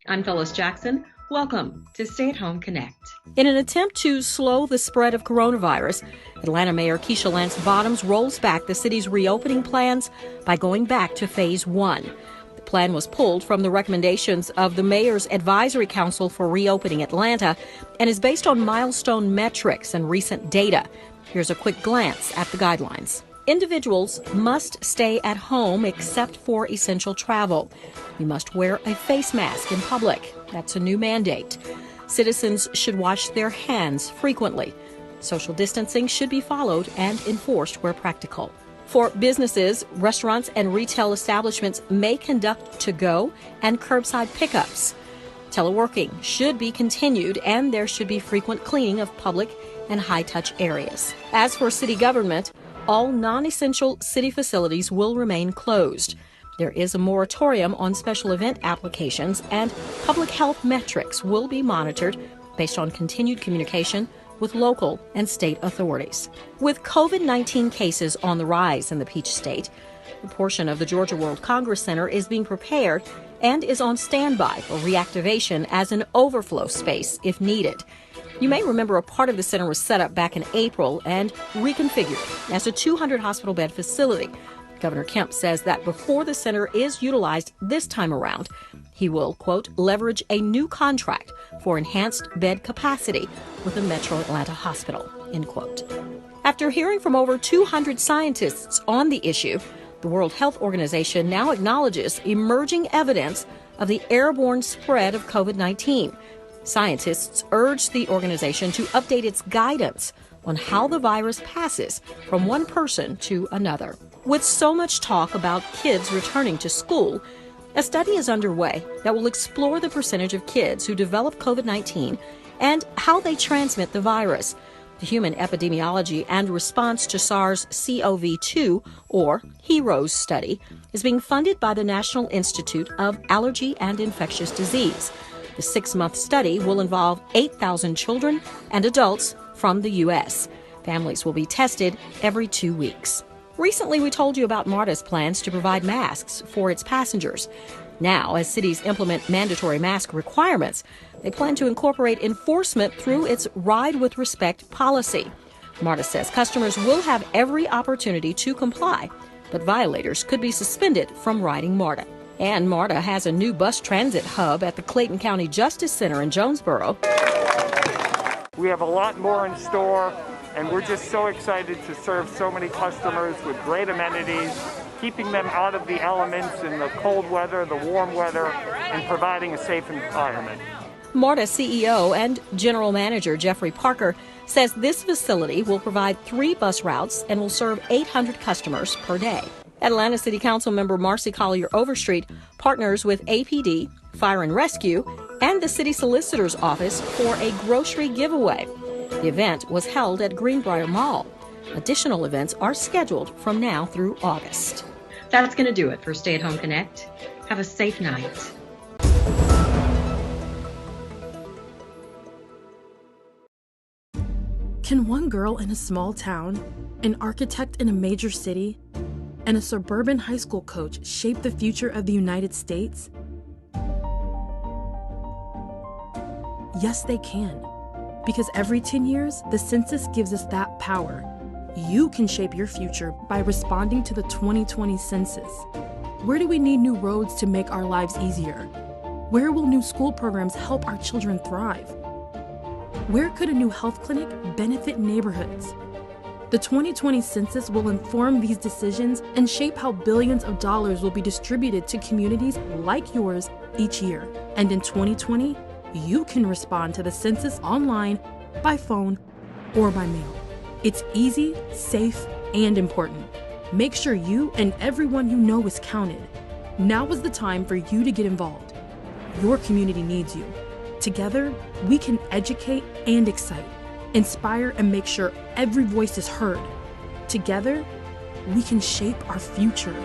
I'm Phyllis Jackson. Welcome to Stay at Home Connect. In an attempt to slow the spread of coronavirus, Atlanta Mayor Keisha Lance Bottoms rolls back the city's reopening plans by going back to Phase 1. The plan was pulled from the recommendations of the Mayor's Advisory Council for Reopening Atlanta and is based on milestone metrics and recent data. Here's a quick glance at the guidelines. Individuals must stay at home except for essential travel. You must wear a face mask in public. That's a new mandate. Citizens should wash their hands frequently. Social distancing should be followed and enforced where practical. For businesses, restaurants and retail establishments may conduct to-go and curbside pickups. Teleworking should be continued, and there should be frequent cleaning of public and high-touch areas. As for city government, all non-essential city facilities will remain closed. There is a moratorium on special event applications, and public health metrics will be monitored based on continued communication with local and state authorities. With COVID-19 cases on the rise in the Peach State, a portion of the Georgia World Congress Center is being prepared and is on standby for reactivation as an overflow space if needed. You may remember a part of the center was set up back in April and reconfigured as a 200-hospital-bed facility. Governor Kemp says that before the center is utilized this time around, he will, quote, leverage a new contract for enhanced bed capacity with the Metro Atlanta Hospital, end quote. After hearing from over 200 scientists on the issue, the World Health Organization now acknowledges emerging evidence of the airborne spread of COVID-19. Scientists urge the organization to update its guidance on how the virus passes from one person to another. With so much talk about kids returning to school, a study is underway that will explore the percentage of kids who develop COVID-19 and how they transmit the virus. The Human Epidemiology and Response to SARS-CoV-2, or HEROES study, is being funded by the National Institute of Allergy and Infectious Disease. The 6-month study will involve 8,000 children and adults from the U.S. Families will be tested every 2 weeks. Recently, we told you about MARTA's plans to provide masks for its passengers. Now, as cities implement mandatory mask requirements, they plan to incorporate enforcement through its Ride with Respect policy. MARTA says customers will have every opportunity to comply, but violators could be suspended from riding MARTA. And MARTA has a new bus transit hub at the Clayton County Justice Center in Jonesboro. We have a lot more in store, and we're just so excited to serve so many customers with great amenities, keeping them out of the elements in the cold weather, the warm weather, and providing a safe environment. MARTA CEO and General Manager Jeffrey Parker says this facility will provide 3 bus routes and will serve 800 customers per day. Atlanta City Council member Marcy Collier Overstreet partners with APD, Fire and Rescue, and the City Solicitor's Office for a grocery giveaway. The event was held at Greenbrier Mall. Additional events are scheduled from now through August. That's going to do it for Stay at Home Connect. Have a safe night. Can one girl in a small town, an architect in a major city, and a suburban high school coach shape the future of the United States? Yes, they can. Because every 10 years, the census gives us that power. You can shape your future by responding to the 2020 census. Where do we need new roads to make our lives easier? Where will new school programs help our children thrive? Where could a new health clinic benefit neighborhoods? The 2020 census will inform these decisions and shape how billions of dollars will be distributed to communities like yours each year. And in 2020, you can respond to the census online, by phone, or by mail. It's easy, safe, and important. Make sure you and everyone you know is counted. Now is the time for you to get involved. Your community needs you. Together, we can educate and excite, inspire, and make sure every voice is heard. Together, we can shape our future.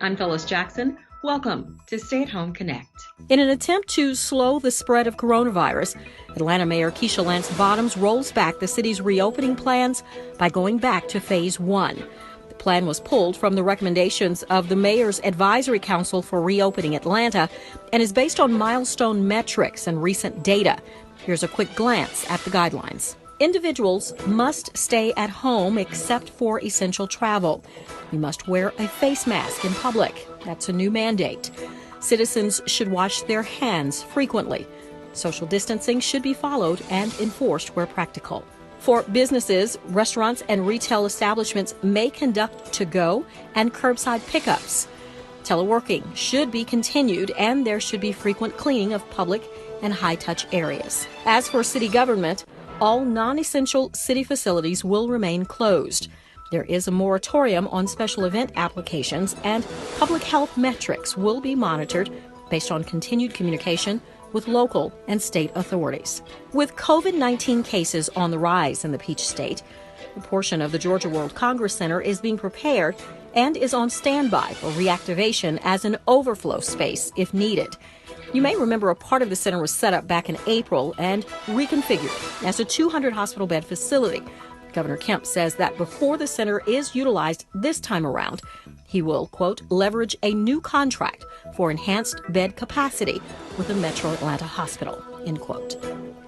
I'm Phyllis Jackson. Welcome to Stay at Home Connect. In an attempt to slow the spread of coronavirus, Atlanta Mayor Keisha Lance Bottoms rolls back the city's reopening plans by going back to phase one. The plan was pulled from the recommendations of the Mayor's Advisory Council for Reopening Atlanta and is based on milestone metrics and recent data. Here's a quick glance at the guidelines. Individuals must stay at home except for essential travel. You must wear a face mask in public. That's a new mandate. Citizens should wash their hands frequently. Social distancing should be followed and enforced where practical. For businesses, restaurants and retail establishments may conduct to-go and curbside pickups. Teleworking should be continued, and there should be frequent cleaning of public and high-touch areas. As for city government, all non-essential city facilities will remain closed. There is a moratorium on special event applications, and public health metrics will be monitored based on continued communication with local and state authorities. With COVID-19 cases on the rise in the Peach State, a portion of the Georgia World Congress Center is being prepared and is on standby for reactivation as an overflow space if needed. You may remember a part of the center was set up back in April and reconfigured as a 200-hospital-bed facility. Governor Kemp says that before the center is utilized this time around, he will, quote, leverage a new contract for enhanced bed capacity with a Metro Atlanta hospital, end quote.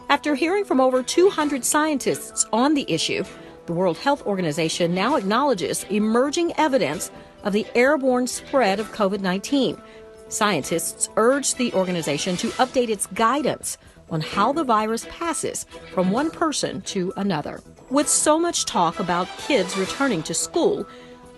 After hearing from over 200 scientists on the issue, the World Health Organization now acknowledges emerging evidence of the airborne spread of COVID-19. Scientists urge the organization to update its guidance on how the virus passes from one person to another. With so much talk about kids returning to school,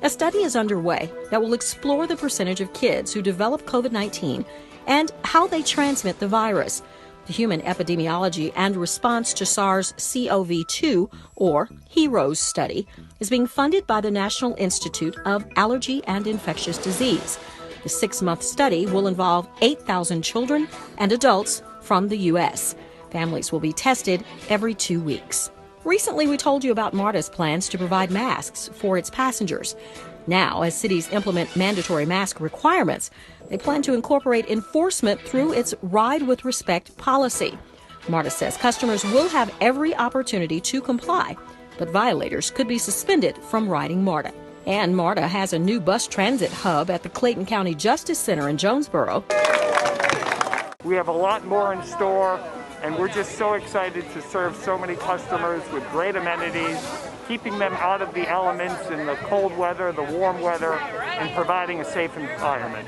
a study is underway that will explore the percentage of kids who develop COVID-19 and how they transmit the virus. The Human Epidemiology and Response to SARS-CoV-2, or HEROES study, is being funded by the National Institute of Allergy and Infectious Disease. The 6-month study will involve 8,000 children and adults from the U.S. Families will be tested every 2 weeks. Recently, we told you about MARTA's plans to provide masks for its passengers. Now, as cities implement mandatory mask requirements, they plan to incorporate enforcement through its Ride with Respect policy. MARTA says customers will have every opportunity to comply, but violators could be suspended from riding MARTA. And MARTA has a new bus transit hub at the Clayton County Justice Center in Jonesboro. We have a lot more in store, and we're just so excited to serve so many customers with great amenities, keeping them out of the elements in the cold weather, the warm weather, and providing a safe environment.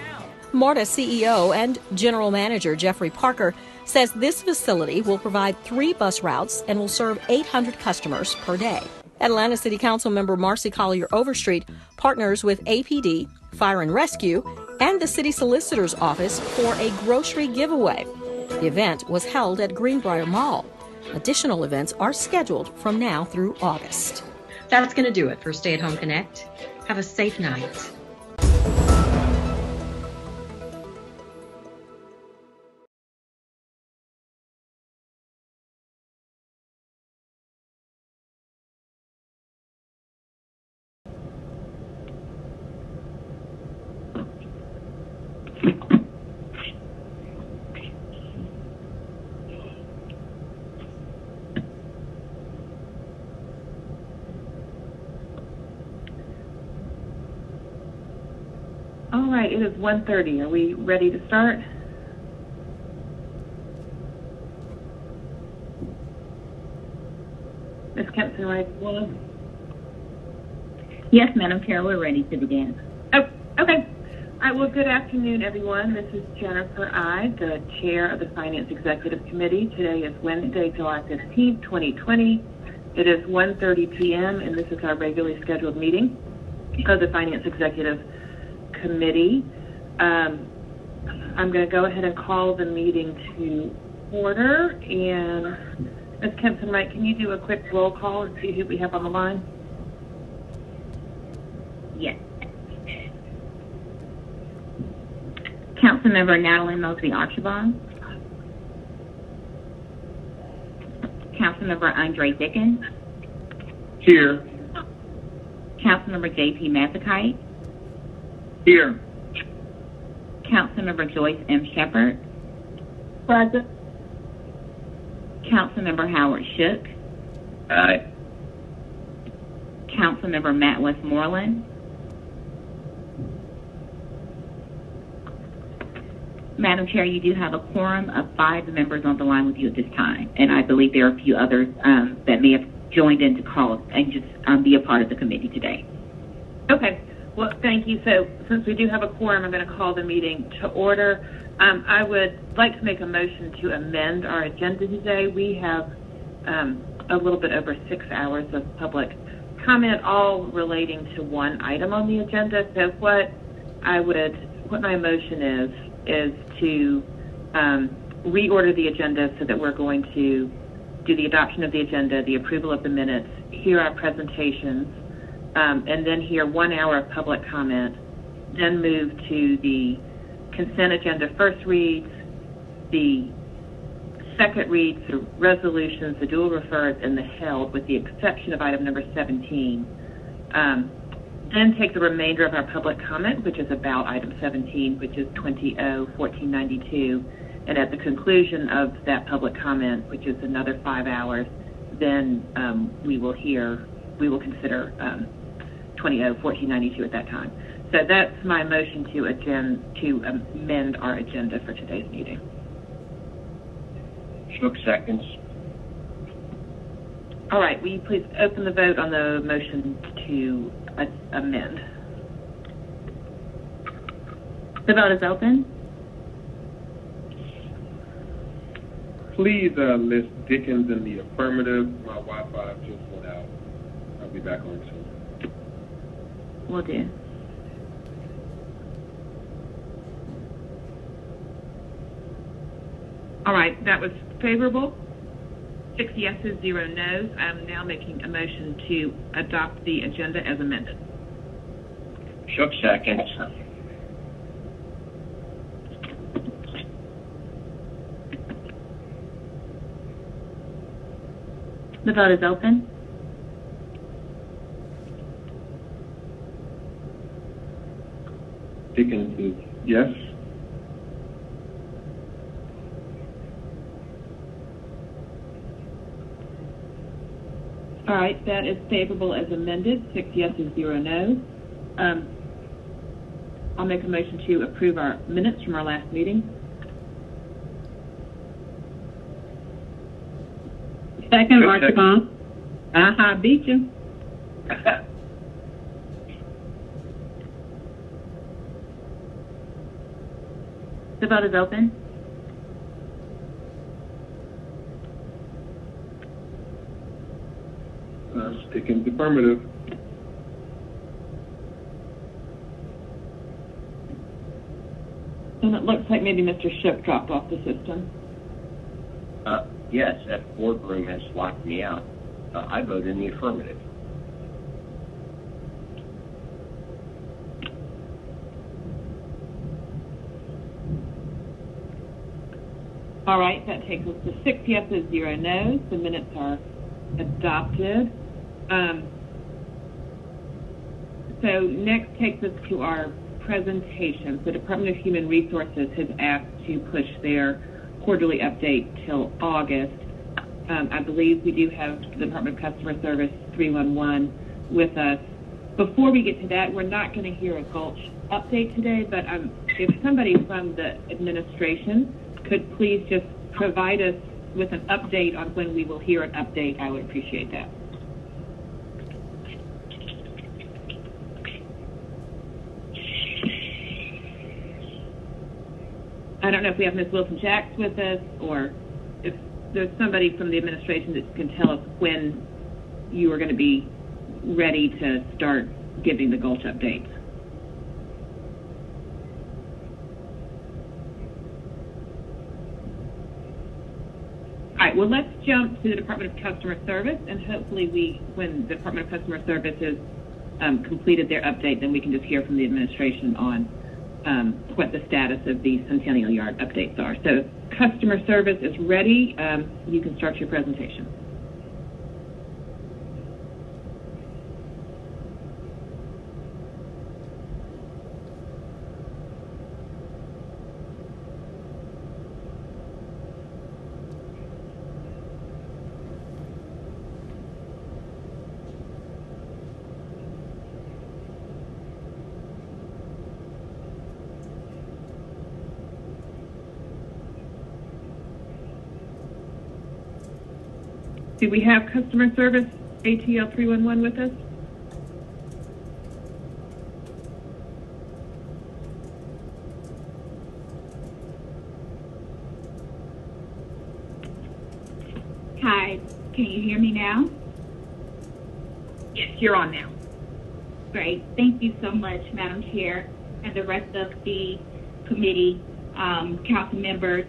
MARTA CEO and General Manager Jeffrey Parker says this facility will provide 3 bus routes and will serve 800 customers per day. Atlanta City Council member Marcy Collier Overstreet partners with APD, Fire and Rescue, and the City Solicitor's Office for a grocery giveaway. The event was held at Greenbrier Mall. Additional events are scheduled from now through August. That's going to do it for Stay at Home Connect. Have a safe night. All right, it is 1:30. Are we ready to start? Ms. KEMPSON-WRIGHT? Yes, Madam Chair, we're ready to begin. Oh, okay. All right, well, good afternoon, everyone. This is Jennifer I, the Chair of the Finance Executive Committee. Today is Wednesday, July 15th, 2020. It is 1:30 p.m., and this is our regularly scheduled meeting of the Finance Executive Committee. I'm going to go ahead and call the meeting to order. And Ms. KEMPSON-WRIGHT, can you do a quick roll call and see who we have on the line? Yes. Councilmember Natalie Mosley Archibald. Councilmember Andre Dickens. Here. Councilmember J.P. Mazakite. Here. Councilmember Joyce M. Shepard. Present. Councilmember Howard Shook. Aye. Councilmember Matt Westmoreland. Madam Chair, you do have a quorum of 5 members on the line with you at this time, and I believe there are a few others that may have joined in to call and just be a part of the committee today. Okay. Well, thank you. So since we do have a quorum, I'm going to call the meeting to order. I would like to make a motion to amend our agenda today. We have a little bit over 6 hours of public comment, all relating to one item on the agenda. So what my motion is to reorder the agenda so that we're going to do the adoption of the agenda, the approval of the minutes, hear our presentations, and then hear 1 hour of public comment, then move to the consent agenda first reads, the second reads, the resolutions, the dual refers, and the held, with the exception of item number 17. Then take the remainder of our public comment, which is about item 17, which is 20-1492. And at the conclusion of that public comment, which is another 5 hours, then we will consider 20-1492 at that time. So that's my motion to amend our agenda for today's meeting. Shook seconds. All right, will you please open the vote on the motion to amend? The vote is open. Please list Dickens in the affirmative. My Wi-Fi just went out. I'll be back on soon. Will do. All right, that was favorable. 6 yeses, 0 noes. I'm now making a motion to adopt the agenda as amended. Shook seconds. The vote is open. Dickens is yes. All right, that is favorable as amended. 6 yeses, 0 noes. I'll make a motion to approve our minutes from our last meeting. Second, Archibald. Beat you. The vote is open. Dickens affirmative. And it looks like maybe Mr. Ship dropped off the system. Yes, that boardroom has locked me out. I vote in the affirmative. All right, that takes us to 6 yeses, 0 noes. The minutes are adopted. So next takes us to our presentation. The Department of Human Resources has asked to push their quarterly update till August. I believe we do have the Department of Customer Service 311 with us. Before we get to that, we're not going to hear a Gulch update today, but if somebody from the administration could please just provide us with an update on when we will hear an update, I would appreciate that. I don't know if we have Ms. Wilson-Jacks with us, or if there's somebody from the administration that can tell us when you are going to be ready to start giving the Gulch updates. All right, well, let's jump to the Department of Customer Service, and hopefully when the Department of Customer Service has completed their update, then we can just hear from the administration on what the status of the Centennial Yard updates are. So customer service is ready. You can start your presentation. Do we have customer service ATL 311 with us? Hi, can you hear me now? Yes, you're on now. Great. Thank you so much, Madam Chair, and the rest of the committee, council members.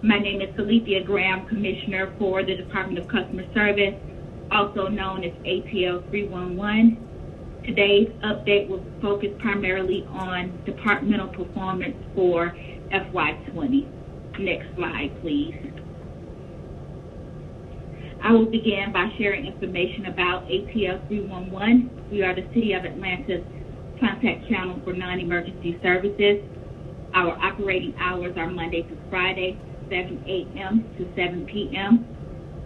My name is Salethia Graham, Commissioner for the Department of Customer Service, also known as ATL 311. Today's update will focus primarily on departmental performance for FY20. Next slide, please. I will begin by sharing information about ATL 311. We are the City of Atlanta's contact channel for non-emergency services. Our operating hours are Monday through Friday, 7 a.m. to 7 p.m.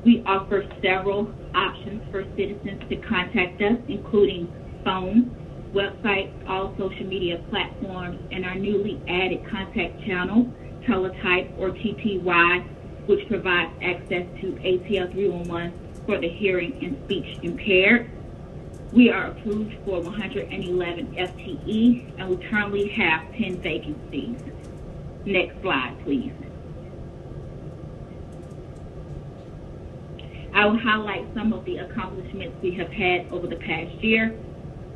We offer several options for citizens to contact us, including phone, website, all social media platforms, and our newly added contact channel, Teletype or TTY, which provides access to ATL 311 for the hearing and speech impaired. We are approved for 111 FTE, and we currently have 10 vacancies. Next slide, please. I will highlight some of the accomplishments we have had over the past year.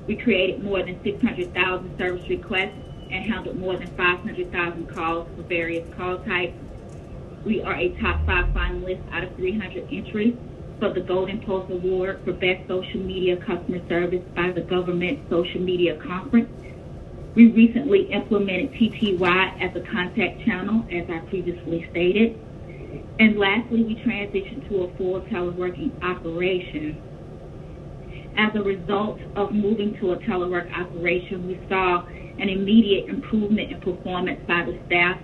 We created more than 600,000 service requests and handled more than 500,000 calls for various call types. We are a top 5 finalist out of 300 entries for the Golden Post Award for Best Social Media Customer Service by the Government Social Media Conference. We recently implemented TTY as a contact channel, as I previously stated. And lastly, we transitioned to a full teleworking operation. As a result of moving to a telework operation, we saw an immediate improvement in performance by the staff.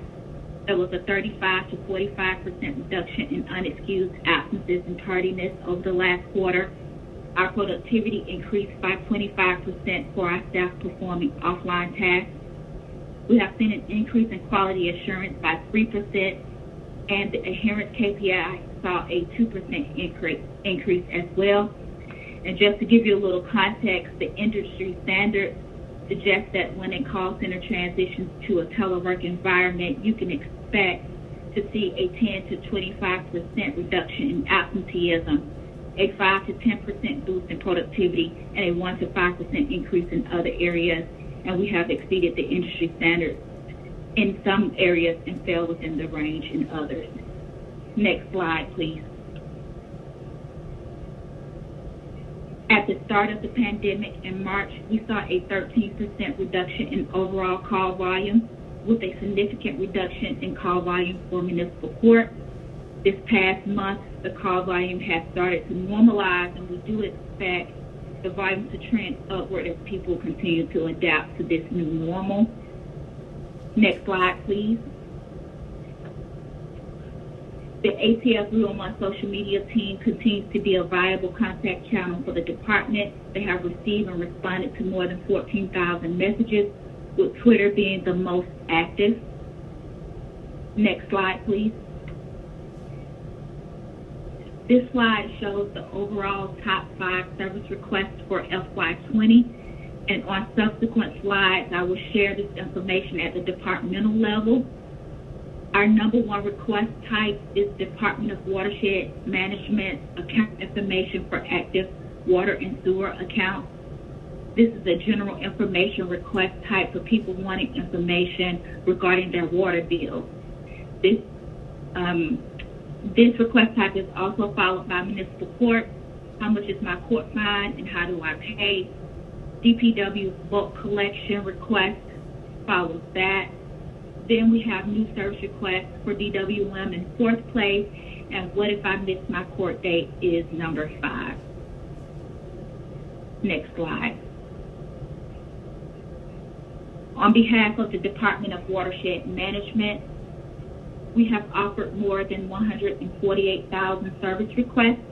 There was a 35 to 45% reduction in unexcused absences and tardiness over the last quarter. Our productivity increased by 25% for our staff performing offline tasks. We have seen an increase in quality assurance by 3%, and the adherence KPI saw a 2% increase as well. And just to give you a little context, the industry standards suggest that when a call center transitions to a telework environment, you can expect to see a 10 to 25% reduction in absenteeism, a 5 to 10% boost in productivity, and a 1 to 5% increase in other areas. And we have exceeded the industry standards in some areas and fell within the range in others. Next slide, please. At the start of the pandemic in March, we saw a 13% reduction in overall call volume, with a significant reduction in call volume for municipal court. This past month, the call volume has started to normalize, and we do expect the volume to trend upward as people continue to adapt to this new normal. Next slide, please. The ATL 311 social media team continues to be a viable contact channel for the department. They have received and responded to more than 14,000 messages, with Twitter being the most active. Next slide, please. This slide shows the overall top 5 service requests for FY20, and on subsequent slides, I will share this information at the departmental level. Our number 1 request type is Department of Watershed Management account information for active water and sewer accounts. This is a general information request type for people wanting information regarding their water bill. This request type is also followed by municipal court. How much is my court fine and how do I pay? DPW bulk collection request follows that. Then we have new service requests for DWM in 4th place, and what if I miss my court date is number 5. Next slide. On behalf of the Department of Watershed Management, we have offered more than 148,000 service requests.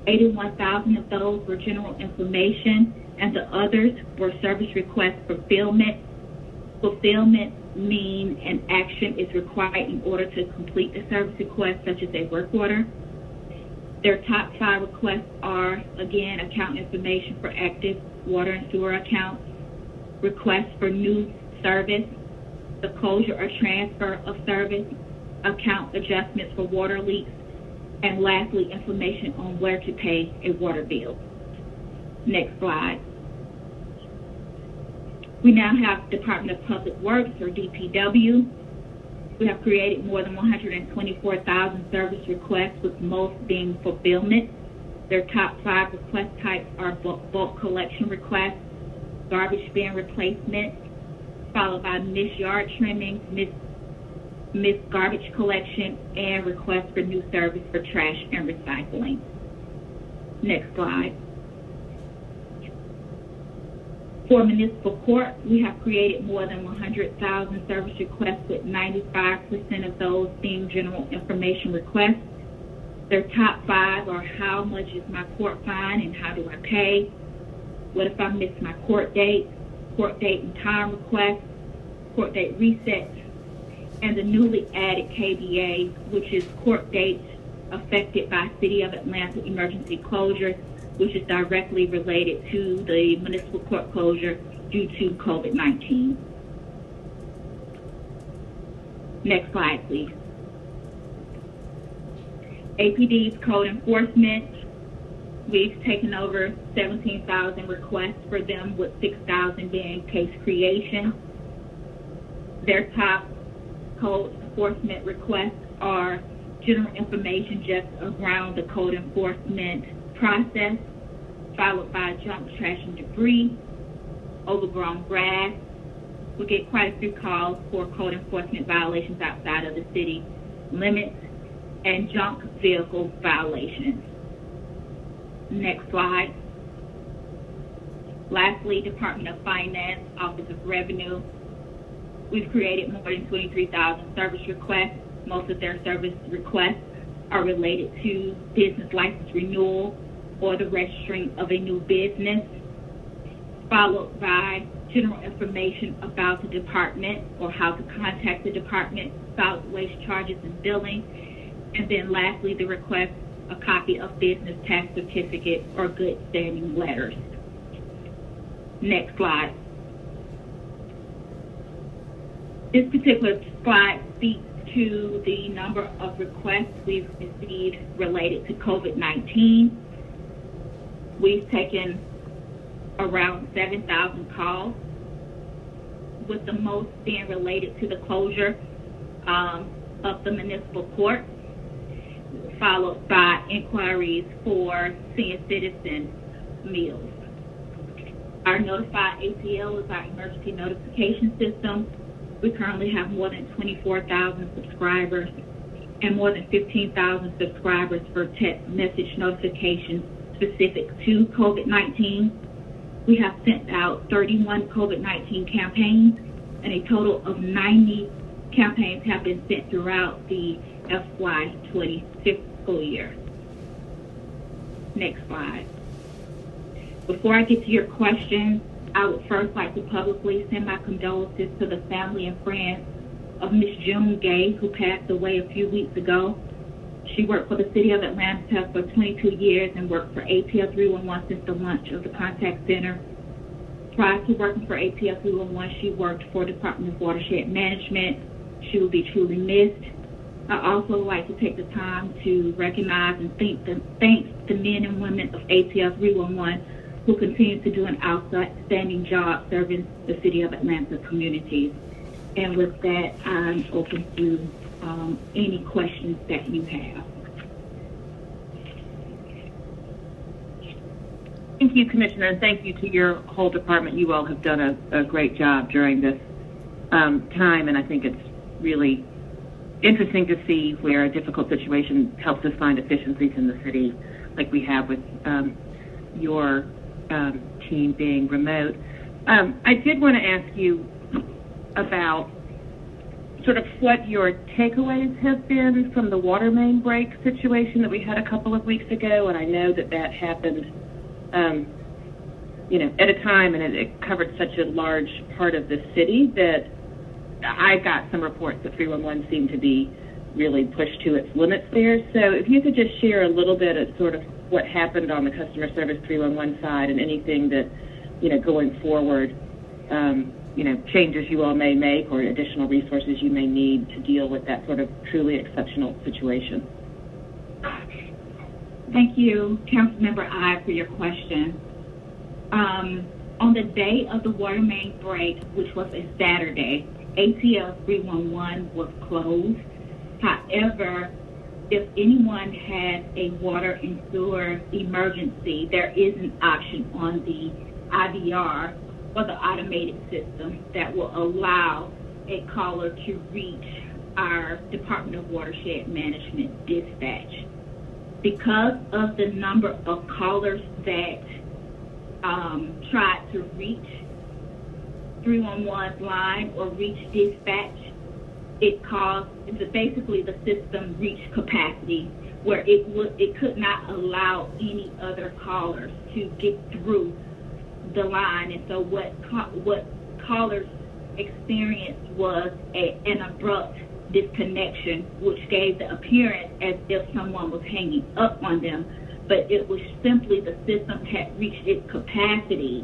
81,000 of those were general information, and the others were service request fulfillment. Fulfillment mean an action is required in order to complete the service request, such as a work order. Their top 5 requests are, again, account information for active water and sewer accounts, requests for new service, the closure or transfer of service, account adjustments for water leaks, and lastly, information on where to pay a water bill. Next slide. We now have Department of Public Works, or DPW. We have created more than 124,000 service requests, with most being fulfillment. Their top 5 request types are bulk collection requests, garbage bin replacement, followed by missed yard trimming, missed garbage collection, and requests for new service for trash and recycling. Next slide. For municipal court, we have created more than 100,000 service requests, with 95% of those being general information requests. Their top 5 are: how much is my court fine and how do I pay? What if I miss my court date and time request, court date reset, and the newly added KDA, which is court dates affected by City of Atlanta emergency closures, which is directly related to the municipal court closure due to COVID-19. Next slide, please. APD's code enforcement, we've taken over 17,000 requests for them, with 6,000 being case creation. Their top code enforcement requests are general information just around the code enforcement process, followed by junk, trash, and debris, overgrown grass. We get quite a few calls for code enforcement violations outside of the city limits, and junk vehicle violations. Next slide. Lastly, Department of Finance, Office of Revenue. We've created more than 23,000 service requests. Most of their service requests are related to business license renewal or the registering of a new business, followed by general information about the department or how to contact the department, solid waste charges and billing, and then lastly, the request a copy of business tax certificate or good standing letters. Next slide. This particular slide speaks to the number of requests we've received related to COVID-19. We've taken around 7,000 calls, with the most being related to the closure of the municipal court, followed by inquiries for senior citizen meals. Our Notify ATL is our emergency notification system. We currently have more than 24,000 subscribers and more than 15,000 subscribers for text message notifications specific to COVID-19. We have sent out 31 COVID-19 campaigns, and a total of 90 campaigns have been sent throughout the FY20 fiscal year. Next slide. Before I get to your questions, I would first like to publicly send my condolences to the family and friends of Miss June Gay, who passed away a few weeks ago. She worked for the City of Atlanta for 22 years and worked for APL 311 since the launch of the contact center. Prior to working for APL 311, she worked for Department of Watershed Management. She will be truly missed. I also like to take the time to recognize and thank the men and women of APL 311 who continue to do an outstanding job serving the City of Atlanta communities. And with that, I'm open to any questions that you have. Thank you, Commissioner, and thank you to your whole department. You all have done a great job during this time, and I think it's really interesting to see where a difficult situation helps us find efficiencies in the city, like we have with your team being remote. I did want to ask you about sort of what your takeaways have been from the water main break situation that we had a couple of weeks ago, and I know that happened at a time, and it covered such a large part of the city that I got some reports that 311 seemed to be really pushed to its limits there. So if you could just share a little bit of sort of what happened on the customer service 311 side and anything that, going forward, changes you all may make or additional resources you may need to deal with that sort of truly exceptional situation. Thank you, Councilmember I, for your question. On the day of the water main break, which was a Saturday, ATL 311 was closed. However, if anyone has a water and sewer emergency, there is an option on the IVR or the automated system that will allow a caller to reach our Department of Watershed Management dispatch. Because of the number of callers that tried to reach 311's line or reach dispatch, it caused, basically the system reached capacity where it could not allow any other callers to get through the line. And so what callers experienced was an abrupt disconnection, which gave the appearance as if someone was hanging up on them, but it was simply the system had reached its capacity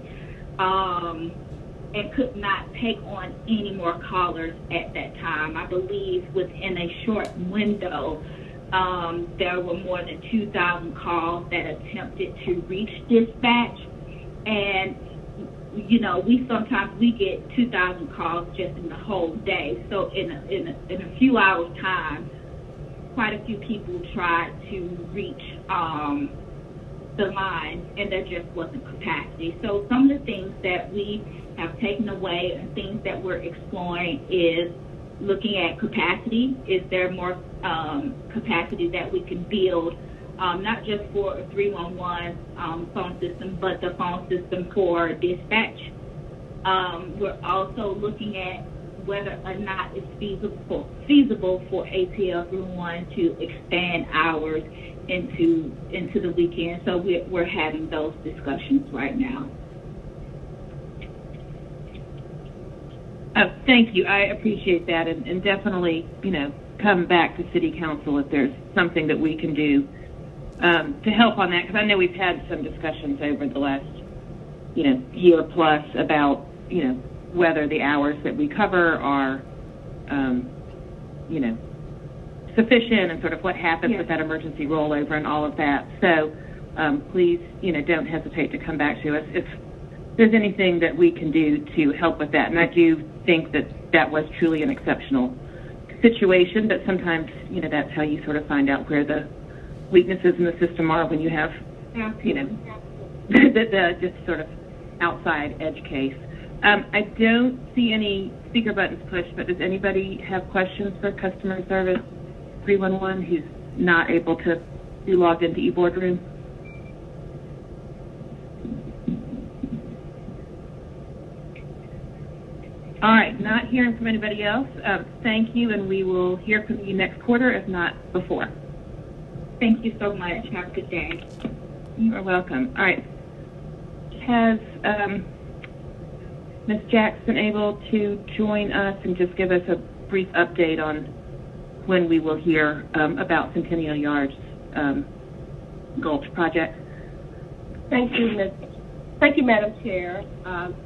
and could not take on any more callers at that time. I believe within a short window, there were more than 2,000 calls that attempted to reach dispatch. And, we get 2,000 calls just in the whole day. So in a few hours' time, quite a few people tried to reach the line, and there just wasn't capacity. So some of the things that we have taken away and things that we're exploring is looking at capacity. Is there more capacity that we can build, not just for a 311 phone system, but the phone system for dispatch? We're also looking at whether or not it's feasible for ATL 311 to expand hours into the weekend. So we're having those discussions right now. Thank you. I appreciate that, and definitely, come back to City Council if there's something that we can do to help on that, because I know we've had some discussions over the last, year plus about, whether the hours that we cover are, sufficient and sort of what happens with that emergency rollover and all of that. So please, don't hesitate to come back to us if there's anything that we can do to help with that. And I do think that was truly an exceptional situation, but sometimes, that's how you sort of find out where the weaknesses in the system are when you have, the just sort of outside edge case. I don't see any speaker buttons pushed, but does anybody have questions for customer service 311 who's not able to be logged into eBoardroom? All right, not hearing from anybody else. Thank you, and we will hear from you next quarter, if not before. Thank you so much. Have a good day. You're welcome. All right. Has Ms. Jackson able to join us and just give us a brief update on when we will hear about Centennial Yards Gulch project? Thank you, Madam Chair.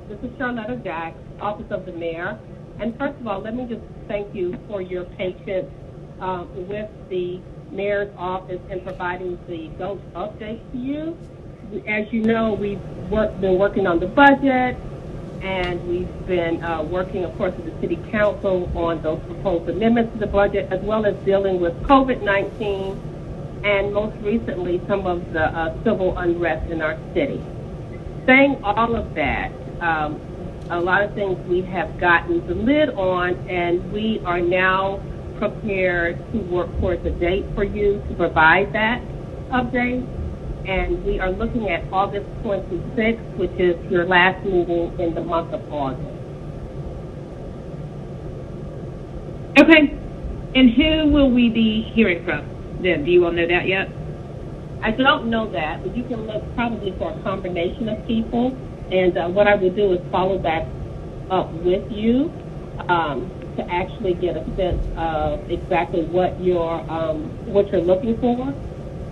This is CHARLETTA Jack, Office of the Mayor. And first of all, let me just thank you for your patience with the Mayor's office in providing the Gulch update to you. As you know, we've been working on the budget, and we've been working, of course, with the City Council on those proposed amendments to the budget, as well as dealing with COVID-19 and most recently some of the civil unrest in our city. Saying all of that, a lot of things we have gotten the lid on, and we are now prepared to work towards a date for you to provide that update. And we are looking at August 26th, which is your last meeting in the month of August. Okay. And who will we be hearing from then? Do you all know that yet? I don't know that, but you can look probably for a combination of people. And what I will do is follow back up with you. to actually get a sense of exactly what you're looking for.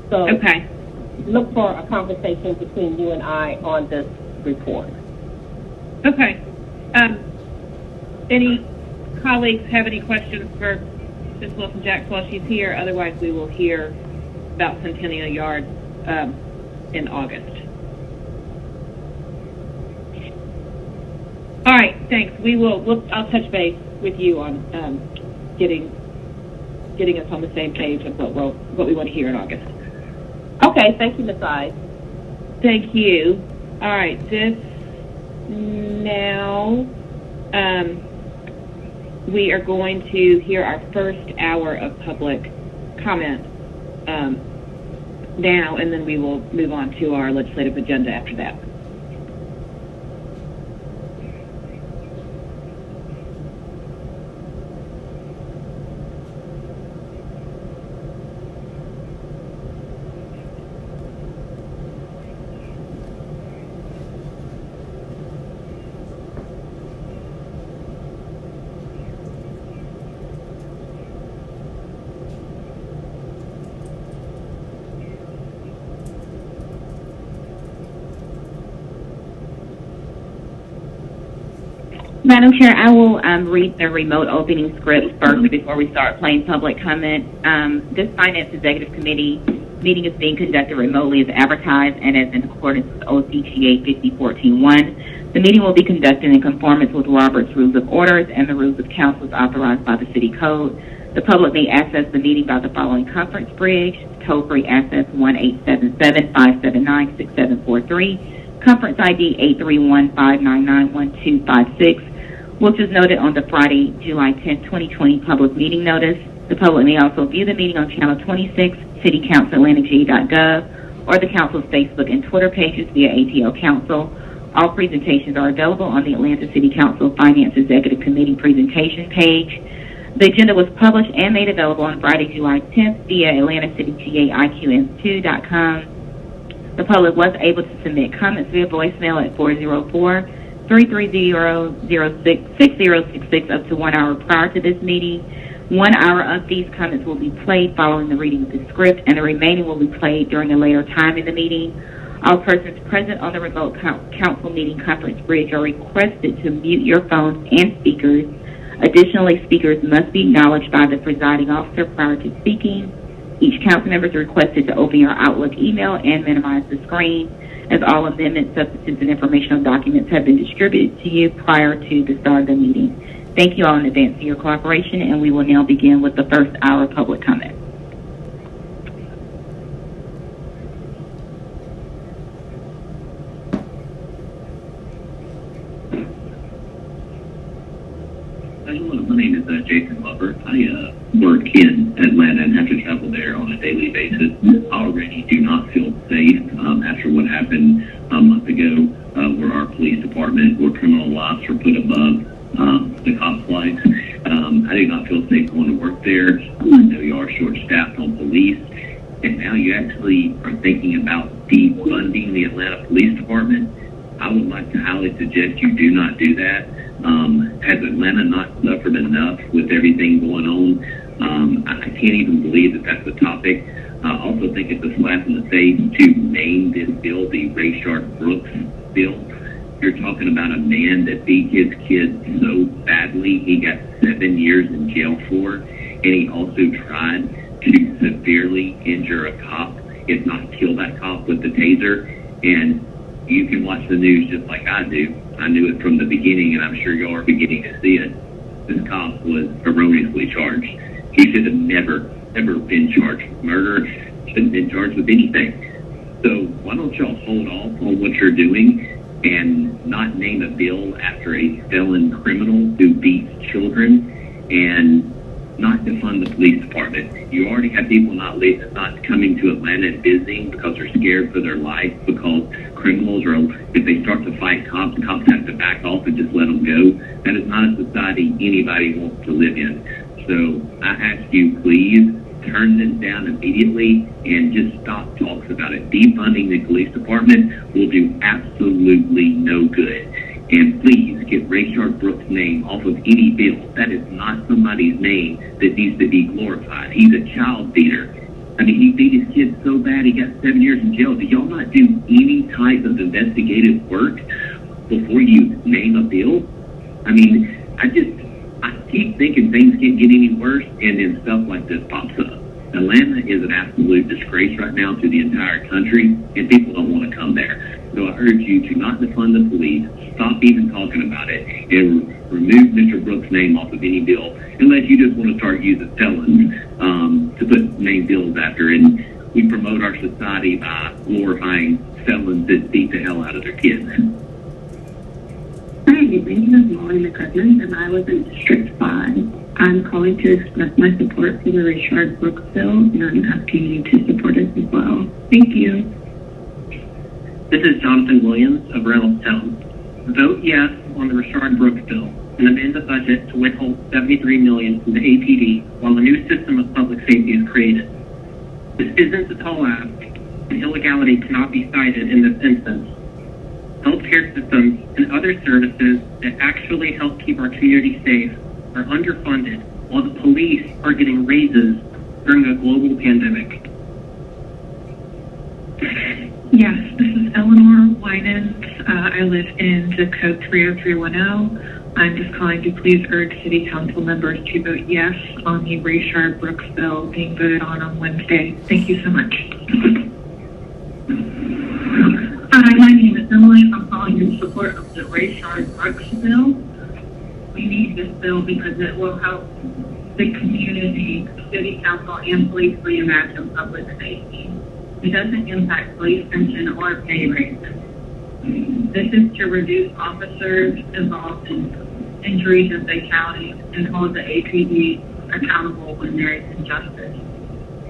So Okay. look for a conversation between you and I on this report. Okay. Any colleagues have any questions for Ms. Wilson-Jacks while she's here? Otherwise, we will hear about Centennial Yard in August. All right, thanks. I'll touch base with you on getting us on the same page of what we want to hear in August. Okay, thank you, Ms. Ives. Thank you. All right, now we are going to hear our first hour of public comment now, and then we will move on to our legislative agenda after that. Madam Chair, I will read the remote opening script first before we start playing public comment. This Finance Executive Committee meeting is being conducted remotely as advertised and as in accordance with OCGA 5014-1. The meeting will be conducted in conformance with Robert's Rules of Orders and the Rules of Council authorized by the City Code. The public may access the meeting by the following conference bridge: toll-free access 1-877-579-6743, conference ID 831-599-1256, which is noted on the Friday, July 10, 2020 public meeting notice. The public may also view the meeting on Channel 26, citycouncil.atlantaga.gov, or the Council's Facebook and Twitter pages via ATL Council. All presentations are available on the Atlanta City Council Finance Executive Committee presentation page. The agenda was published and made available on Friday, July 10th via AtlantaCityGAIQM2.com. The public was able to submit comments via voicemail at 404-330-6066 up to 1 hour prior to this meeting. 1 hour of these comments will be played following the reading of the script, and the remaining will be played during a later time in the meeting. All persons present on the remote council meeting conference bridge are requested to mute your phones and speakers. Additionally, speakers must be acknowledged by the presiding officer prior to speaking. Each council member is requested to open your Outlook email and minimize the screen, as all amendments, substitutes, and informational documents have been distributed to you prior to the start of the meeting. Thank you all in advance for your cooperation, and we will now begin with the first hour of public comment. My name is Jason Lover. I work in Atlanta and have to travel there on a daily basis. I already do not feel safe after what happened a month ago, where our police department, where criminal lives were put above the cops' lives. I do not feel safe going to work there. I know you are short-staffed on police, and now you actually are thinking about defunding the Atlanta Police Department. I would like to highly suggest you do not do that. Has Atlanta not suffered enough with everything going on? I can't even believe that that's the topic. I also think it's a slap in the face to name this bill the Rayshard Brooks bill. You're talking about a man that beat his kids so badly he got 7 years in jail for, and he also tried to severely injure a cop, if not kill that cop with the taser. And you can watch the news just like I do. I knew it from the beginning, and I'm sure y'all are beginning to see it. This cop was erroneously charged. He should have never, ever been charged with murder, shouldn't have been charged with anything. So why don't y'all hold off on what you're doing and not name a bill after a felon criminal who beats children, and not defund the police department. You already have people not coming to Atlanta and visiting because they're scared for their life, because criminals are, if they start to fight cops have to back off and just let them go. That is not a society anybody wants to live in. So I ask you, please turn this down immediately and just stop talks about it. Defunding the police department will do absolutely no good. And please get Rayshard Brooks' name off of any bill. That is not somebody's name that needs to be glorified. He's a child beater. I mean, he beat his kid so bad he got 7 years in jail. Do y'all not do any type of investigative work before you name a bill? I mean, I keep thinking things can't get any worse, and then stuff like this pops up. Atlanta is an absolute disgrace right now to the entire country, and people don't want to come there. So I urge you to not defund the police, stop even talking about it, and remove Mr. Brooks' name off of any bill, unless you just want to start using felons to put name bills after. And we promote our society by glorifying felons that beat the hell out of their kids. Hi, my name is Molly McCutcheon, and I live in District 5. I'm calling to express my support for the Rayshard Brooks bill, and I'm asking you to support it as well. Thank you. This is Jonathan Williams of Reynoldstown. Vote yes on the Rayshard Brooks bill and amend the budget to withhold $73 million from the APD while a new system of public safety is created. This isn't a tall ask, and illegality cannot be cited in this instance. Healthcare systems and other services that actually help keep our community safe are underfunded, while the police are getting raises during a global pandemic. Yes, this is Eleanor Winans. I live in zip code 30310. I'm just calling to please urge City Council members to vote yes on the Rayshard Brooks bill being voted on Wednesday. Thank you so much. Hi, my name is Emily. I'm calling in support of the Rayshard Brooks bill. We need this bill because it will help the community, City Council, and police reimagine public safety. It doesn't impact police pension or pay rates. This is to reduce officers involved in injuries and fatalities and hold the APD accountable when there is injustice.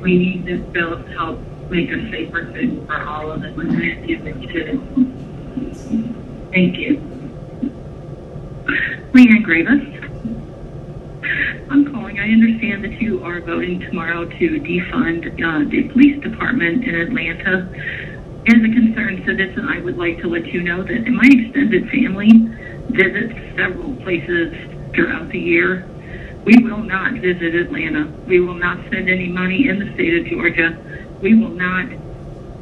We need this bill to help make a safer city for all of us and its citizens. Thank you. Leanne Gravis. I'm calling. I understand that you are voting tomorrow to defund the police department in Atlanta. As a concerned citizen, I would like to let you know that my extended family visits several places throughout the year. We will not visit Atlanta. We will not spend any money in the state of Georgia. We will not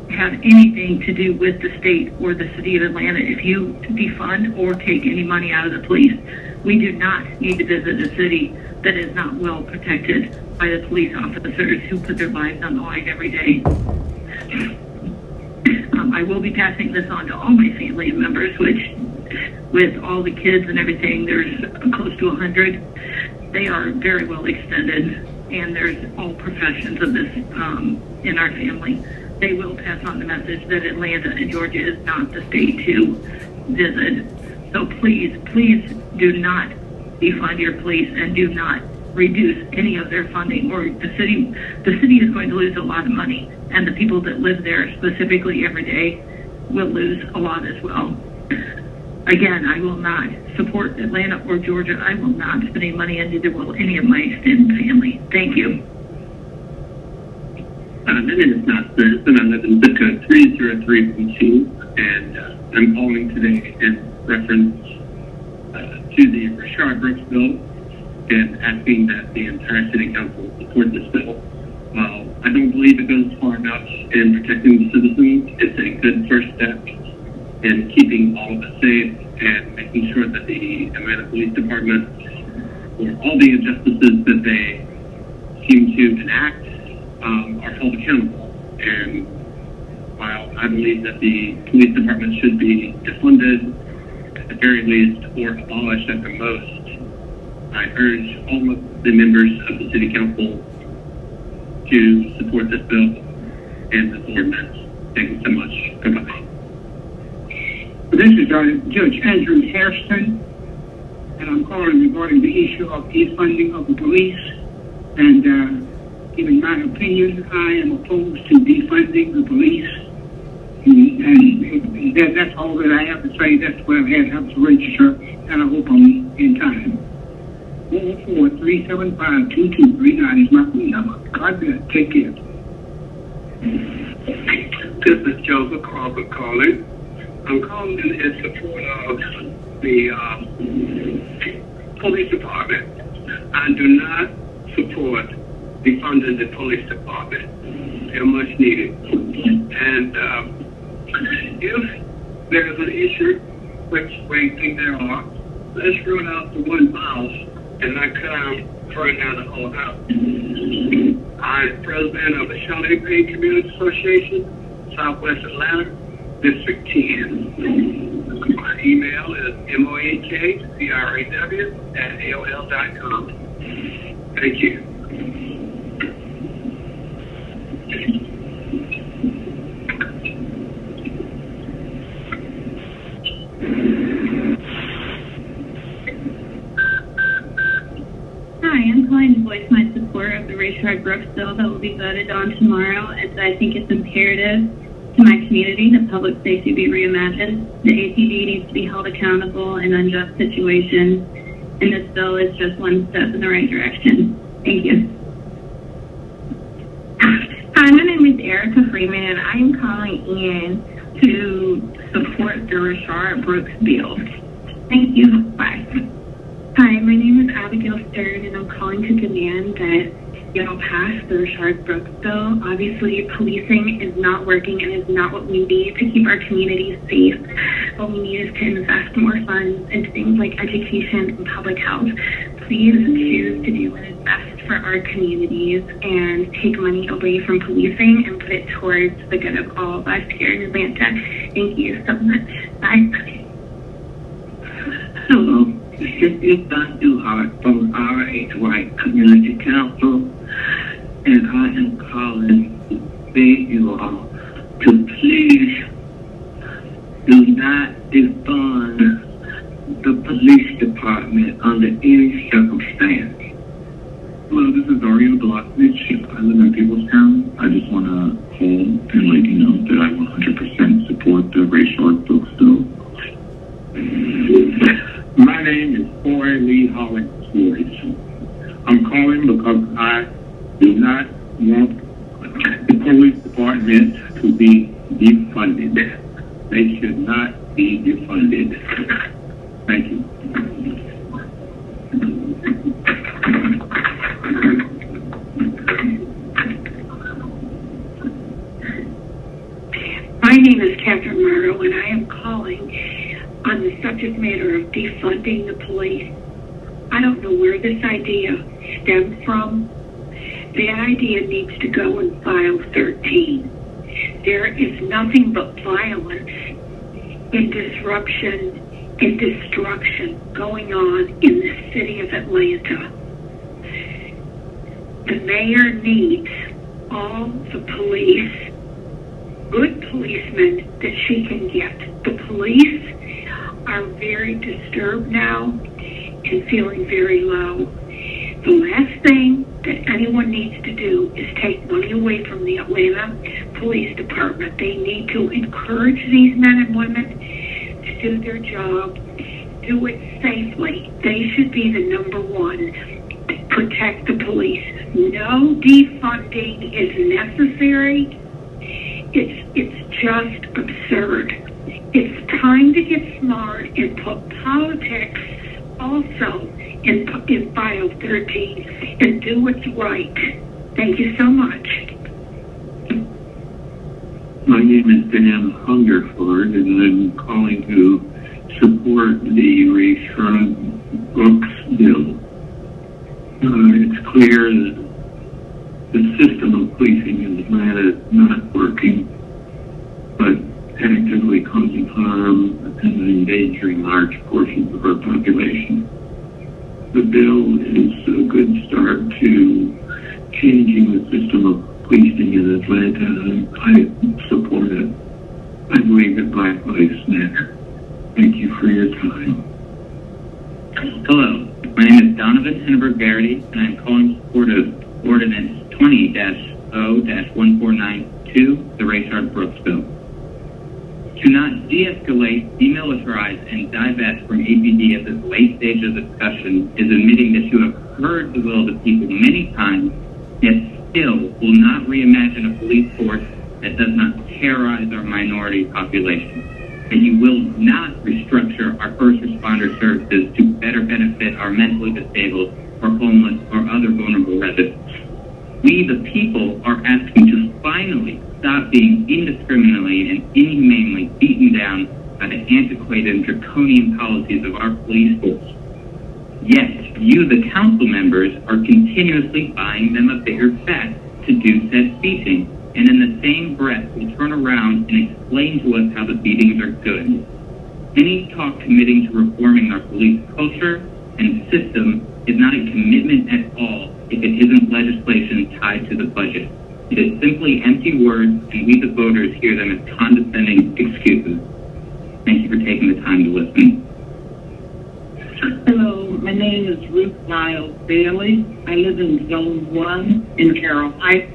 have anything to do with the state or the city of Atlanta if you defund or take any money out of the police. We do not need to visit a city that is not well protected by the police officers who put their lives on the line every day. I will be passing this on to all my family members, which with all the kids and everything, there's close to 100. They are very well extended, and there's all professions of this in our family. They will pass on the message that Atlanta and Georgia is not the state to visit. So please, please do not defund your police and do not reduce any of their funding, or the city is going to lose a lot of money, and the people that live there specifically every day will lose a lot as well. Again, I will not support Atlanta or Georgia. I will not spend any money, and neither will any of my extended family. Thank you. My name is Matt Smith, and I live in zip code 30312, and I'm calling today in reference to the Rayshard Brooks bill and asking that the entire City Council support this bill. While I don't believe it goes far enough in protecting the citizens, it's a good first step in keeping all of us safe and making sure that the Atlanta Police Department, for all the injustices that they seem to enact, are held accountable. And while I believe that the police department should be defunded at the very least or abolished at the most, I urge all of the members of the City Council to support this bill and this ordinance. Thank you so much. Goodbye. This is Judge Andrew Hairston, and I'm calling regarding the issue of defunding of the police. And giving my opinion, I am opposed to defunding the police. And that's all that I have to say. That's what I have to register, and I hope I'm in time. 443752239 is my phone number. God bless. Take care. This is Joseph Crawford calling. I'm calling in support of the police department. I do not support defunding the police department. They're much needed. And if there's an issue, which we think there are, let's root out the one mouse and not come burn down the whole house. I'm president of the Charlotte Community Association, Southwest Atlanta, District 10. My email is mohkraw@aol.com. Thank you. Hi, I'm calling to voice my support of the Rayshard Brooks bill that will be voted on tomorrow, as I think it's imperative to my community that public safety be reimagined. The APD needs to be held accountable in unjust situations, and this bill is just one step in the right direction. Thank you. Hi, my name is Erica Freeman, and I am calling in to support the Rayshard Brooks bill. Thank you. Bye. Hi, my name is Abigail Stern, and I'm calling to demand that y'all pass the Rayshard Brooks bill. Obviously, policing is not working and is not what we need to keep our communities safe. What we need is to invest more funds into things like education and public health. Please choose to do what is best for our communities and take money away from policing and put it towards the good of all of us here in Atlanta. Thank you so much. Bye. Hello. This is Don Duhart from R.H. Wright Community Council, and I am calling to beg you all to please do not defund the police department under any circumstance. Hello, this is Dario Blasovich. I live in Peoplestown. I just want to call and let you know that I 100% support the Rayshard Brooks bill. My name is Corey Lee Hollins-Boyce. I'm calling because I do not want the police department to be defunded. They should not be defunded. Thank you. My name is Catherine Morrow, and I am calling on the subject matter of defunding the police. I don't know where this idea stems from. That idea needs to go in file 13. There is nothing but violence and disruption and destruction going on in the city of Atlanta. The mayor needs all the police, good policemen that she can get. The police are very disturbed now and feeling very low. The last thing that anyone needs to do is take money away from the Atlanta Police Department. They need to encourage these men and women to do their job, do it safely. They should be the number one to protect the police. No defunding is necessary. It's just absurd. It's time to get smart and put politics also in file 13 and do what's right. Thank you so much. My name is Dan Hungerford, and I'm calling to support the Rayshard Brooks bill. It's clear that the system of policing in Atlanta is not working, but actively causing harm and endangering large portions of our population. The bill is a good start to changing the system of policing in Atlanta, and I support it. I believe that Black Lives Matter. Thank you for your time. Hello, my name is Donovan Henneberg Verity, and I'm calling in support of Ordinance 20-0-1492, the Rayshard Brooks bill. To not de-escalate, demilitarize, and divest from APD at this late stage of discussion is admitting that you have heard the will of the people many times, yet still will not reimagine a police force that does not terrorize our minority population. that you will not restructure our first responder services to better benefit our mentally disabled or homeless or other vulnerable residents. We, the people, are asking to finally stop being indiscriminately and inhumanely beaten down by the antiquated and draconian policies of our police force. Yet, you, the council members, are continuously buying them a bigger fat to do said beating, and in the same breath will turn around and explain to us how the beatings are good. Any talk committing to reforming our police culture and system is not a commitment at all if it isn't legislation tied to the budget. It is simply empty words, and we the voters hear them as condescending excuses. Thank you for taking the time to listen. Hello, my name is Ruth Niles Bailey. I live in Zone 1 in Carroll Heights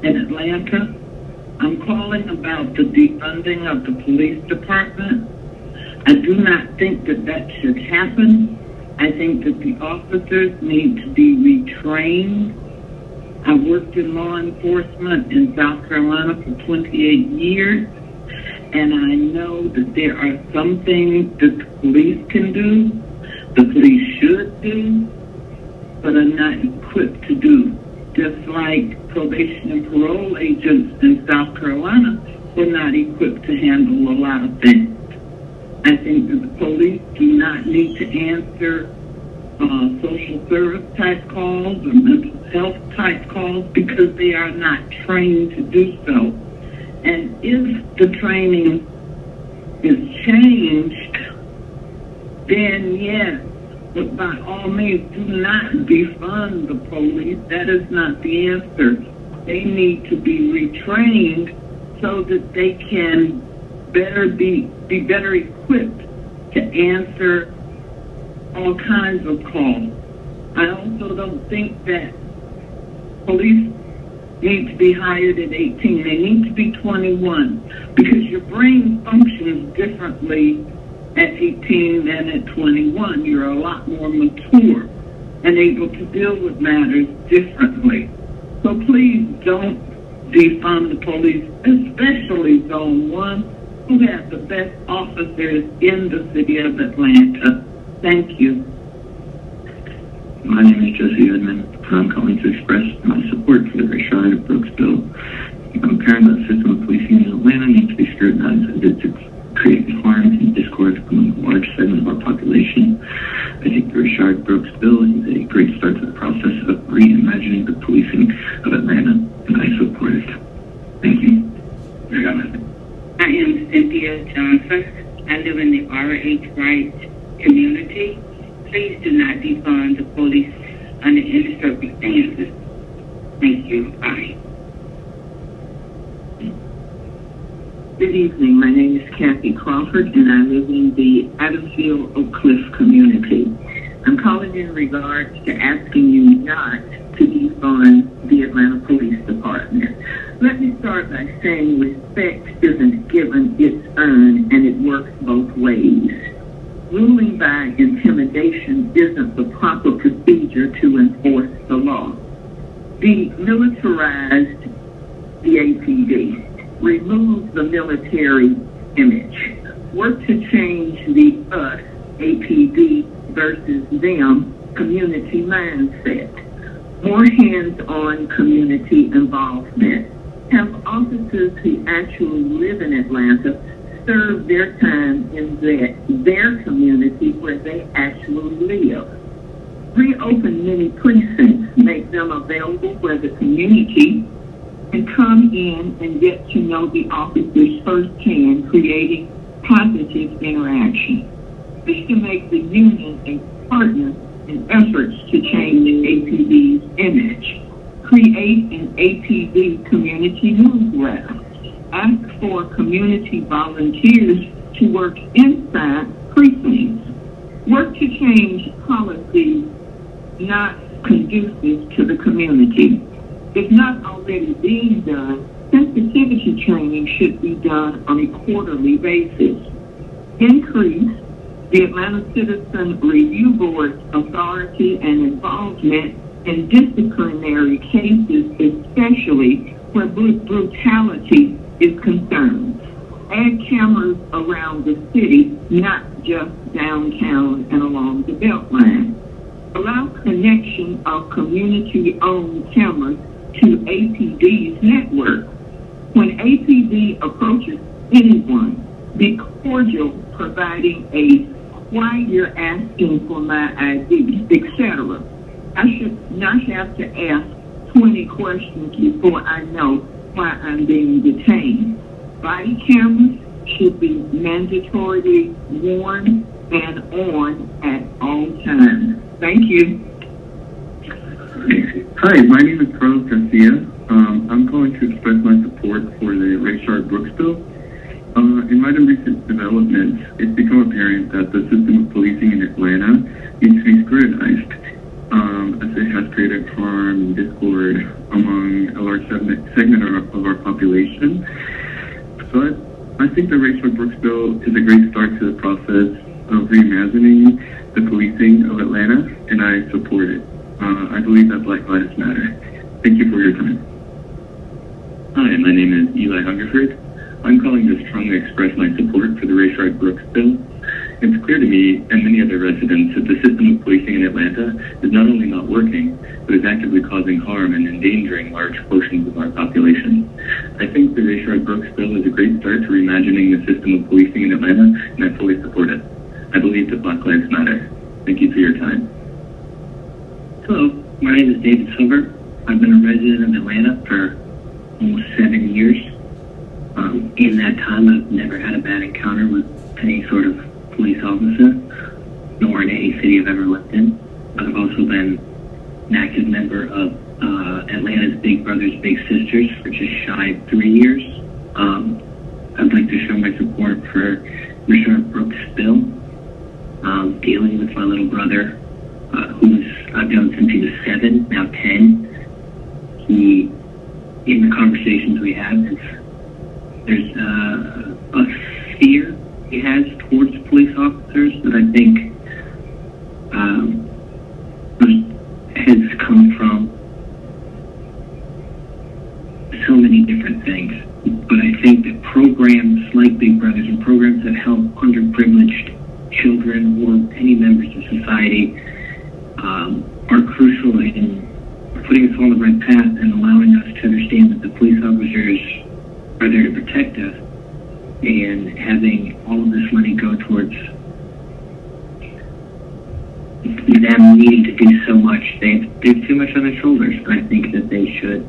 in Atlanta. I'm calling about the defunding of the police department. I do not think that that should happen. I think that the officers need to be retrained. I've worked in law enforcement in South Carolina for 28 years, and I know that there are some things that the police can do, the police should do, but are not equipped to do. Just like probation and parole agents in South Carolina were not equipped to handle a lot of things. I think that the police do not need to answer social service type calls or mental health type calls because they are not trained to do so. And if the training is changed, then yes, but by all means, do not defund the police. That is not the answer. They need to be retrained so that they can be better equipped to answer all kinds of calls. I also don't think that police need to be hired at 18. They need to be 21 because your brain functions differently at 18 than at 21. You're a lot more mature and able to deal with matters differently. So please don't defund the police, especially Zone 1, who have the best officers in the city of Atlanta. Thank you. My name is Jesse Edmond, and I'm calling to express my support for the Rayshard Brooks bill. I'm a parent that the system of policing in Atlanta needs to be scrutinized as it creates harm and discord among a large segment of our population. I think the Rayshard Brooks bill is a great start to the process of reimagining the policing of Atlanta, and I support it. Thank you. I am Cynthia Johnson. I live in the R.H. Wright community. Please do not defund the police under any circumstances. Thank you. Bye. Good evening. My name is Kathy Crawford, and I live in the Adamsville Oak Cliff community. I'm calling in regards to asking you not to defund the Atlanta Police Department. Let me start by saying respect isn't given, it's earned, and it works both ways. Ruling by intimidation isn't the proper procedure to enforce the law. Demilitarized the APD. Remove the military image. Work to change the us, APD versus them community mindset. More hands-on community involvement. Have officers who actually live in Atlanta serve their time in their community where they actually live. Reopen many precincts, make them available where the community can come in and get to know the officers firsthand, creating positive interaction. Wish to make the union a partner in efforts to change APD's image. Create an APD community newsletter. Ask for community volunteers to work inside precincts. Work to change policies not conducive to the community. If not already being done, sensitivity training should be done on a quarterly basis. Increase the Atlanta Citizen Review Board's authority and involvement in disciplinary cases, especially where brutality is concerned. add cameras around the city, not just downtown and along the Beltline. Allow connection of community-owned cameras to APD's network. When APD approaches anyone, be cordial, providing a why you're asking for my ID, etc. I should not have to ask 20 questions before I know why I'm being detained. Body cameras should be mandatorily worn and on at all times. Thank you. Hi, my name is Carlos Garcia. I'm calling to express my support for the Rayshard Brooks bill. In light of recent developments, it's become apparent that the system of policing in Atlanta needs to be scrutinized, as it has created harm and discord among a large segment of our population. So I think the Rayshard Brooks bill is a great start to the process of reimagining the policing of Atlanta, and I support it. I believe that Black Lives Matter. Thank you for your time. Hi, my name is Eli Hungerford. I'm calling to strongly express my support for the Rayshard Brooks bill. It's clear to me and many other residents that the system of policing in Atlanta is not only not working, but is actively causing harm and endangering large portions of our population. I think the Rayshard Brooks bill is a great start to reimagining the system of policing in Atlanta, and I fully support it. I believe that Black Lives Matter. Thank you for your time. Hello, my name is David Silver. I've been a resident of Atlanta for almost 7 years. In that time, I've never had a bad encounter with any sort of police officer, nor in any city I've ever lived in. I've also been an active member of Atlanta's Big Brothers Big Sisters for just shy of 3 years. I'd like to show my support for Rayshard Brooks' bill, dealing with my little brother, I've known since he was 7, now 10. In the conversations we have, there's a fear he has towards police officers that I think has come from so many different things. But I think that programs like Big Brothers and programs that help underprivileged children or any members of society are crucial in putting us on the right path and allowing us to understand that the police officers are there to protect us, and having all of this money go towards them needing to do so much. They have too much on their shoulders, and I think that they should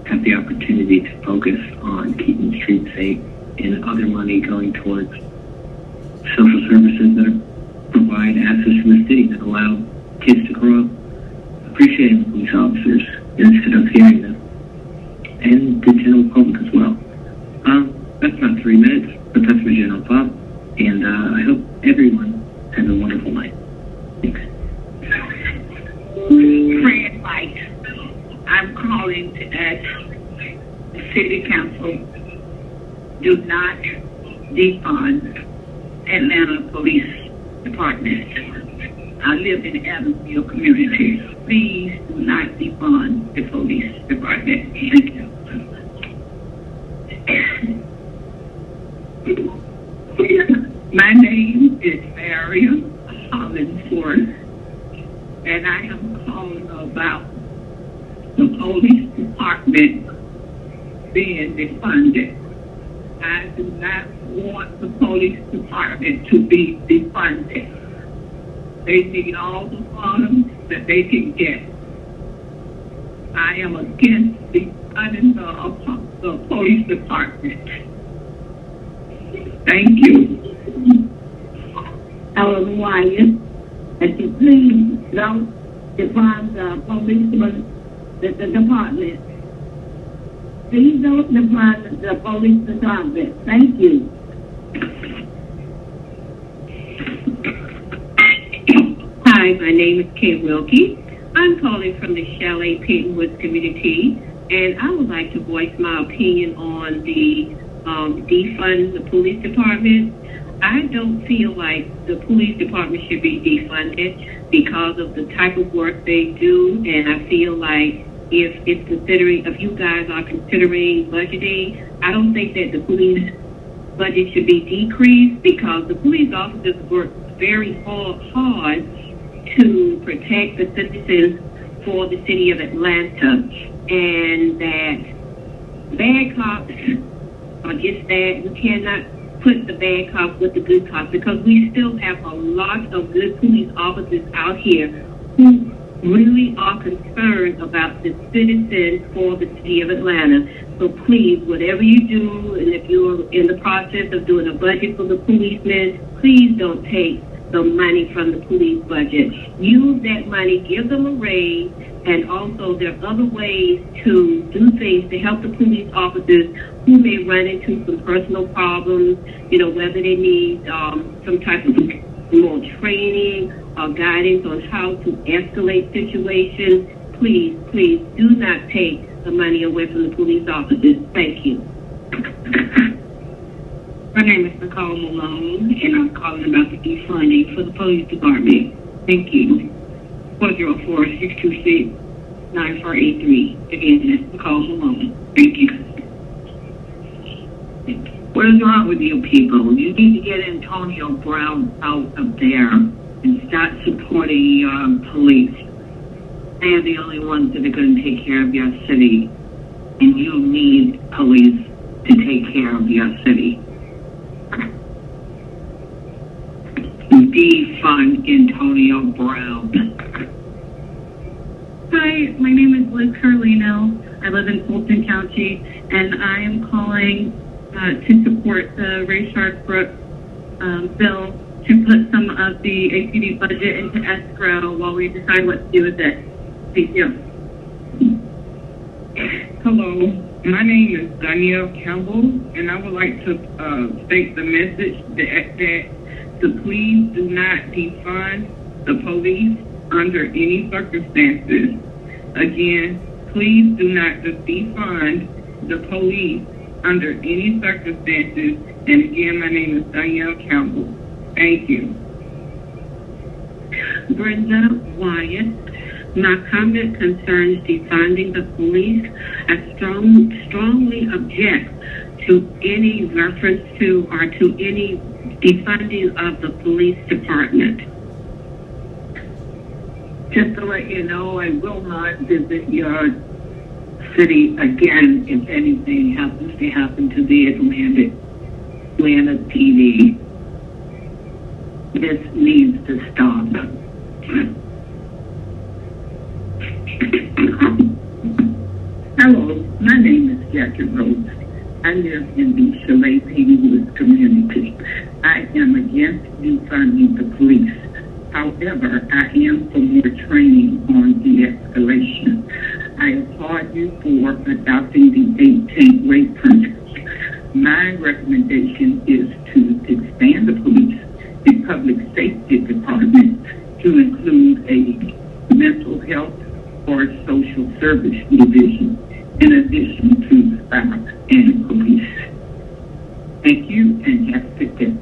have the opportunity to focus on keeping the streets safe and other money going towards social services that provide access to the city that allow kids to grow up appreciating the police officers instead of fearing them, and the general public as well. That's not 3 minutes, but that's my general thought, and I hope everyone has a wonderful night. Thanks. Fred White. I'm calling to ask the City Council, do not defund Atlanta Police Department. I live in the Adamsville community. Please do not defund the police department. Thank you. My name is Marion Hollinsworth, and I am calling about the police department being defunded. I do not want the police department to be defunded. They need all the funds that they can get. I am against defunding the police department. Thank you. Alan Wyatt, and to please don't defund the policeman, the department. Please don't defund the police department. Thank you. Hi, my name is Kay Wilkie. I'm calling from the Chalet Peytonwood community, and I would like to voice my opinion on the defund the police department. I don't feel like the police department should be defunded because of the type of work they do, and I feel like if you guys are considering budgeting, I don't think that the police budget should be decreased because the police officers work very hard to protect the citizens for the city of Atlanta, and that bad cops are just that. We cannot put the bad cops with the good cops because we still have a lot of good police officers out here who really are concerned about the citizens for the city of Atlanta. So please, whatever you do, and if you're in the process of doing a budget for the policemen, please don't take the money from the police budget. Use that money, give them a raise, and also there are other ways to do things to help the police officers who may run into some personal problems, whether they need some type of more training or guidance on how to escalate situations. Please, please do not take the money away from the police officers. Thank you. My name is Nicole Malone, and I'm calling about the defunding for the police department. Thank you. 404-626-9483. Again, that's Nicole Malone. Thank you. What is wrong with you people? You need to get Antonio Brown out of there and start supporting your police. They are the only ones that are going to take care of your city, and you need police to take care of your city. Defund Antonio Brown. Hi, my name is Liz Carlino. I live in Fulton County, and I am calling to support the Rayshard Brooks bill to put some of the ACD budget into escrow while we decide what to do with it. Thank you. Hello, my name is Danielle Campbell, and I would like to state the message that to please do not defund the police under any circumstances. Again, please do not defund the police under any circumstances. And again, my name is Danielle Campbell. Thank you. Brenda Wyatt. My comment concerns defunding the police. I strongly object to any reference to or to any defunding of the police department. Just to let you know, I will not visit your city again if anything happens to happen to the Atlanta PD. This needs to stop. Hello, my name is Jackie Rhodes. I live in the Chalet P.D. Woods community. I am against defunding the police. However, I am for more training on de-escalation. I applaud you for adopting the 8-10 rate principles. My recommendation is to expand the police, the public safety department, to include a mental health or social service division, in addition to staff and police. Thank you, and have a good day.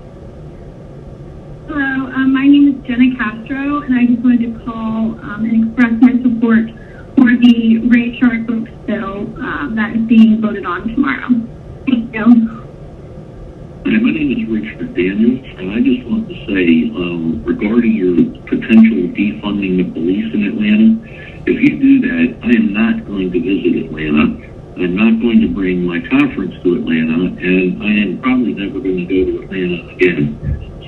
Hello, my name is Jenna Castro, and I just wanted to call and express my support for the Rayshard Brooks bill that is being voted on tomorrow. Thank you. Hi, my name is Richard Daniels, and I just want to say, regarding your potential defunding the police in Atlanta, if you do that, I am not going to visit Atlanta. I'm not going to bring my conference to Atlanta, and I am probably never going to go to Atlanta again.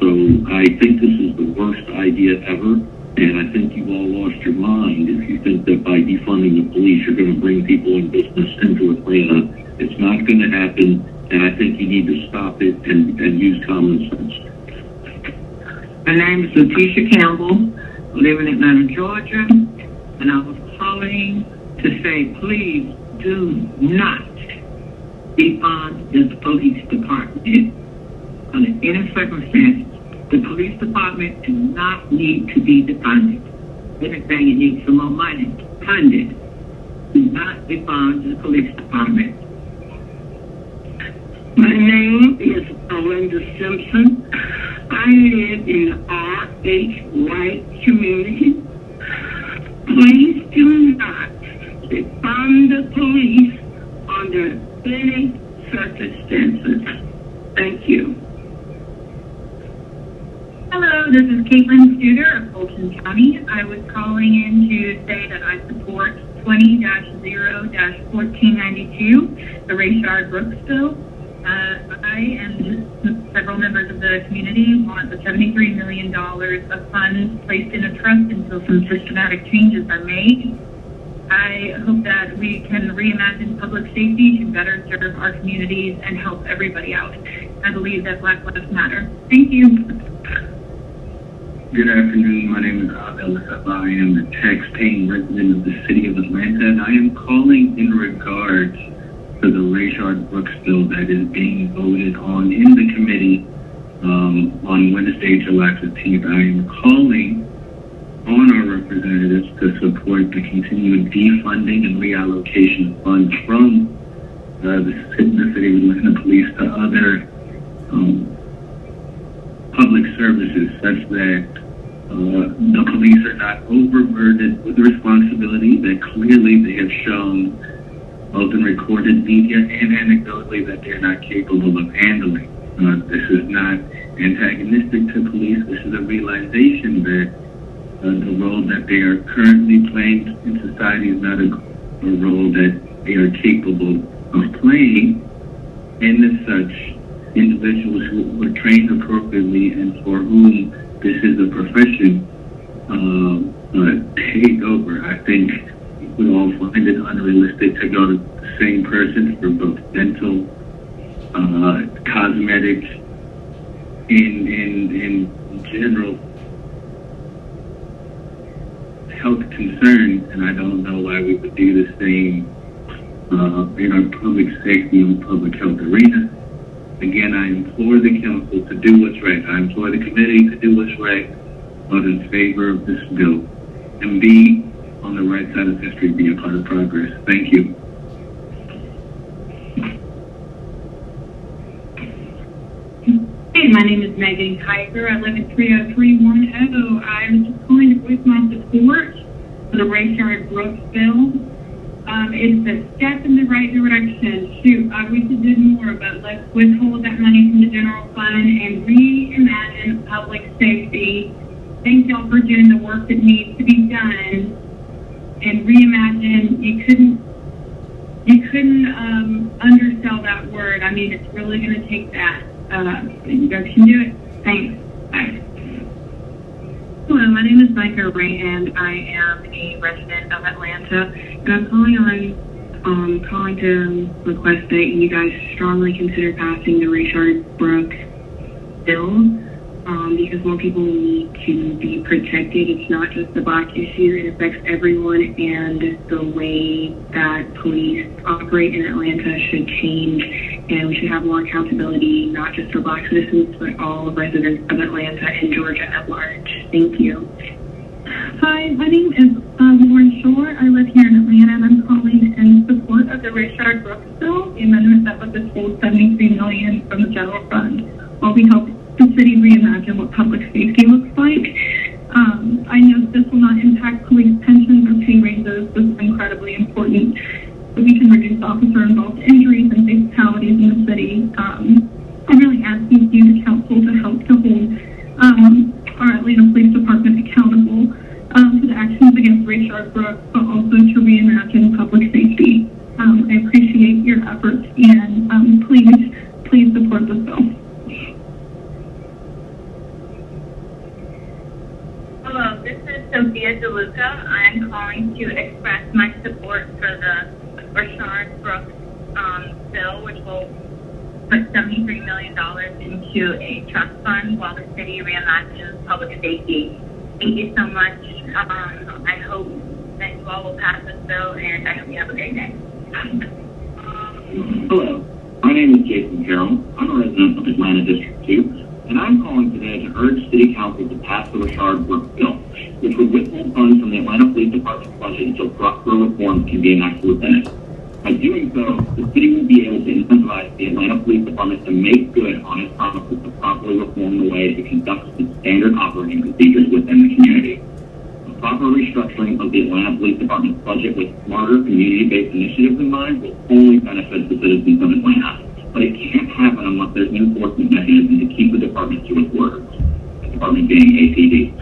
So I think this is the worst idea ever, and I think you've all lost your mind if you think that by defunding the police, you're going to bring people in business into Atlanta. It's not going to happen, and I think you need to stop it and use common sense. My name is Letitia Campbell, live in Atlanta, Georgia, and I was calling to say, please do not defund this police department. Under any circumstance, the police department do not need to be defunded. If anything, it needs some more money. Funded. Do not defund the police department. My name is Melinda Simpson. I live in the R.H. White community. Please do not defund the police under any circumstances. Thank you. County. I was calling in to say that I support 20-0-1492, the Rayshard Brooks bill. I and several members of the community want the $73 million of funds placed in a trust until some systematic changes are made. I hope that we can reimagine public safety to better serve our communities and help everybody out. I believe that Black Lives Matter. Thank you. Good afternoon. My name is Abel. I am a tax-paying resident of the city of Atlanta, and I am calling in regards to the Rayshard Brooks bill that is being voted on in the committee on Wednesday, July 15th. I am calling on our representatives to support the continued defunding and reallocation of funds from the city of Atlanta Police to other public services, such that the police are not overburdened with the responsibility that clearly they have shown, both in recorded media and anecdotally, that they're not capable of handling. This is not antagonistic to police. This is a realization that the role that they are currently playing in society is not a role that they are capable of playing, and as such, individuals who were trained appropriately and for whom this is a profession take over. I think we all find it unrealistic to go to the same person for both dental, cosmetics, in general health concerns, and I don't know why we would do the same in our public safety and public health arena. Again, I implore the council to do what's right. I implore the committee to do what's right, vote in favor of this bill, and be on the right side of history, be a part of progress. Thank you. Hey, my name is Megan Kaiser. I live in 30310. I'm just calling to voice my support for the Rayshard Brooks bill. It's a step in the right direction. Shoot, I wish it did more, but let's withhold that money from the general fund and reimagine public safety. Thank y'all for doing the work that needs to be done. And reimagine, you couldn't undersell that word. I mean, it's really going to take that. You guys can do it. Thanks. Bye. Hello, my name is Micah Ray, and I am a resident of Atlanta. And I'm calling to request that you guys strongly consider passing the Rayshard Brooks bill, because more people need to be protected. It's not just a Black issue; it affects everyone, and the way that police operate in Atlanta should change. And we should have more accountability, not just for Black citizens, but all residents of Atlanta and Georgia at large. Thank you. Hi, my name is Lauren Shore. I live here in Atlanta, and I'm calling in support of the Rayshard Brooks bill, the amendment that would withhold $73 million from the general fund, while we help the city reimagine what public safety looks like. I know this will not impact police pensions or pay raises. This is incredibly important, so we can reduce officer-involved injuries and fatalities in the city. I'm really asking you, the council, to help to hold our Atlanta Police Department accountable for the actions against Rayshard Brooks, but also to reimagine public safety. I appreciate your efforts, and please support this bill. Hello, this is Sophia DeLuca. I'm calling to express my support for the Rayshard Brooks bill, which will put $73 million into a trust fund while the city reimagines public safety. Thank you so much. I hope that you all will pass this bill, and I hope you have a great day. Hello, my name is Jason Carroll. I'm a resident of Atlanta District 2, and I'm calling today to urge City Council to pass the Rayshard Brooks bill, which would withhold funds from the Atlanta Police Department's budget until proper reforms can be enacted within it. By doing so, the city will be able to incentivize the Atlanta Police Department to make good on its promises to properly reform the way it conducts its standard operating procedures within the community. A proper restructuring of the Atlanta Police Department's budget with smarter community-based initiatives in mind will only benefit the citizens of Atlanta. But it can't happen unless there's an enforcement mechanism to keep the department to its word. The department being APD.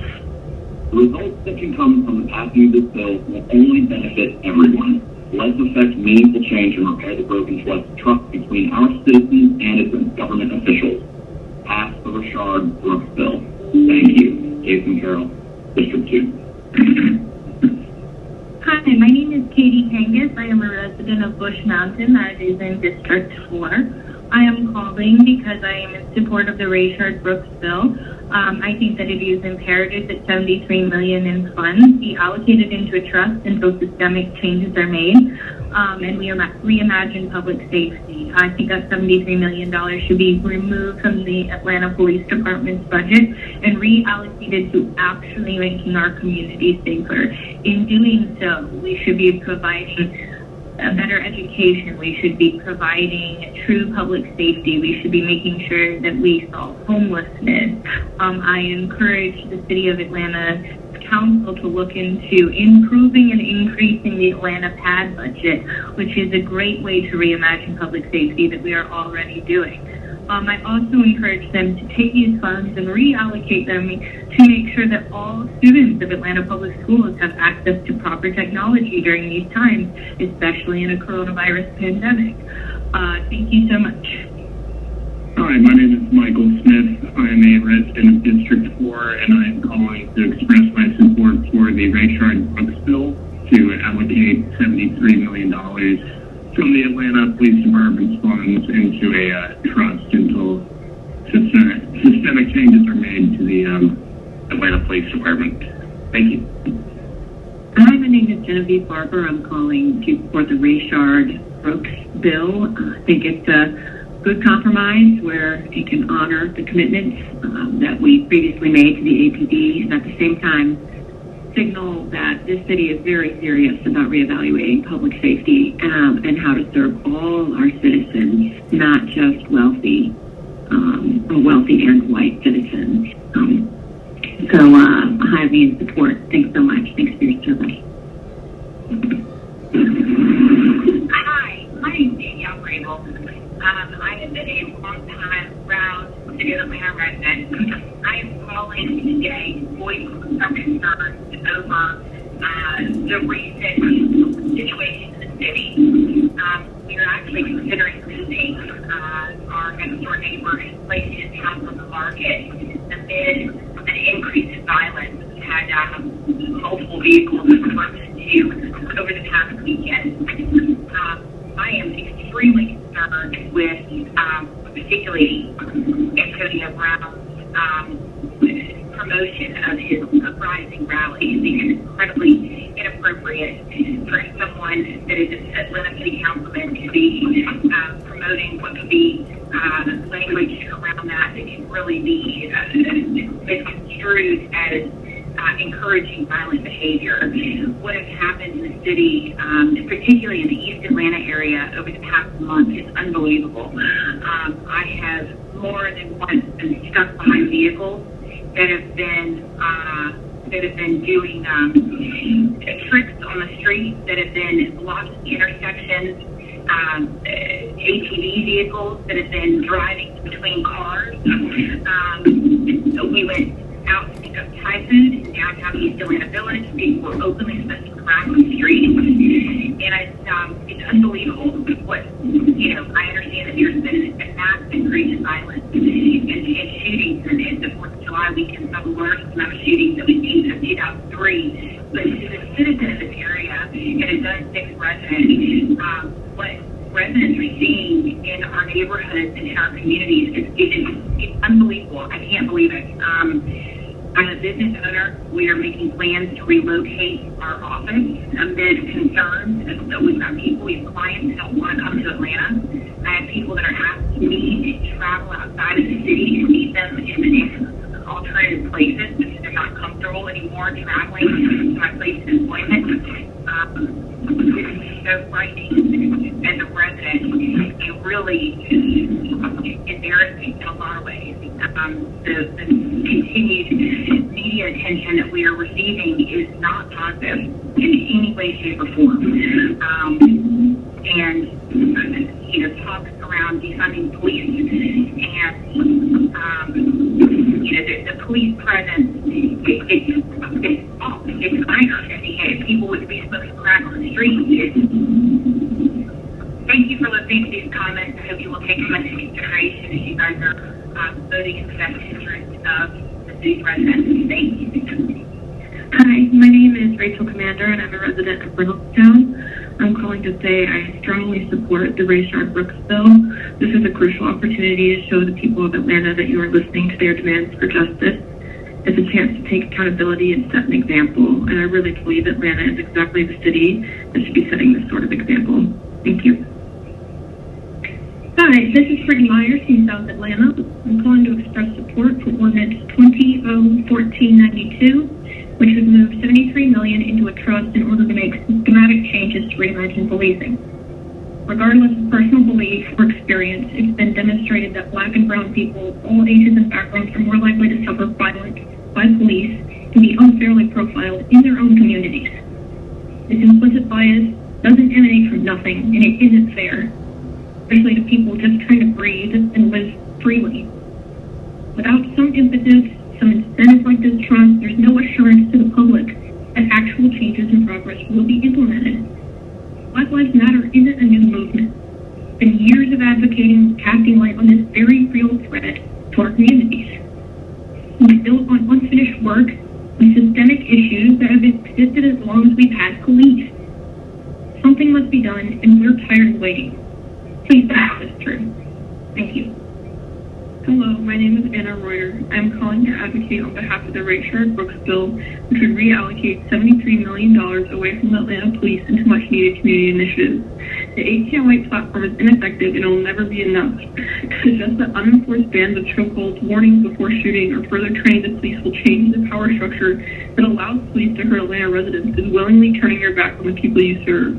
The results that can come from the passing of this bill will only benefit everyone. Let's effect meaningful change and repair the broken trust between our citizens and its government officials. Pass the Rashard Brooks bill. Thank you. Jason Carroll, District 2. Hi, my name is Katie Kangas. I am a resident of Bush Mountain, that is in District 4. I am calling because I am in support of the Rashard Brooks bill. I think that it is imperative that $73 million in funds be allocated into a trust until systemic changes are made, and we reimagine public safety. I think that $73 million should be removed from the Atlanta Police Department's budget and reallocated to actually making our community safer. In doing so, we should be providing a better education. We should be providing true public safety. We should be making sure that we solve homelessness. I encourage the City of Atlanta Council to look into improving and increasing the Atlanta PAD budget, which is a great way to reimagine public safety that we are already doing. I also encourage them to take these funds and reallocate them to make sure that all students of Atlanta Public Schools have access to proper technology during these times, especially in a coronavirus pandemic. Thank you so much. Hi, my name is Michael Smith. I am a resident of District 4, and I am calling to express my support for the Rashard Brooks bill to allocate $73 million from the Atlanta Police Department's funds into a trust until systemic changes are made to the Atlanta Police Department. Thank you. Hi, my name is Genevieve Barber. I'm calling to support the Rashard Brooks bill. I think it's a good compromise where it can honor the commitments that we previously made to the APD, and at the same time signal that this city is very serious about reevaluating public safety and how to serve all our citizens, not just wealthy and white citizens. So highly in support. Thanks so much. Thanks for your service. Hi, my name is Danielle Grable. I have been a long-time proud City of Atlanta resident. I am calling today to voice some concerns over the recent situation in the city. We are actually considering moving our next-door neighbor and placing his house on the market amid an increase in violence. We've had multiple vehicles broken into over the past weekend. I am extremely concerned with particularly Antonio Brown's promotion of his uprising rally. I think it's incredibly inappropriate for someone that is an Atlanta City Councilman to be promoting what could be language around that can really be misconstrued as encouraging violent behavior. What has happened in the city, particularly in the East Atlanta area over the past month, is unbelievable. I have more than once been stuck behind vehicles that have been doing tricks on the street, that have been blocking intersections, ATV vehicles that have been driving between cars. We went out to pick up Thai food in downtown East Atlanta Village. People were openly smoking crack on the street. And it's unbelievable what, I understand that there's been a mass increase in violence and shootings, and the 4th of July weekend, some of the worst amount of shootings that we've seen since 2003. But as a citizen of this area and a Zone 6 resident, what residents are seeing in our neighborhoods and in our communities it's unbelievable. I can't believe it. I'm a business owner. We are making plans to relocate our office amid concerns. We've got people, we have clients that don't want to come to Atlanta. I have people that are asking me to travel outside of the city to meet them in alternative places because they're not comfortable anymore traveling to my place of employment. This is so frightening as a resident and really embarrassing in a lot of ways. The continued media attention that we are receiving is not positive in any way, shape, or form. And talks around defunding police and the police presence, it's it's awful. It's minor that they had people would be smoking crack on the street. Thank you for listening to these comments. I hope you will take them into consideration as you guys are voting in the best interest of the city's residents. Thank you. Hi, my name is Rachel Commander, and I'm a resident of Brooklyn. I'm calling to say I strongly support the Rayshard Brooks bill. This is a crucial opportunity to show the people of Atlanta that you are listening to their demands for justice. It's a chance to take accountability and set an example, and I really believe Atlanta is exactly the city that should be setting this sort of example. Thank you. Hi, this is Brittany Myers from South Atlanta. I'm calling to express support for Ordinance 20-01492, which would move $73 million into a trust in order to make systematic changes to reimagine policing. Regardless of personal belief or experience, it's been demonstrated that Black and brown people of all ages and backgrounds are more likely to suffer violence by police and be unfairly profiled in their own communities. This implicit bias doesn't emanate from nothing, and it isn't fair, especially to people just trying to breathe and live freely. Without some impetus, some incentives like this trust, there's no assurance to the public that actual changes and progress will be implemented. Black Lives Matter isn't a new movement. It's been years of advocating, casting light on this very real threat to our communities. It's built on unfinished work and systemic issues that have existed as long as we've had police. Something must be done, and we're tired of waiting. Please pass this through. Thank you. Hello, my name is Anna Reuter. I'm calling to advocate on behalf of the Rayshard Brooks bill, which would reallocate $73 million away from the Atlanta police into much-needed community initiatives. The ATLA platform is ineffective and it will never be enough. To suggest that unenforced bans of chokeholds, warnings before shooting, or further training the police will change the power structure that allows police to hurt Atlanta residents is willingly turning your back on the people you serve.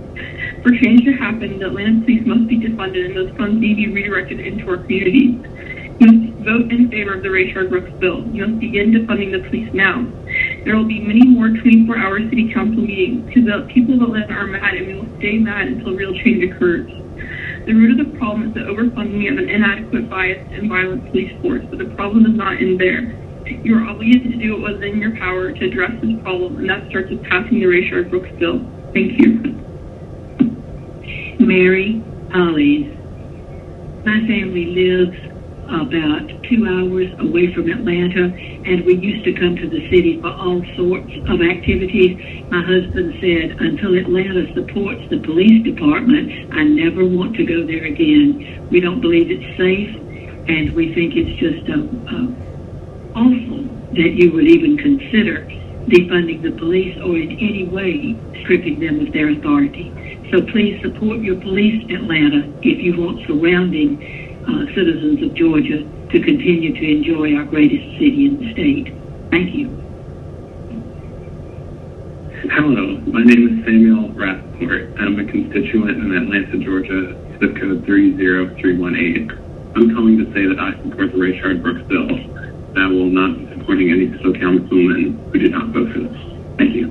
For change to happen, the Atlanta police must be defunded and those funds need to be redirected into our communities. You must vote in favor of the Rayshard Brooks bill. You must begin defunding the police now. There will be many more 24-hour city council meetings because the people of Atlanta are mad, and we will stay mad until real change occurs. The root of the problem is the overfunding of an inadequate, biased, and violent police force, but the problem is not in there. You are obligated to do what was in your power to address this problem, and that starts with passing the Rayshard Brooks bill. Thank you. Mary Hollies. My family lives about 2 hours away from Atlanta, and we used to come to the city for all sorts of activities. My husband said, until Atlanta supports the police department, I never want to go there again. We don't believe it's safe, and we think it's just awful that you would even consider defunding the police or in any way stripping them of their authority. So please support your police in Atlanta if you want surrounding citizens of Georgia to continue to enjoy our greatest city in the state. Thank you. Hello, my name is Samuel Rappaport. I'm a constituent in Atlanta, Georgia, zip code 30318. I'm calling to say that I support the Rayshard Brooks bill. I will not be supporting any city councilmen who did not vote for this. Thank you.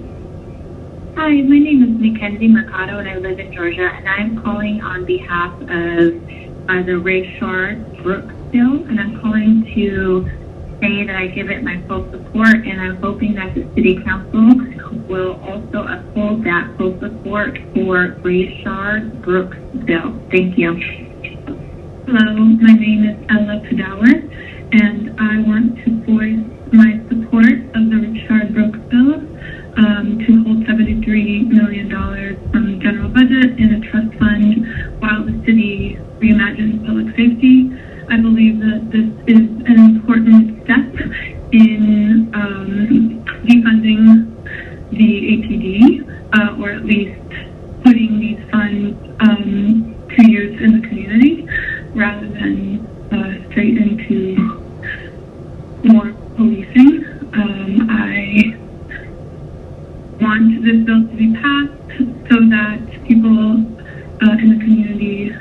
Hi, my name is Mackenzie Mercado, and I live in Georgia, and I'm calling on behalf of the Rayshard Brooks bill, and I'm calling to say that I give it my full support, and I'm hoping that the City Council will also uphold that full support for Rayshard Brooks bill. Thank you. Hello, my name is Ella Padauer, and I want to voice my support of the Rayshard Brooks bill to hold $73 million from the general budget in a trust fund while the city reimagines public safety. I believe that this is an important step in defunding the ATD, or at least putting these funds to use in the community rather than straight into more policing. I want this bill to be passed so that people in the community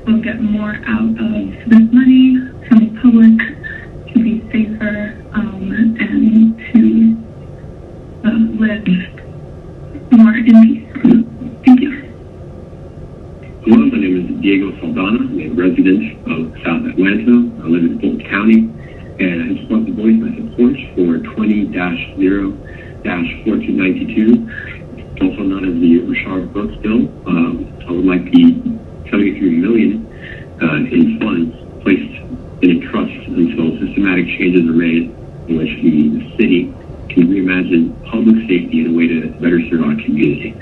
will get more out of this money from the public to be safer and to live more in peace. Thank you. Hello, my name is Diego Saldana. I'm a resident of South Atlanta. I live in Fulton County, and I just want to voice my support for 20-01492. 1492, also known as the Rashard Brooks bill. I would like the $73 million in funds placed in a trust until systematic changes are made in which the city can reimagine public safety in a way to better serve our community.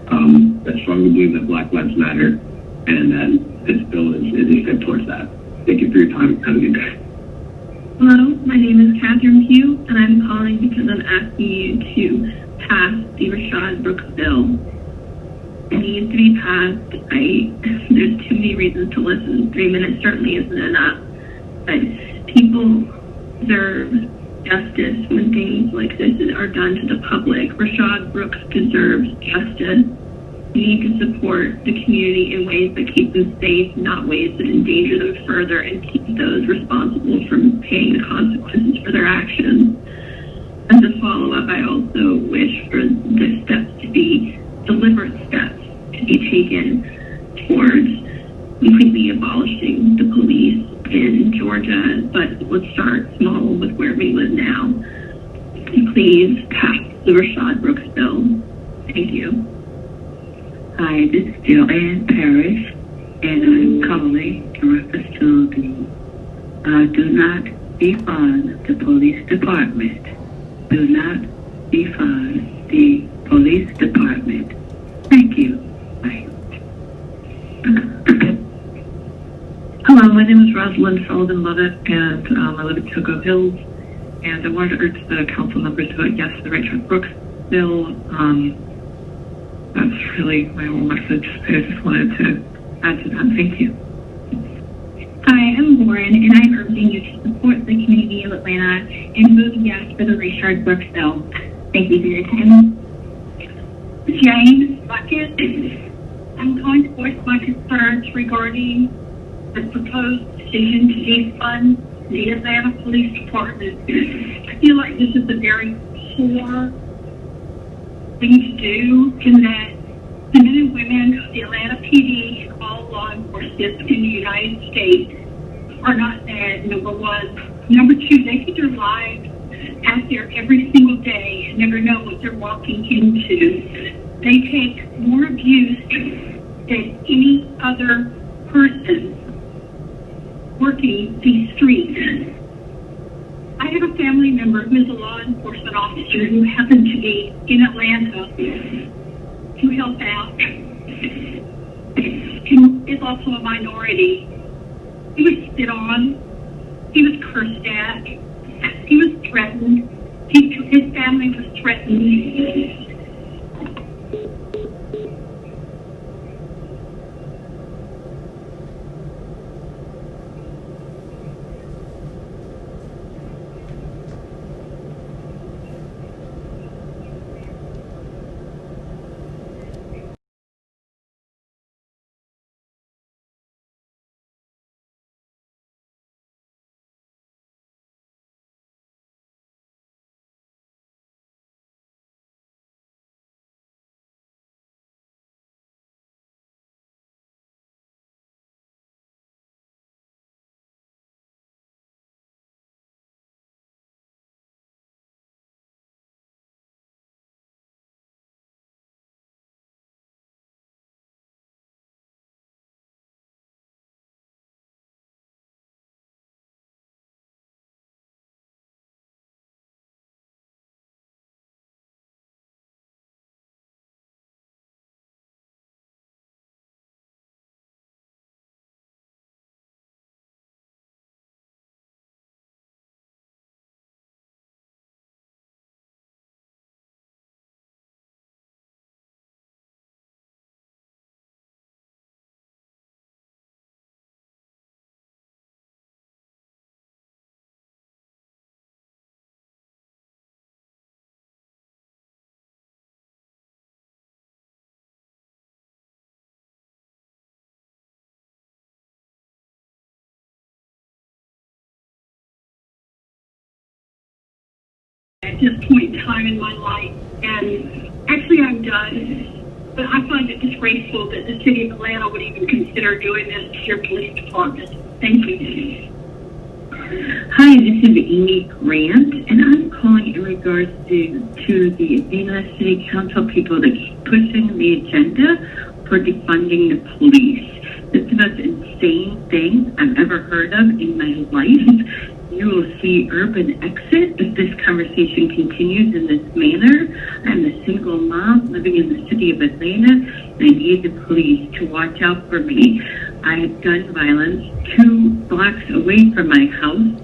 I strongly believe that Black Lives Matter, and that this bill is a step towards that. Thank you for your time. Have a good day. Hello, my name is Catherine Pugh, and I'm calling because I'm asking you to pass the Rashard Brooks bill. It needs to be passed. There's too many reasons to listen. 3 minutes certainly isn't enough. But people deserve justice when things like this are done to the public. Rashard Brooks deserves justice. We need to support the community in ways that keep them safe, not ways that endanger them further and keep those responsible from paying the consequences for their actions. As a follow-up, I also wish for the steps to be deliberate steps to be taken towards completely abolishing the police in Georgia, but let's start small with where we live now. Please pass the Rashard Brooks bill. Thank you. Hi, this is Joanne Parrish, and I'm calling in reference to the do not defund the police department. Do not defund the police department. Thank you. Bye. Hello, my name is Rosalind Sullivan Lovett, and I live in Toco Hills. And I wanted to urge the council members to vote yes to the Rashard Brooks bill. That's really my whole message. I just wanted to add to that. Thank you. Hi, I'm Lauren, and I'm urging you to support the community of Atlanta and vote yes for the Rashard Brooks bill. Thank you for your time. James Bucket. I'm calling to voice my concerns regarding the proposed decision to defund the Atlanta Police Department. I feel like this is a very poor thing to do, in that the men and women of the Atlanta PD and all law enforcement in the United States are not bad, number one. Number two, they put their lives out there every single day and never know what they're walking into. They take more abuse than any other person working these streets. I have a family member who is a law enforcement officer who happened to be in Atlanta to help out. He is also a minority. He was spit on. He was cursed at. He was threatened. His family was threatened. At this point in time in my life, and actually I'm done, but I find it disgraceful that the city of Atlanta would even consider doing this to your police department. Thank you. Hi, this is Amy Grant, and I'm calling in regards to the Atlanta City Council people that keep pushing the agenda for defunding the police. It's the most insane thing I've ever heard of in my life. You will see urban exit if this conversation continues in this manner. I'm a single mom living in the city of Atlanta, and I need the police to watch out for me. I had gun violence 2 blocks away from my house,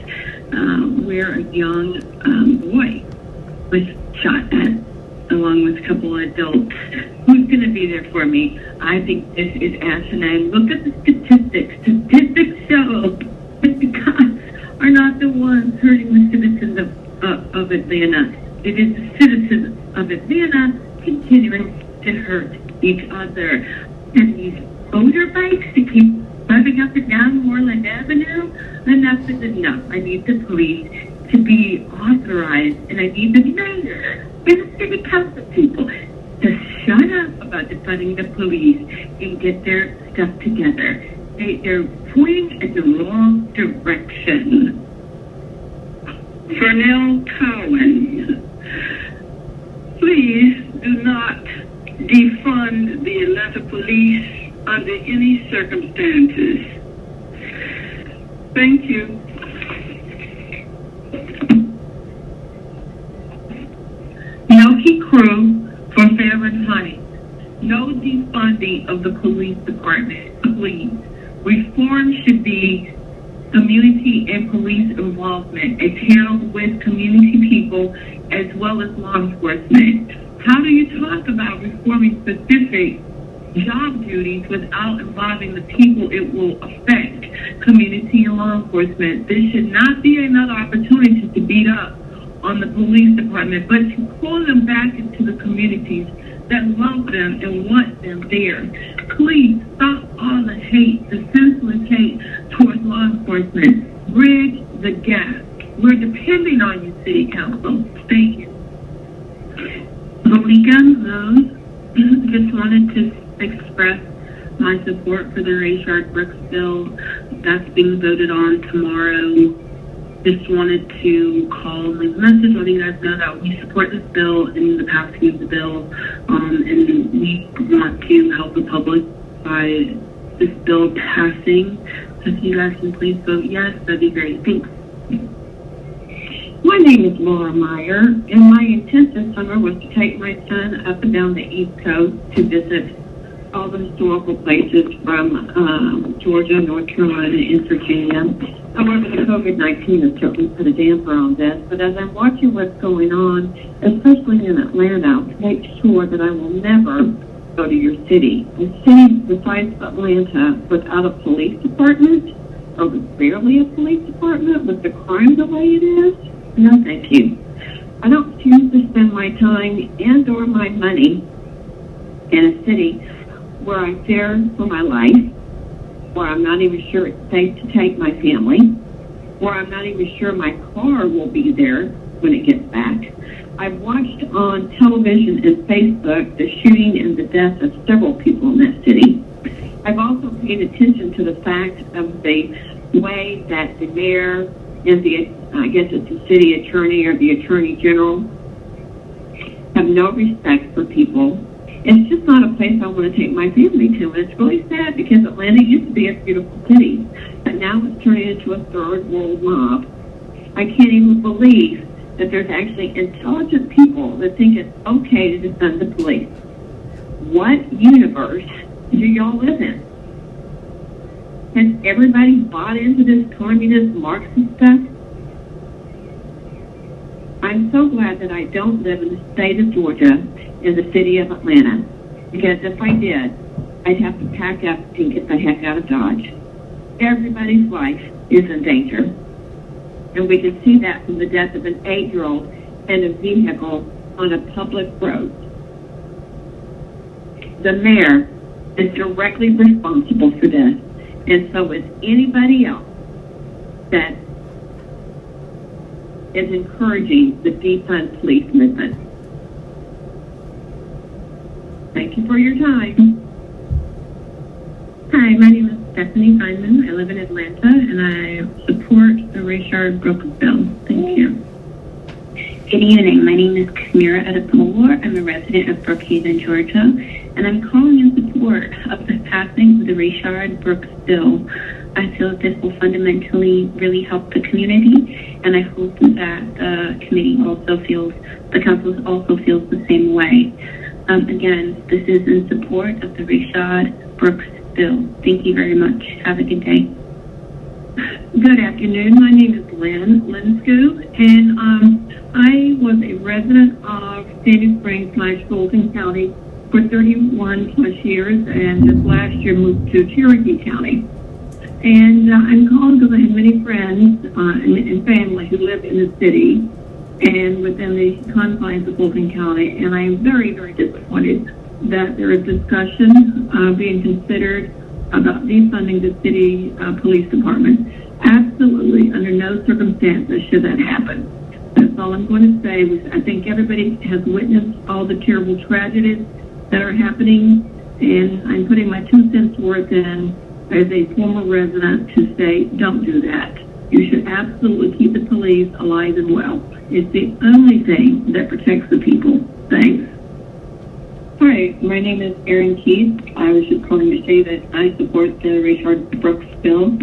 where a young boy was shot at, along with a couple of adults. Who's going to be there for me? I think this is asinine. Look at the statistics. Statistics show that the cops are not the ones hurting the citizens of Atlanta. It is the citizens of Atlanta continuing to hurt each other. And these motorbikes that keep driving up and down Moreland Avenue, enough is enough. I need the police to be authorized, and I need the mayor and the city council people to shut up about defunding the police and get their stuff together. They're pointing in the wrong direction. Vernell Cowan, please do not defund the Atlanta police under any circumstances. Thank you. Milky Crew for Fahrenheit. No defunding of the police department, please. Reform should be community and police involvement. It's handled with community people as well as law enforcement. How do you talk about reforming specific job duties without involving the people it will affect, community and law enforcement? This should not be another opportunity to beat up on the police department, but to pull them back into the communities that love them and want them there. Please stop all the hate, the senseless hate towards law enforcement. Bridge the gap. We're depending on you, City Council. Thank you. Malika Rose, just wanted to express my support for the Ray Sharp Brooks bill that's being voted on tomorrow. Just wanted to call and leave a message letting you guys know that we support this bill and the passing of the bill, and we want to help the public by this bill passing. So if you guys can please vote yes, that'd be great. Thanks. My name is Laura Meyer, and my intent this summer was to take my son up and down the East Coast to visit all the historical places from Georgia, North Carolina, and Virginia. However, the COVID-19 has certainly put a damper on this, but as I'm watching what's going on, especially in Atlanta, make sure that I will never go to your city. A city besides Atlanta without a police department, or with barely a police department, with the crime the way it is, no thank you. I don't choose to spend my time and or my money in a city where I fear for my life, where I'm not even sure it's safe to take my family, where I'm not even sure my car will be there when it gets back. I've watched on television and Facebook the shooting and the death of several people in that city. I've also paid attention to the fact of the way that the mayor and I guess it's the city attorney or the attorney general, have no respect for people. It's just not a place I want to take my family to. And it's really sad because Atlanta used to be a beautiful city, but now it's turning into a third world mob. I can't even believe that there's actually intelligent people that think it's okay to defund the police. What universe do y'all live in? Has everybody bought into this communist Marxist stuff? I'm so glad that I don't live in the state of Georgia, in the city of Atlanta, because if I did, I'd have to pack up and get the heck out of Dodge. Everybody's life is in danger, and we can see that from the death of an 8-year-old in a vehicle on a public road. The mayor is directly responsible for this, and so is anybody else that is encouraging the defund police movement. Thank you for your time. Hi, my name is Stephanie Feynman. I live in Atlanta, and I support the the Rayshard Brooks bill. Thank you. Good evening. My name is Kamira Adepola. I'm a resident of Brookhaven, Georgia, and I'm calling in support of the passing of the Rayshard Brooks bill. I feel that this will fundamentally really help the community, and I hope that the committee also feels, the council also feels the same way. Again, this is in support of the Rayshard Brooks bill. Thank you very much. Have a good day. Good afternoon. My name is Lynn Linscu, and I was a resident of Sandy Springs / Fulton County for 31 plus years, and this last year moved to Cherokee County. And I'm calling because I have many friends and family who live in the city and within the confines of Fulton County, and I am very, very disappointed that there is discussion being considered about defunding the city police department. Absolutely, under no circumstances should that happen. That's all I'm going to say. I think everybody has witnessed all the terrible tragedies that are happening, and I'm putting my 2 cents worth in as a former resident to say, don't do that. You should absolutely keep the police alive and well. It's the only thing that protects the people. Thanks. Hi, my name is Erin Keith. I was just calling to say that I support the Rayshard Brooks bill.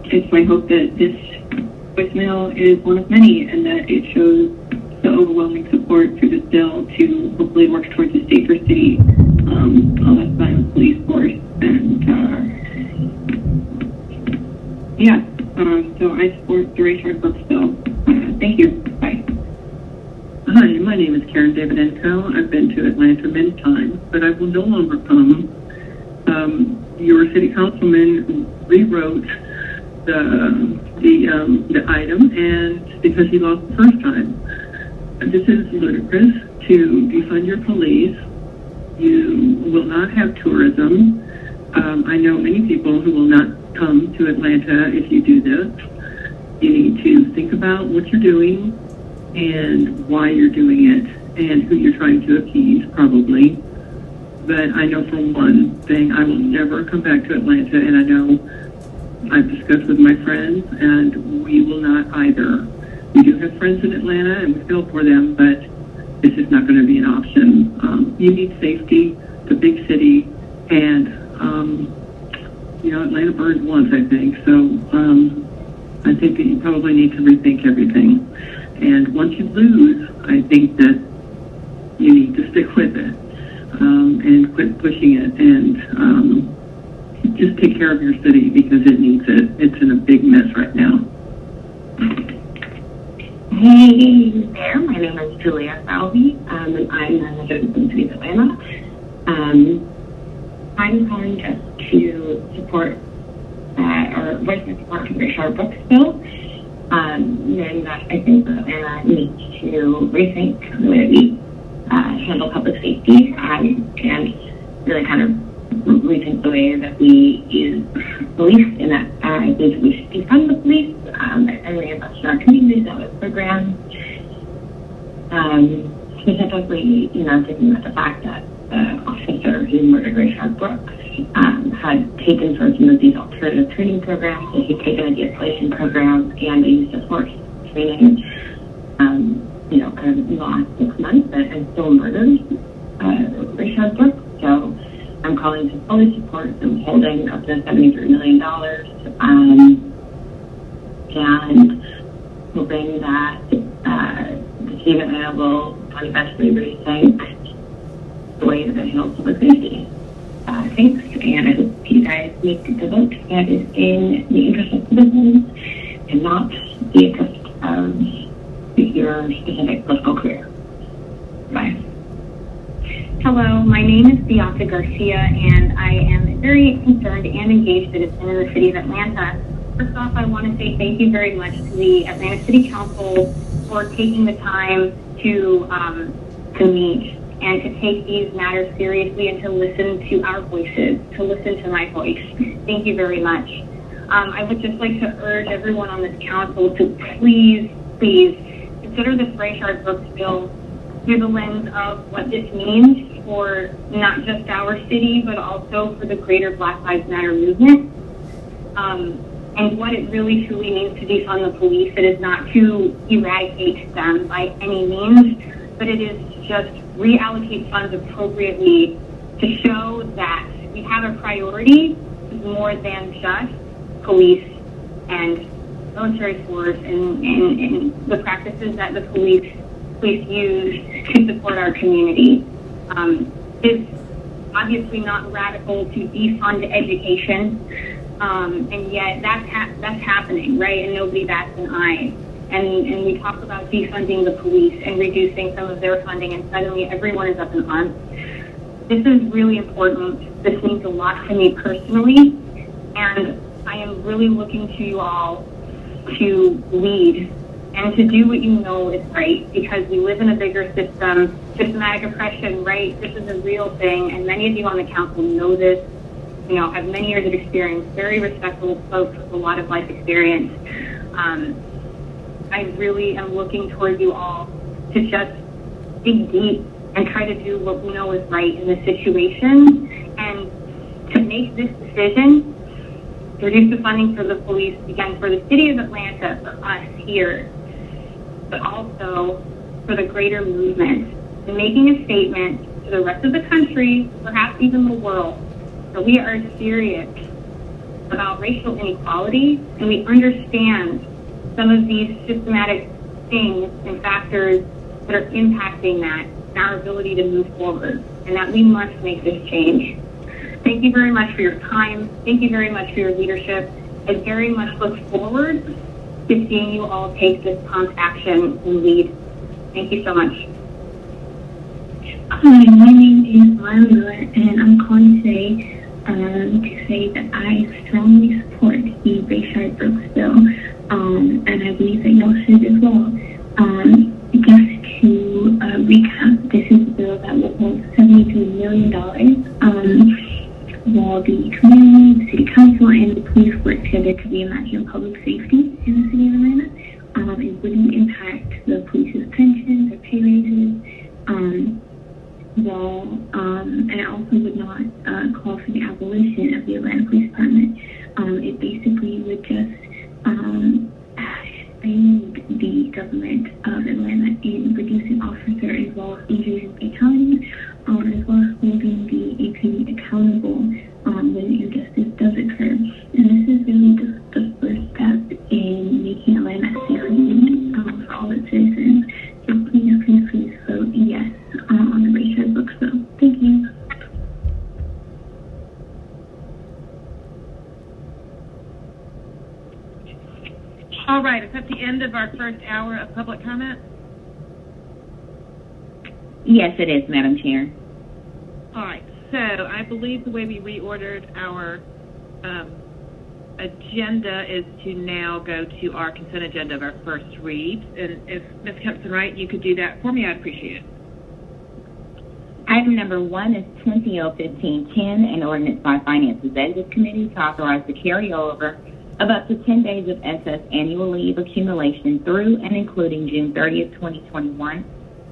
It's my hope that this voicemail is one of many and that it shows the overwhelming support for this bill to hopefully work towards a safer city, a less violent police force. And so I support the Rayshard Brooks bill. Thank you. Bye. Hi, my name is Karen Davidenko. I've been to Atlanta many times, but I will no longer come. Your city councilman rewrote the item, and because he lost the first time. This is ludicrous to defund your police. You will not have tourism. I know many people who will not come to Atlanta if you do this. You need to think about what you're doing and why you're doing it and who you're trying to appease, probably. But I know for one thing, I will never come back to Atlanta, and I know I've discussed with my friends, and we will not either. We do have friends in Atlanta, and we feel for them, but it's just not going to be an option. You need safety, the big city, and, Atlanta burned once, I think. So I think that you probably need to rethink everything. And once you lose, I think that you need to stick with it and quit pushing it and just take care of your city because it needs it. It's in a big mess right now. Hey there, my name is Julia Salvi, and I'm a resident in the city of Atlanta. I'm calling just to support or voice my support for the Rayshard Brooks bill, and that I think that Atlanta needs to rethink the way we handle public safety and really kind of rethink the way that we use police, and that I think we should defund the police and reinvest in our communities and with programs. Specifically, thinking about the fact that the officer who murdered Rayshard Brooks had taken sort of some of these alternative training programs, so he'd taken a de-escalation program and a use of force training, kind of in the last 6 months and still murdered Rayshard Brooks. So I'm calling to fully support the withholding of the $73 million and hoping that the team at Atlanta will eventually rethink the way that they handle public safety. Thanks, and I hope you guys make the vote that is in the interest of citizens and not the interest of your specific political career. Bye. Hello, my name is Bianca Garcia, and I am a very concerned and engaged citizen in the city of Atlanta. First off, I want to say thank you very much to the Atlanta City Council for taking the time to meet and to take these matters seriously and to listen to our voices, to listen to my voice. Thank you very much. I would just like to urge everyone on this council to please consider this Rayshard Brooks bill through the lens of what this means for not just our city, but also for the greater Black Lives Matter movement. and what it really truly means to defund the police. It is not to eradicate them by any means, but it is to just reallocate funds appropriately to show that we have a priority more than just police and military force and the practices that the police use to support our community. It's obviously not radical to defund education, and yet that's happening, right? And nobody bats an eye. And we talk about defunding the police and reducing some of their funding, and suddenly everyone is up in arms. This is really important. This means a lot to me personally, and I am really looking to you all to lead and to do what you know is right, because we live in a bigger system. Systematic oppression, right? This is a real thing, and many of you on the council know this, have many years of experience, very respectable folks with a lot of life experience. I really am looking towards you all to just dig deep and try to do what we know is right in this situation, and to make this decision to reduce the funding for the police, again, for the city of Atlanta, for us here, but also for the greater movement, and making a statement to the rest of the country, perhaps even the world, that we are serious about racial inequality, and we understand some of these systematic things and factors that are impacting that and our ability to move forward, and that we must make this change. Thank you very much for your time. Thank you very much for your leadership. I very much look forward to seeing you all take this prompt action and lead. Thank you so much. Hi, my name is Maya Miller, and I'm calling today to say that I strongly support the Rayshard-Brooks bill, and I believe that y'all should as well. Just to recap, this is a bill that will hold $73 million, while the community, the city council, and the police work together to reimagine public safety in the city of Atlanta. It wouldn't impact the police's pensions or pay raises, and it also would not call for the abolition of the Atlanta Police Department. It basically would just aid the government of Atlanta in reducing officer-involved injuries and fatalities, as well as holding the APD accountable when injustice does occur. And this is really the first step in making Atlanta safer for all its citizens. So please vote yes on the Rayshard-Brooks bill. Thank you. All right, it's at the end of our first hour of public comment. Yes, it is, Madam Chair. All right, so I believe the way we reordered our agenda is to now go to our consent agenda of our first read. And if Ms. KEMPSON-WRIGHT, you could do that for me, I'd appreciate it. Item number 1 is 20-01510, an ordinance by Finance Executive Committee to authorize the carryover of up to 10 days of SS annual leave accumulation through and including June 30th, 2021,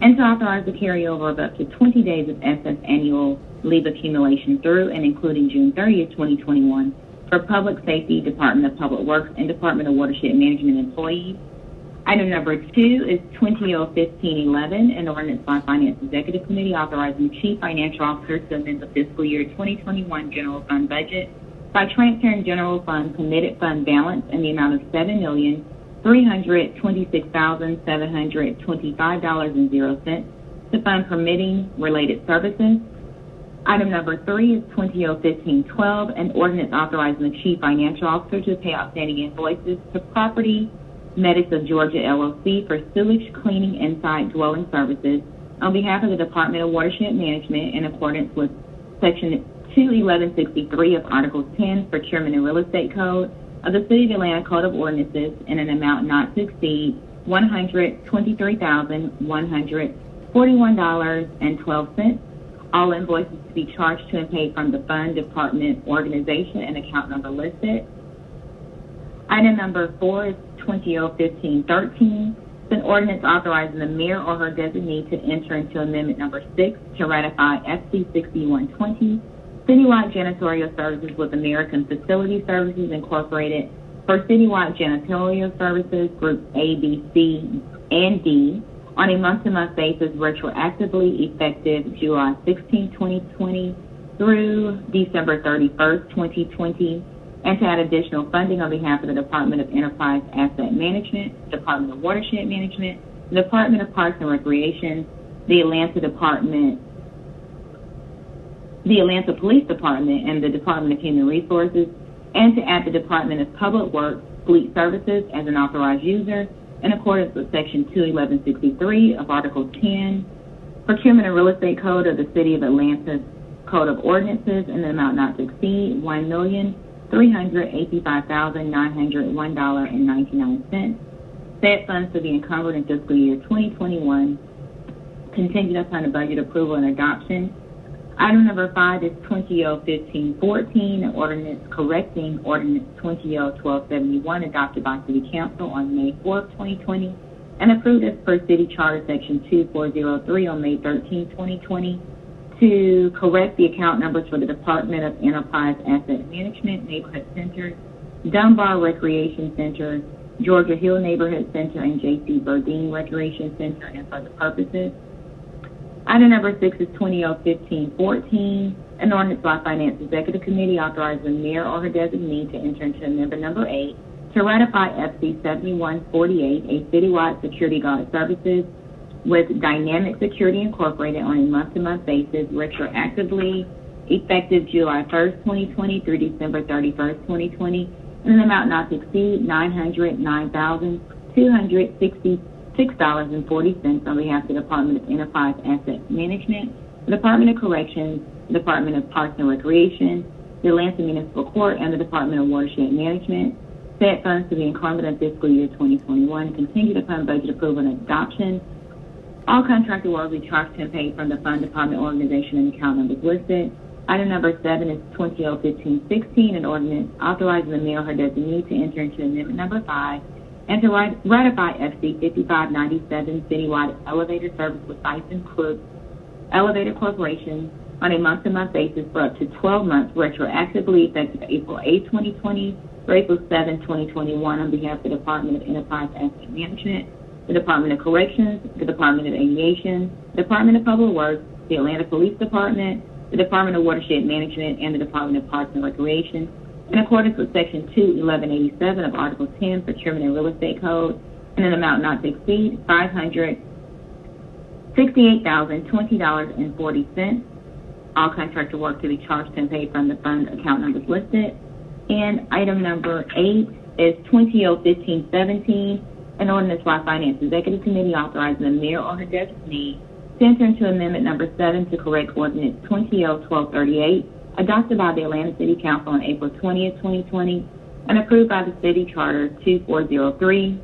and to authorize the carryover of up to 20 days of SS annual leave accumulation through and including June 30th, 2021 for Public Safety, Department of Public Works, and Department of Watershed Management employees. Item number 2 is 20-01511, an ordinance by Finance Executive Committee authorizing the Chief Financial Officer to amend the fiscal year 2021 general fund budget by transferring general fund committed fund balance in the amount of $7,326,725.00 to fund permitting related services. Item number 3 is 20-01512, an ordinance authorizing the Chief Financial Officer to pay outstanding invoices to Property Medics of Georgia, LLC for sewage cleaning inside dwelling services on behalf of the Department of Watershed Management in accordance with Section 21163 of Article 10, Procurement and Real Estate Code of the City of Atlanta Code of Ordinances in an amount not to exceed $123,141.12. All invoices to be charged to and paid from the fund, department, organization, and account number listed. Item number 4 is 20-01513. It's an ordinance authorizing the mayor or her designee to enter into Amendment number 6 to ratify FC 6120, Citywide Janitorial Services with American Facility Services Incorporated, for citywide janitorial services, groups A, B, C, and D, on a month-to-month basis, retroactively effective July 16, 2020 through December 31st, 2020, and to add additional funding on behalf of the Department of Enterprise Asset Management, Department of Watershed Management, the Department of Parks and Recreation, the Atlanta Police Department, and the Department of Human Resources, and to add the Department of Public Works Fleet Services as an authorized user in accordance with Section 21163 of Article 10, Procurement and Real Estate Code of the City of Atlanta Code of Ordinances in an amount not to exceed $1,385,901.99. Said funds to be encumbered in fiscal year 2021, contingent upon the budget approval and adoption. Item number 5 is 20-015-14, an ordinance correcting Ordinance 20-1271 adopted by City Council on May 4, 2020, and approved as per City Charter Section 2403 on May 13, 2020, to correct the account numbers for the Department of Enterprise Asset Management, Neighborhood Centers, Dunbar Recreation Center, Georgia Hill Neighborhood Center, and J.C. Burdine Recreation Center, and for the purposes. Item number 6 is 20-015-14, an ordinance by Finance Executive Committee authorizing the mayor or her designee to enter into amendment number 8 to ratify FC 7148, a citywide security guard services with Dynamic Security Incorporated on a month-to-month basis, retroactively effective July 1st, 2020 through December 31st, 2020, in an amount not to exceed $909,266.40 on behalf of the Department of Enterprise Asset Management, the Department of Corrections, the Department of Parks and Recreation, the Atlanta Municipal Court, and the Department of Watershed Management. Said funds to be encumbered in fiscal year 2021, contingent upon budget approval and adoption. All contracted work will be charged and paid from the fund department organization and account numbers listed. Item number 7 is 20-015-16, an ordinance authorizing the mayor or her designee to enter into amendment number 5 and to ratify FC 5597 citywide elevator service with Tyson Crook Elevator Corporation on a month-to-month basis for up to 12 months, retroactively effective April 8, 2020 through April 7, 2021 on behalf of the Department of Enterprise Asset Management, the Department of Corrections, the Department of Aviation, the Department of Public Works, the Atlanta Police Department, the Department of Watershed Management, and the Department of Parks and Recreation, in accordance with Section 21187 of Article 10, Procurement and Real Estate Code, in an amount not to exceed $568,020.40. All contractor work to be charged and paid from the fund account numbers listed. And item number 8 is 20-015-17, an ordinance by Finance Executive Committee authorizing the mayor or her designee to enter into amendment number 7 to correct Ordinance 20-1238, adopted by the Atlanta City Council on April 20th, 2020, and approved by the City Charter 2403,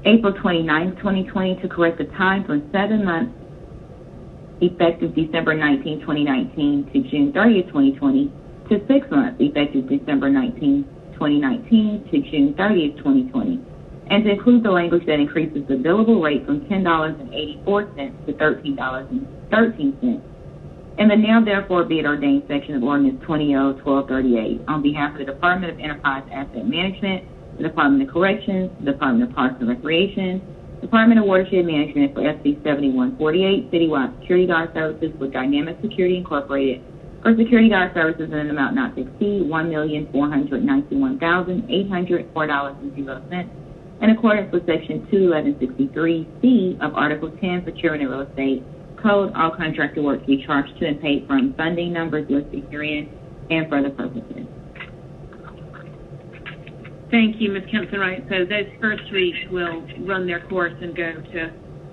April 29th, 2020, to correct the time from 7 months effective December 19, 2019 to June 30th, 2020, to 6 months effective December 19, 2019 to June 30th, 2020, and to include the language that increases the billable rate from $10.84 to $13.13 in the now therefore be it ordained section of Ordinance 20-1238 on behalf of the Department of Enterprise Asset Management, the Department of Corrections, the Department of Parks and Recreation, Department of Watershed Management for FC 7148, citywide security guard services with Dynamic Security Incorporated for security guard services in an amount not to exceed $1,491,804.00 in accordance with Section 21163C of Article 10, Procurement and Real Estate Code. All contractor work to be charged to and paid from funding numbers listed herein and for the purposes. Thank you, Ms. KEMPSON-WRIGHT. So those first weeks will run their course and go to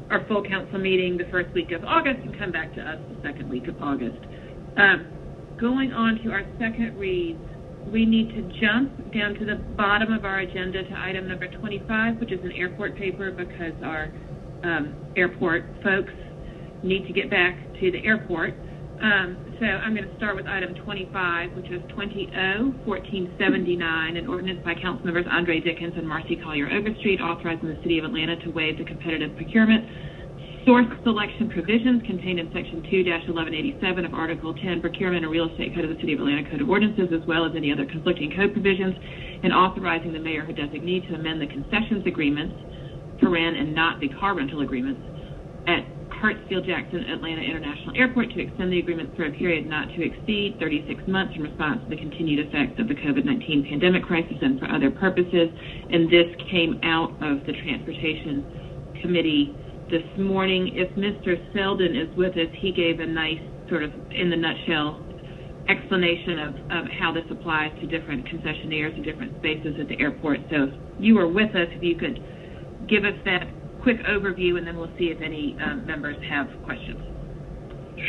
our full council meeting the first week of August and come back to us the second week of August. Going on to our second reads, we need to jump down to the bottom of our agenda to item number 25, which is an airport paper, because our airport folks need to get back to the airport. So I'm going to start with item 25, which is 20-1479, an ordinance by council members Andre Dickens and Marcy Collier Overstreet authorizing the City of Atlanta to waive the competitive procurement Source selection provisions contained in Section 2-1187 of Article 10, Procurement and Real Estate Code of the City of Atlanta Code of Ordinances, as well as any other conflicting code provisions, and authorizing the mayor or designee to amend the concessions agreements, and not the car rental agreements, at Hartsfield-Jackson Atlanta International Airport to extend the agreement for a period not to exceed 36 months in response to the continued effects of the COVID-19 pandemic crisis and for other purposes. And this came out of the Transportation Committee this morning. If Mr. Selden is with us, he gave a nice sort of, in the nutshell, explanation of how this applies to different concessionaires and different spaces at the airport. So if you are with us, if you could give us that quick overview, and then we'll see if any members have questions.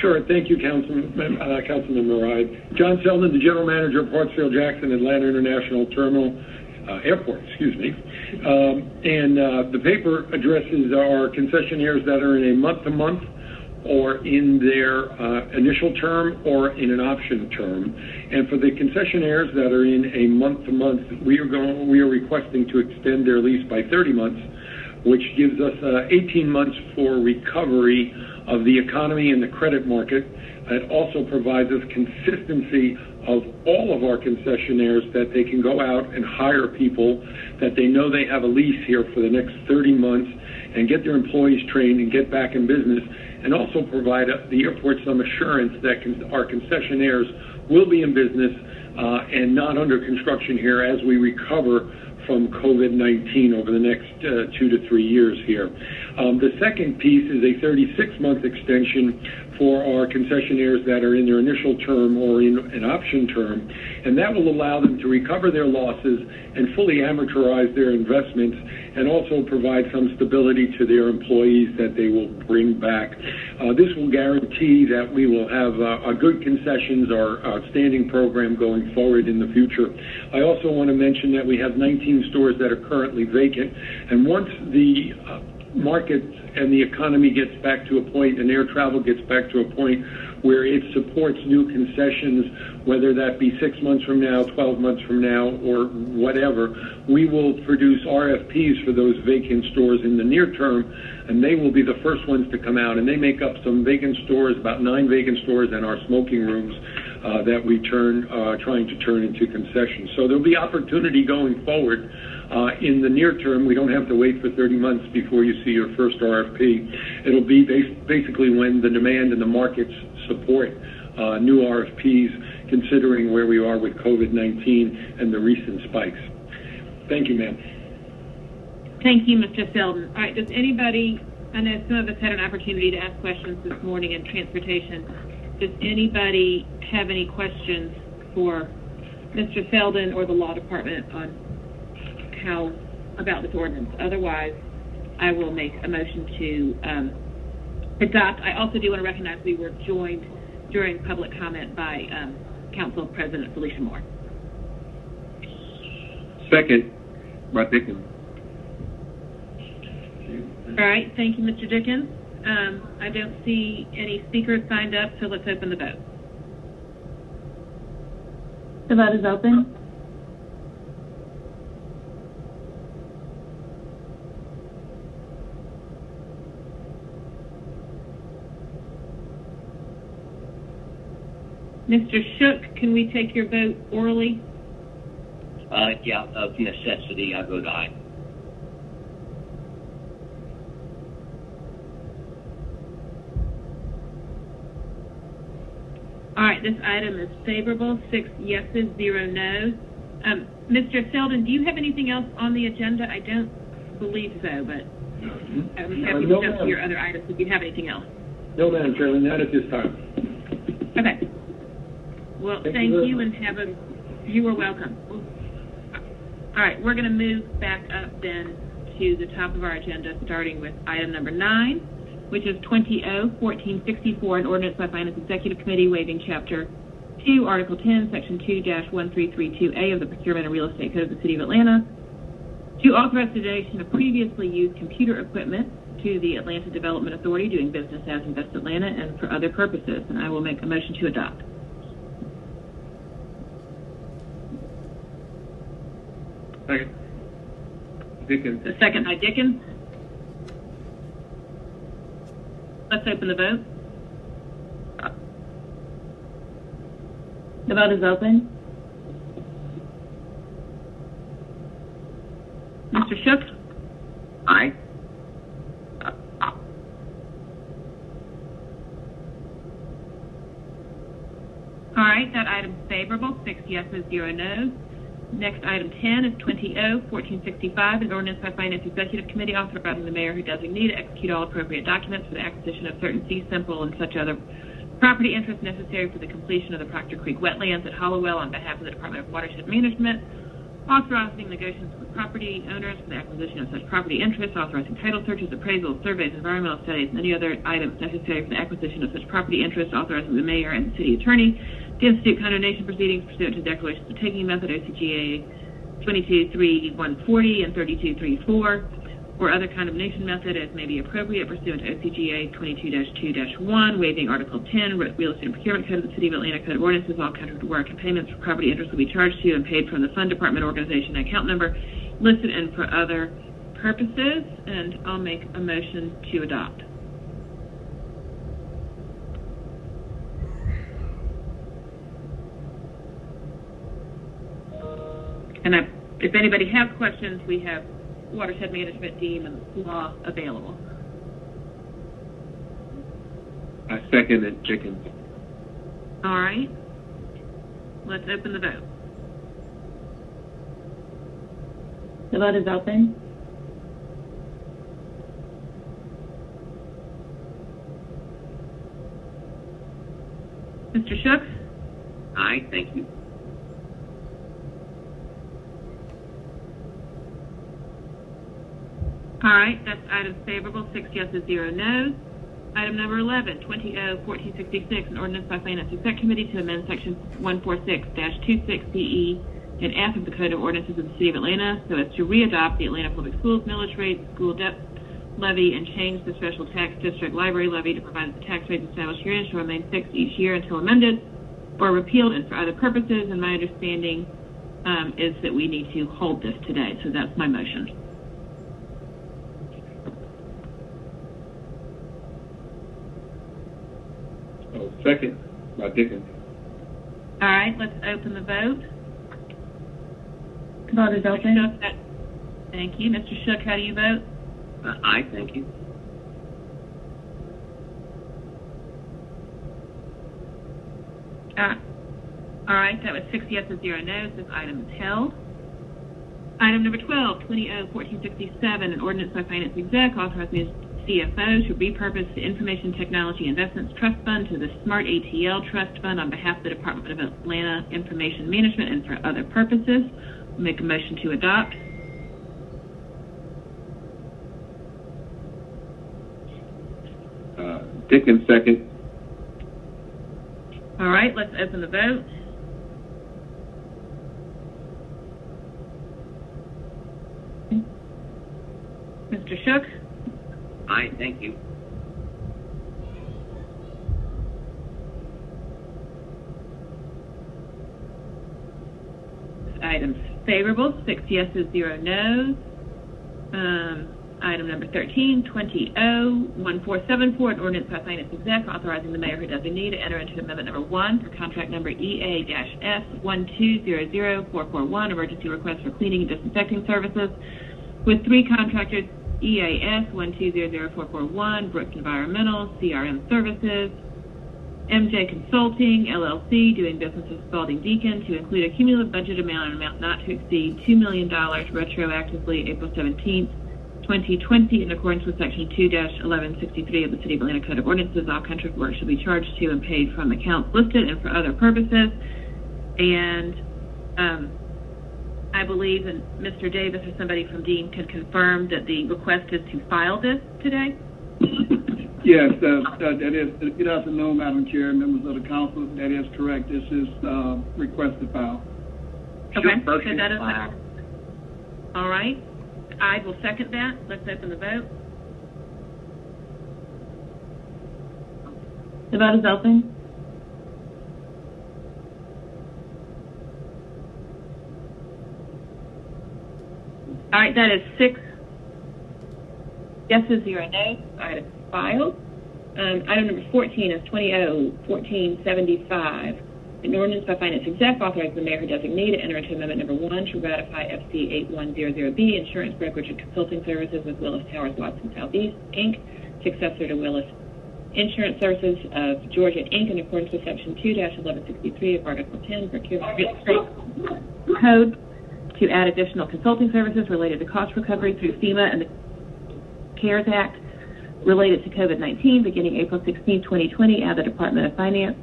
Sure. Thank you, Councilman Wright. John Selden, the General Manager of Hartsfield-Jackson Atlanta International Airport, the paper addresses our concessionaires that are in a month-to-month or in their initial term or in an option term. And for the concessionaires that are in a month-to-month, we are requesting to extend their lease by 30 months, which gives us 18 months for recovery of the economy and the credit market. It also provides us consistency of all of our concessionaires that they can go out and hire people, that they know they have a lease here for the next 30 months and get their employees trained and get back in business, and also provide the airport some assurance that our concessionaires will be in business and not under construction here as we recover from COVID-19 over the next 2 to 3 years here. The second piece is a 36-month extension for our concessionaires that are in their initial term or in an option term, and that will allow them to recover their losses and fully amortize their investments, and also provide some stability to their employees that they will bring back. This will guarantee that we will have a good concessions, our outstanding program going forward in the future. I also want to mention that we have 19 stores that are currently vacant, and once the market and the economy gets back to a point, and air travel gets back to a point where it supports new concessions, whether that be 6 months from now, 12 months from now, or whatever, we will produce RFPs for those vacant stores in the near term, and they will be the first ones to come out. And they make up some vacant stores, about 9 vacant stores, and our smoking rooms that we trying to turn into concessions. So there'll be opportunity going forward. In the near term, we don't have to wait for 30 months before you see your first RFP. It'll be basically when the demand and the markets support new RFPs, considering where we are with COVID-19 and the recent spikes. Thank you, ma'am. Thank you, Mr. Selden. All right, does anybody, I know some of us had an opportunity to ask questions this morning in transportation. Does anybody have any questions for Mr. Selden or the law department on how about this ordinance? Otherwise, I will make a motion to adopt. I also do want to recognize we were joined during public comment by Council President Felicia Moore. Second, by Dickens. All right, thank you, Mr. Dickens. I don't see any speakers signed up, so let's open the vote. The vote is open. Mr. Shook, can we take your vote orally? Yeah, of necessity, I vote aye. All right, this item is favorable, 6 yeses, 0 noes. Mr. Selden, do you have anything else on the agenda? I don't believe so, but I'm happy to jump to your other items if you have anything else. No, Madam Chairman, not at this time. Okay. Well, thank you and you are welcome. All right, we're going to move back up then to the top of our agenda, starting with item number 9, which is 20-1464, an ordinance by Finance Executive Committee waiving Chapter 2, Article 10, Section 2-1332A of the Procurement and Real Estate Code of the City of Atlanta, to authorize the donation of previously used computer equipment to the Atlanta Development Authority doing business as Invest Atlanta and for other purposes. And I will make a motion to adopt. Second. Dickens. The second by Dickens. Let's open the vote. The vote is open. Mr. Shook? Aye. All right, that item's favorable, 6 yeses, 0 noes. Next, item 10 is 20-1465, an ordinance by Finance Executive Committee authorizing the mayor who designee to execute all appropriate documents for the acquisition of certain fee simple and such other property interests necessary for the completion of the Proctor Creek wetlands at Hollowell on behalf of the Department of Watershed Management, authorizing negotiations with property owners for the acquisition of such property interests, authorizing title searches, appraisals, surveys, environmental studies, and any other items necessary for the acquisition of such property interests, authorizing the mayor and the city attorney to institute condemnation proceedings pursuant to declarations of taking method OCGA 22.3.140 and 32.3.4, or other condemnation method as may be appropriate pursuant to OCGA 22-2-1, waiving Article 10, Real Estate and Procurement Code of the City of Atlanta Code of Ordinances. All contract work and payments for property interest will be charged to and paid from the fund department organization and account number listed and for other purposes. And I'll make a motion to adopt. And if anybody has questions, we have Watershed Management team and law available. I second it, Chickens. All right. Let's open the vote. The vote is open. Mr. Shook? Aye, thank you. All right, that's item favorable, 6 yeses, 0 noes. Item number 11, 20-1466, an ordinance by Finance Exec Committee to amend Section 146-26CE and F of the Code of Ordinances of the City of Atlanta so as to readopt the Atlanta Public Schools millage rate, school debt levy, and change the special tax district library levy to provide that the tax rates established herein shall remain fixed each year until amended or repealed and for other purposes. And my understanding is that we need to hold this today, so that's my motion. Oh, second by Dickens. All right, let's open the vote. The vote is open. Shook, thank you. Mr. Shook, how do you vote? Aye, thank you. All right, that was 6 yeses, 0 noes. This item is held. Item number 12, 20-1467, an ordinance by Finance Exec authorizing CFO to repurpose the Information Technology Investments Trust Fund to the Smart ATL Trust Fund on behalf of the Department of Atlanta Information Management and for other purposes. I'll make a motion to adopt. Dickens, second. All right, let's open the vote. Mr. Shook? Aye, thank you. Item's favorable, 6 yeses, 0 noes. Item number 13, 20-1474, an ordinance by Finance Exec authorizing the mayor who designee to enter into amendment number 1 for contract number EA-S1200441, emergency request for cleaning and disinfecting services, with 3 contractors, EAS 1200441, Brooks Environmental, CRM Services, MJ Consulting, LLC, doing business with Spalding Deacon, to include a cumulative budget amount not to exceed $2 million retroactively April 17th, 2020, in accordance with Section 2-1163 of the City of Atlanta Code of Ordinances. All contract work shall be charged to and paid from accounts listed and for other purposes. And I believe that Mr. Davis or somebody from Dean can confirm that the request is to file this today. Yes, that is. Good afternoon, Madam Chair, members of the council. That is correct. This is request to file. Okay, so that is all right. I will second that. Let's open the vote. The vote is open. All right, that is 6 yeses, 0 noes. Item filed. Item number 14 is 20-1475. An ordinance by Finance Exec authorizing the mayor or designee to enter into Amendment Number 1 to ratify FC 8100B Insurance Brokerage and Consulting Services with Willis Towers Watson Southeast, Inc., successor to Willis Insurance Services of Georgia, Inc., in accordance with Section 2-1163 of Article 10 Procurement Code to add additional consulting services related to cost recovery through FEMA and the CARES Act related to COVID-19 beginning April 16, 2020, add the Department of Finance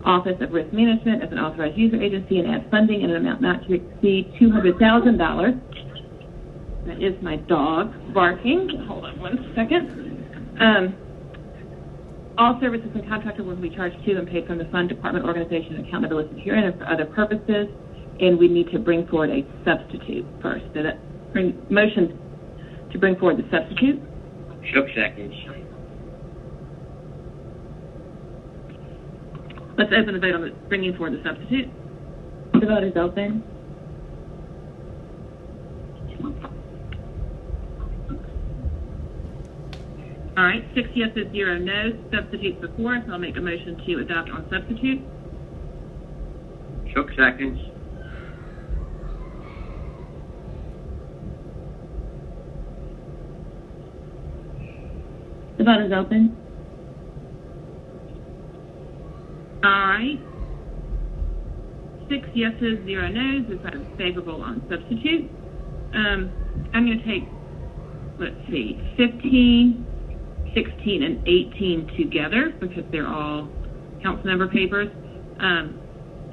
Office of Risk Management as an authorized user agency and add funding in an amount not to exceed $200,000. That is my dog barking. Hold on one second. All services and contractor will be charged to and paid from the fund, department, organization, and account number listed herein and for other purposes. And we need to bring forward a substitute first. So that motion to bring forward the substitute. Shook seconds. Let's open the vote on bringing forward the substitute. The vote is open. All right, 6 yeses, 0 no's. Substitute's before us. I'll make a motion to adopt on substitute. Shook seconds. The vote is open. All right. 6 yeses, 0 no's. Is favorable on substitute. I'm going to take, let's see, 15, 16, and 18 together because they're all council member papers.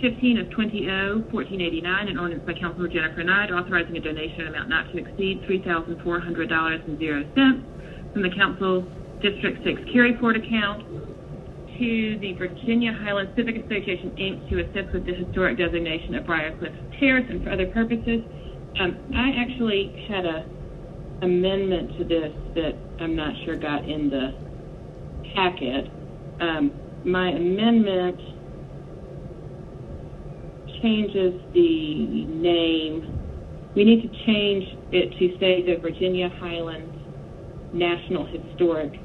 15 is 20-1489, an ordinance by Councilor Jennifer Knight authorizing a donation amount not to exceed $3,400.00 from the Council District 6 carry-forward account to the Virginia Highlands Civic Association, Inc. to assist with the historic designation of Briarcliff Terrace and for other purposes. I actually had a amendment to this that I'm not sure got in the packet. My amendment changes the name. We need to change it to say the Virginia Highlands National Historic.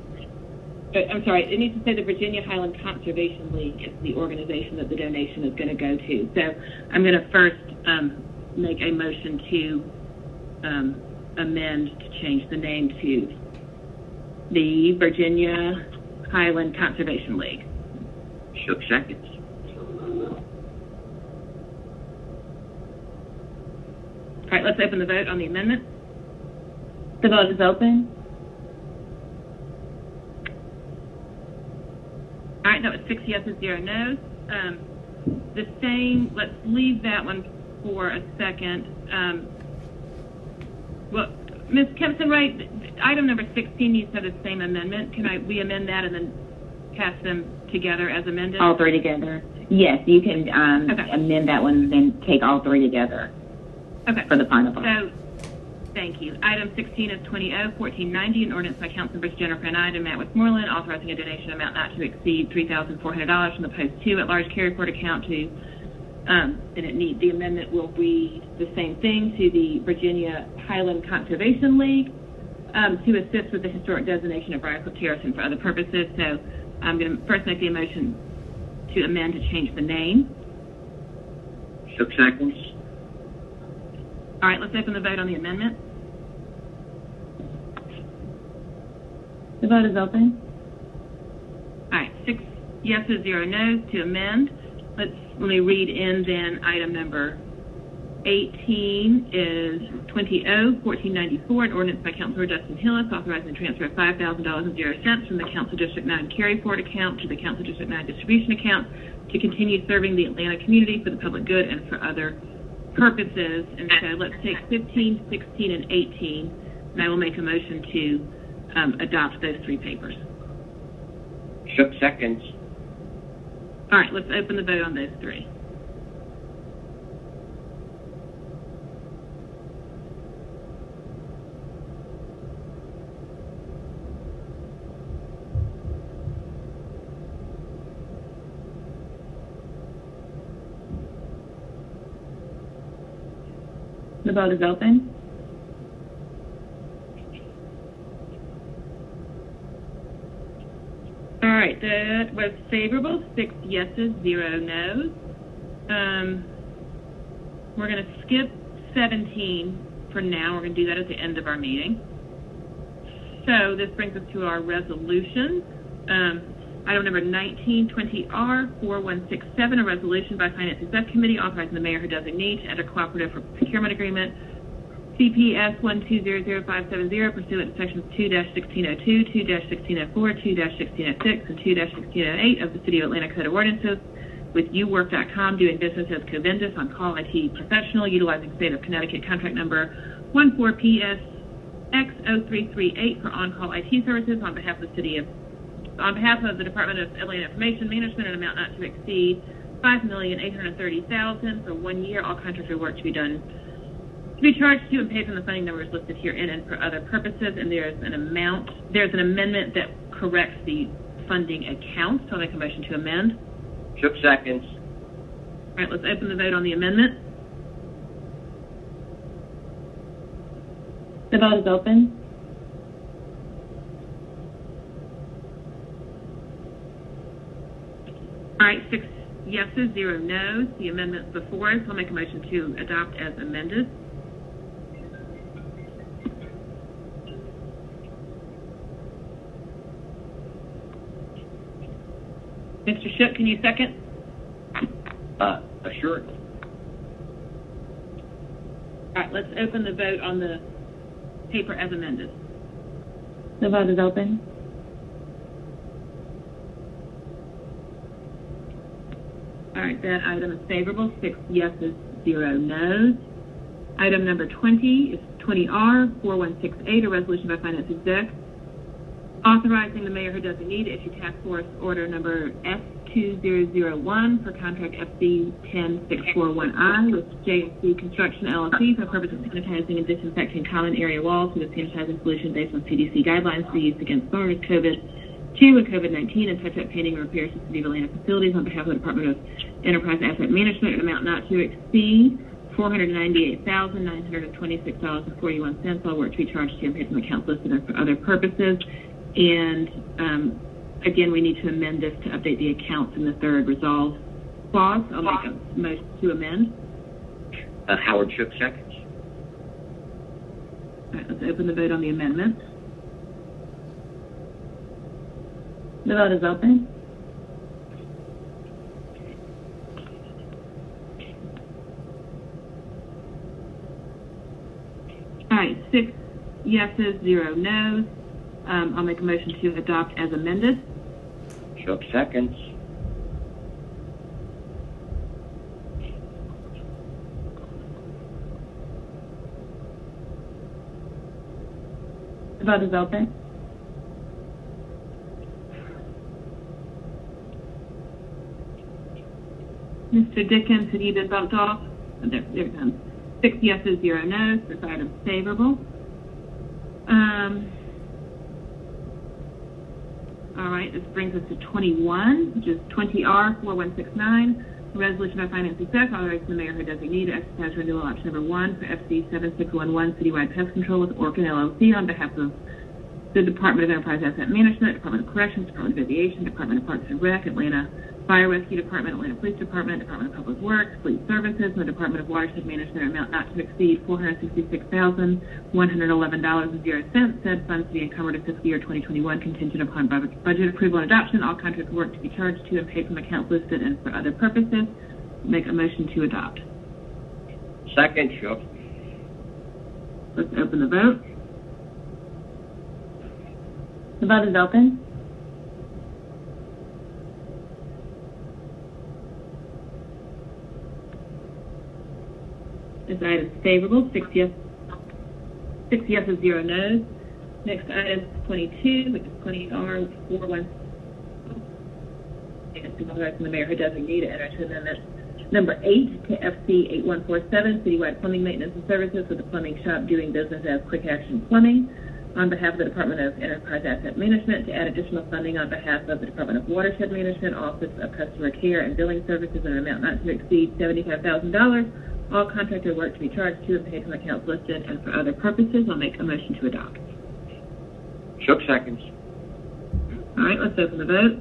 I'm sorry, it needs to say the Virginia Highland Conservation League is the organization that the donation is going to go to. So I'm going to first make a motion to amend to change the name to the Virginia Highland Conservation League. Shook seconds. All right, let's open the vote on the amendment. The vote is open. All right, that was 6 yeses, 0 no's. The same, let's leave that one for a second. Well, Ms. Kempson-Wright, item number 16 needs to have the same amendment. Can we amend that and then pass them together as amended? All three together. Yes, you can amend that one and then take all three together. Okay. For the final vote. So, thank you. Item 16 is 20-1490, an ordinance by Councilmembers Jennifer Knight and Westmoreland authorizing a donation amount not to exceed $3,400 from the Post 2 at large carry-forward account to, the amendment will read the same thing, to the Virginia Highland Conservation League to assist with the historic designation of Briarcliff Terrace and for other purposes. So I'm going to first make the motion to amend to change the name. Shook seconds. All right, let's open the vote on the amendment. The vote is open. All right, 6 yeses, 0 no's to amend. Let me read in then item number 18 is 20-1494, an ordinance by Councilor Dustin Hillis authorizing the transfer of $5,000.00 from the Council District 9 carry-forward account to the Council District 9 distribution account to continue serving the Atlanta community for the public good and for other purposes. And so let's take 15, 16, and 18, and I will make a motion to adopt those three papers. Shook seconds. All right, let's open the vote on those three. The vote is open. All right, that was favorable, 6 yeses, 0 noes. We're going to skip 17 for now. We're going to do that at the end of our meeting. So this brings us to our resolutions. Item number 1920R 4167, a resolution by Finance Exec Committee authorizing the mayor who designate to enter cooperative procurement agreement CPS 1200570 pursuant to sections 2-1602, 2-1604, 2-1606, and 2-1608 of the City of Atlanta Code of Ordinances with uwork.com, doing business as Covendus on call IT professional, utilizing state of Connecticut contract number 14PS-X0338 for on-call IT services on behalf of the Department of Atlanta Information Management, an amount not to exceed $5,830,000 for 1 year. All contractor work to be charged to and paid from the funding numbers listed herein and for other purposes. And there's an amendment that corrects the funding account. So I'll make a motion to amend. Shook seconds. All right, let's open the vote on the amendment. The vote is open. All right, 6 yeses, 0 noes. The amendment's before us. I'll make a motion to adopt as amended. Mr. Shook, can you second? Assuredly. All right, let's open the vote on the paper as amended. The vote is open. All right, that item is favorable, 6 yeses, 0 noes. Item number 20 is 20R 4168, a resolution by Finance Exec authorizing the mayor who designate to issue task force order number S2001 for contract FC 10641I with JSC Construction LLC for the purpose of sanitizing and disinfecting common area walls with a sanitizing solution based on CDC guidelines to be used against SARS-CoV-2 and COVID-19 and touch-up painting and repairs to City of Atlanta facilities on behalf of the Department of Enterprise Asset Management, an amount not to exceed $498,926.41. All work to be charged to and paid from accounts listed and for other purposes. And again, we need to amend this to update the accounts in the third resolve clause. I'll make a motion to amend. Howard Shook seconds. All right, let's open the vote on the amendment. The vote is open. All right, 6 yeses, 0 noes. I'll make a motion to adopt as amended. Shook seconds. The vote is open. Mr. Dickens, have you been bumped off? Oh, there it comes. 6 yeses, 0 noes. This item is favorable. All right, this brings us to 21, which is 20R 4169, a resolution by Finance Exec authorizing the mayor who designate to exercise renewal option number 1 for FC 7611 Citywide Pest Control with Orkin LLC on behalf of the Department of Enterprise Asset Management, Department of Corrections, Department of Aviation, Department of Parks and Rec, Atlanta Fire Rescue Department, Atlanta Police Department, Department of Public Works, Fleet Services, and the Department of Watershed Management, amount not to exceed $466,111.00. Said funds to be encumbered in fiscal year 2021, contingent upon budget approval and adoption. All contract work to be charged to and paid from accounts listed and for other purposes. Make a motion to adopt. Second, Shook. Let's open the vote. The vote is open. This item is favorable, 6 yeses, 0 noes. Next item is 22, which is 20R 41. Authorizing the mayor who designate to enter into amendment number 8 to FC 8147, Citywide Plumbing Maintenance and Services with the plumbing shop doing business as Quick Action Plumbing on behalf of the Department of Enterprise Asset Management to add additional funding on behalf of the Department of Watershed Management, Office of Customer Care and Billing Services in an amount not to exceed $75,000. All contractor work to be charged to and paid from accounts listed and for other purposes. I'll make a motion to adopt. Shook seconds. All right, let's open the vote.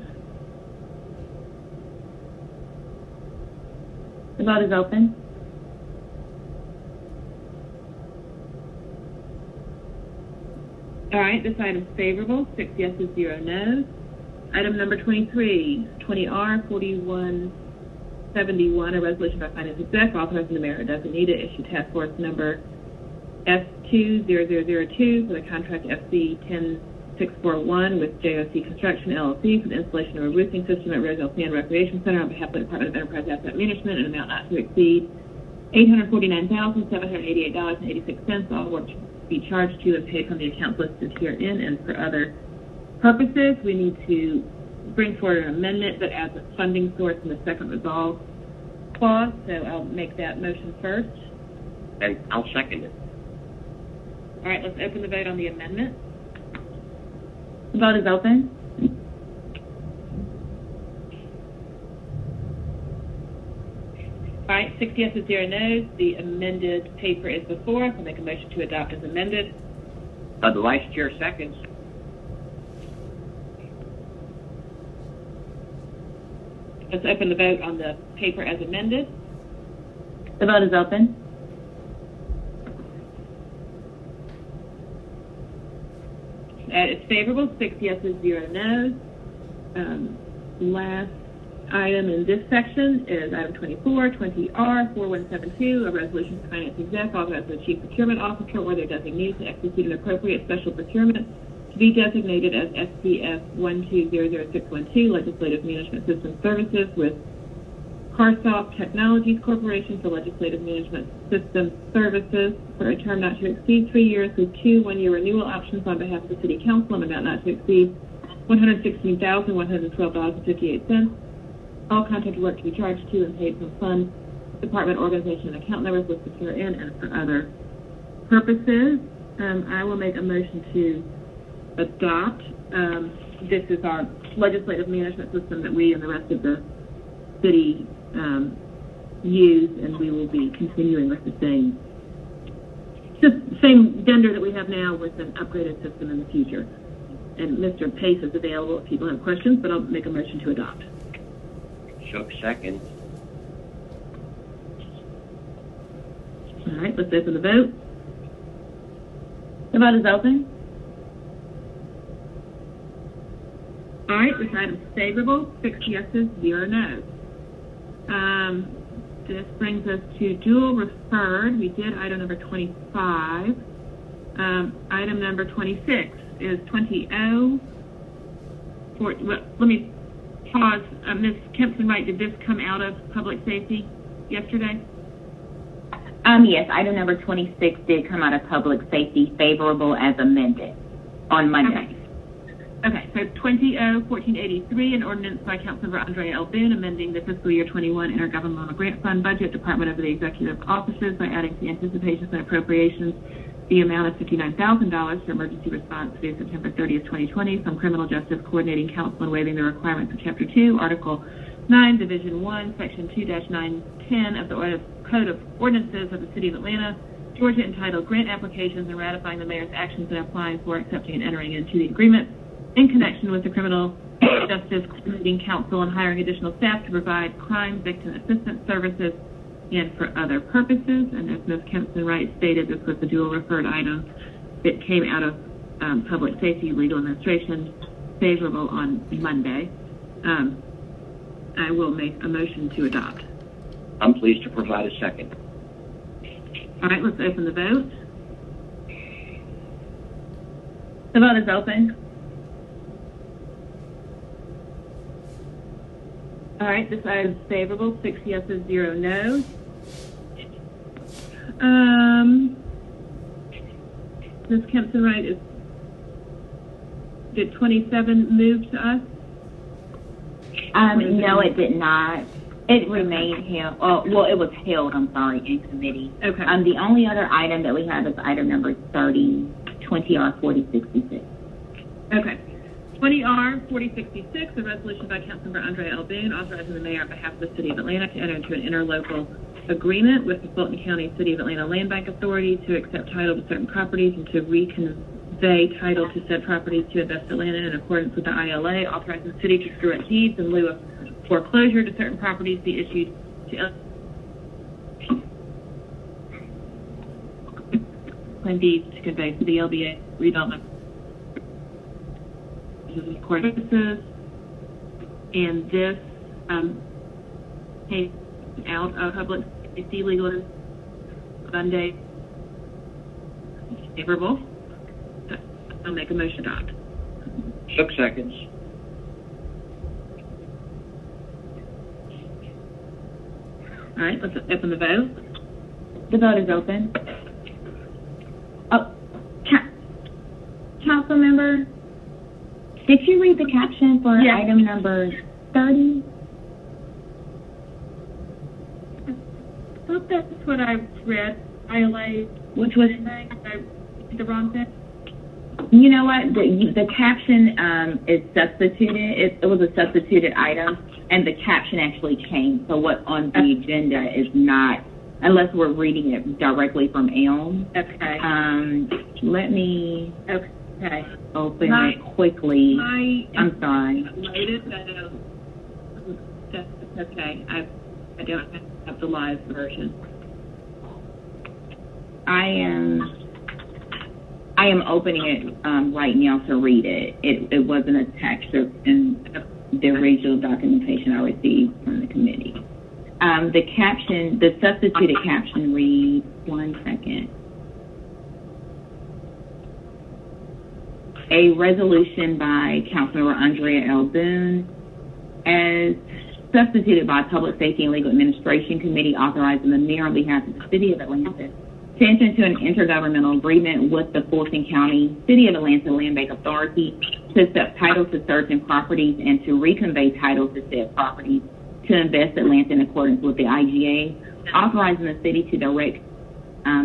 The vote is open. All right, this item is favorable, 6 yeses, 0 noes. Item number 23, 20R 4171, a resolution by Finance Exec authorizing the mayor or designee to issue task force number S20002 for the contract FC 10641 with JOYCE Construction LLC for the installation of a roofing system at Roselle Sand Recreation Center on behalf of the Department of Enterprise Asset Management in an amount not to exceed $849,788.86, all which be charged to and paid from the account listed herein and for other purposes. We need to bring forward an amendment that adds a funding source in the second resolve clause, so I'll make that motion first. And I'll second it. All right, let's open the vote on the amendment. The vote is open. All right, 6 yeses, 0 noes. The amended paper is before us. I'll make a motion to adopt as amended. The Vice Chair seconds. Let's open the vote on the paper as amended. The vote is open. It's favorable, 6 yeses, 0 noes. Last item in this section is item 24, 20R 4172, a resolution to Finance Exec authorizing the Chief Procurement Officer or their designee to execute an appropriate special procurement to be designated as SCF 1200612, Legislative Management System Services with Carsoft Technologies Corporation for Legislative Management System Services for a term not to exceed 3 years with 2 one-year renewal options on behalf of the City Council and amount not to exceed $116,112.58. All contract work to be charged to and paid from funds, department, organization, and account numbers listed herein and for other purposes. I will make a motion to adopt. This is our legislative management system that we and the rest of the city use, and we will be continuing with the same vendor that we have now with an upgraded system in the future. And Mr. Pace is available if people have questions, but I'll make a motion to adopt. Shook seconds. All right, let's open the vote. The vote is open. All right, this item is favorable, 6 yeses, 0 noes. This brings us to dual referred. We did item number 25. Item number 26 is 20O. Let me pause. Ms. KEMPSON-WRIGHT, did this come out of public safety yesterday? Yes, item number 26 did come out of public safety, favorable as amended on Monday. Okay, so 20O-1483, an ordinance by Councilmember Andre L. Boone amending the fiscal year 21 intergovernmental grant fund budget, Department of the Executive Offices by adding to anticipations and appropriations the amount of $59,000 for emergency response through September 30th, 2020 from Criminal Justice Coordinating Council and waiving the requirements of Chapter 2, Article 9, Division 1, Section 2-910 of the Code of Ordinances of the City of Atlanta, Georgia, entitled Grant Applications, and ratifying the mayor's actions in applying for, accepting, and entering into the agreement in connection with the Criminal Justice Coordinating Council and hiring additional staff to provide crime victim assistance services and for other purposes. And as Ms. KEMPSON-WRIGHT stated, this was a dual referred item that came out of Public Safety Legal Administration, favorable on Monday. I will make a motion to adopt. I'm pleased to provide a second. All right, let's open the vote. The vote is open. All right, this item is favorable, 6 yeses, 0 noes. Ms. KEMPSON-WRIGHT, did 27 move to us? No, it did not. It remained held. Well, it was held, I'm sorry, in committee. Okay. The only other item that we have is item number 30, 20R-4066. Okay. 20R-4066, a resolution by Councilmember Andre L. Boone authorizing the mayor on behalf of the City of Atlanta to enter into an interlocal agreement with the Fulton County City of Atlanta Land Bank Authority to accept title to certain properties and to reconvey title to said properties to Invest Atlanta in accordance with the ILA, authorizing the city to direct deeds in lieu of foreclosure to certain properties be issued to quitclaim deeds to convey to the LBA redevelopment services. And this came out of public safety legal Monday. Favorable. I'll make a motion to adopt. Shook seconds. All right, let's open the vote. The vote is open. Oh, council member, did you read the caption for Yes. item number 30? I thought that's what I read. Which was, the wrong thing. you know what, the caption is substituted. It was a substituted item, and the caption actually changed. So what's on the agenda is not, unless we're reading it directly from Elm. Okay. Let me open My- it quickly. I'm sorry. That's okay. I don't have the live version. I am opening it right now to read it. It wasn't attached in the original documentation I received from the committee. The substituted caption reads, one second. A resolution by Councilmember Andrea L. Boone, as substituted by Public Safety and Legal Administration Committee, authorizing the mayor on behalf of the City of Atlanta to enter into an intergovernmental agreement with the Fulton County City of Atlanta Land Bank Authority to accept title to certain properties and to reconvey title to said properties to Invest Atlanta in accordance with the IGA, authorizing the city to direct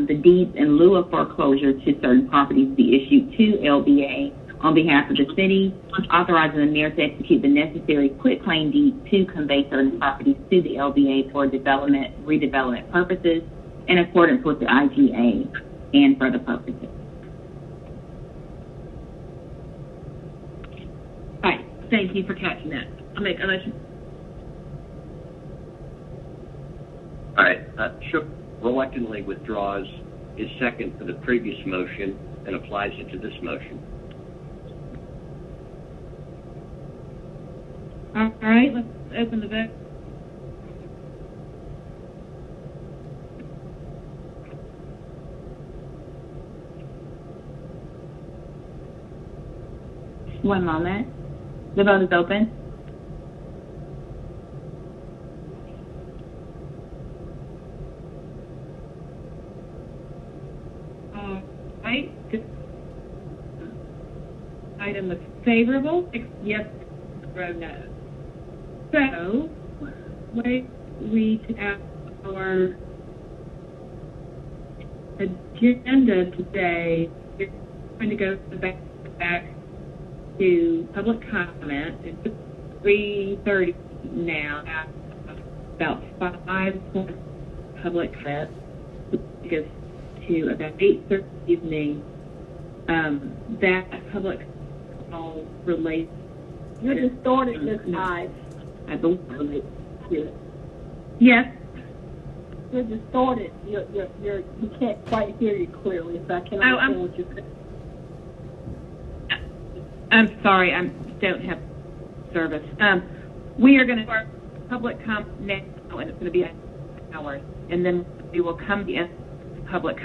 the deeds in lieu of foreclosure to certain properties be issued to LBA on behalf of the city, authorizing the mayor to execute the necessary quitclaim deeds to convey certain properties to the LBA for redevelopment purposes in accordance with the IGA and for the purposes. All right. Thank you for catching that. I'll make a motion. All right. Shook reluctantly withdraws his second for the previous motion and applies it to this motion. All right. Let's open the vote. One moment. The vote is open. Right. Item is favorable. Yes. Or no. So, we have our agenda today. We're going to go back to public comment. It's 3:30 now. About 5 public comment. Because to about 8:30 evening. That public call relates. You're distorted this time. I believe relates to it. Yes. You're distorted. You can't quite hear you clearly, so I can't understand what you're saying. I'm sorry, I don't have service. We are going to start public comment now, and it's going to be an hour, and then we will come to public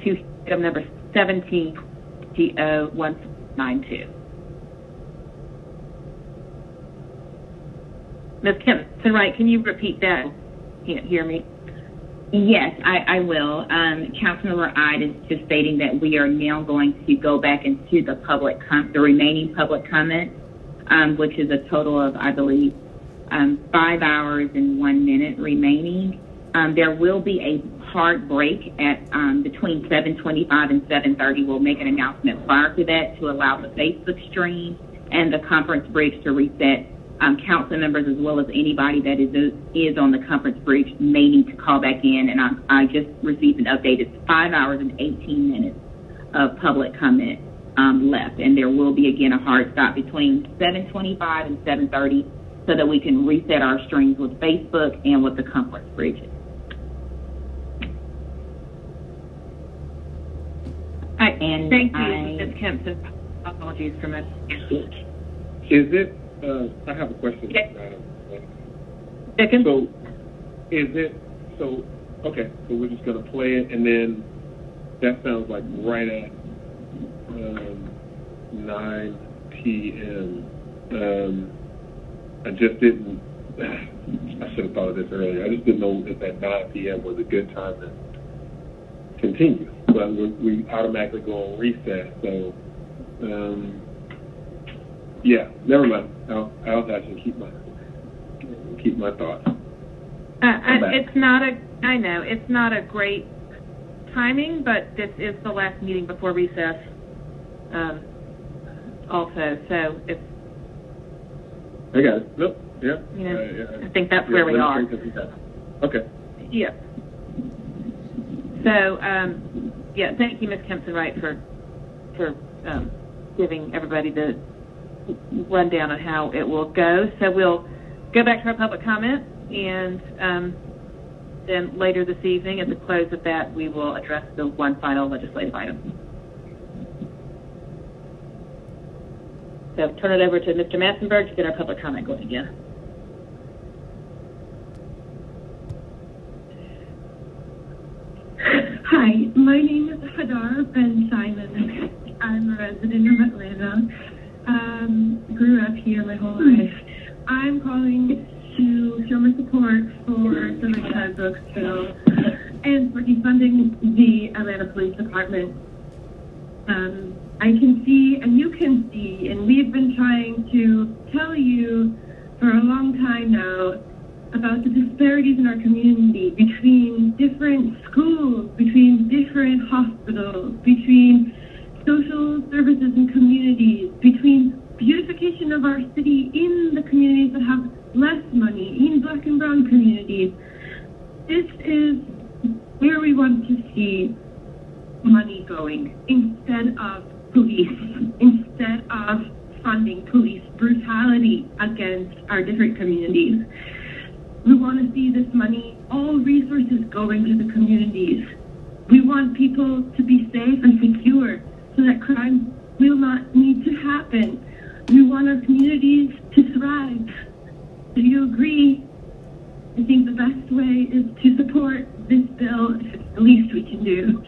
to item number 17, GO192. Ms. KEMPSON-WRIGHT, can you repeat that? Can't hear me. Yes, I will. Councilmember Ide is just stating that we are now going to go back into the the remaining public comment, which is a total of, I believe, 5 hours and 1 minute remaining. There will be a hard break at between 7:25 and 7:30. We'll make an announcement prior to that to allow the Facebook stream and the conference bridge to reset. Council members, as well as anybody that is on the conference bridge, may need to call back in. And I just received an update. It's 5 hours and 18 minutes of public comment left, and there will be again a hard stop between 7:25 and 7:30, so that we can reset our streams with Facebook and with the conference bridges. And thank you, Ms. Kempson. Apologies for my... Is it, I have a question, Madam. Dickens? So, is it, okay, so we're just going to play it, and then that sounds like right at 9 p.m. I just didn't, I should have thought of this earlier. I just didn't know if that 9 p.m. was a good time to continue. But we automatically go on recess, so, yeah, never mind. I'll actually keep my thoughts. It's not I know, it's not a great timing, but this is the last meeting before recess also, so if... I got it. Nope, yeah. You know, I think that's where we are. Okay. Yeah. So, yeah, thank you, Ms. Kempson-Wright, for giving everybody the rundown on how it will go. So we'll go back to our public comment, and then later this evening, at the close of that, we will address the one final legislative item. So turn it over to Mr. Massenberg to get our public comment going again. Hi, my name is Hadar Ben Simon. I'm a resident of Atlanta. Grew up here my whole life. I'm calling to show my support for the Richard Brooks bill and for defunding the Atlanta Police Department. I can see, and you can see, and we've been trying to tell you for a long time now about the disparities in our community between different schools, between different hospitals, between social services and communities, between beautification of our city in the communities that have less money, in Black and brown communities. This is where we want to see money going instead of police, instead of funding police brutality against our different communities. We want to see this money, all resources going to the communities. We want people to be safe and secure so that crime will not need to happen. We want our communities to thrive. Do you agree? I think the best way is to support this bill, if it's the least we can do,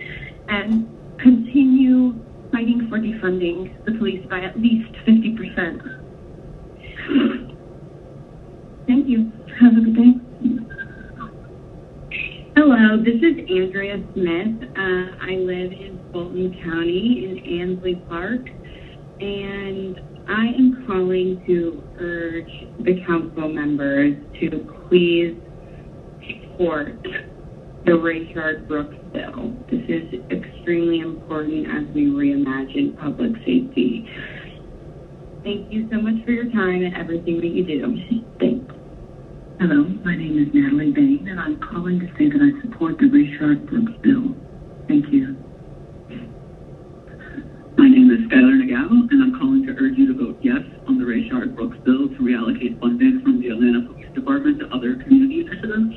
and continue fighting for defunding the police by at least 50%. Thank you. Have a good day. Hello, this is Andrea Smith. I live in Fulton County in Ansley Park, and I am calling to urge the council members to please support the Richard Brooks bill. This is extremely important as we reimagine public safety. Thank you so much for your time and everything that you do. Thanks. Hello, my name is Natalie Bain, and I'm calling to say that I support the Richard Brooks bill. Thank you. My name is Skylar Nagao, and I'm calling to urge you to vote yes on the Richard Brooks bill to reallocate funding from the Atlanta Police Department to other community initiatives.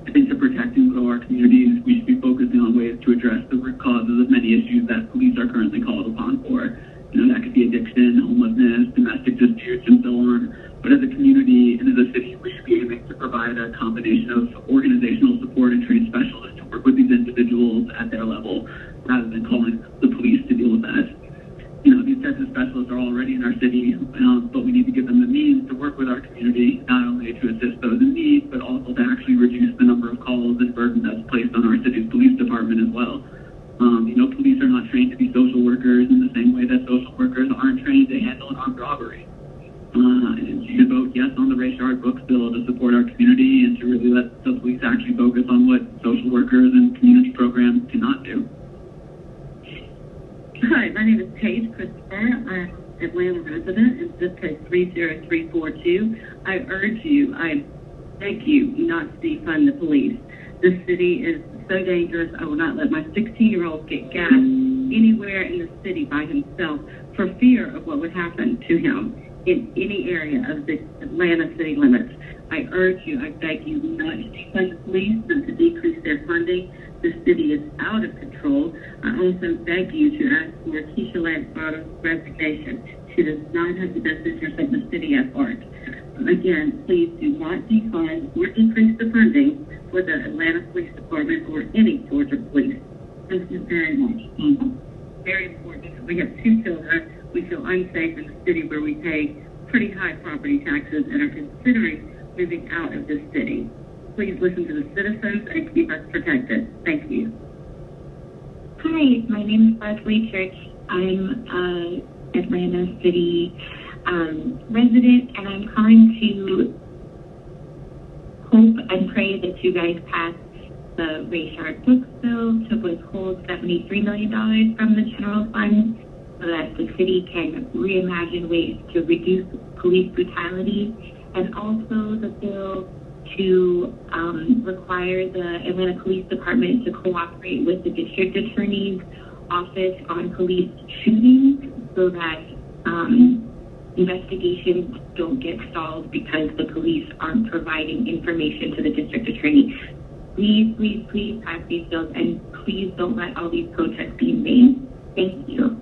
I think to protect and grow our communities, we should be focusing on ways to address the root causes of many issues that police are currently called upon for. You know, that could be addiction, homelessness, domestic disputes, and so on. But as a community and as a city, we should be aiming to provide a combination of organizational support and trained specialists to work with these individuals at their level, rather than calling the police to deal with that. You know, these types of specialists are already in our city, but we need to give them the means to work with our community, not only to assist those in need, but also to actually reduce the number of calls and burden that's placed on our city's police department as well. You know, police are not trained to be social workers in the same way that social workers aren't trained to handle an armed robbery. And you should vote yes on the Richard Brooks bill to support our community and to really let the police actually focus on what social workers and community programs cannot do. Hi, my name is Paige Christopher. I'm an Atlanta resident in zip code 30342. I urge you, I beg you not to defund the police. This city is so dangerous. I will not let my 16-year-old get gas anywhere in the city by himself for fear of what would happen to him in any area of the Atlanta city limits. I urge you, I beg you, not to defund the police, not to decrease their funding. The city is out of control. I also beg you to ask for Keisha Lansbottom's resignation. She does not have the best interest of the city at heart. Again, please do not defund or decrease the funding for the Atlanta Police Department or any Georgia police. Thank you very much. Very important. We have 2 children. We feel unsafe in the city where we pay pretty high property taxes and are considering moving out of this city. Please listen to the citizens and keep us protected. Thank you. Hi, my name is Leslie Church. I'm an Atlanta City resident, and I'm calling to hope and pray that you guys pass the Rayshard Brooks bill to withhold $73 million from the general fund so that the city can reimagine ways to reduce police brutality, and also the bill to require the Atlanta Police Department to cooperate with the district attorney's office on police shootings so that investigations don't get stalled because the police aren't providing information to the district attorney. Please, please, please pass these bills, and please don't let all these protests be in vain. Thank you.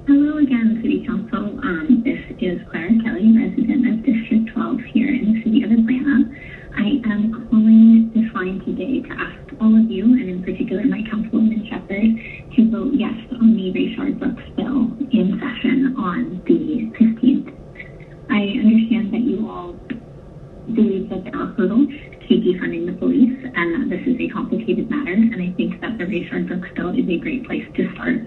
Hello again, City Council. This is Clara Kelly, resident of District 12 here in the city of Atlanta. I am calling this line today to ask all of you, and in particular my Councilwoman Shepard, to vote yes on the Rayshard Brooks bill in session on the 15th. I understand that you all believe that there are hurdles to defunding the police, and that this is a complicated matter, and I think that the Rayshard Brooks bill is a great place to start.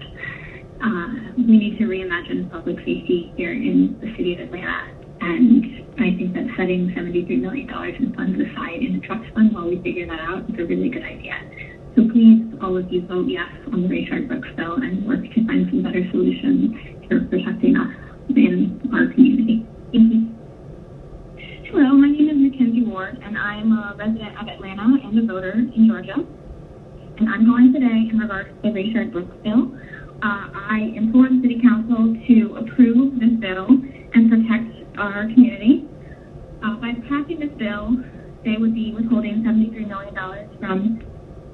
We need to reimagine public safety here in the city of Atlanta, and I think that setting $73 million in funds aside in the trust fund while we figure that out is a really good idea. So please, all of you, vote yes on the Rayshard Brooks bill and work to find some better solutions for protecting us in our community. Thank you. Hello, my name is Mackenzie Ward, and I'm a resident of Atlanta and a voter in Georgia. And I'm calling today in regards to the Rayshard Brooks bill. I implore the City Council to approve this bill and protect our community. By passing this bill, they would be withholding $73 million from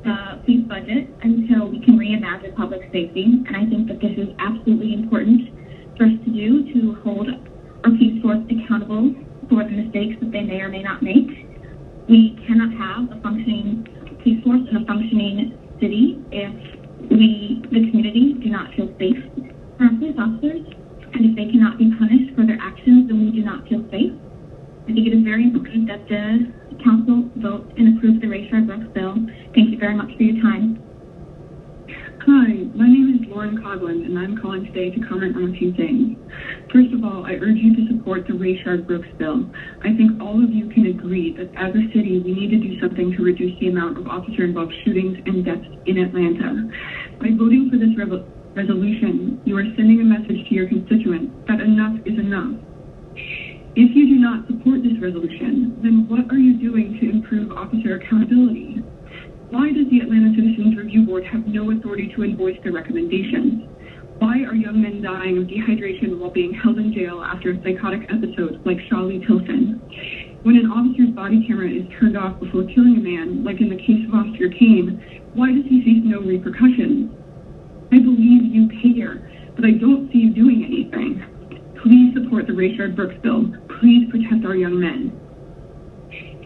the police budget until we can reimagine public safety. And I think that this is absolutely important for us to do to hold our police force accountable for the mistakes that they may or may not make. We cannot have a functioning police force and a functioning city if we, the community, do not feel safe for our police officers, and if they cannot be punished for their actions, then we do not feel safe. I think it is very important that the council vote and approve the Rayshard Brooks bill. Thank you very much for your time. Hi, my name is Lauren Coughlin, and I'm calling today to comment on a few things. First of all, I urge you to support the Rayshard Brooks bill. I think all of you can agree that as a city, we need to do something to reduce the amount of officer-involved shootings and deaths in Atlanta. By voting for this resolution, you are sending a message to your constituents that enough is enough. If you do not support this resolution, then what are you doing to improve officer accountability? Why does the Atlanta Citizens Review Board have no authority to invoice their recommendations? Why are young men dying of dehydration while being held in jail after a psychotic episode like Shawley Tilson? When an officer's body camera is turned off before killing a man, like in the case of Officer Kane, why does he face no repercussions? I believe you care, but I don't see you doing anything. Please support the Rayshard Brooks bill. Please protect our young men.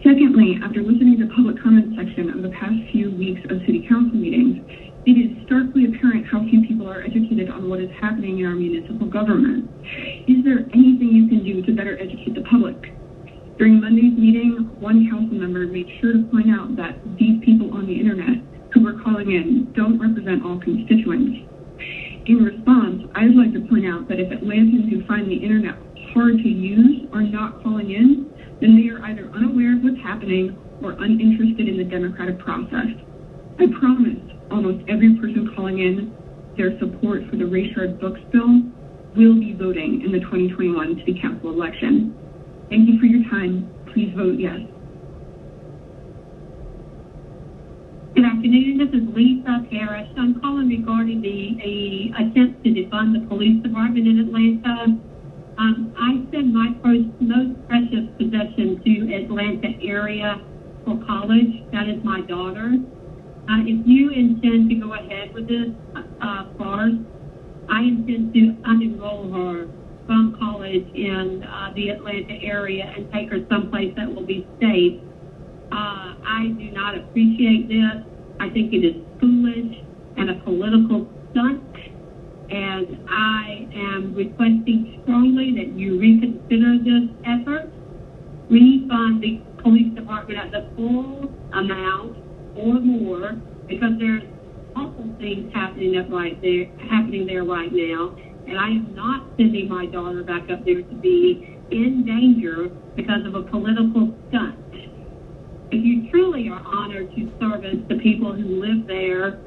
Secondly, after listening to the public comment section of the past few weeks of city council meetings, it is starkly apparent how few people are educated on what is happening in our municipal government. Is there anything you can do to better educate the public? During Monday's meeting, one council member made sure to point out that these people on the internet who were calling in don't represent all constituents. In response, I'd like to point out that if Atlantans who find the internet hard to use are not calling in, then they are either unaware of what's happening or uninterested in the democratic process. I promise almost every person calling in their support for the Rayshard Brooks bill will be voting in the 2021 City Council election. Thank you for your time. Please vote yes. Good afternoon. This is Lisa Parrish. I'm calling regarding the attempt to defund the police department in Atlanta. I send my most precious possession to Atlanta area for college. That is my daughter. If you intend to go ahead with this farce, I intend to unenroll her from college in the Atlanta area and take her someplace that will be safe. I do not appreciate this. I think it is foolish and a political stunt, and I am requesting strongly that you reconsider this effort, refund the police department at the full amount or more, because there's awful things happening there right now, and I am not sending my daughter back up there to be in danger because of a political stunt. If you truly are honored to service the people who live there,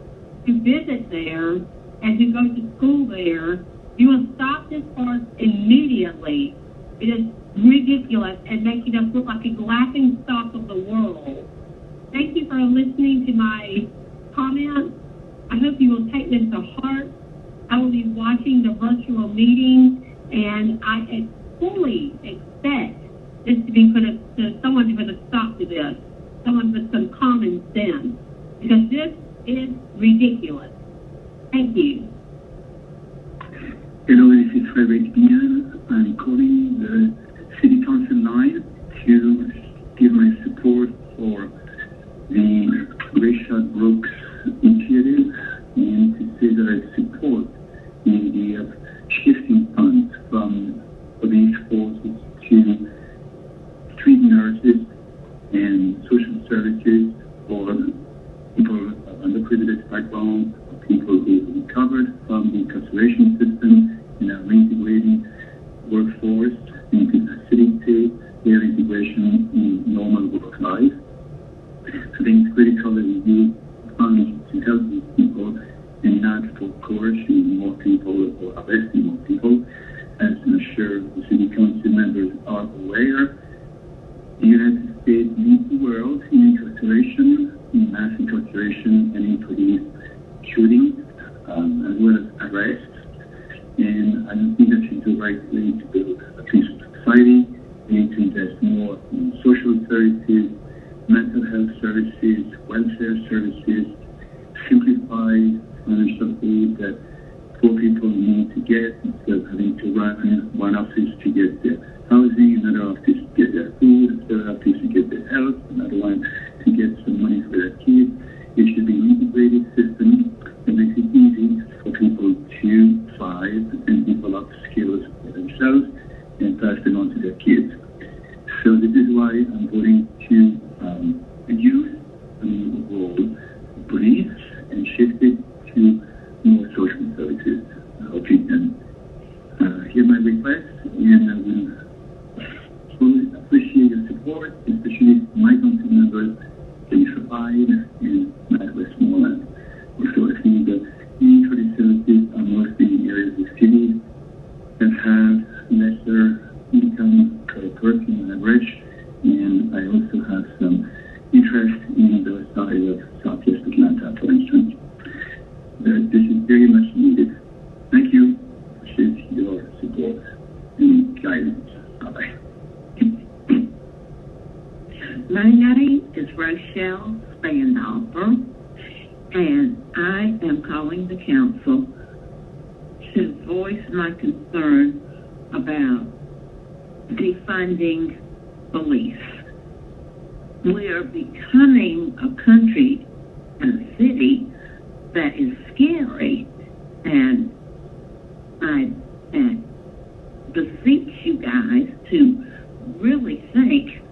who visit there, and who go to school there, you will stop this farce immediately. It is ridiculous and making us look like a laughing stock of the world. Thank you for listening to my comments. I hope you will take them to heart. I will be watching the virtual meeting, and I fully expect this to be someone to put a stop to this, someone with some common sense, because this is ridiculous. Thank you. Hello, this is Frederick Ian. I'm calling the City Council line to give my support for the Rayshard Brooks initiative and to say that I support the idea of shifting funds from police forces to street nurses and social services for people of underprivileged background, people who have recovered from the incarceration system and are reintegrating workforce and to facilitate their integration in normal work life. I think it's critical that we use funds to help these people and not for coercing more people or arresting more people. As I'm sure the city council members are aware, the United States leads the world in incarceration, in mass incarceration, and in police shootings, as well as arrests. And I don't think that is the right way to build a peaceful society. We need to invest more in social services, mental health services, welfare services, simplify financial aid that poor people need to get instead of having to run one office to get their housing, another office to get their food, another office to get their health, another one to get some money for their kids. It should be an integrated system that makes it easy for people to thrive and develop skills for themselves and pass them on to their kids. So this is why I'm voting to reduce the role of police and shift it to more social services. I hope you can hear my request, and I will fully appreciate your support, especially my council members in SHEPERD and Westmoreland. Also, I think that community services are mostly in areas of cities that have lesser income per person on average, and I also have some interest in the side of Southwest Atlanta, for instance. This is very much needed. Thank you. Appreciate your support and guidance. Bye-bye. My name is Rochelle Spandolfer, and I am calling the council to voice my concern about defunding police. We are becoming a country and a city that is scary, and I beseech you guys to really think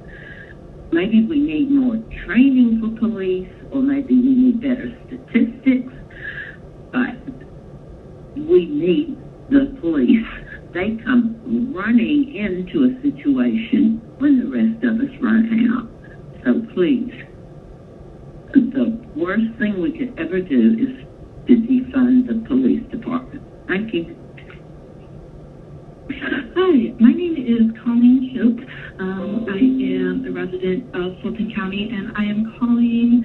maybe we need more training for police, or maybe we need better statistics, but we need the police. They come running into a situation when the rest of us run out. So please, the worst thing we could ever do is to defund the police department. Thank you. Hi, my name is Colleen Shope. I am a resident of Fulton County, and I am calling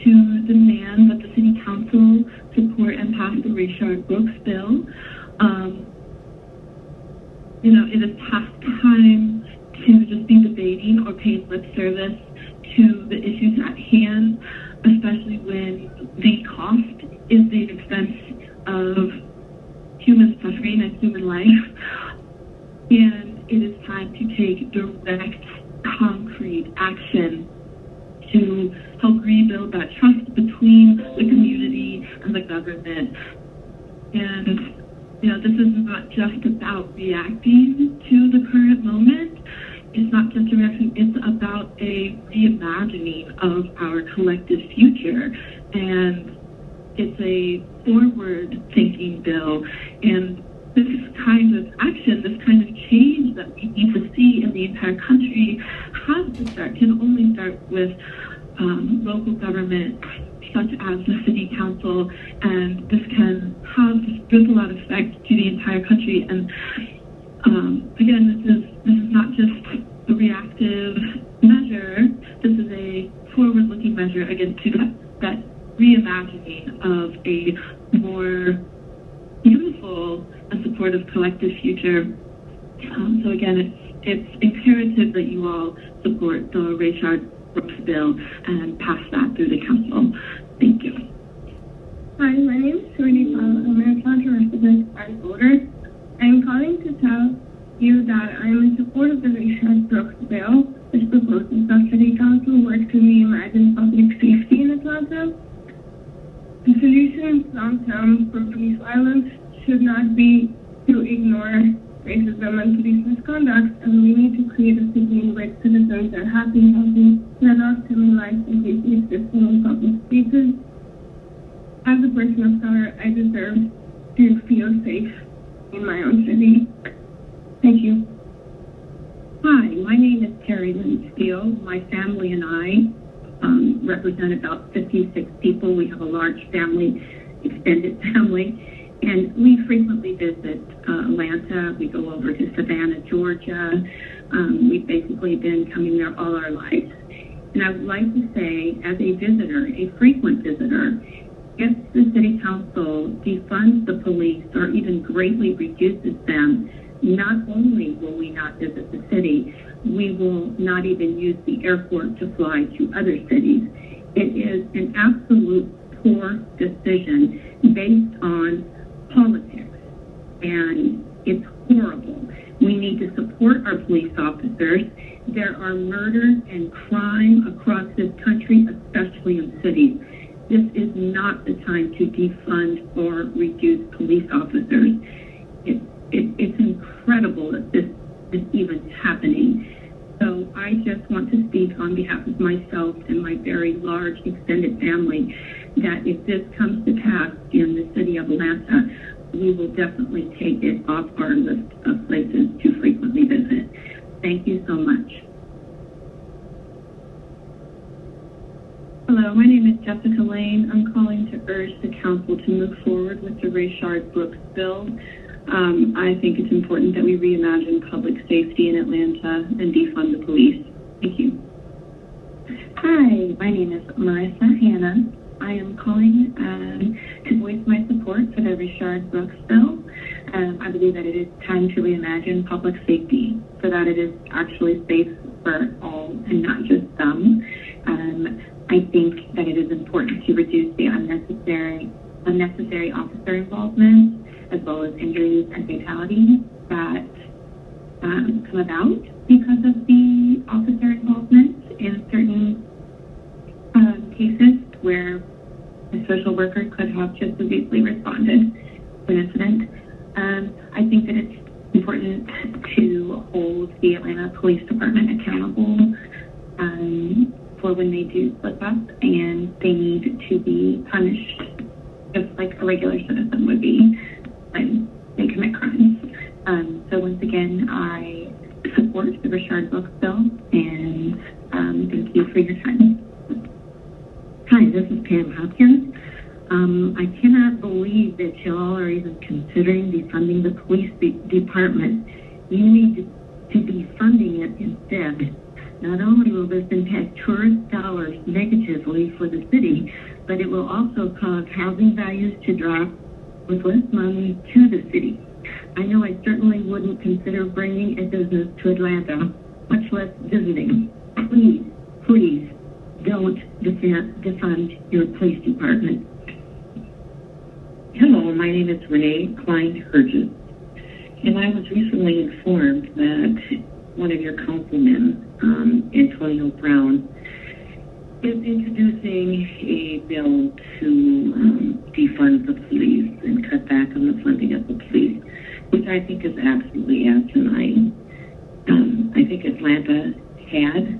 to demand that the City Council support and pass the Rayshard Brooks bill. It to help rebuild that trust between the community and the government. And, this is not just about reacting to the current moment. It's not just a reaction, it's about a reimagining of our collective future. And it's a forward-thinking bill. And this kind of action, this kind of change that we need to see in the entire country can only start with local government, such as the city council, and this can have this ripple-out effect to the entire country. And again, this is not just a reactive measure. This is a forward-looking measure, again, to that reimagining of a more beautiful and supportive collective future. So again, it's imperative that you all support the Rayshard-Brooks bill and pass that through the council. Thank you. Hi, my name is Sweetie Powell. I'm an Atlanta resident and voter. I'm calling to tell you that I am in support of the Rayshard-Brooks bill, which proposes that City Council work to reimagine public safety in Atlanta. The solution long-term for police violence should not be to ignore racism and police misconduct, and we need to create a city in which citizens are happy, healthy, and not criminalized and safely existing in public spaces. As a person of color, I deserve to feel safe in my own city. Thank you. Hi, my name is Terry Lynn Steele. My family and I represent about 56 people. We have a large family, extended family, and we frequently visit Atlanta. We go over to Savannah, Georgia. We've basically been coming there all our lives. And I would like to say, as a visitor, a frequent visitor, if the City Council defunds the police or even greatly reduces them, not only will we not visit the city, we will not even use the airport to fly to other cities. It is an absolute poor decision based on politics, and it's horrible. We need to support our police officers. There are murders and crime across this country, especially in cities. This is not the time to defund or reduce police officers. It's incredible that this is even happening. So I just want to speak on behalf of myself and my very large extended family that if this comes to pass in the city of Atlanta, we will definitely take it off our list of places to frequently visit. Thank you so much. Hello, my name is Jessica Lane. I'm calling to urge the council to move forward with the Rayshard-Brooks bill. I think it's important that we reimagine public safety in Atlanta and defund the police. Thank you. Hi, my name is Marissa Hanna. I am calling to voice my support for the Rayshard-Brooks bill. I believe that it is time to reimagine public safety so that it is actually safe for all and not just some. I think that it is important to reduce the unnecessary officer involvement as well as injuries and fatalities that come about because of the officer involvement in certain cases where a social worker could have just as easily responded to an incident. I think that it's important to hold the Atlanta Police Department accountable for when they do slip up, and they need to be punished just like a regular citizen would be when they commit crimes. So once again, I support the Rayshard-Brooks bill, and thank you for your time. Hi, this is Pam Hopkins. I cannot believe that you all are even considering defunding the police department. You need to be funding it instead. Not only will this impact tourist dollars negatively for the city, but it will also cause housing values to drop with less money to the city. I know I certainly wouldn't consider bringing a business to Atlanta, much less visiting. Please, please don't defund your police department. Hello, my name is Renee Klein-Herges, and I was recently informed that one of your councilmen, Antonio Brown, is introducing a bill to defund the police and cut back on the funding of the police, which I think is absolutely asinine. I think Atlanta had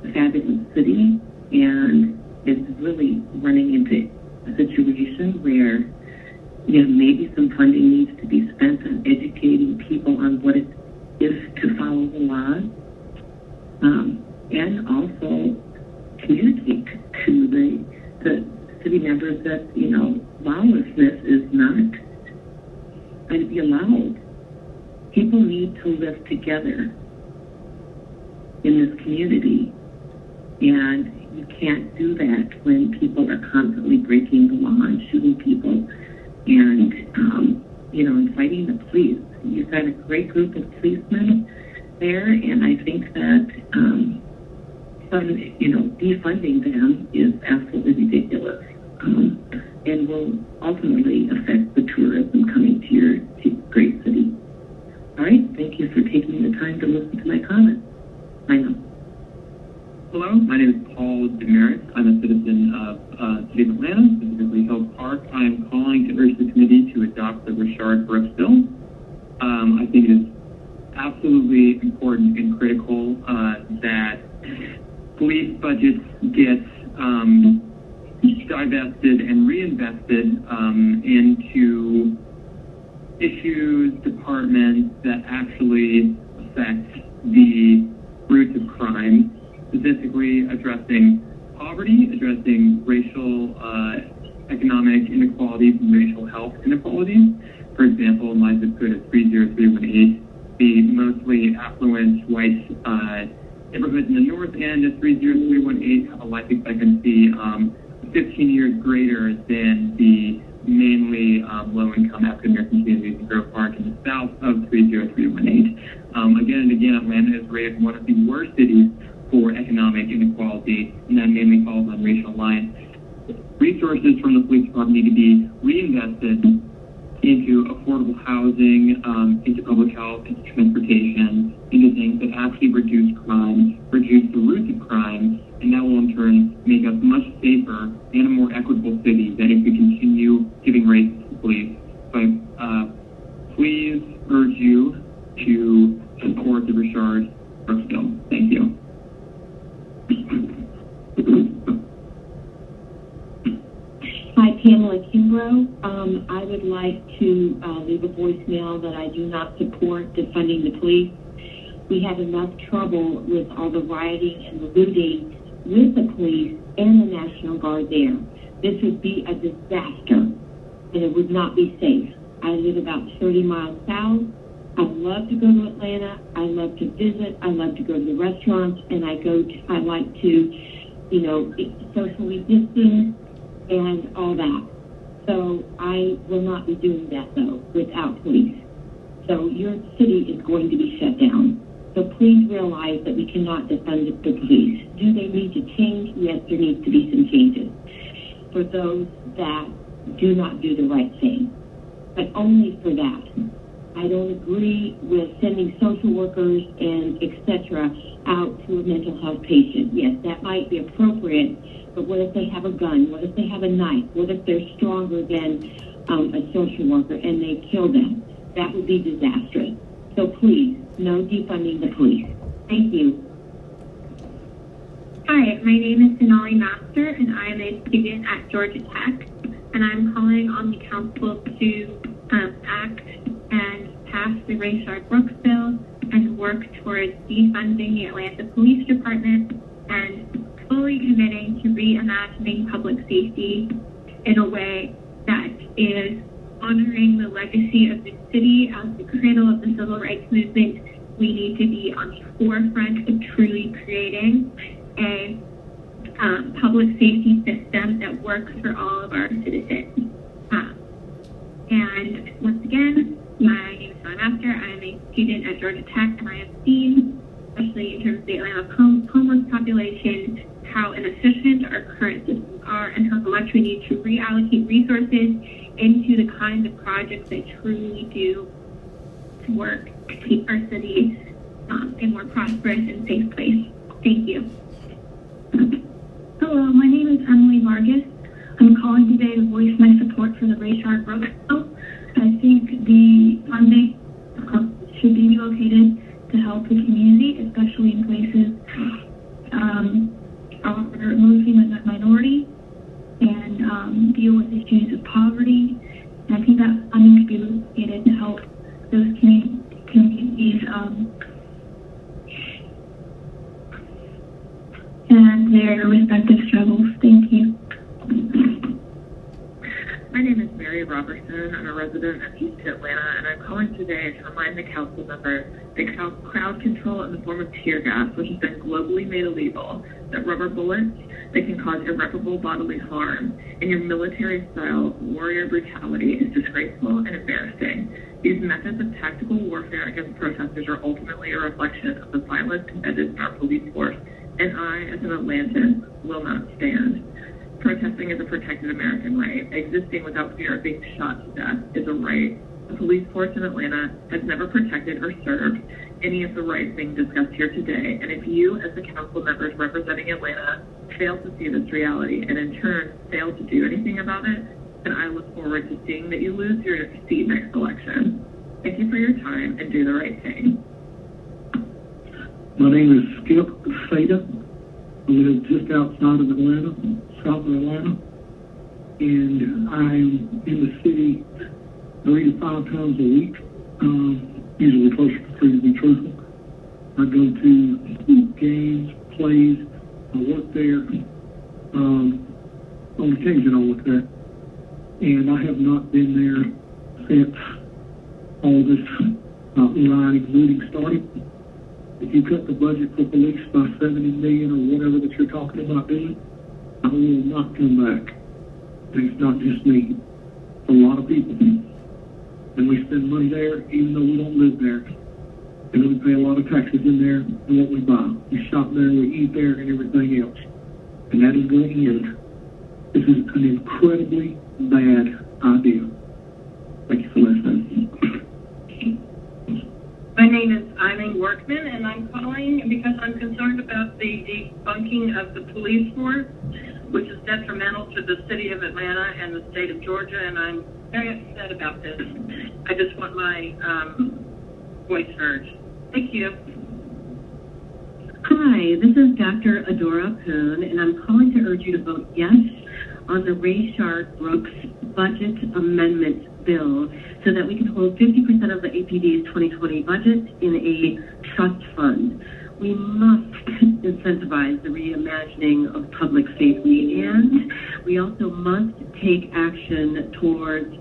a fabulous city and is really running into a situation where, you know, maybe some funding needs to be spent on educating people on what it is to follow the law, and also communicate to the city members that, you know, lawlessness is not going to be allowed. People need to live together in this community, and you can't do that when people are constantly breaking the law and shooting people and, you know, and fighting the police. You've got a great group of policemen there, and I think that, defunding them is absolutely ridiculous, and will ultimately affect the tourism coming to your great city. All right, thank you for taking the time to listen to my comments. I know. Hello, my name is Paul Demaris. I'm a citizen of the City of Atlanta, specifically Hill Park. I am calling to urge the committee to adopt the Rashard Brooks bill. I think it is absolutely important and critical that police budgets get divested and reinvested into issues, departments that actually affect the roots of crime, specifically addressing poverty, addressing racial, economic inequalities and racial health inequalities. For example, my zip code is 30318. The mostly affluent white neighborhoods in the north end of 30318 have a life expectancy 15 years greater than the mainly low-income African-American communities in Grove Park in the south of 30318. Again and again, Atlanta is rated one of the worst cities for economic inequality, and that mainly falls on racial lines. Resources from the police department need to be reinvested into affordable housing, into public health, into transportation, into things that actually reduce crime, reduce the roots of crime, and that will in turn make us much safer and a more equitable city than if we continue giving rates to the police. So please urge you to support the Rashard Brooks bill. Thank you. Hi, Pamela Kimbrough. I would like to leave a voicemail that I do not support defunding the police. We have enough trouble with all the rioting and the looting with the police and the National Guard there. This would be a disaster, and it would not be safe. I live about 30 miles south. I love to go to Atlanta. I love to visit. I love to go to the restaurants, and I like to, socially distance and all that. So I will not be doing that, though, without police. So your city is going to be shut down. So please realize that we cannot defund the police. Do they need to change? Yes, there needs to be some changes for those that do not do the right thing, but only for that. I don't agree with sending social workers and etc. out to a mental health patient. Yes, that might be appropriate, but what if they have a gun? What if they have a knife? What if they're stronger than a social worker and they kill them? That would be disastrous. So please, no defunding the police. Thank you. Hi, my name is Sonali Master, and I am a student at Georgia Tech, and I'm calling on the council to act and pass the Rashard Brooks bill and work towards defunding the Atlanta Police Department and fully committing to reimagining public safety in a way that is honoring the legacy of the city as the cradle of the civil rights movement. We need to be on the forefront of truly creating a public safety system that works for all of our citizens. And once again, my name is Sonali Master. I am a student at Georgia Tech, and I have seen, especially in terms of the Atlanta homeless population, how inefficient our current systems are and how much we need to reallocate resources into the kinds of projects that truly do work to keep our city a more prosperous and safe place. Thank you. Hello, my name is Emily Vargas. I'm calling today to voice my support for the Rayshard Brooks bill. I think the funding should be relocated to help the community, especially in places are mostly minority, and deal with issues of poverty. And I think that funding should be relocated to help those communities and their respective struggles. Thank you. My name is Mary Robertson. I'm a resident of East Atlanta, and I'm calling today to remind the council members that crowd control in the form of tear gas, which has been globally made illegal, that rubber bullets that can cause irreparable bodily harm, and your military-style warrior brutality is disgraceful and embarrassing. These methods of tactical warfare against protesters are ultimately a reflection of the violence embedded in our police force, and I, as an Atlantan, will not stand. Protesting is a protected American right. Existing without fear of being shot to death is a right. The police force in Atlanta has never protected or served any of the rights being discussed here today. And if you, as the council members representing Atlanta, fail to see this reality and in turn fail to do anything about it, then I look forward to seeing that you lose your seat next election. Thank you for your time and do the right thing. My name is Skip Sada. I live just outside of Atlanta, south of Atlanta, and I'm in the city 3 to 5 times a week, usually closer to 3 to be truthful. I go to games, plays, I work there, on occasion I work there, and I have not been there since all this rioting, looting started. If you cut the budget for police by $70 million or whatever that you're talking about doing, I will not come back. And it's not just me. It's a lot of people. And we spend money there even though we don't live there. And we pay a lot of taxes in there and what we buy. We shop there, we eat there, and everything else. And that is going to end. This is an incredibly bad idea. Thank you for listening. My name is Eileen Workman, and I'm calling because I'm concerned about the debunking of the police force, which is detrimental to the city of Atlanta and the state of Georgia, and I'm very upset about this. I just want my voice heard. Thank you. Hi, this is Dr. Adora Poon, and I'm calling to urge you to vote yes on the Rayshard Brooks budget amendment bill so that we can hold 50% of the APD's 2020 budget in a trust fund. We must incentivize the reimagining of public safety, and we also must take action towards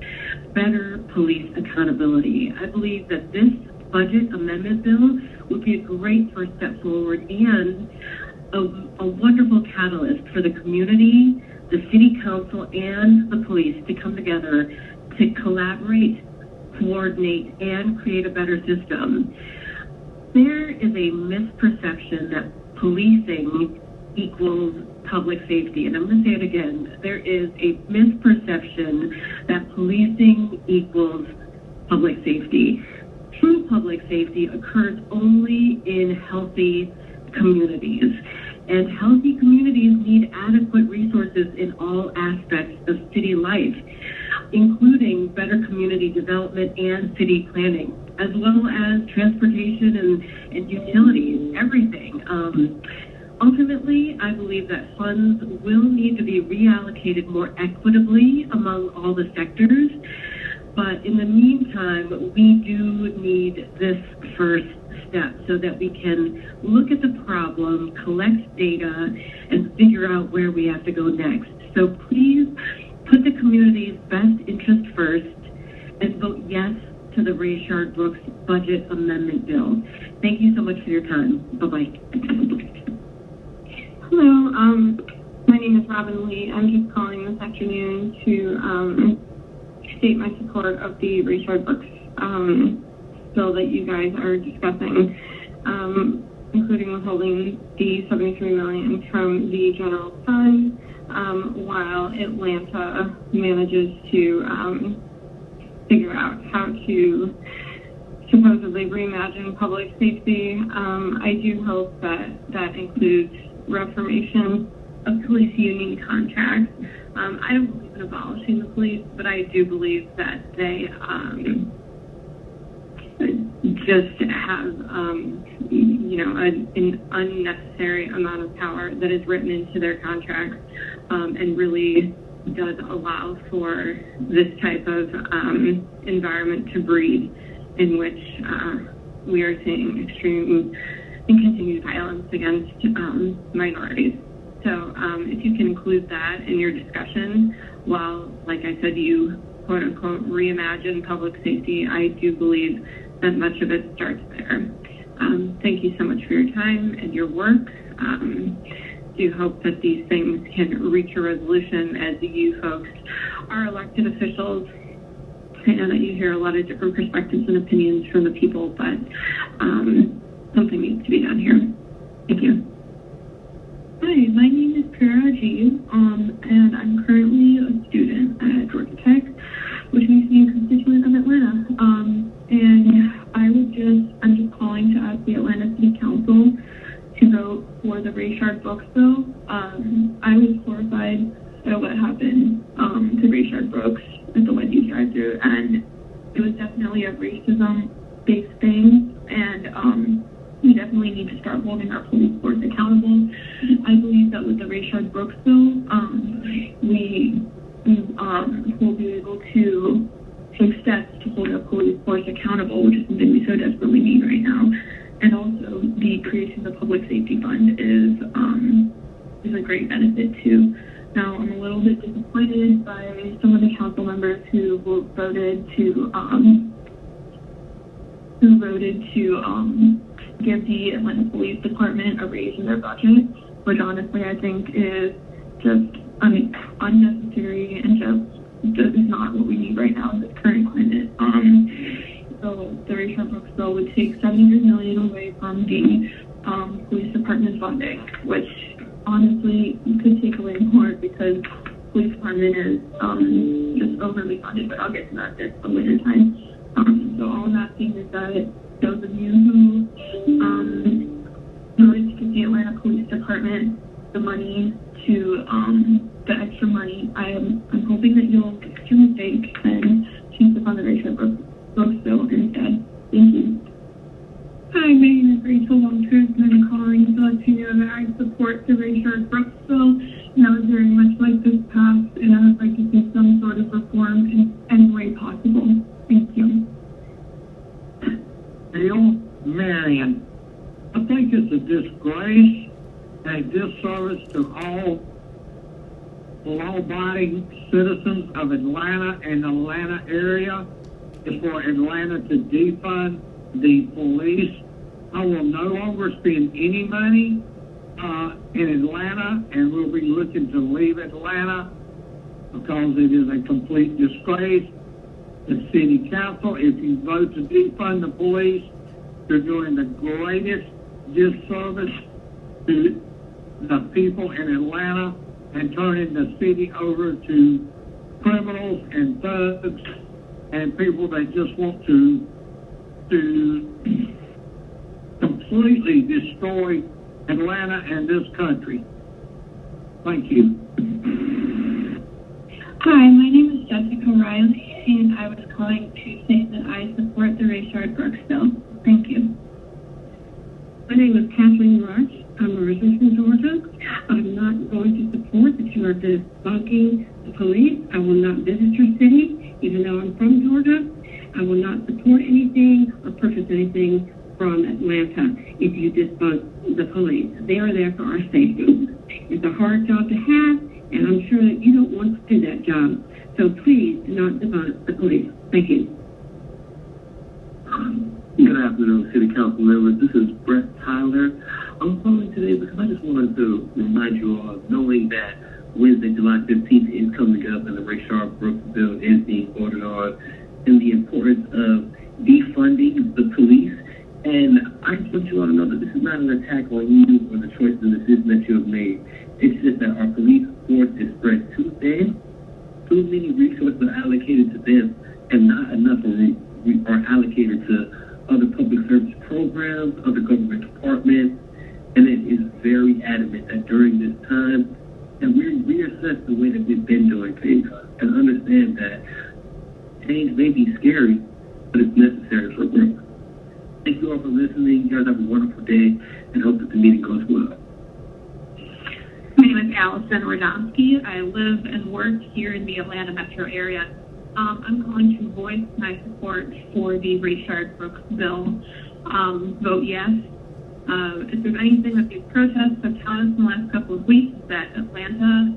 better police accountability. I believe that this budget amendment bill would be a great first step forward and a wonderful catalyst for the community, the city council, and the police to come together to collaborate, coordinate, and create a better system. There is a misperception that policing equals public safety, and I'm going to say it again. There is a misperception that policing equals public safety. True public safety occurs only in healthy communities, and healthy communities need adequate resources in all aspects of city life, including better community development and city planning, as well as transportation and utilities, everything. Ultimately, I believe that funds will need to be reallocated more equitably among all the sectors, but in the meantime, we do need this first step so that we can look at the problem, collect data, and figure out where we have to go next. So please put the community's best interest first and vote yes to the Rayshard Brooks budget amendment bill. Thank you so much for your time. Bye-bye. Hello, my name is Robin Lee. I'm just calling this afternoon to state my support of the Rayshard Brooks bill that you guys are discussing, including withholding the $73 million from the general fund while Atlanta manages to figure out how to supposedly reimagine public safety. I do hope that that includes reformation of police union contracts. I don't believe in abolishing the police, but I do believe that they just have, an unnecessary amount of power that is written into their contracts, and really does allow for this type of environment to breed, in which we are seeing extreme and continued violence against minorities. So if you can include that in your discussion, while, like I said, you quote-unquote reimagine public safety, I do believe that much of it starts there. Thank you so much for your time and your work. Do hope that these things can reach a resolution as you folks are elected officials. I know that you hear a lot of different perspectives and opinions from the people, but something needs to be done here. Thank you. Hi, my name is Kara G, and I'm currently a student at Georgia Tech, which makes me a constituent of Atlanta. And I'm just calling to ask the Atlanta City Council to vote for the Ray Sharp Brooks bill. I was horrified at what happened to Ray Sharp Brooks at the Wendy's drive-thru, and it was definitely a racism-based thing, and we definitely need to start holding our police force accountable. I believe that with the Ray Sharp Brooks bill, we will be able to take steps to hold our police force accountable, which is something we so desperately need right now. And also, the creation of the public safety fund is a great benefit too. Now, I'm a little bit disappointed by some of the council members who voted to give the Atlanta Police Department a raise in their budget, which honestly I think is just unnecessary and just is not what we need right now in this current climate. So the Ray Sharp Brooks bill would take $700 million away from the police department's funding, which honestly could take away more because the police department is just overly funded, but I'll get to that at a later time. So all I'm asking is that those of you who voted to give the Atlanta Police Department the money to the extra money, I'm hoping that you'll fix your mistake and choose to fund the Ray Sharp Brooks bill instead. Thank you. Hi, my name is Rachel Walters, and I'm calling to let you know that I support the Ray Sharp Brooks bill, and I would very much like this passed, and I would like to see some sort of reform in any way possible. Thank you. Bill Marion, I think it's a disgrace and a disservice to all law-abiding citizens of Atlanta and the Atlanta area is for Atlanta to defund the police. I will no longer spend any money in Atlanta, and we'll be looking to leave Atlanta because it is a complete disgrace. The city council, if you vote to defund the police, you're doing the greatest disservice to the people in Atlanta and turning the city over to criminals and thugs and people that just want to completely destroy Atlanta and this country. Thank you. Hi, my name is Jessica Riley, and I was calling to say that I support the Ray Sharp Brooks bill. Thank you. My name is Kathleen Rush. I'm a resident from Georgia. I'm not going to support that you are debunking the police. I will not visit your city, even though I'm from Georgia. I will not support anything or purchase anything from Atlanta if you debunk the police. They are there for our safety. It's a hard job to have, and I'm sure that you don't want to do that job. So please do not debunk the police. Thank you. Good afternoon, City Council members. This is Brett Tyler. I'm calling today because I just wanted to remind you all, knowing that Wednesday, July 15th is coming up and the Ray Sharp Brooks bill is being voted on, and the importance of defunding the police. And I just want you all to know that this is not an attack on you or the choices and decisions that you have made. It's just that our police force is spread too thin. Too many resources are allocated to them, and not enough are allocated to other public service programs, other government departments, and it is very adamant that and we reassess the way that we've been doing things and understand that change may be scary, but it's necessary for growth. Thank you all for listening. You guys have a wonderful day and hope that the meeting goes well. My name is Allison Radomski. I live and work here in the Atlanta metro area. I'm calling to voice my support for the Richard Brooks bill. Vote yes. If there's anything that these protests have taught us in the last couple of weeks, is that Atlanta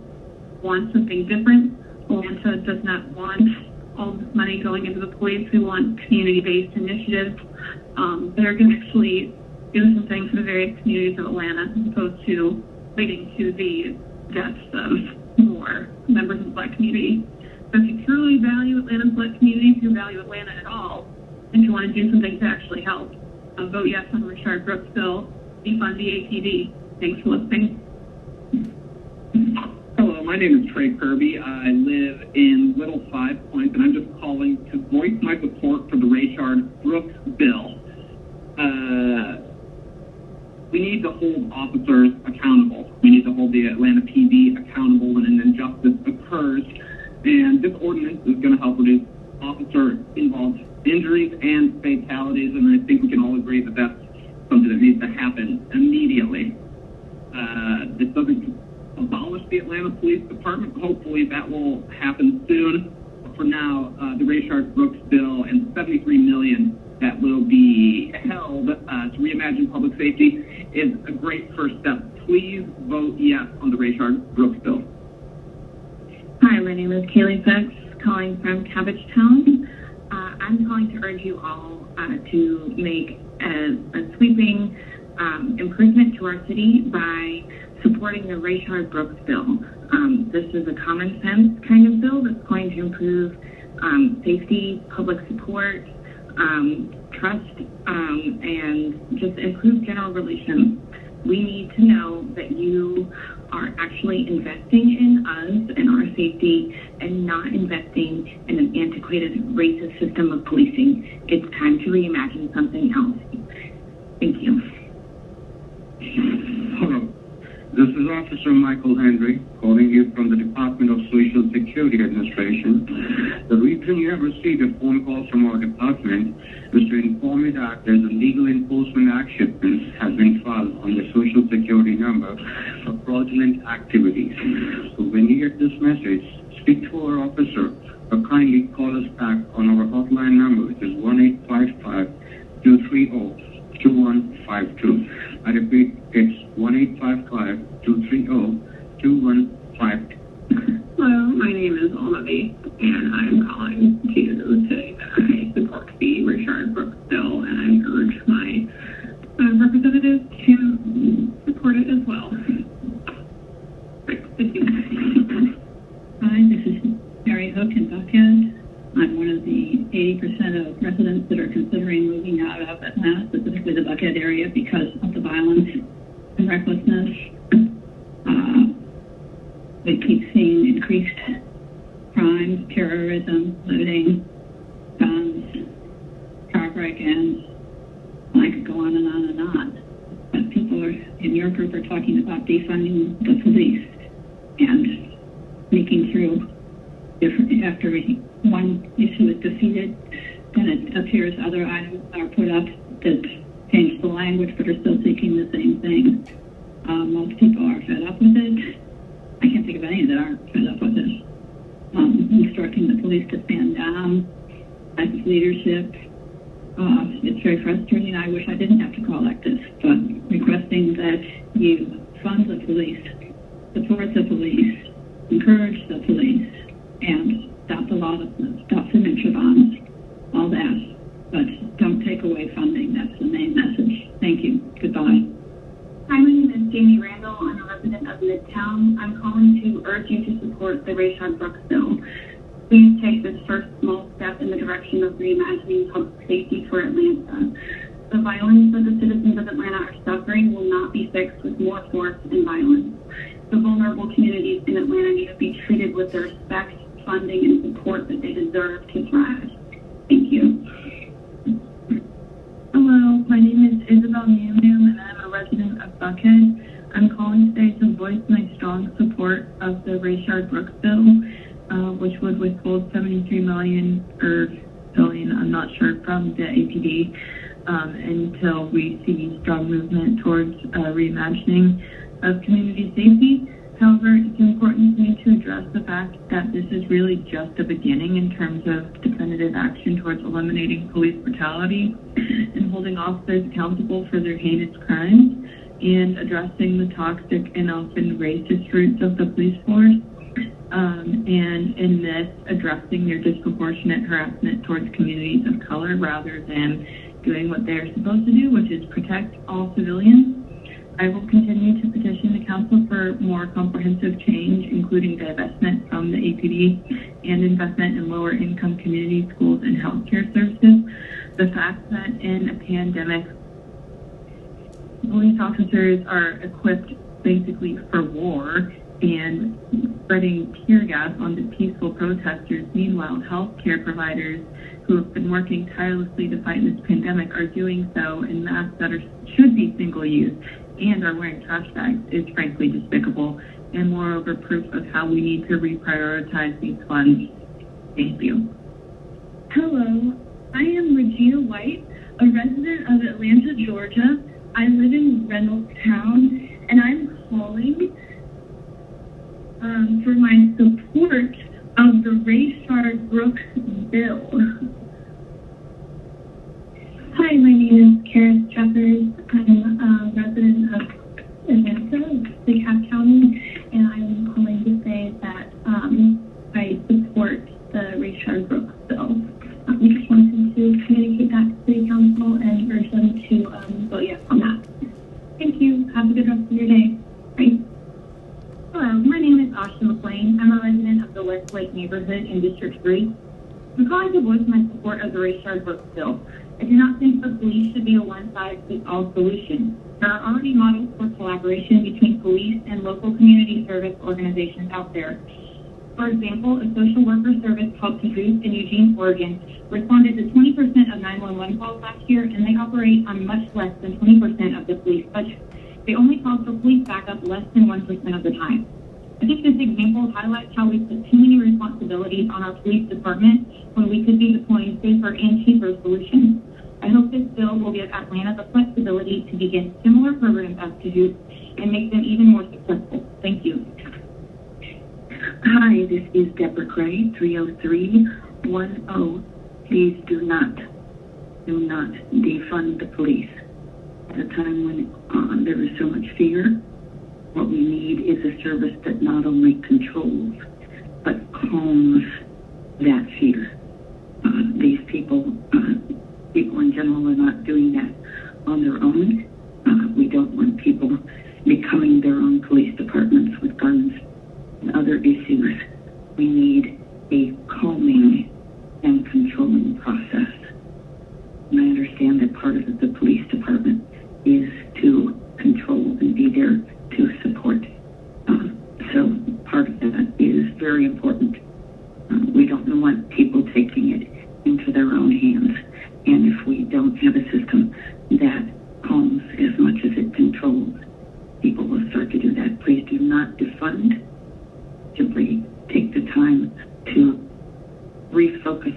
wants something different. Atlanta does not want all this money going into the police. We want community-based initiatives that are going to actually do something for the various communities of Atlanta, as opposed to leading to the deaths of more members of the Black community. So if you truly value Atlanta's Black community, if you value Atlanta at all, and if you want to do something to actually help, vote yes on Richard Brooks' bill, defund the ATD. Thanks for listening. Hello, my name is Trey Kirby. I live in Little Five Points, and I'm just calling to voice my support for the Richard Brooks bill. We need to hold officers accountable. We need to hold the Atlanta PD accountable when an injustice occurs, and this ordinance is going to help reduce officer-involved injuries and fatalities, and I think we can all agree that that's something that needs to happen immediately. This doesn't abolish the Atlanta Police Department. Hopefully that will happen soon. But for now, the Richard Brooks bill and $73 million that will be held to reimagine public safety is a great first step. Please vote yes on the Richard Brooks bill. Hi, my name is Kaylee Fix, calling from Cabbagetown. I'm calling to urge you all to make a sweeping improvement to our city by supporting the Richard Brooks bill. This is a common sense kind of bill that's going to improve safety, public support, trust, and just improve general relations. We need to know that you are actually investing in us and our safety and not investing in an antiquated racist system of policing. It's time to reimagine something else. Thank you. Hello. This is Officer Michael Henry calling you from the Department of Social Security Administration. The reason you have received a phone call from our department is to inform you that there's a legal enforcement action has been filed on the Social Security number for fraudulent activities. So when you get this message, speak to our officer or kindly call us back on our hotline number, which is 1-855-230-2152. I repeat, it's 1-855-230-2152. Hello, my name is Almavi, and I'm calling to say that I support the Richard Brooks bill, and I urge my representatives to support it as well. Great, thank you. Hi, this is Mary Hook in Buckhead. I'm one of the 80% of residents that are considering moving out of Atlanta, specifically the Buckhead area, because of the violence and recklessness. We keep seeing increased crimes, terrorism, looting, guns, car break-ins. I could go on and on and on. But people in your group are talking about defunding the police and sneaking through after one issue is defeated, then it appears other items are put up that change the language but are still seeking the same thing. Most people are fed up with it. I can't think of any that aren't fed up with it. Instructing the police to stand down, lack of leadership. It's very frustrating. I wish I didn't have to call like this, but requesting that you fund the police, support the police, encourage the police, and stop the lawlessness, stop signature bonds, all that. But don't take away funding. That's the main message. Thank you. Goodbye. Hi, my name is Jamie Randall. I'm a resident of Midtown. I'm calling to urge you to support the Richard Brooks bill. Please take this first small step in the direction of reimagining public safety for Atlanta. The violence that the citizens of Atlanta are suffering will not be fixed with more force and violence. The vulnerable communities in Atlanta need to be treated with the respect, funding, and support that they deserve to thrive. Thank you. Hello, my name is Isabel Newman, and I'm a resident of Buckhead. I'm calling today to voice my strong support of the Rayshard Brooks bill, which would withhold $73 million or billion, I'm not sure, from the APD until we see strong movement towards reimagining of community safety. However, it's important to me to address the fact that this is really just a beginning in terms of definitive action towards eliminating police brutality and holding officers accountable for their heinous crimes and addressing the toxic and often racist roots of the police force. And in this, addressing their disproportionate harassment towards communities of color rather than doing what they're supposed to do, which is protect all civilians. I will continue to petition the Council for more comprehensive change, including divestment from the APD and investment in lower-income community schools and healthcare services. The fact that in a pandemic, police officers are equipped basically for war and spreading tear gas onto peaceful protesters. Meanwhile, healthcare providers who have been working tirelessly to fight this pandemic are doing so in masks that should be single-use and are wearing trash bags is frankly despicable and moreover proof of how we need to reprioritize these funds. Thank you. Hello, I am Regina White, a resident of Atlanta, Georgia. I live in Reynoldstown, and I'm calling for my support of the Rayshard Brooks bill. Hi, my name is Karen Jeffers. I'm a resident of Atlanta, DeKalb County, and I'm calling to say that I support the Rayshard Brooks bill. We just wanted to communicate that to City Council and urge them to vote yes on that. Thank you. Have a good rest of your day. Bye. Hello, my name is Asha McLean. I'm a resident of the Westlake neighborhood in District 3. I'm calling to voice my support of the Rayshard Brooks bill. I do not think the police should be a one-size-fits-all solution. There are already models for collaboration between police and local community service organizations out there. For example, a social worker service called Caboose in Eugene, Oregon, responded to 20% of 911 calls last year, and they operate on much less than 20% of the police budget. They only call for police backup less than 1% of the time. I think this example highlights how we put too many responsibilities on our police department when we could be deploying safer and cheaper solutions. I hope this bill will give Atlanta the flexibility to begin similar programs as Caboose and make them even more successful. Thank you. Hi, this is Deborah Gray, 30310. Please do not defund the police. At a time when there is so much fear, what we need is a service that not only controls, but calms that fear. These people in general are not doing that on their own. We don't want people becoming their own police departments with guns and other issues. We need a calming and controlling process. And I understand that part of the police department is to control and be there to support. So part of that is very important. We don't want people taking it into their own hands. And if we don't have a system that calms as much as it controls, people will start to do that. Please do not defund. Simply take the time to refocus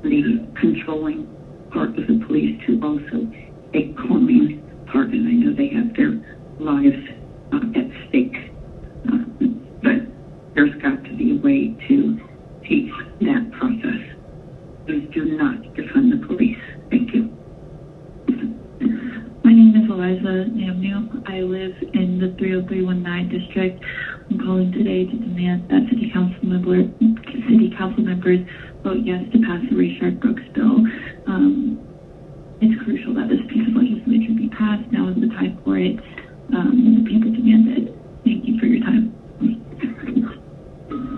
the controlling part of the police to also a calming part. And I know they have their lives at stake. But there's got to be a way to teach that process. Please do not defund the police. Thank you. My name is Eliza Namnu. I live in the 30319 district. I'm calling today to demand that City Council members vote yes to pass the Rayshard Brooks bill. It's crucial that this piece of legislation be passed. Now is the time for it. The people demand it. Thank you for your time.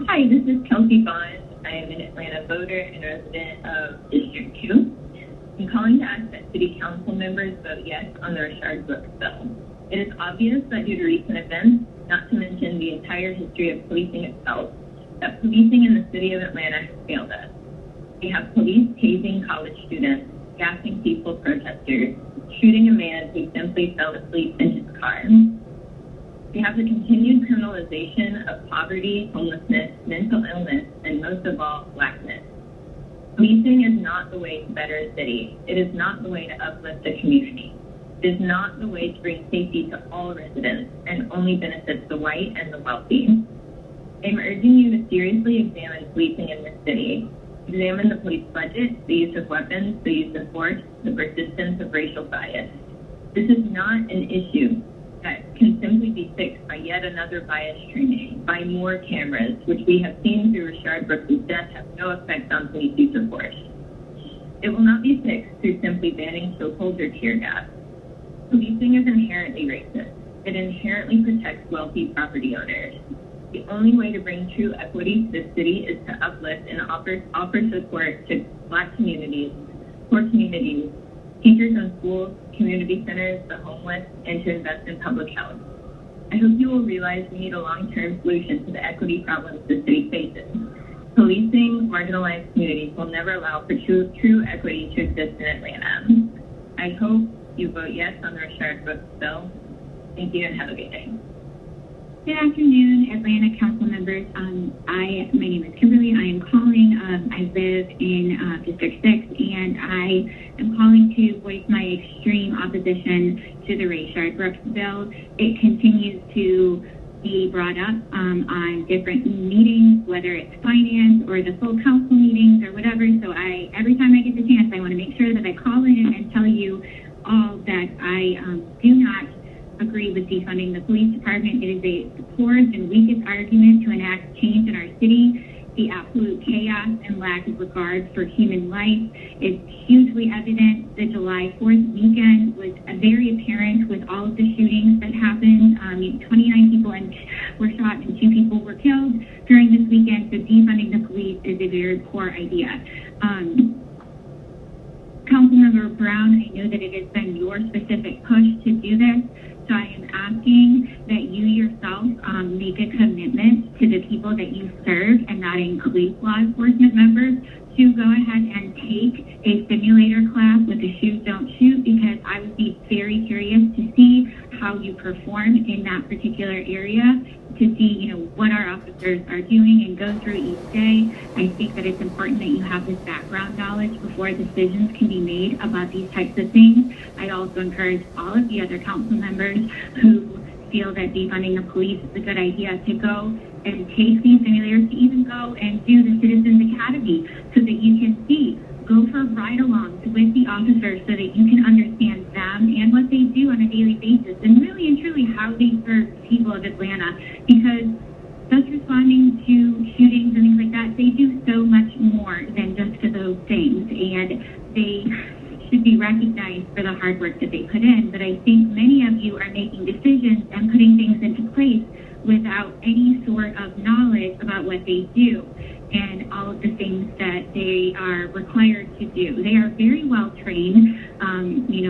Hi, this is Kelsey Bond. I am an Atlanta voter and resident of District 2. I'm calling to ask that City Council members vote yes on the Rayshard Brooks bill. It is obvious that due to recent events, not to mention the entire history of policing itself, that policing in the city of Atlanta has failed us. We have police tasing college students, gassing peaceful protesters, shooting a man who simply fell asleep in his car. We have the continued criminalization of poverty, homelessness, mental illness, and most of all, blackness. Policing is not the way to better a city. It is not the way to uplift the community. It is not the way to bring safety to all residents and only benefits the white and the wealthy. I'm urging you to seriously examine policing in this city. Examine the police budget, the use of weapons, the use of force, the persistence of racial bias. This is not an issue that can simply be fixed by yet another bias training, by more cameras, which we have seen through Rashard Brooks' death have no effect on police use of force. It will not be fixed through simply banning chokeholds or tear gas. Policing is inherently racist. It inherently protects wealthy property owners. The only way to bring true equity to this city is to uplift and offer support to Black communities, poor communities, teachers in schools, community centers, the homeless, and to invest in public health. I hope you will realize we need a long-term solution to the equity problems the city faces. Policing marginalized communities will never allow for true equity to exist in Atlanta. I hope you vote yes on the Rashard Brooks bill. Thank you and have a good day. Good afternoon, Atlanta Council members. My name is Kimberly. I am calling. I live in District 6, and I am calling to voice my extreme opposition to the Rashard Brooks bill. It continues to be brought up on different meetings, whether it's finance or the full council meetings or whatever. So every time I get the chance, I want to make sure that I call in and tell you all that I do not agree with defunding the police department. It is the poorest and weakest argument to enact change in our city. The absolute chaos and lack of regard for human life is hugely evident. The July 4th weekend was very apparent with all of the shootings that happened. 29 people were shot and 2 people were killed during this weekend. So defunding the police is a very poor idea. Councilmember Brown, I know that it has been your specific push to do this. So I am asking that you yourself make a commitment to the people that you serve, and that includes law enforcement members, to go ahead and take a simulator class with the shoot, don't shoot, because I would be very curious to see how you perform in that particular area, to see, what our officers are doing and go through each day. I think that it's important that you have this background knowledge before decisions can be made about these types of things. I'd also encourage all of the other council members who feel that defunding the police is a good idea to go and take these simulators, to even go and do the Citizens Academy so that you can see, go for ride-alongs with the officers so that you can understand them and what they do on a daily basis, and really and truly how they serve the people of Atlanta, because just responding to shootings and things like that, they do so much more than just to those things, and they should be recognized for the hard work that they put in. But I think many of you are making decisions and putting things into place without any sort of knowledge about what they do and all of the things that they are required to do. They are very well trained,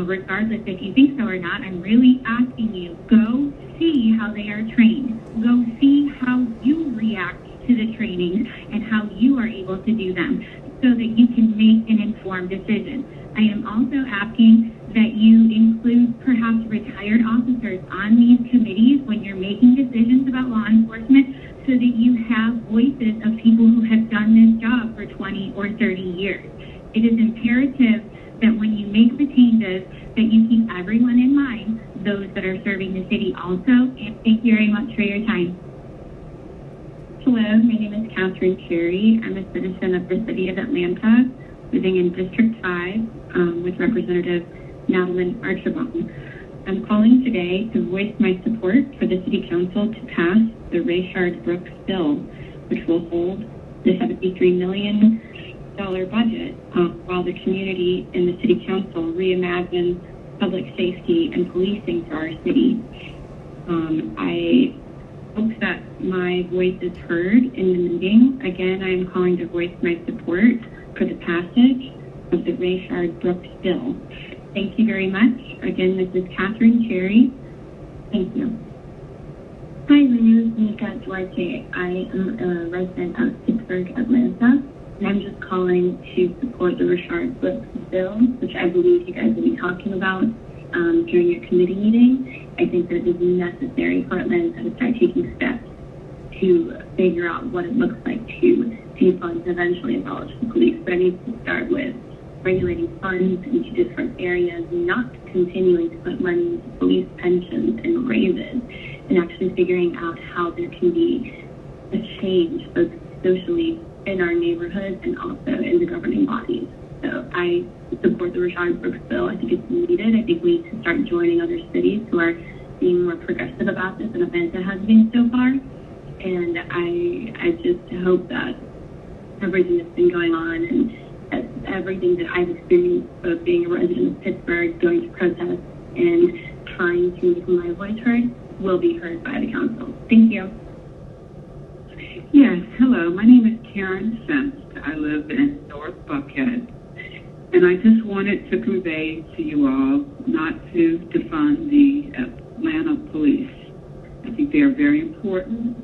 regardless if you think so or not. I'm really asking you, go see how they are trained. Go see how you react to the training and how you are able to do them so that you can make an informed decision. I am also asking that you include perhaps retired officers on these committees when you're making decisions about law enforcement, so that you have voices of people who have done this job for 20 or 30 years. It is imperative that when you make the changes, that you keep everyone in mind, those that are serving the city also. And thank you very much for your time. Hello, my name is Catherine Cherry. I'm a citizen of the city of Atlanta, living in District 5 with Representative Madeline Archibald. I'm calling today to voice my support for the City Council to pass the Rashard Brooks bill, which will hold the $73 million budget while the community and the City Council reimagine public safety and policing for our city. I hope that my voice is heard in the meeting. Again, I am calling to voice my support for the passage of the Rashard Brooks bill. Thank you very much. Again, this is Catherine Cherry. Thank you. Hi, my name is Nika Duarte. I am a resident of Pittsburgh, Atlanta, and I'm just calling to support the Rashard Brooks bill, which I believe you guys will be talking about. during your committee meeting. I think that it is necessary for Atlanta to start taking steps to figure out what it looks like to defund and eventually abolish the police. But it needs to start with regulating funds into different areas, not continuing to put money into police pensions and raises, and actually figuring out how there can be a change both socially in our neighborhoods and also in the governing bodies. So I support the Rashard Brooks bill. I think it's needed. I think we need to start joining other cities who are being more progressive about this than Atlanta has been so far. And I just hope that everything that's been going on and everything that I've experienced, both being a resident of Pittsburgh, going to protests, and trying to make my voice heard, will be heard by the council. Thank you. Yes, hello. My name is Karen Semst. I live in North Buckhead. And I just wanted to convey to you all not to defund the Atlanta police. I think they are very important.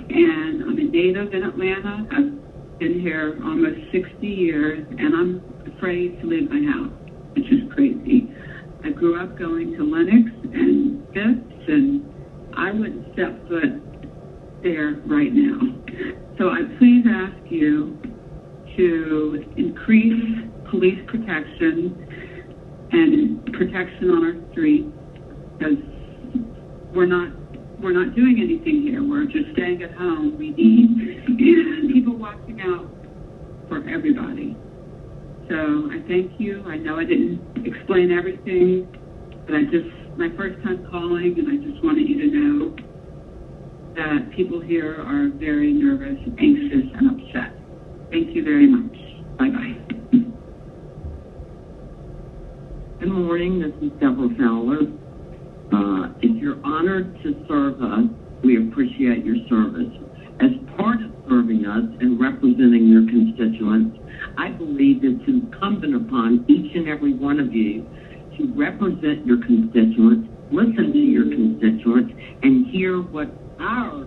And I'm a native in Atlanta. I've been here almost 60 years, and I'm afraid to leave my house, which is crazy. I grew up going to Lenox and Phipps, and I wouldn't step foot there right now. So I please ask you to increase police protection and protection on our streets, because we're not doing anything here. We're just staying at home. We need people watching out for everybody. So I thank you. I know I didn't explain everything, but my first time calling, and I just wanted you to know that people here are very nervous, anxious, and upset. Thank you very much. Bye-bye. Good morning. This is Deborah Fowler. If you're honored to serve us, we appreciate your service. As part of serving us and representing your constituents, I believe it's incumbent upon each and every one of you to represent your constituents, listen to your constituents, and hear what our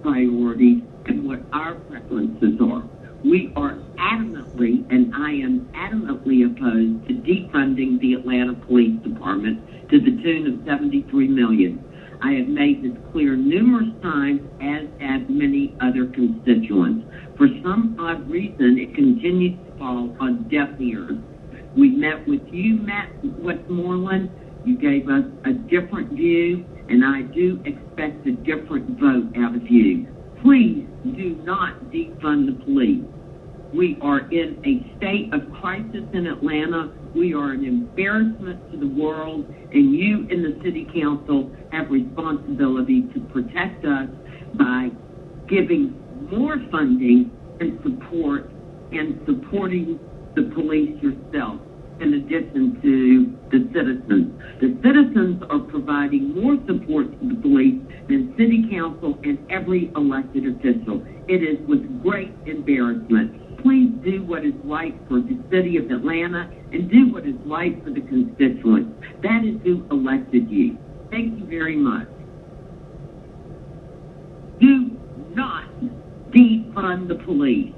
priorities and what our preferences are. We are adamantly, and I am adamantly opposed to defunding the Atlanta Police Department to the tune of $73 million. I have made this clear numerous times, as have many other constituents. For some odd reason, it continues to fall on deaf ears. We met with you, Matt Westmoreland. You gave us a different view, and I do expect a different vote out of you. Please do not defund the police. We are in a state of crisis in Atlanta. We are an embarrassment to the world, and you in the city council have responsibility to protect us by giving more funding and support and supporting the police yourself, in addition to the citizens. The citizens are providing more support to the police than city council and every elected official. It is with great embarrassment. Please do what is right for the city of Atlanta and do what is right for the constituents. That is who elected you. Thank you very much. Do not defund the police.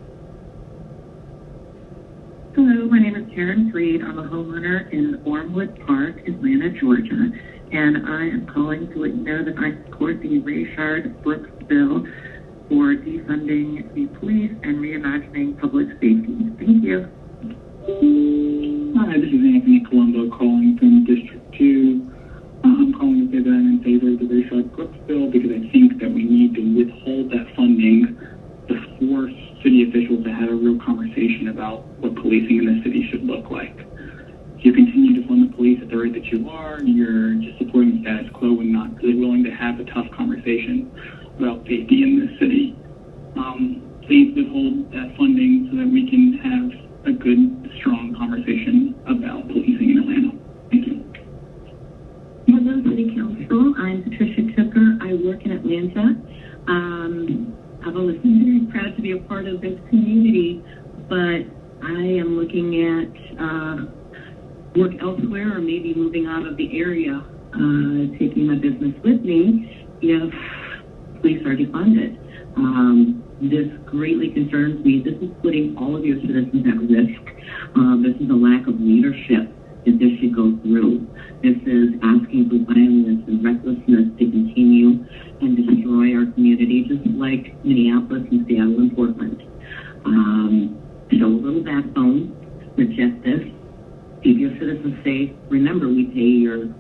Hello, my name is Karen Freed. I'm a homeowner in Ormwood Park, Atlanta, Georgia, and I am calling to let you know that I support the Rashard Brooks bill for defunding the police and reimagining public safety. Thank you. Hi, this is Anthony Colombo calling from District 2. I'm calling to say that I'm in favor of the Rashard Brooks bill because I think that we need to withhold that funding to force city officials to have a real conversation about what policing in the city should look like. If you continue to fund the police at the rate that you are, you're just supporting the status quo and not really willing to have a tough conversation about safety in this city. Please withhold that funding so that we can have a good, strong conversation about policing in Atlanta. Thank you. Hello, City Council. I'm Patricia Tooker. I work in Atlanta. I've always been very proud to be a part of this community, but I am looking at work elsewhere or maybe moving out of the area, taking my business with me if police are defunded. This greatly concerns me. This is putting all of your citizens at risk. This is a lack of leadership that this should go through. This is asking for violence and recklessness to continue and destroy our community, just like Minneapolis and Seattle and Portland. Show a little backbone, reject this, keep your citizens safe. Remember, we pay your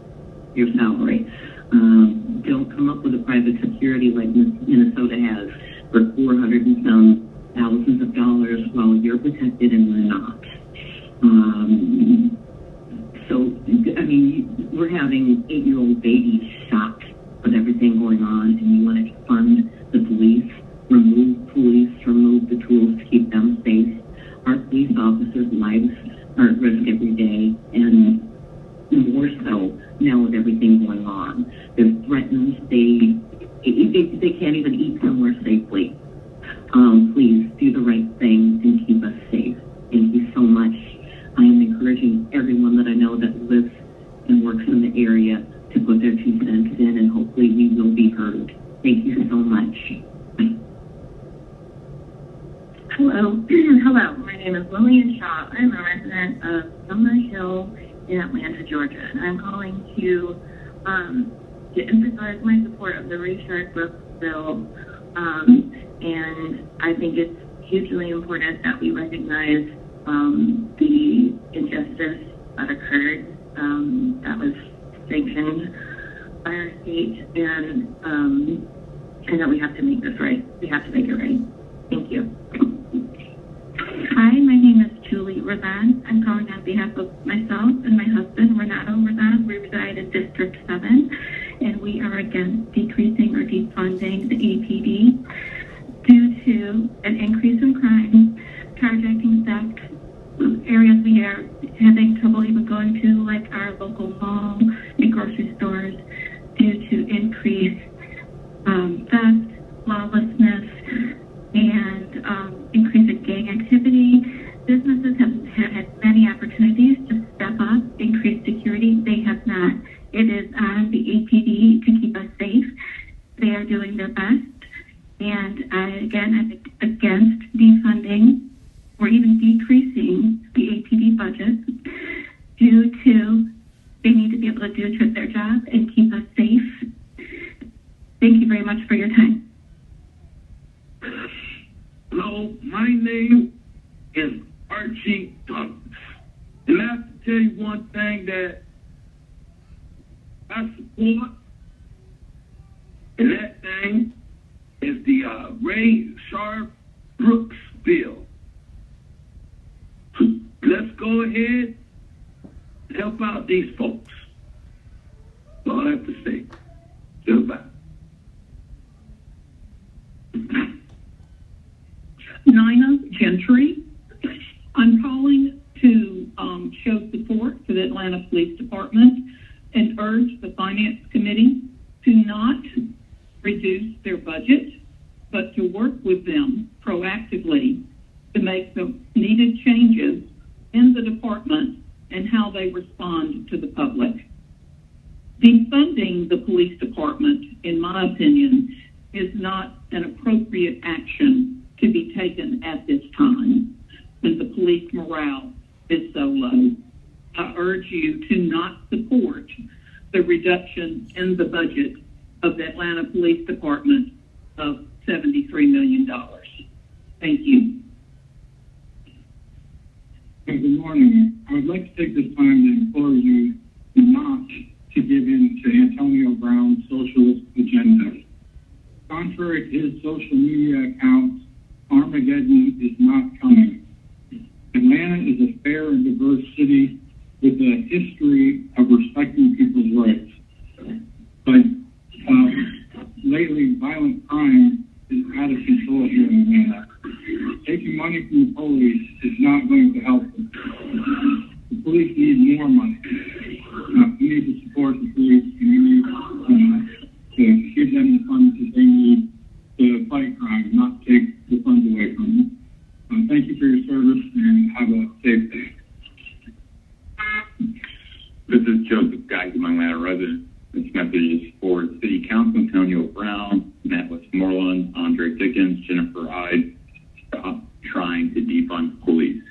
salary. Don't come up with a private security like Minnesota has for 400 and some thousands of dollars while you're protected and we're not. So, I mean, we're having 8-year-old babies shot with everything going on, and you want to fund the police, remove the tools to keep them safe. Our police officers' lives are at risk every day, and more so now with everything going on. They're threatened. They can't even eat somewhere safely. Please do the right thing and keep us safe. Thank you so much. I am encouraging everyone that I know that lives and works in the area to put their 2 cents in, and hopefully we will be heard. Thank you so much. Bye. Hello. Hello. My name is Lillian Shaw. I'm a resident of Summer Hill in Atlanta, Georgia, and I'm calling to emphasize my support of the Richard Brooks bill. And I think it's hugely important that we recognize the injustice that occurred, that was sanctioned by our state, and that we have to make this right. We have to make it right. Thank you. Hi, my name is Julie Razan. I'm calling on behalf of myself and my husband, Renato Razan. We reside in District 7, and we are against decreasing or defunding the APD due to an increase in crime, carjacking, theft, areas we are having trouble even going to, like our local mall and grocery stores, due to increased theft, lawlessness, and increase in gang activity. Businesses have had many opportunities to step up, increase security. They have not. It is on the APD to keep us safe. They are doing their best. And I'm against defunding or even decreasing the APD budget due to they need to be able to do their job and keep us safe. Thank you very much for your time. Hello, my name is Archie Douglas. And I have to tell you one thing that I support, and that thing is the Richard Brooks bill. Let's go ahead and help out these folks. That's all I have to say. Goodbye. Nina Gentry. I'm calling to show support for the Atlanta Police Department and urge the Finance Committee to not reduce their budget, but to work with them proactively to make the needed changes in the department and how they respond to the public. Defunding the police department, in my opinion, is not an appropriate action to be taken at this time when the police morale is so low. I urge you to not support the reduction in the budget of the Atlanta Police Department of $73 million. Thank you. Good morning. I would like to take this time to implore you not to give in to Antonio Brown's socialist agenda. Contrary to his social media accounts, Armageddon is not coming. Atlanta is a fair and diverse city with a history of respecting people's rights. But lately, violent crime is out of control here in Atlanta. Taking money from the police is not going to help them. The police need more money. We need to support the police, and we need to give them the funds that they need to fight crime, not take the funds away from them. Thank you for your service, and have a safe day. This is Joseph Geis, I'm an Atlanta resident. This message is for City Council Antonio Brown, Matt Westmoreland, Andre Dickens, Jennifer Hyde. Stop trying to defund police.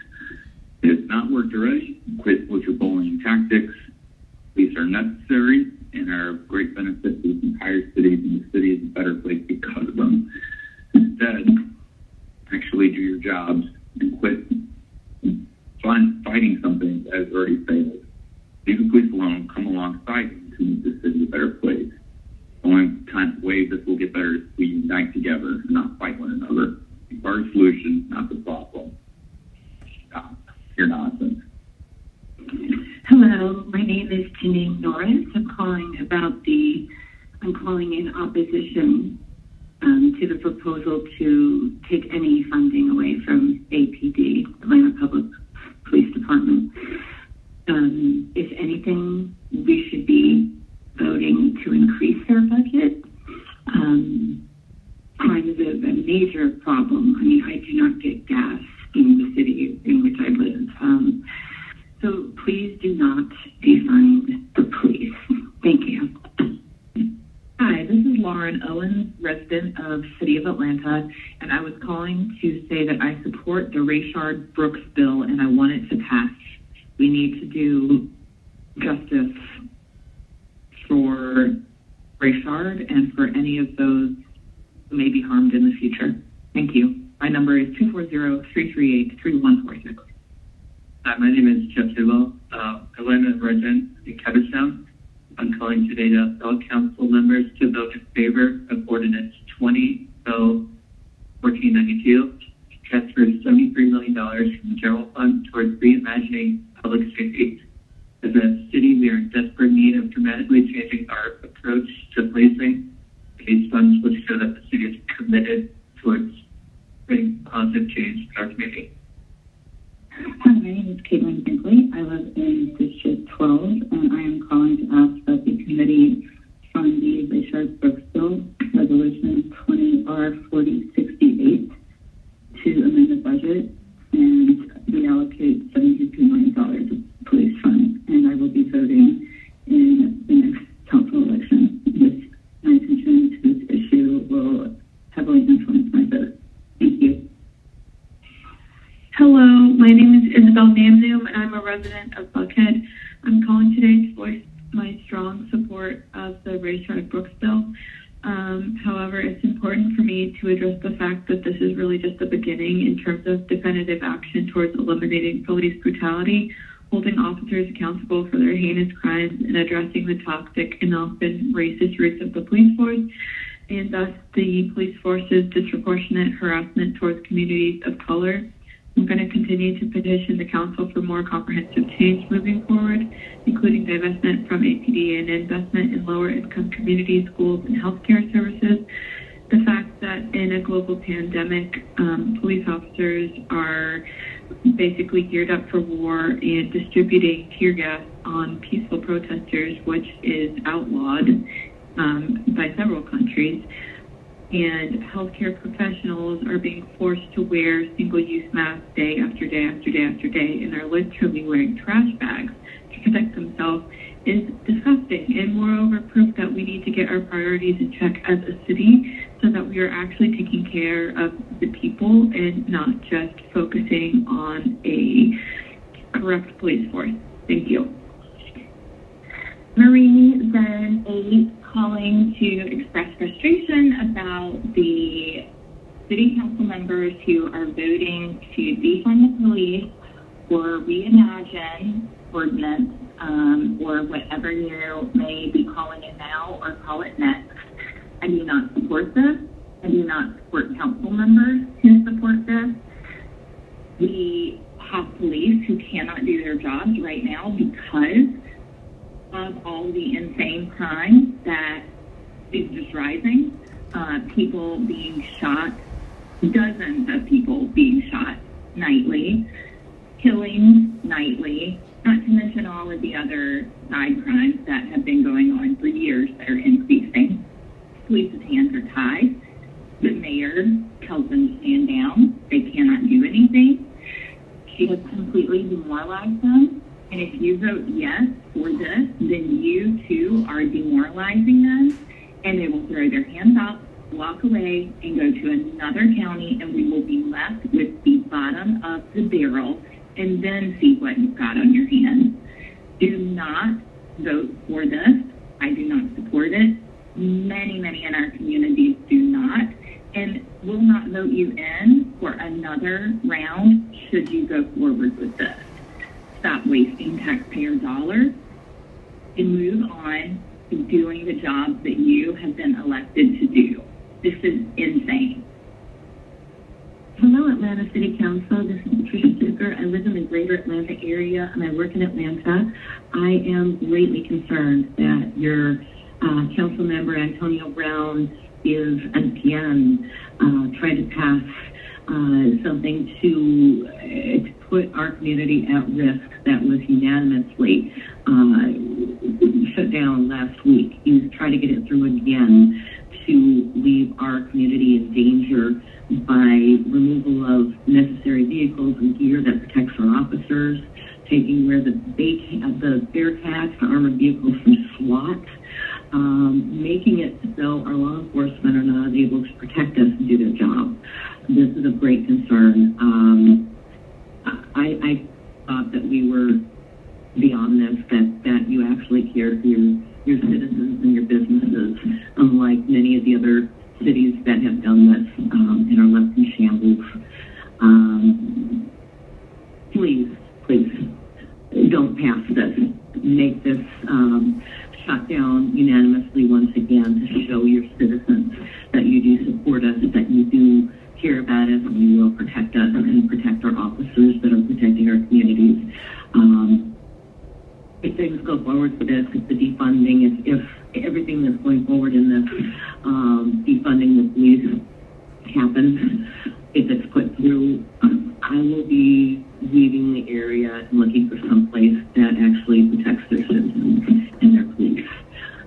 If it's not worked already, quit with your bullying tactics. Police are necessary and are of great benefit to this entire city, and the city is a better place because of them. Instead, actually do your jobs and quit fighting something that has already failed. Leave the police alone, come alongside them to make this city a better place. The only way this will get better is if we unite together and not fight one another. It's our solution, not the problem. Stop your nonsense. Hello, my name is Janine Norris. I'm calling in opposition to the proposal to take any funding away from APD, Atlanta Public Police Department. If anything, we should be voting to increase their budget. Crime is a major problem. I mean, I do not get gas in the city in which I live. So please do not defund the police. Thank you. Hi, this is Lauren Owens, resident of City of Atlanta, and I was calling to say that I support the Rayshard-Brooks bill and I want it to pass. We need to do justice for Rayshard and for any of those who may be harmed in the future. Thank you. My number is 240-338-3146. Hi, my name is Jeff Hibble, Atlanta resident in Cabbagetown. I'm calling today to fellow council members to vote in favor of Ordinance 20, Bill 1492, transfers $73 million from the general fund towards reimagining public safety. As a city, we are in desperate need of dramatically changing our approach to policing. These funds will show that the city is committed towards bringing positive change in our community. Hi, my name is Caitlin Binkley. I live in District 12, and I am calling to ask that the committee fund the Rayshard-Brooks bill, Resolution 20R4068, to amend the budget and reallocate $72 million of police funds. And I will be voting in the next council election. My attention to this issue will heavily influence my vote. Thank you. Hello, my name is Isabel Namnoom, and I'm a resident of Buckhead. I'm calling today to voice my strong support of the Rayshard-Brooks bill. However, it's important for me to address the fact that this is really just the beginning in terms of definitive action towards eliminating police brutality, holding officers accountable for their heinous crimes, and addressing the toxic and often racist roots of the police force, and thus the police force's disproportionate harassment towards communities of color. I'm going to continue to petition the council for more comprehensive change moving forward, including divestment from APD and investment in lower income communities, schools, and healthcare services. The fact that in a global pandemic, police officers are basically geared up for war and distributing tear gas on peaceful protesters, which is outlawed by several countries. And healthcare professionals are being forced to wear single-use masks day after day after day after day, and are literally wearing trash bags to protect themselves, is disgusting. And moreover, proof that we need to get our priorities in check as a city so that we are actually taking care of the people and not just focusing on a corrupt police force. Thank you. Marie Zen 8 calling to express frustration about the city council members who are voting to defund the police or reimagine ordinance or whatever you may be calling it now or call it next. I do not support this. I do not support council members who support this. We have police who cannot do their jobs right now because of all the insane crime that is just rising. People being shot, dozens of people being shot nightly, killings nightly, not to mention all of the other side crimes that have been going on for years that are increasing. Police's hands are tied. The mayor tells them to stand down. They cannot do anything. She has completely demoralized them. And if you vote yes for this, then you too are demoralizing them, and they will throw their hands up, walk away, and go to another county, and we will be left with the bottom of the barrel and then see what you've got on your hands. Do not vote for this. I do not support it. Many in our communities do not, and will not vote you in for another round should you go forward with this. Stop wasting taxpayer dollars and move on to doing the jobs that you have been elected to do. This is insane. Hello, Atlanta City Council. This is Patricia Zucker. I live in the greater Atlanta area, and I work in Atlanta. I am greatly concerned that your council member, Antonio Brown, is again trying to pass something to put our community at risk that was unanimously shut down last week. He's trying to get it through again to leave our community in danger by removal of necessary vehicles and gear that protects our officers, taking away the bear tags, the armored vehicles from SWAT, making it so our law enforcement are not able to protect us and do their job. This is of great concern. I thought that we were beyond this, that you actually care for your citizens and your businesses, unlike many of the other cities that have done this and are left in shambles. Please, don't pass this. Make this shut down unanimously once again to show your citizens that you do support us, that you do care about us, and you will protect us and protect our officers that are protecting our communities. If things go forward with this, if the defunding, if everything that's going forward in this defunding the police happens, if it's put through, I will be leaving the area and looking for some place that actually protects their citizens and their police.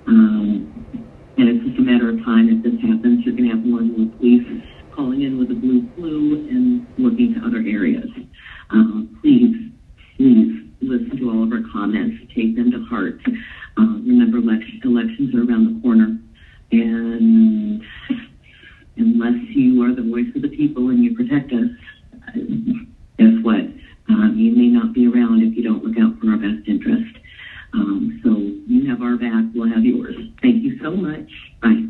And it's just a matter of time. If this happens, you're going to have more and more police calling in with the blue flu and looking to other areas. Please listen to all of our comments, take them to heart. Remember, elections are around the corner, and unless you are the voice of the people and you protect us, guess what? You may not be around if you don't look out for our best interest. So you have our back, we'll have yours. Thank you so much. Bye.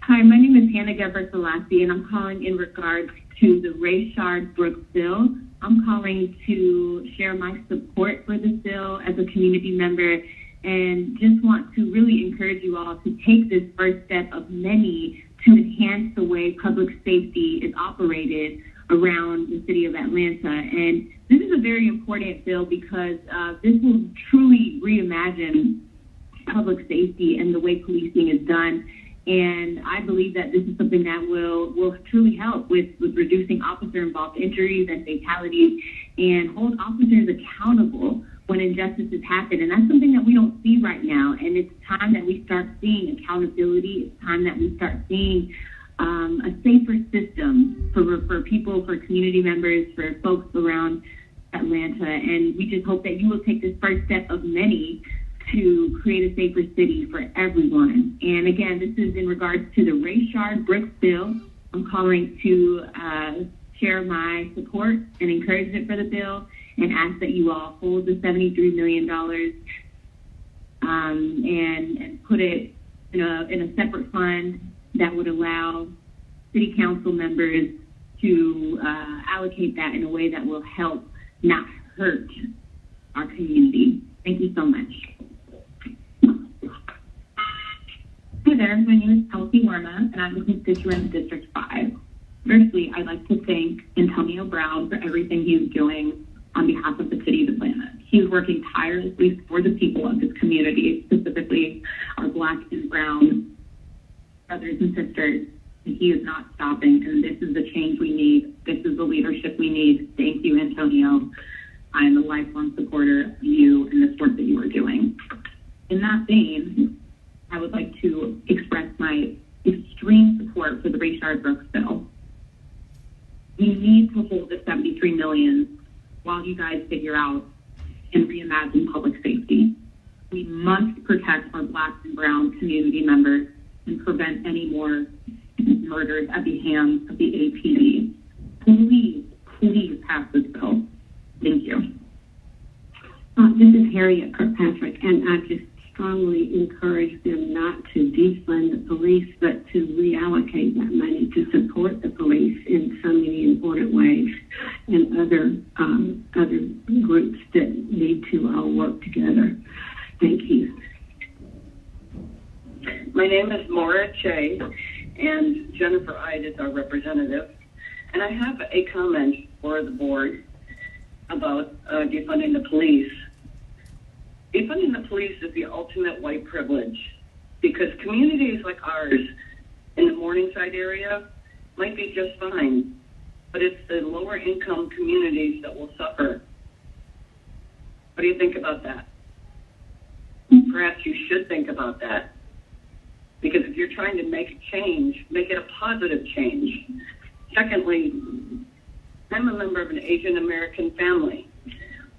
Hi, my name is Hannah Geber-Selassie, and I'm calling in regards to the Rayshard Brooks bill. I'm calling to share my support for this bill as a community member, and just want to really encourage you all to take this first step of many to enhance the way public safety is operated around the city of Atlanta. And this is a very important bill because this will truly reimagine public safety and the way policing is done. And I believe that this is something that will truly help with reducing officer-involved injuries and fatalities and hold officers accountable when injustices happen. And that's something that we don't see right now. And it's time that we start seeing accountability. It's time that we start seeing a safer system for people, for community members, for folks around Atlanta. And we just hope that you will take this first step of many to create a safer city for everyone. And again, this is in regards to the Rayshard Brooks bill. I'm calling to share my support and encouragement for the bill and ask that you all hold the $73 million and put it in a separate fund that would allow city council members to allocate that in a way that will help, not hurt, our community. Thank you so much. Hi there, my name is Kelsey Worma, and I'm a constituent of District 5. Firstly, I'd like to thank Antonio Brown for everything he's doing on behalf of the city of Atlanta. He's working tirelessly for the people of this community, specifically our Black and Brown brothers and sisters, and he is not stopping, and this is the change we need. This is the leadership we need. Thank you, Antonio. I am a lifelong supporter of you and this work that you are doing. In that vein, I would like to express my extreme support for the Rayshard Brooks bill. We need to hold the $73 million while you guys figure out and reimagine public safety. We must protect our Black and Brown community members and prevent any more murders at the hands of the APD. Please pass this bill. This is Harriet Kirkpatrick, and I just strongly encourage them not to defund the police, but to reallocate that money to support the police in so many important ways, and other groups that need to all work together. Thank you. My name is Maura Che, and Jennifer Ide is our representative. And I have a comment for the board about defunding the police. Defunding the police is the ultimate white privilege, because communities like ours in the Morningside area might be just fine, but it's the lower income communities that will suffer. What do you think about that? Perhaps you should think about that. Because if you're trying to make a change, make it a positive change. Secondly, I'm a member of an Asian American family.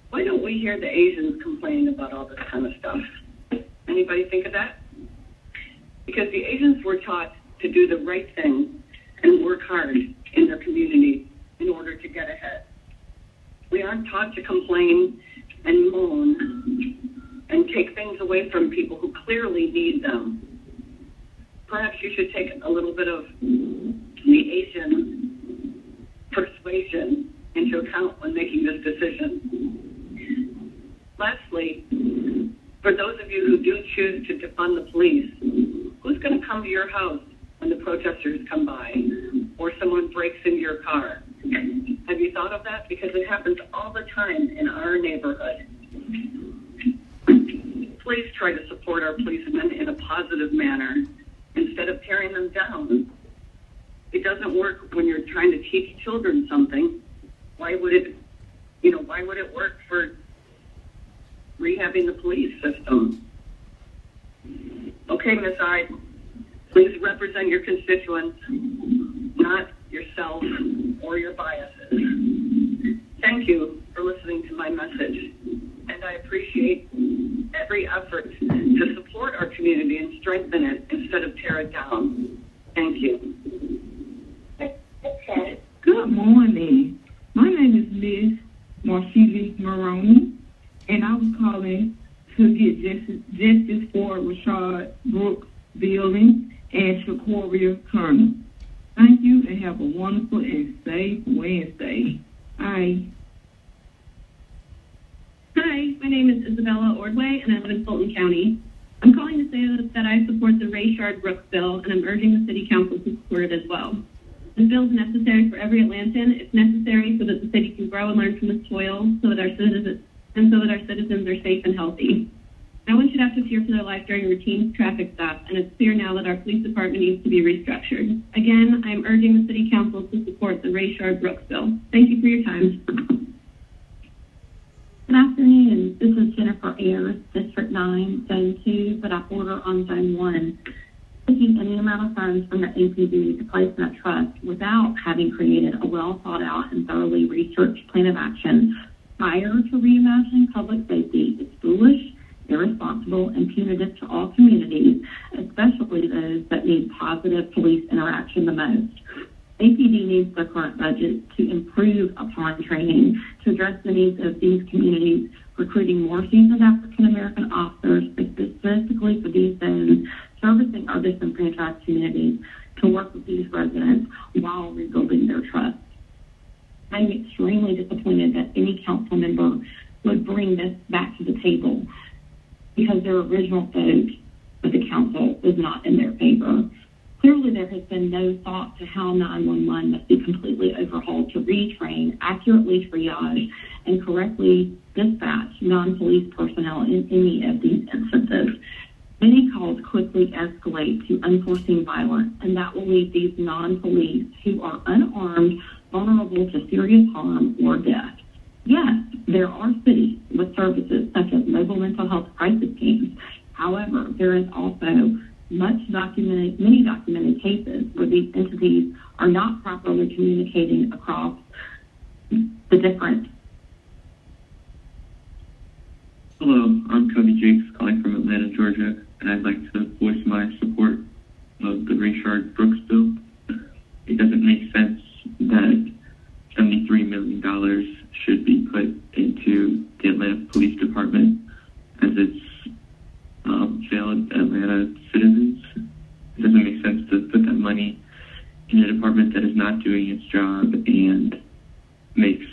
Why don't we hear the Asians complain about all this kind of stuff? Anybody think of that? Because the Asians were taught to do the right thing and work hard in their community in order to get ahead. We aren't taught to complain and moan and take things away from people who clearly need them. Perhaps you should take a little bit of the Asian persuasion into account when making this decision. Lastly, for those of you who do choose to defund the police, who's going to come to your house when the protesters come by or someone breaks into your car? Have you thought of that? Because it happens all the time in our neighborhood. Please try to support our policemen in a positive manner instead of tearing them down. It doesn't work when you're trying to teach children something. Why would it work for rehabbing the police system? Okay, Ms. Ide, please represent your constituents, not yourself or your biases. Thank you for listening to my message, and I appreciate every effort to support our community and strengthen it instead of tear it down. Thank you. Good morning. My name is Ms. Marshili Maroney, and I was calling to get justice for Rashard Brooks Building and Shakoria Colonel. Thank you, and have a wonderful and safe Wednesday. Bye. Hi, my name is Isabella Ordway, and I live in Fulton County. I'm calling to say that I support the Rayshard Brooks bill, and I'm urging the City Council to support it as well. This bill is necessary for every Atlantan. It's necessary so that the city can grow and learn from its soil, so that our citizens are safe and healthy. No one should have to fear for their life during routine traffic stops, and it's clear now that our police department needs to be restructured. Again, I'm urging the City Council to support the Rayshard Brooks bill. Thank you for your time. Good afternoon. This is Jennifer Ayers, District 9, Zone 2, but I order on Zone 1. Taking any amount of funds from the APB to place in a trust without having created a well-thought-out and thoroughly researched plan of action prior to reimagining public safety is foolish, irresponsible, and punitive to all communities, especially those that need positive police interaction the most. APD needs the current budget to improve upon training to address the needs of these communities, recruiting more seasoned African-American officers specifically for these zones, servicing our disenfranchised communities to work with these residents while rebuilding their trust. I'm extremely disappointed that any council member would bring this back to the table because their original vote of the council was not in their favor. Clearly, there has been no thought to how 911 must be completely overhauled to retrain, accurately triage, and correctly dispatch non-police personnel in any of these instances. Many calls quickly escalate to unforeseen violence, and that will leave these non-police who are unarmed vulnerable to serious harm or death. Yes, there are cities with services such as mobile mental health crisis teams. However, there is also many documented cases where these entities are not properly communicating across the different. Hello, I'm Cody Jakes calling from Atlanta, Georgia, and I'd like to voice my support of the Rayshard Brooks bill. It doesn't make sense that $73 million should be put into the Atlanta Police Department job and makes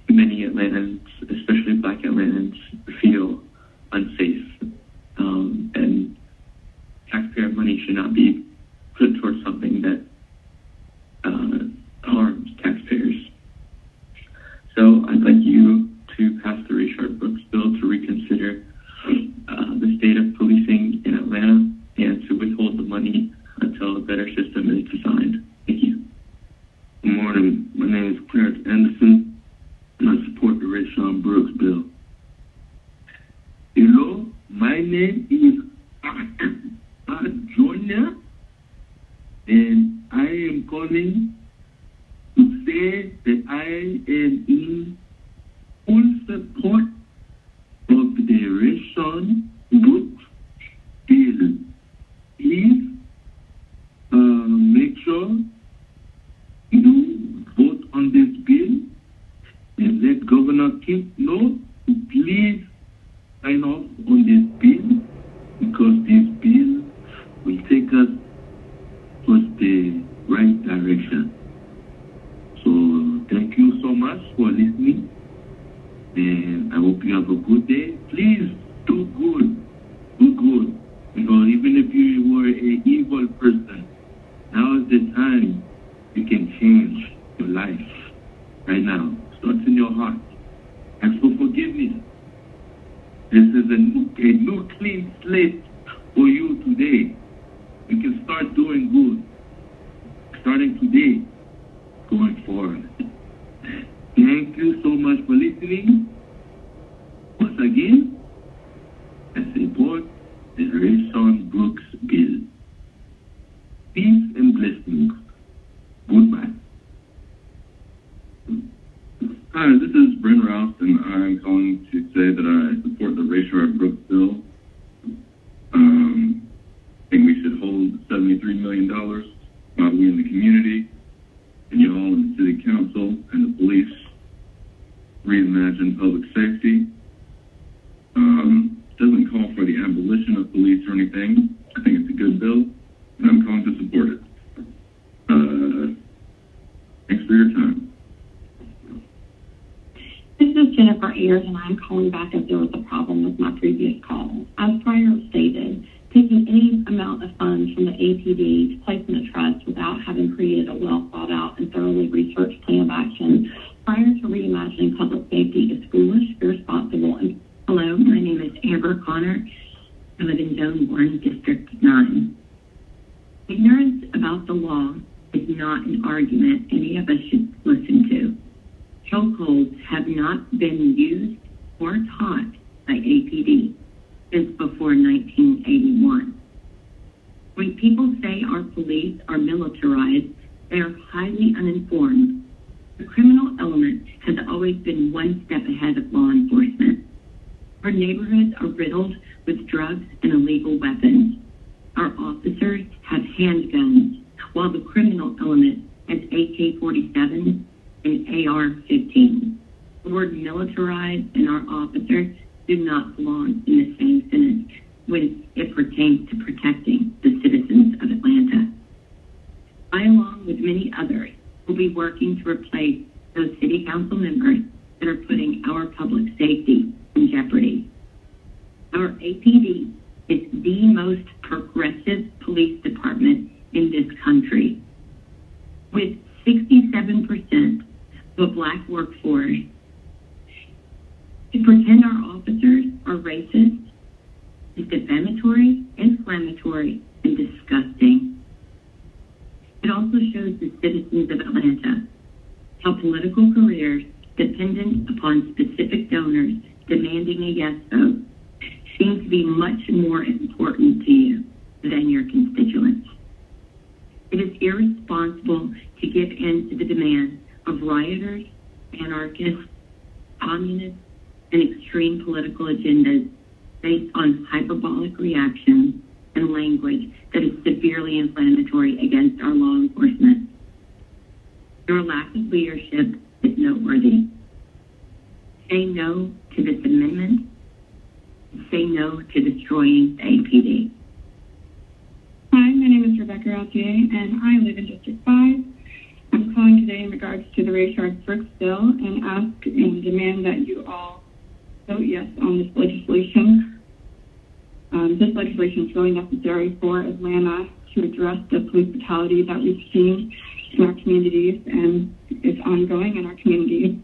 many Atlantans, especially Black Atlantans, feel unsafe. And taxpayer money should not be put towards something that harms taxpayers. So I'd like you to pass the Rayshard-Brooks bill to reconsider the state of policing in Atlanta and to withhold the money until a better system is designed. Thank you. Good morning. My name is Clarence Anderson, and I support the Rayshard-Brooks bill. Hello, my name is Junior, and I am calling to say that I am in full support of the Rayshard-Brooks bill. Please make sure you vote on this bill and let Governor Kemp know to please sign off on this bill, because this bill will take us towards the right direction. So thank you so much for listening, and I hope you have a good day. Please do good. Do good. Because even if you were an evil person, now is the time you can change your life. Right now. Starts in your heart. Ask for forgiveness. This is a new clean slate for you today. You can start doing good. Starting today, going forward. Thank you so much for listening. Once again, I support the Rayshard-Brooks bill. Peace and blessings. Goodbye. Hi, this is Bryn Rouse, and I'm calling to say that I support the Rayshard-Brooks bill. I think we should hold $73 million while we in the community and you all in the city council and the police reimagine public safety. Doesn't call for the abolition of police or anything. I think it's a good bill, and I'm calling to support it. Thanks for your time. This is Jennifer Ayers, and I'm calling back as there was a problem with my previous call. As prior stated, taking any amount of funds from the APD to place in a trust without having created a well-thought-out and thoroughly researched plan of action prior to reimagining public safety is foolish, irresponsible, and... Hello, my name is Amber Connor. I live in Zone 1, District 9. Ignorance about the law is not an argument any of us should listen to. Chokeholds have not been used or taught by APD since before 1981. When people say our police are militarized, they are highly uninformed. The criminal element has always been one step ahead of law enforcement. Our neighborhoods are riddled with drugs and illegal weapons. Our officers have handguns, while the criminal element has AK-47 and AR-15. The word militarized and our officers do not belong in the same sentence when it pertains to protecting the citizens of Atlanta. I, along with many others, will be working to replace those city council members that are putting our public safety in jeopardy. Our APD is the most progressive police department in this country. With 67% of a black workforce, to pretend our officers are racist is defamatory, inflammatory, and disgusting. It also shows the citizens of Atlanta how political careers dependent upon specific donors demanding a yes vote seem to be much more important to you than your constituents. It is irresponsible to give in to the demands of rioters, anarchists, communists, and extreme political agendas based on hyperbolic reactions and language that is severely inflammatory against our law enforcement. Your lack of leadership is noteworthy. Say no to this amendment. Say no to destroying the APD. Hi, my name is Rebecca Altier, and I live in District 5. I'm calling today in regards to the Rayshard-Brooks bill and ask and demand that you all vote yes on this legislation. This legislation is really necessary for Atlanta to address the police brutality that we've seen in our communities and is ongoing in our communities.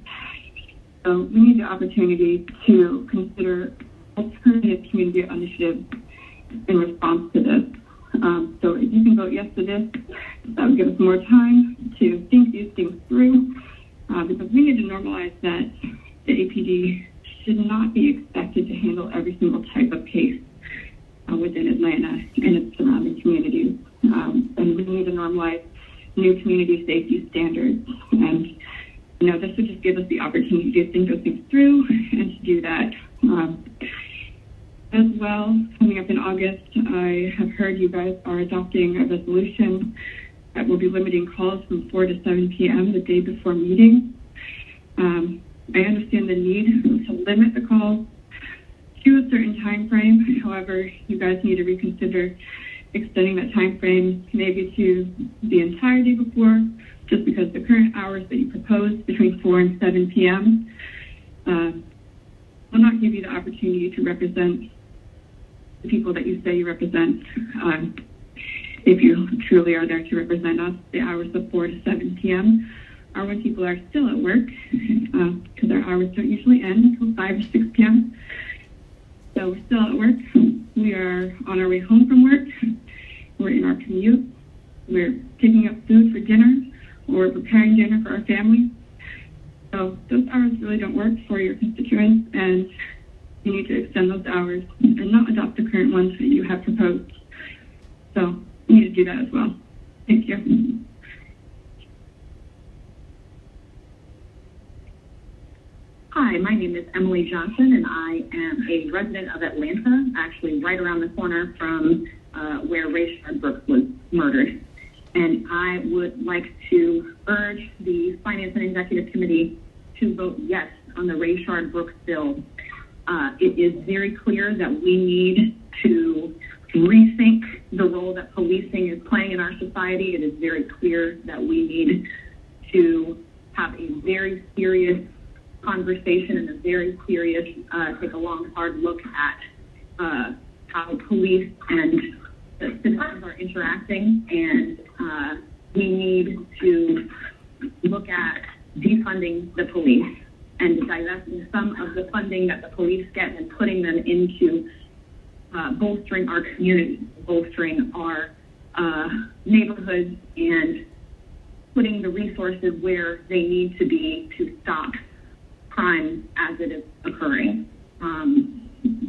So we need the opportunity to consider alternative community initiatives in response to this. So if you can vote yes to this, that would give us more time to think these things through, because we need to normalize that the APD should not be expected to handle every single type of case within Atlanta and its surrounding communities. And we need to normalize new community safety standards. And, this would just give us the opportunity to think those things through and to do that. As well, coming up in August, I have heard you guys are adopting a resolution that will be limiting calls from 4 to 7 p.m. the day before meetings. I understand the need to limit the calls to a certain time frame. However, you guys need to reconsider extending that time frame maybe to the entire day before, just because the current hours that you propose between 4 and 7 p.m. will not give you the opportunity to represent the people that you say you represent. If you truly are there to represent us, the hours of 4 to 7 p.m. are when people are still at work, because our hours don't usually end until 5 or 6 p.m. So we're still at work. We are on our way home from work. We're in our commute. We're picking up food for dinner, or we're preparing dinner for our families. So those hours really don't work for your constituents, and you need to extend those hours and not adopt the current ones that you have proposed. So you need to do that as well. Thank you. Hi, my name is Emily Johnson, and I am a resident of Atlanta, actually right around the corner from where Rayshard-Brooks was murdered. And I would like to urge the Finance and Executive Committee to vote yes on the Rayshard-Brooks bill. It is very clear that we need to rethink the role that policing is playing in our society. It is very clear that we need to have a very serious conversation and a very serious, take a long, hard look at how police and the citizens are interacting, and we need to look at defunding the police and divesting some of the funding that the police get and putting them into bolstering our communities, bolstering our neighborhoods, and putting the resources where they need to be to stop crime as it is occurring.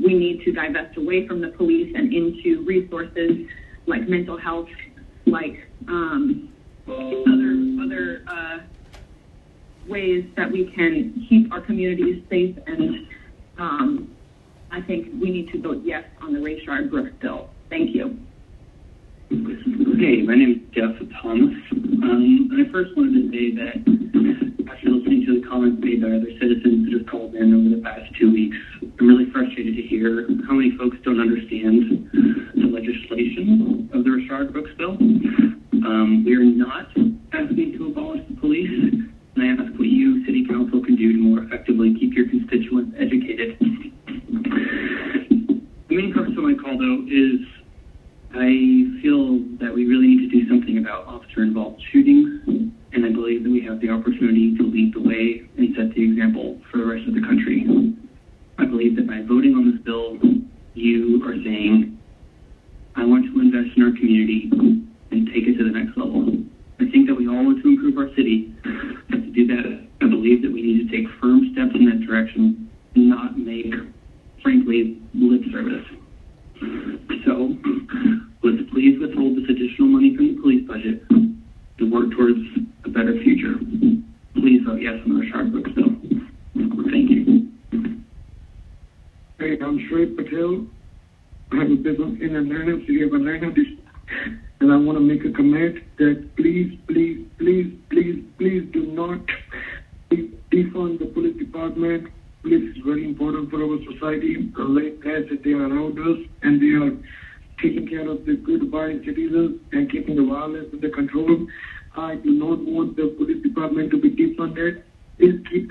We need to divest away from the police and into resources like mental health, like other ways that we can keep our communities safe. And I think we need to vote yes on the Rayshard-Brooks bill. Thank you. Hey, my name is Jeff Thomas. And I first wanted to say that after listening to the comments made by other citizens that have called in over the past 2 weeks, I'm really frustrated to hear how many folks don't understand the legislation of the Rayshard-Brooks bill. We are not asking to abolish the police, and I ask what you, City Council, can do to more effectively keep your constituents educated. The main purpose of my call, though, is I feel that we really need to do something about officer-involved shootings, and I believe that we have the opportunity to lead the way and set the example for the rest of the country. I believe that by voting on this bill, you are saying, I want to invest in our community and take it to the next level. I think that we all want to improve our city, but to do that, I believe that we need to take firm steps in that direction and not make, frankly, lip service. So, let's please withhold this additional money from the police budget and work towards a better future. Please vote yes on the Rayshard-Brooks bill. Thank you. Hey, I'm Shrey Patel. I have a business in Atlanta, City of Atlanta, and I want to make a comment that please do not defund the police department. Police is very important for our society. The late guys that they are around us, and they are taking care of the good-abiding citizens and keeping the violence under control. I do not want the police department to be defunded. Please keep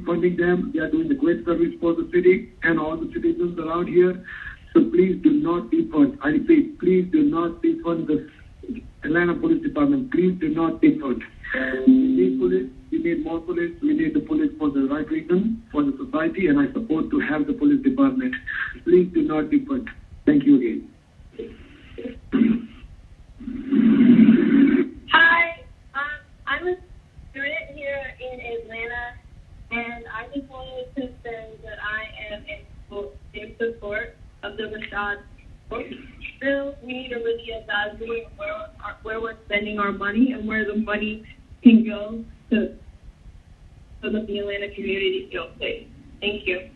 funding them. They are doing a great service for the city and all the citizens around here. So please do not defund. I repeat, please do not defund the Atlanta Police Department. Please do not defund. We need police. We need more police. We need the police for the right reason, for the society, and I support to have the police department. Please do not defund. Thank you again. Hi, I'm a student here in Atlanta, and I just wanted to say that I am in support of the Rashad bill. We need to really evaluate where we're spending our money and where the money can go so that the Atlanta community feels safe. Thank you.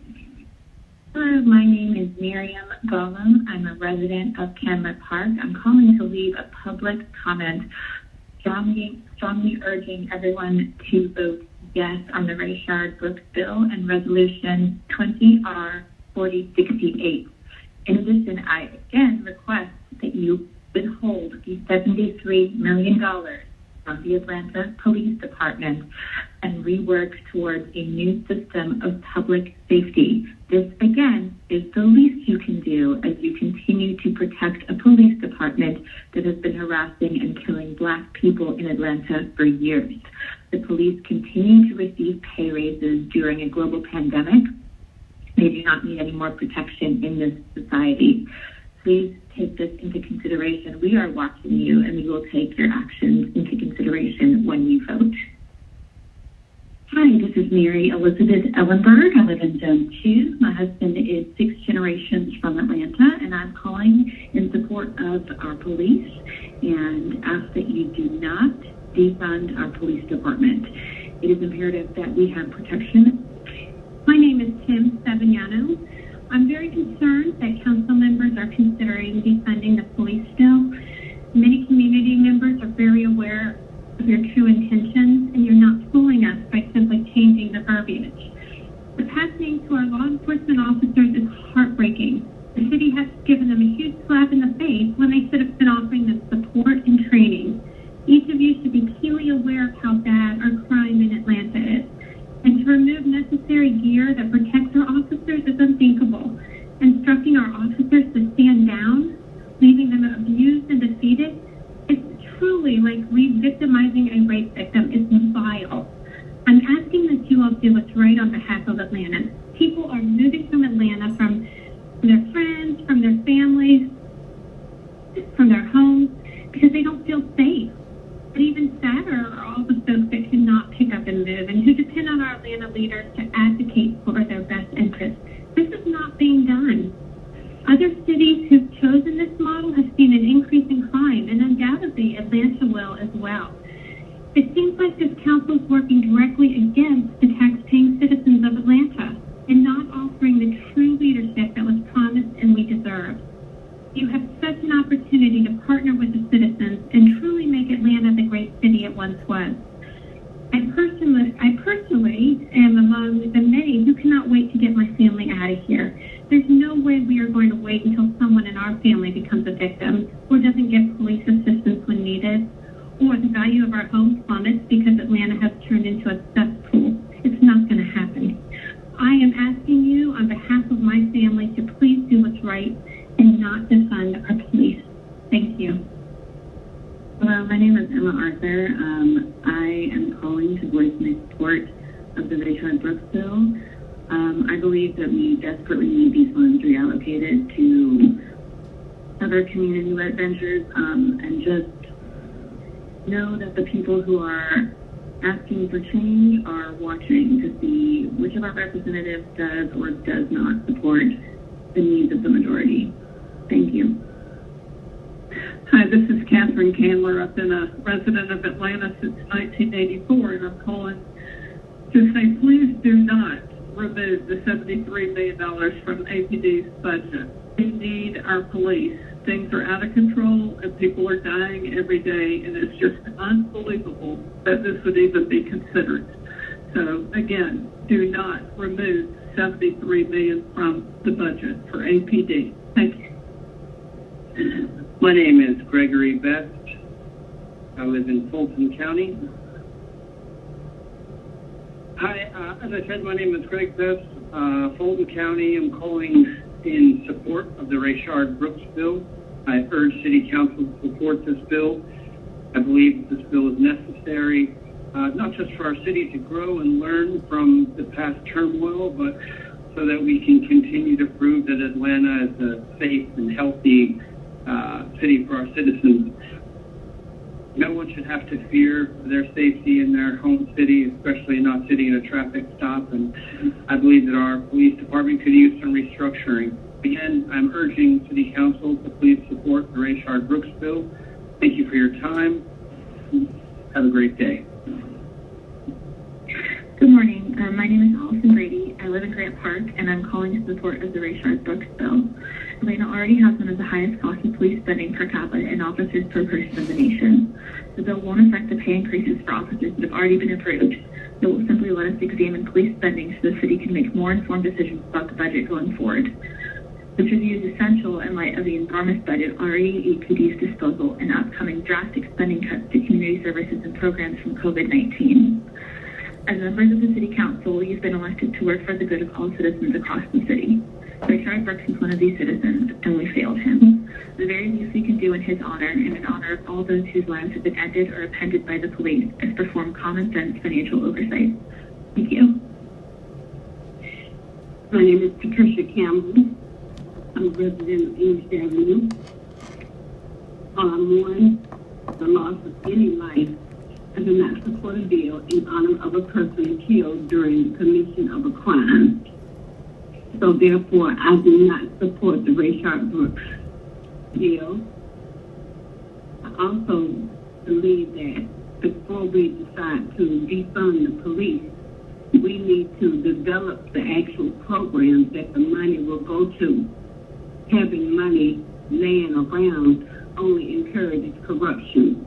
Hello, my name is Miriam Gollum. I'm a resident of Canmore Park. I'm calling to leave a public comment strongly urging everyone to vote yes on the Rayshard Brooks bill and Resolution 20R4068. In addition, I again request that you withhold the $73 million from the Atlanta Police Department and rework towards a new system of public safety. This, again, is the least you can do as you continue to protect a police department that has been harassing and killing Black people in Atlanta for years. The police continue to receive pay raises during a global pandemic. They do not need any more protection in this society. Please take this into consideration. We are watching you, and we will take your actions into consideration when you vote. Hi, this is Mary Elizabeth Ellenberg. I live in Zone 2. My husband is 6 generations from Atlanta, and I'm calling in support of our police and ask that you do not defund our police department. It is imperative that we have protection. My name is Tim Savignano. I'm very concerned that council members are considering defunding the police bill. Many community members are very aware of your true intentions, and you're not fooling us by simply changing the verbiage. What's happening to our law enforcement officers is heartbreaking. The city has given them a huge slap in the face when they should have been offering them support and training. Each of you should be keenly aware of how bad our crime in Atlanta is. And to remove necessary gear that protects our officers is unthinkable. Instructing our officers to stand down, leaving them abused and defeated, is truly like re-victimizing a rape victim. It's vile. I'm asking that you all do what's right on behalf of Atlanta. People are moving from Atlanta, from their friends, from their families, from their homes, because they don't feel safe. But even sadder are all the folks that cannot pick up and move and who depend on our Atlanta leaders to advocate for their best interests. This is not being done. Other cities who've chosen this model have seen an increase in crime, and undoubtedly Atlanta will as well. It seems like this council is working directly against the tax-paying citizens of Atlanta and not offering the true leadership that was promised and we deserve. You have such an opportunity to partner with the citizens and truly make Atlanta the great city it once was. I personally am among the many who cannot wait to get my family out of here. There's no way we are going to wait until someone in our family becomes a victim or doesn't get police assistance when needed, or the value of our homes plummets because Atlanta has turned into a cesspool. It's not going to happen. I am asking you on behalf of my family to please do what's right and not defund our police. Thank you. Hello, my name is Emma Arthur. I am calling to voice my support of the Rayshard Brooks bill. I believe that we desperately need these funds reallocated to other community-led ventures, and just know that the people who are asking for change are watching to see which of our representatives does or does not support the needs of the majority. Thank you. Hi, this is Catherine Candler. I've been a resident of Atlanta since 1984, and I'm calling to say please do not remove the $73 million from APD's budget. We need our police. Things are out of control, and people are dying every day, and it's just unbelievable that this would even be considered. So, again, do not remove $73 million from the budget for APD. Thank you. My name is Gregory Best. I live in Fulton County. Hi, as I said, my name is Greg Best, Fulton County. I'm calling in support of the Rayshard-Brooks bill. I urge City Council to support this bill. I believe this bill is necessary, not just for our city to grow and learn from the past turmoil, but so that we can continue to prove that Atlanta is a safe and healthy city for our citizens. No one should have to fear for their safety in their home city, especially not sitting in a traffic stop. And I believe that our police department could use some restructuring. Again, I'm urging City Council to please support the Rayshard-Brooks bill. Thank you for your time. Have a great day. Good morning. My name is Allison Brady. I live in Grant Park, and I'm calling in support of the Rayshard-Brooks bill. Atlanta already has one of the highest costs of police spending per capita and officers per person in the nation. The bill won't affect the pay increases for officers that have already been approved. It will simply let us examine police spending so the city can make more informed decisions about the budget going forward. This review is essential in light of the enormous budget already at EPD's disposal and upcoming drastic spending cuts to community services and programs from COVID-19. As members of the City Council, you've been elected to work for the good of all citizens across the city. Rayshard-Brooks is one of these citizens, and we failed him. The very least we can do in his honor, and in honor of all those whose lives have been ended or appended by the police, is perform common sense financial oversight. Thank you. My name is Patricia Campbell. I'm a resident of East Avenue. While I mourn the loss of any life, I do not support a bill in honor of a person killed during the commission of a crime. So therefore, I do not support the Rayshard-Brooks bill. I also believe that before we decide to defund the police, we need to develop the actual programs that the money will go to. Having money laying around only encourages corruption.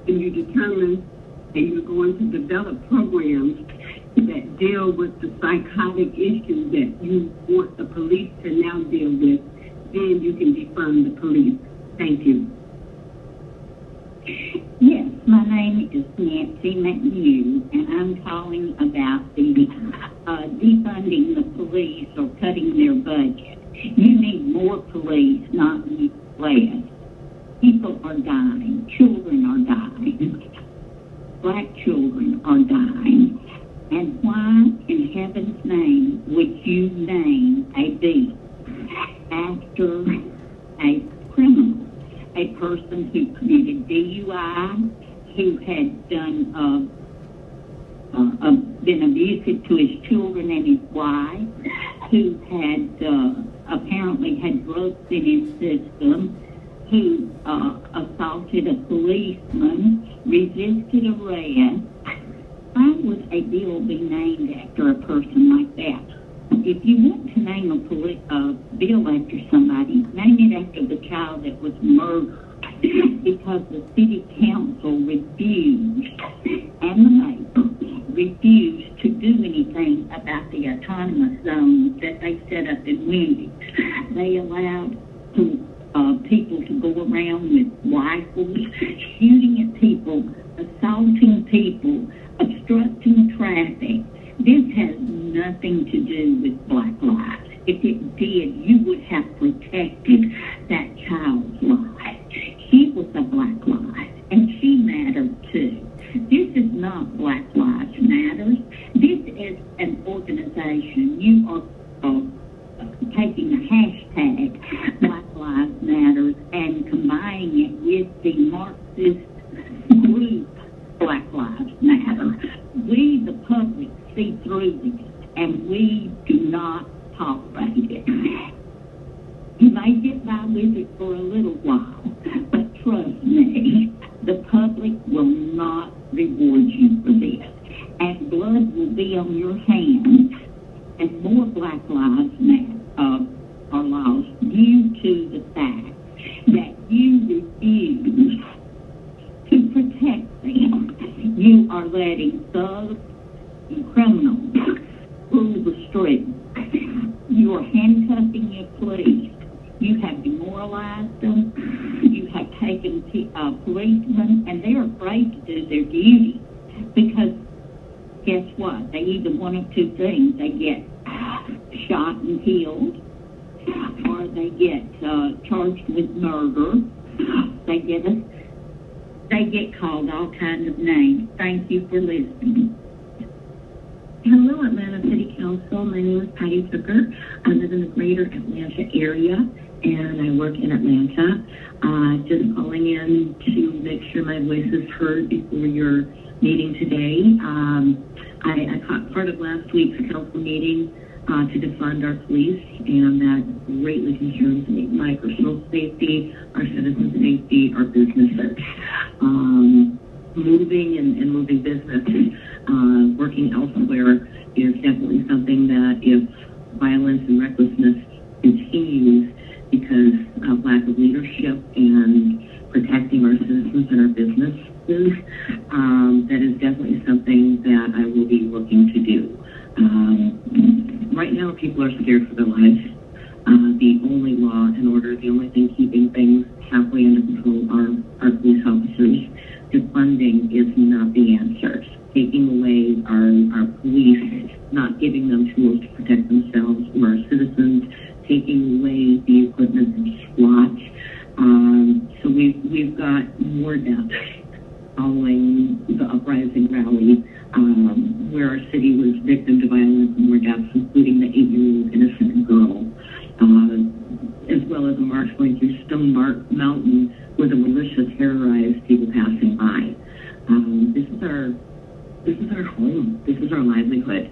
If you determine that you're going to develop programs that deal with the psychotic issues that you want the police to now deal with, then you can defund the police. Thank you. Yes, my name is Nancy McNew, and I'm calling about the defunding the police or cutting their budget. You need more police, not less. People are dying. Children are dying. Black children are dying. And why in heaven's name would you name a beast after a criminal, a person who committed DUI, who had done been abusive to his children and his wife, who had apparently had drugs in his system, who assaulted a policeman, resisted arrest? Why would a bill be named after a person like that? If you want to name a bill after somebody, name it after the child that was murdered, because the city council refused, and the mayor refused to do anything about the autonomous zones that they set up in Wendy's. They allowed people to go around with rifles, shooting at people, assaulting people, obstructing traffic. This has nothing to do with Black lives. If it did, you would have protected that child's life. She was a Black life, and she mattered too. This is not Black Lives Matter. This is an organization. You are taking the hashtag Black Lives Matter and combining it with the Marxist group Black Lives Matter. We, the public, see through this, and we do not tolerate it. You may get by with it for a little while, but trust me, the public will not reward you for this, and blood will be on your hands, and more Black Lives Matter are lost due to the fact that you refuse to protect them. You are letting thugs and criminals rule the streets. You are handcuffing your police. You have demoralized them. You have taken policemen, and they're afraid to do their duty because guess what? They either one of two things. They get shot and killed, or they get charged with murder. They get called all kinds of names. Thank you for listening. Hello, Atlanta City Council. My name is Patty Zucker. I live in the greater Atlanta area, and I work in Atlanta. Just calling in to make sure my voice is heard before your meeting today. I caught part of last week's council meeting to defund our police, and that greatly concerns me. My personal safety, our citizens' safety, our businesses. Moving and moving businesses, working elsewhere is definitely something that if violence and recklessness continues because of lack of leadership and protecting our citizens and our businesses, that is definitely something that I will be looking to do. Right now, people are scared for their lives. The only law and order, the only thing keeping things halfway under control are our police officers. Defunding is not the answer. Taking away our police, not giving them tools to protect themselves or our citizens, taking away the equipment from SWAT. So we've got more deaths following the uprising rally, where our city was victim to violence and more deaths, including the 8-year-old innocent girl, as well as a march going through Stone Mountain where the militia terrorized people passing by. This is our home. This is our livelihood.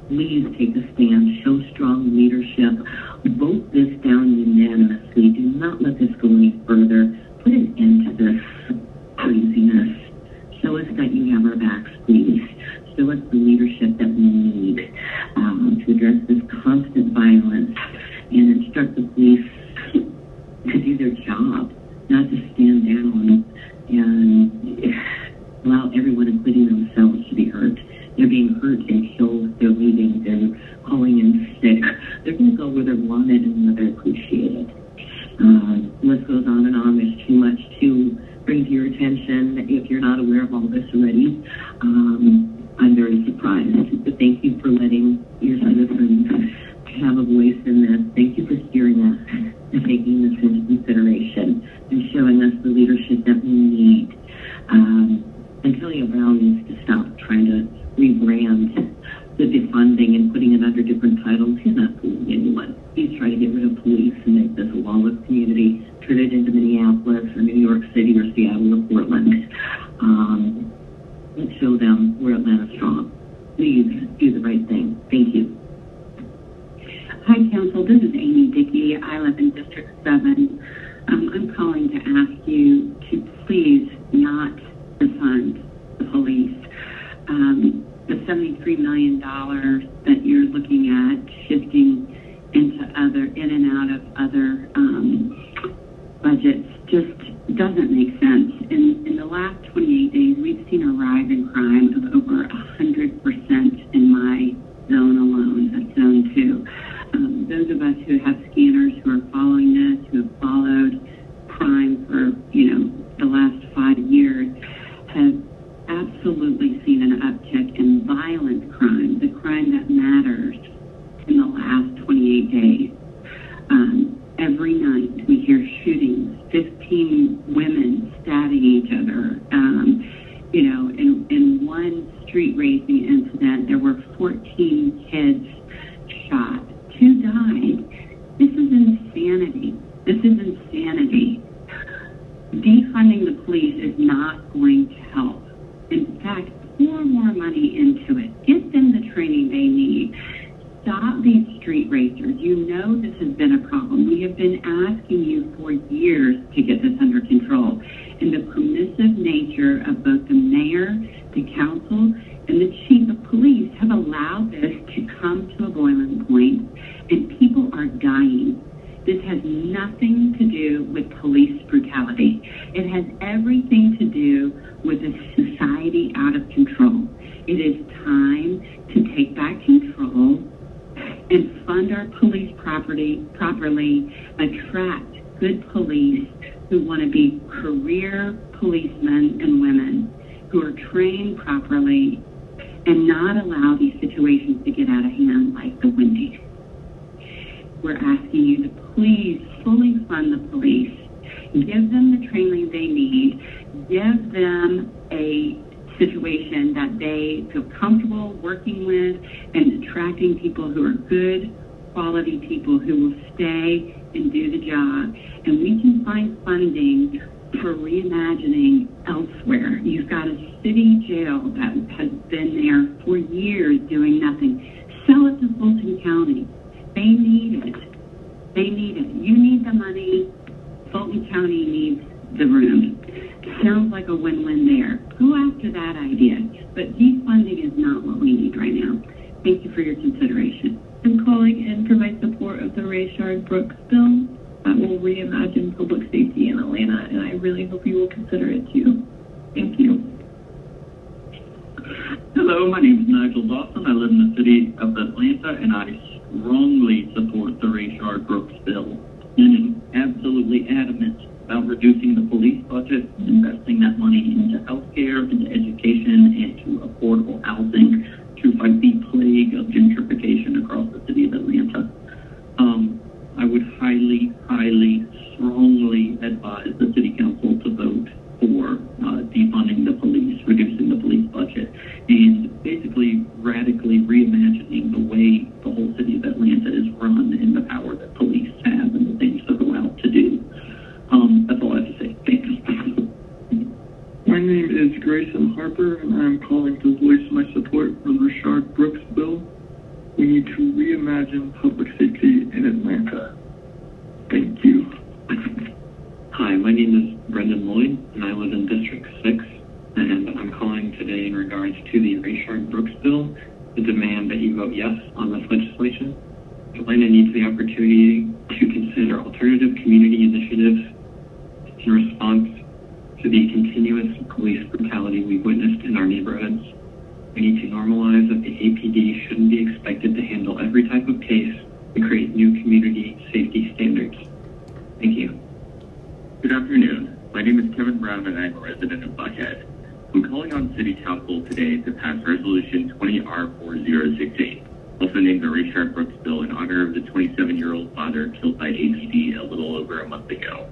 Please take a stand. Show strong leadership. Vote this down unanimously. Do not let this go any further. Put an end to this craziness. Show us that you have our backs, please. Show us the leadership that we need to address this constant violence and instruct the police to do their job, not to stand down and allow everyone, including themselves, to be hurt. They're being hurt and killed. They're leaving. They're calling in sick. They're going to go where they're wanted and where they're appreciated. The list goes on and on. There's too much to bring to your attention if you're not aware of all this already. I'm very surprised. But thank you for letting your citizens have a voice in this. Thank you for hearing us and taking this into consideration and showing us the leadership that we need. Antonio Brown needs to stop trying to rebrand the defunding and putting it under different titles. He's not fooling anyone. He's trying to get rid of police and make this a lawless community, turn it into Minneapolis or New York City or Seattle or Portland. Let's show them we're Atlanta strong. Please do the right thing. Thank you. Hi, Council. This is Amy Dickey. I live in District 7. I'm calling to ask you to please not defund the police. The $73 million that you're looking at shifting into in and out of other budgets just doesn't make sense. In the last 28 days, we've seen a rise in crime of over 100% in my zone alone, that's Zone 2. Those of us who have scanners who are following this, who have followed crime for, the last 5 years, have absolutely seen an uptick in violent crime, the crime that matters, in the last 28 days. Every night we hear shootings, 15 women stabbing each other. In one street racing incident, there were 14 kids shot. 2 died. This is insanity. Defunding the police is not going to help. In fact, pour more money into it. Get them the training they need. Stop these street racers. You know this has been a problem. We have been asking you for years to get this under control. And the permissive nature of both the mayor, the council, and the chief of police have allowed this to come to a boiling point, and people are dying. This has nothing to do with police brutality. It has everything to do with a society out of control. It is time to take back control and fund our police properly, attract good police who want to be career policemen and women who are trained properly and not allow these situations to get out of hand like the Wendy's. We're asking you to please fully fund the police, give them the training they need, give them a situation that they feel comfortable working with and attracting people who are good, quality people who will stay and do the job. And we can find funding for reimagining elsewhere. You've got a city jail that has been there for years doing nothing. Sell it to Fulton County. They need it. They need it. You need the money. Fulton County needs the room. Sounds like a win-win there. Go after that idea. But defunding is not what we need right now. Thank you for your consideration. I'm calling in for my support of the Rayshard-Brooks bill that will reimagine public safety in Atlanta, and I really hope you will consider it too. Thank you. Hello, my name is Nigel Dawson. I live in the city of Atlanta, and I strongly support the Rayshard-Brooks bill and am absolutely adamant about reducing the police budget, investing that money into healthcare, into education, and to affordable housing to fight the plague of gentrification across the city of Atlanta. I would highly, strongly advise the city council to vote for defunding the police, reducing the police budget, and basically radically reimagining the way the whole city of Atlanta is run and the power that police have and the things they're allowed to do. That's all I have to say. Thanks. My name is Grayson Harper, and I'm calling to voice my support for the Rayshard-Brooks bill. We need to reimagine public safety in Atlanta. Thank you. Hi, my name is Brendan Lloyd, and I live in District 6, and I'm calling today in regards to the Rayshard-Brooks bill to demand that you vote yes on this legislation. Atlanta needs the opportunity to consider alternative community initiatives in response to the continuous police brutality we've witnessed in our neighborhoods. We need to normalize that the APD shouldn't be expected to handle every type of case to create new community safety standards. Thank you. Good afternoon. My name is Kevin Brown, and I'm a resident of Buckhead. I'm calling on City Council today to pass Resolution 20R4068, also named the Rayshard-Brooks bill, in honor of the 27-year-old father killed by APD a little over a month ago.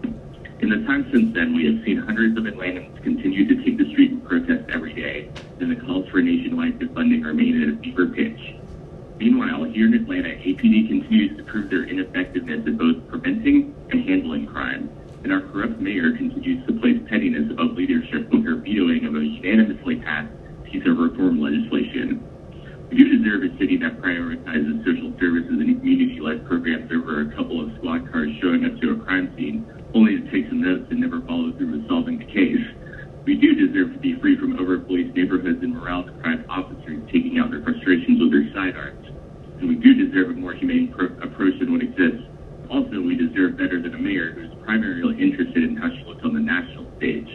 In the time since then, we have seen hundreds of Atlantans continue to take the street and protest every day, and the calls for nationwide defunding remain at a fever pitch. Meanwhile, here in Atlanta, APD continues to prove their ineffectiveness at both preventing and handling crime, and our corrupt mayor continues to place pettiness above leadership with her vetoing of a unanimously passed piece of reform legislation. We do deserve a city that prioritizes social services and community-led programs over a couple of squad cars showing up to a crime scene only to take some notes and never follow through with solving the case. We do deserve to be free from over-policed neighborhoods and morale-deprived officers taking out their frustrations with their sidearms. And we do deserve a more humane approach than what exists. Also, we deserve better than a mayor who is primarily interested in how she looks on the national stage.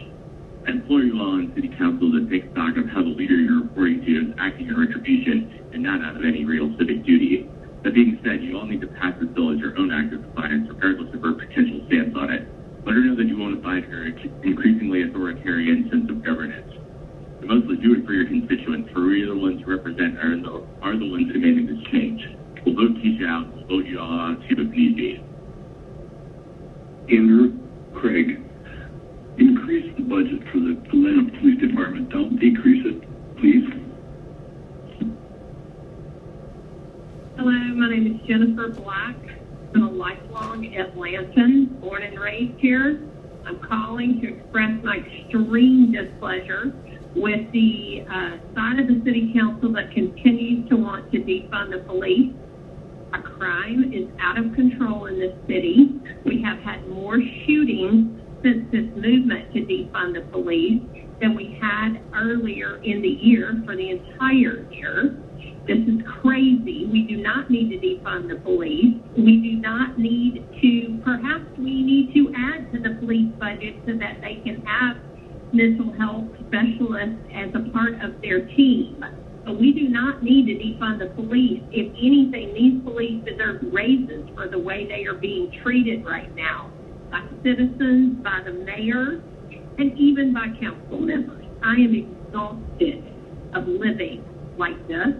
I implore you all on City Council to take stock of how the leader you're reporting to is acting in retribution and not out of any real civic duty. That being said, you all need to pass this bill as your own act of defiance, regardless of her potential stance on it. Let her know that you won't abide her increasingly authoritarian sense of governance. But mostly do it for your constituents, for we are the ones who represent are the ones demanding this change. We'll vote Keisha out, we'll vote you all out too if need be. Andrew Craig, increase the budget for the Atlanta Police Department. Don't decrease it, please. Hello, my name is Jennifer Black. I'm a lifelong Atlantan, born and raised here. I'm calling to express my extreme displeasure with the side of the City Council that continues to want to defund the police. Our crime is out of control in this city. We have had more shootings since this movement to defund the police than we had earlier in the year for the entire year. This is crazy. We do not need to defund the police. We do not need to, perhaps we need to add to the police budget so that they can have mental health specialists as a part of their team. But we do not need to defund the police. If anything, these police deserve raises for the way they are being treated right now by citizens, by the mayor, and even by council members. I am exhausted of living like this.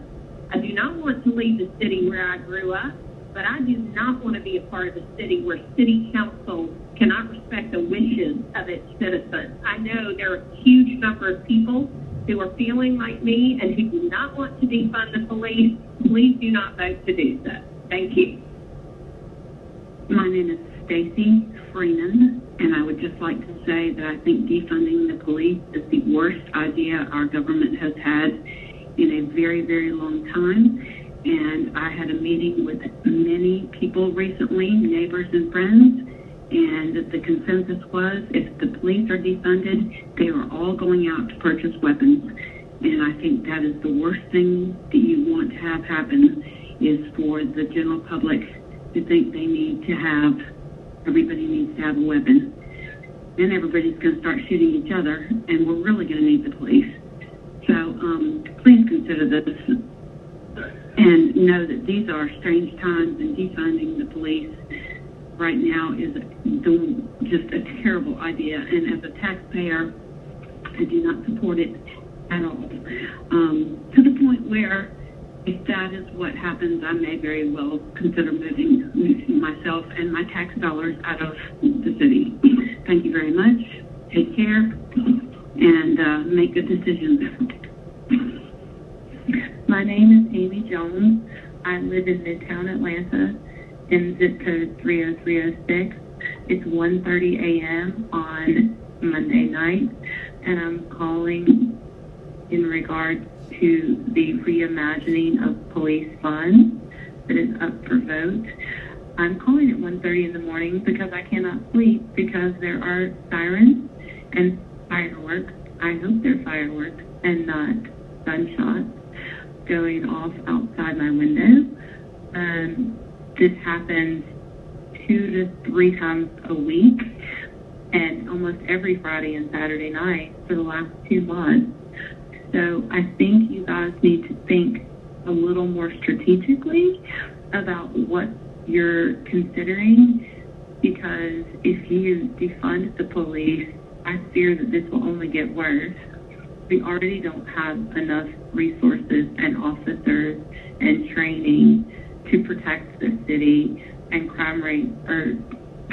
I do not want to leave the city where I grew up, but I do not want to be a part of a city where city council cannot respect the wishes of its citizens. I know there are a huge number of people who are feeling like me and who do not want to defund the police. Please do not vote to do so. Thank you. My name is Stacy Freeman, and I would just like to say that I think defunding the police is the worst idea our government has had in a very, very long time. And I had a meeting with many people recently, neighbors and friends, and the consensus was if the police are defunded, they are all going out to purchase weapons. And I think that is the worst thing that you want to have happen, is for the general public to think they need to have, everybody needs to have a weapon. Then everybody's going to start shooting each other, and we're really going to need the police. So please consider this and know that these are strange times, and defunding the police right now is just a terrible idea. And as a taxpayer, I do not support it at all. To the point where if that is what happens, I may very well consider moving myself and my tax dollars out of the city. Thank you very much. Take care and make good decisions. My name is Amy Jones. I live in Midtown Atlanta in zip code 30306. It's 1:30 a.m. on Monday night, and I'm calling in regard to the reimagining of police funds that is up for vote. I'm calling at 1:30 in the morning because I cannot sleep because there are sirens and fireworks. I hope they're fireworks and not gunshots going off outside my window. This happens 2 to 3 times a week and almost every Friday and Saturday night for the last 2 months. So I think you guys need to think a little more strategically about what you're considering, because if you defund the police, I fear that this will only get worse. We already don't have enough resources and officers and training to protect the city, and crime rates are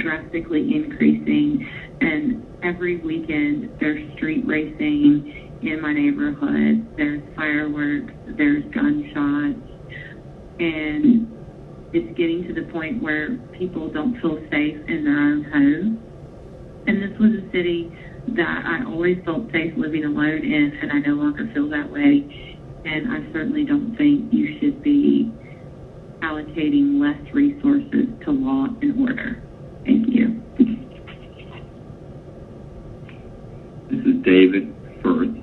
drastically increasing. And every weekend there's street racing in my neighborhood, there's fireworks, there's gunshots, and it's getting to the point where people don't feel safe in their own homes. And this was a city that I always felt safe living alone in, and I no longer feel that way. And I certainly don't think you should be allocating less resources to law and order. Thank you. This is David Firth.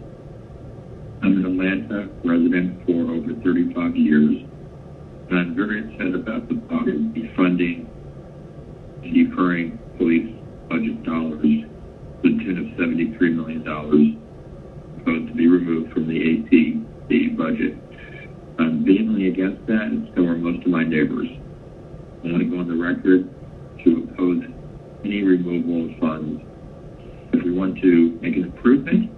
I'm an Atlanta resident for over 35 years, and I'm very upset about the thought of defunding and deferring police budget dollars to the tune of $73 million supposed to be removed from the ACC budget. I'm vehemently against that, and so are most of my neighbors. I want to go on the record to oppose any removal of funds. If we want to make an improvement,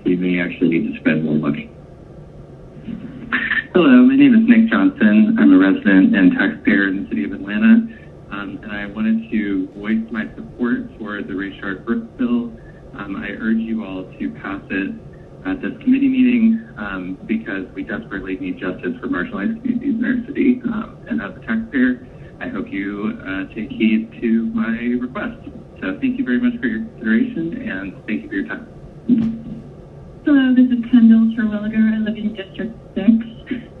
we may actually need to spend more money. Hello, my name is Nick Johnson. I'm a resident and taxpayer in the city of Atlanta, and I wanted to voice my support for the Rayshard-Brooks bill. I urge you all to pass it at this committee meeting because we desperately need justice for marginalized communities in our city. And as a taxpayer, I hope you take heed to my request. So thank you very much for your consideration, and thank you for your time. Hello, this is Kendall Terwilliger. I live in District 6.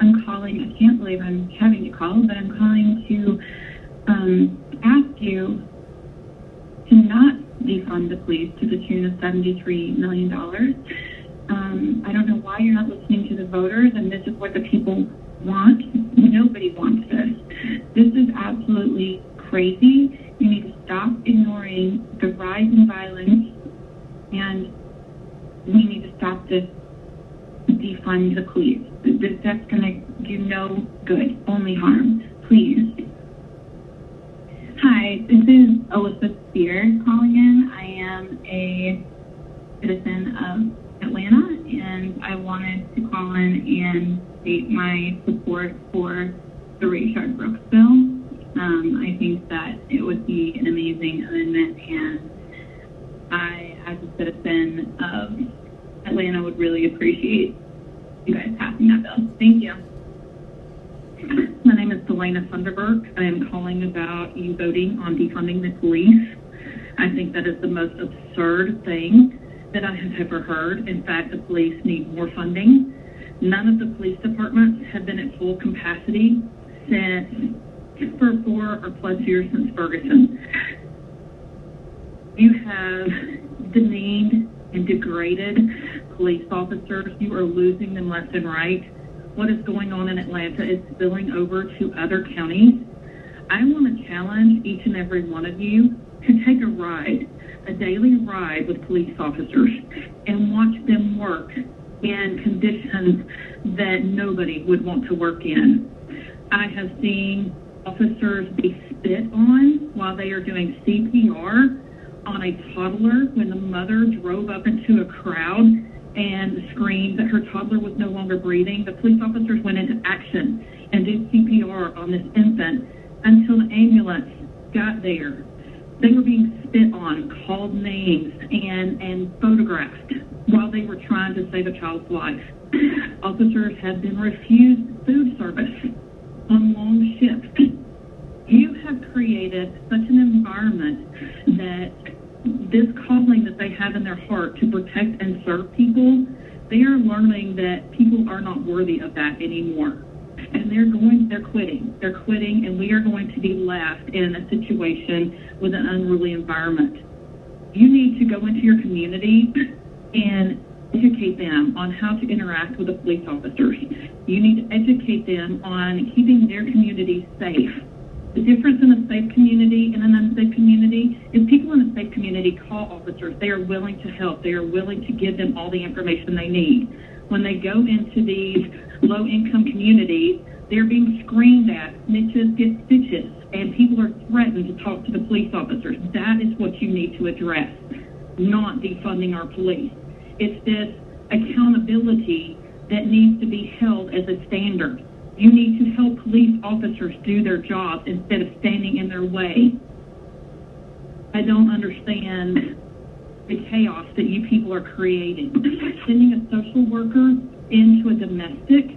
I'm calling, I can't believe I'm having to call, but I'm calling to ask you to not defund the police to the tune of $73 million. I don't know why you're not listening to the voters, and this is what the people want. Nobody wants this. This is absolutely crazy. You need to stop ignoring the rise in violence, and we need to stop this defund the police. that's going to do no good, only harm. Please. Hi, this is Alyssa Spear calling in. I am a citizen of Atlanta, and I wanted to call in and state my support for the Rayshard Brooks bill. I think that it would be an amazing amendment, and I, as a citizen of Atlanta, would really appreciate you guys passing that bill. Thank you. My name is Delana Thunderberg. I am calling about you voting on defunding the police. I think that is the most absurd thing that I have ever heard. In fact, the police need more funding. None of the police departments have been at full capacity for 4 or plus years since Ferguson. You have demeaned and degraded police officers. You are losing them left and right. What is going on in Atlanta is spilling over to other counties. I want to challenge each and every one of you to take a ride, a daily ride with police officers, and watch them work in conditions that nobody would want to work in. I have seen officers be spit on while they are doing CPR on a toddler when the mother drove up into a crowd and screamed that her toddler was no longer breathing. The police officers went into action and did CPR on this infant until the ambulance got there. They were being spit on, called names, and photographed while they were trying to save a child's life. Officers have been refused food service on long shifts. You have created such an environment that this calling that they have in their heart to protect and serve people, they are learning that people are not worthy of that anymore. And they're quitting. They're quitting, and we are going to be left in a situation with an unruly environment. You need to go into your community and educate them on how to interact with the police officers. You need to educate them on keeping their community safe. The difference in a safe community and an unsafe community is people in a safe community call officers. They are willing to help. They are willing to give them all the information they need. When they go into these low-income communities, they're being screamed at. Snitches get stitches, and people are threatened to talk to the police officers. That is what you need to address, not defunding our police. It's this accountability that needs to be held as a standard. You need to help police officers do their jobs instead of standing in their way. I don't understand the chaos that you people are creating. Sending a social worker into a domestic,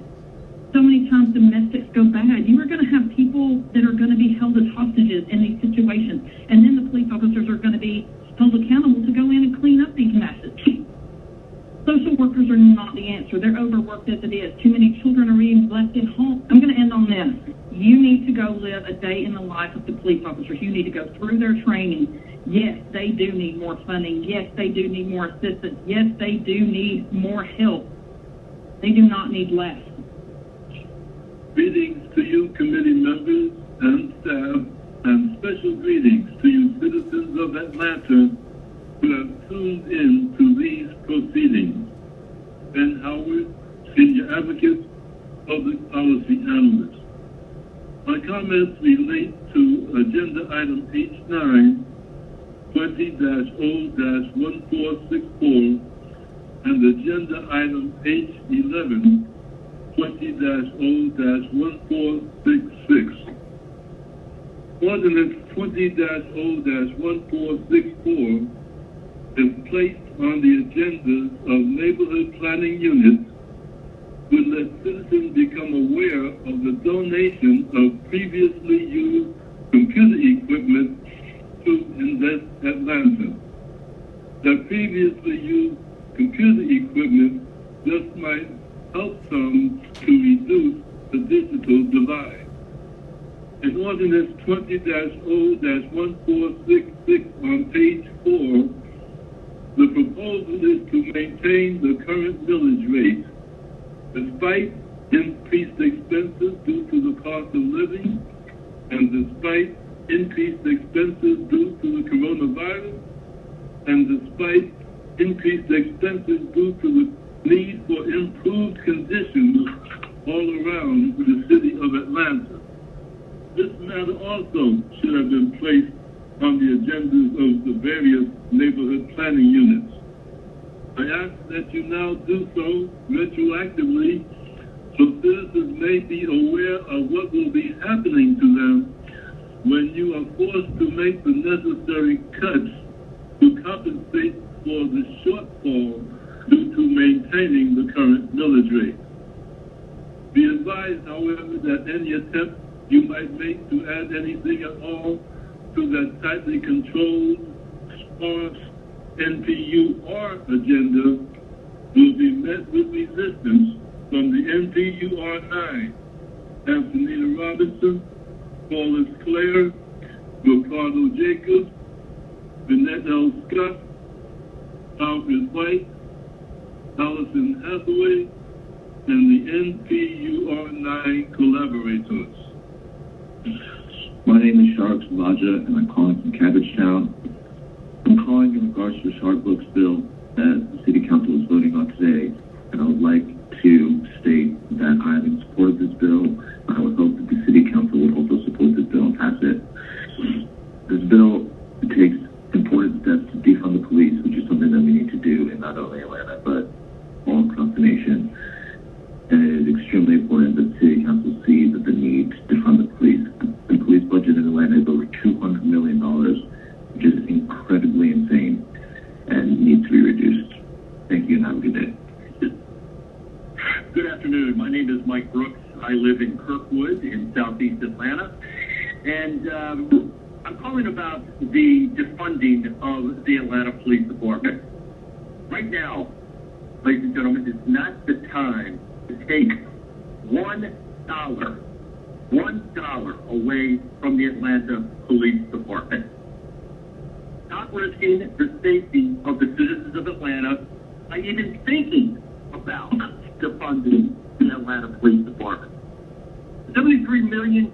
so many times domestics go bad. You are going to have people that are going to be held as hostages in these situations, and then the police officers are going to be held accountable to go in and clean up these messes. Social workers are not the answer. They're overworked as it is. Too many children are being left at home. I'm going to end on this. You need to go live a day in the life of the police officers. You need to go through their training. Yes, they do need more funding. Yes, they do need more assistance. Yes, they do need more help. They do not need less. Greetings to you, committee members and staff, and special greetings to you, citizens of Atlanta, who have tuned in to these proceedings. Ben Howard, Senior Advocate, Public Policy Analyst. My comments relate to Agenda Item H9, 20-0-1464, and Agenda Item H11, 20-0-1466. Ordinance 20-0-1464 is placed on the agendas of neighborhood planning units to let citizens become aware of the donation of previously used computer equipment to Invest Atlanta. The previously used computer equipment just might help some to reduce the digital divide. In Ordinance 20-0-1466 on page 4, the proposal is to maintain the current millage rate despite increased expenses due to the cost of living and despite increased expenses due to the coronavirus and despite increased expenses due to the need for improved conditions all around the city of Atlanta. This matter also should have been placed on the agendas of the various neighborhood planning units. I ask that you now do so retroactively so citizens may be aware of what will be happening to them when you are forced to make the necessary cuts to compensate for the shortfall due to maintaining the current millage rate. Be advised, however, that any attempt you might make to add anything at all to that tightly controlled, sparse NPUR agenda will be met with resistance from the NPUR 9, Antonita Robinson, Paulus Clare, Ricardo Jacobs, Vinette L. Scott, Alfred White, Allison Hathaway, and the NPUR 9 collaborators. My name is Sharks Raja, and I'm calling from Cabbagetown. I'm calling in regards to the Shark Books bill that the City Council is voting on today, and I would like to state that I am in support of this bill. I would hope that the City Council would also support this bill and pass it. This bill takes important steps to defund the police, which is something that we need to do in not only Atlanta, but all across the nation. And it is extremely important that the City Council sees that the need to defund the police. The police budget in Atlanta is over $200 million, which is incredibly insane and needs to be reduced. Thank you and have a good day. Good afternoon. My name is Mike Brooks. I live in Kirkwood in southeast Atlanta. And I'm calling about the defunding of the Atlanta Police Department. Right now, ladies and gentlemen, is not the time to take $1 away from the Atlanta Police Department. Not risking the safety of the citizens of Atlanta by even thinking about defunding the Atlanta Police Department. $73 million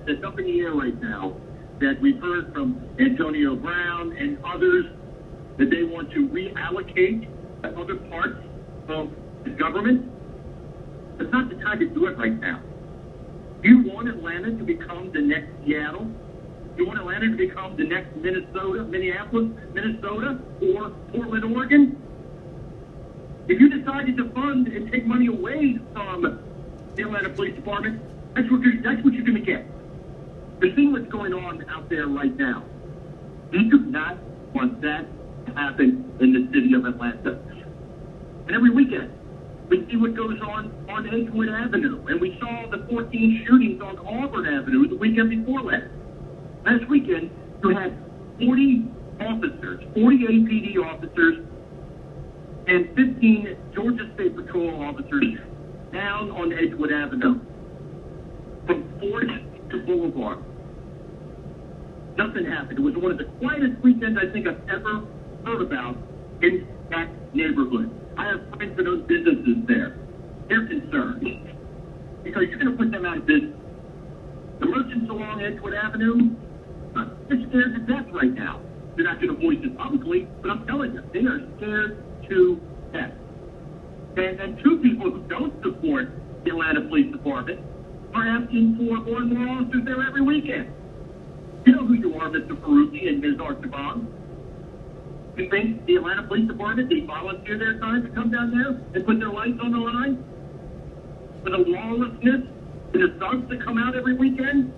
that's up in the air right now that we've heard from Antonio Brown and others that they want to reallocate to other parts of the government. It's not the time to do it right now. Do you want Atlanta to become the next Seattle? Do you want Atlanta to become the next Minneapolis, Minnesota, or Portland, Oregon? If you decided to fund and take money away from the Atlanta Police Department, that's what you're going to get. You're seeing what's going on out there right now. We do not want that to happen in the city of Atlanta. And every weekend, we see what goes on Edgewood Avenue, and we saw the 14 shootings on Auburn Avenue the weekend before last. Last weekend, you had 40 officers, 40 APD officers, and 15 Georgia State Patrol officers down on Edgewood Avenue, from 4th to Boulevard. Nothing happened. It was one of the quietest weekends I think I've ever heard about in that neighborhood. I have friends for those businesses there. They're concerned because you're going to put them out of business. The merchants along Edgewood Avenue, they're scared to death right now. They're not going to voice it publicly, but I'm telling you, they are scared to death. And two people who don't support the Atlanta Police Department are asking for more and more officers there every weekend. You know who you are, Mr. Faruqi and Ms. Archibald. You think the Atlanta Police Department, they volunteer their time to come down there and put their lives on the line? For the lawlessness and the thugs that come out every weekend?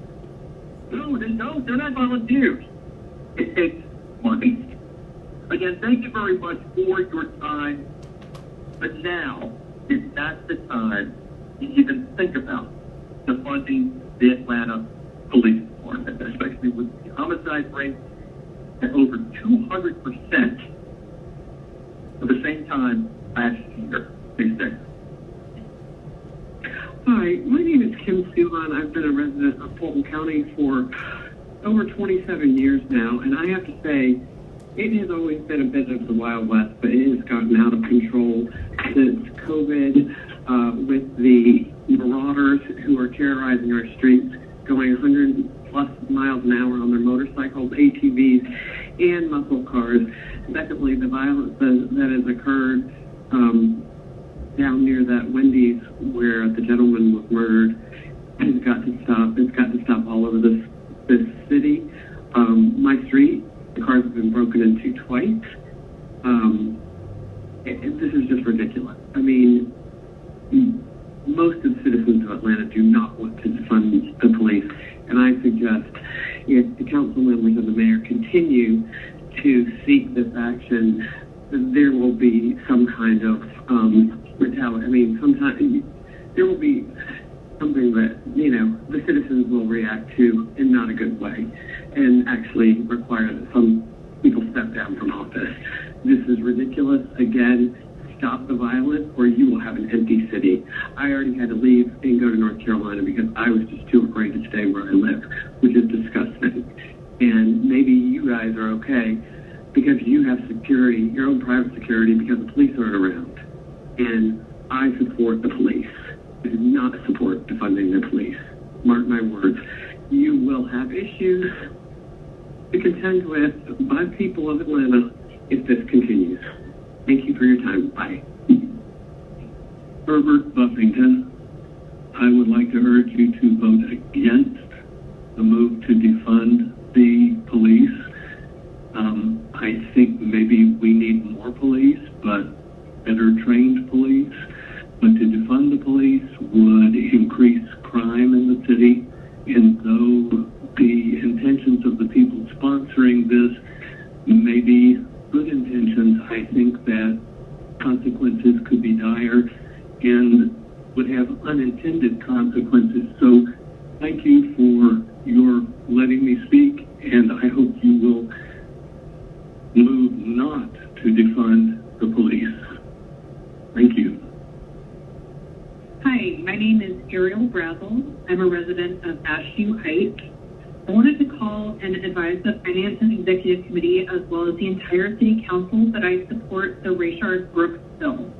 No, they don't. They're not volunteers. It takes money. Again, thank you very much for your time. But now is not the time to even think about defunding the Atlanta Police Department, especially with the homicide rate at over 200% at the same time last year. Hi, my name is KEMPSON. I've been a resident of Fulton County for over 27 years now, and I have to say, it has always been a bit of the Wild West, but it has gotten out of control since COVID, with the marauders who are terrorizing our streets, going 100+ miles an hour on their motorcycles, ATVs, and muscle cars. Secondly, the violence that has occurred down near that Wendy's where the gentleman was murdered. It's got to stop. It's got to stop all over this city. My street, the cars have been broken into twice. This is just ridiculous. I mean, most of the citizens of Atlanta do not want to defund the police, and I suggest if the council members and the mayor continue to seek this action, there will be some kind of retaliation. I mean, sometimes there will be something that, you know, the citizens will react to in not a good way and actually require that some people step down from office. This is ridiculous. Again, stop the violence or you will have an empty city. I already had to leave and go to North Carolina because I was just too afraid to stay where I live, which is disgusting. And maybe you guys are okay because you have security, your own private security, because the police aren't around. And I support the police. I do not support defunding the police. Mark my words. You will have issues to contend with by people of Atlanta if this continues. Thank you for your time. Bye. Herbert Buffington, I would like to urge you to vote against the move to defund the police. I think maybe we need more police, but better trained police. But to defund the police would increase crime in the city, and though the intentions of the people sponsoring this may be good intentions, I think that consequences could be dire and would have unintended consequences. So thank you for your letting me speak, and I hope you will move not to defund the police. Thank you. Hi, my name is Ariel Brazel. I'm a resident of Asheview Heights. I wanted to call and advise the Finance and Executive Committee as well as the entire City Council that I support the Rayshard-Brooks bill.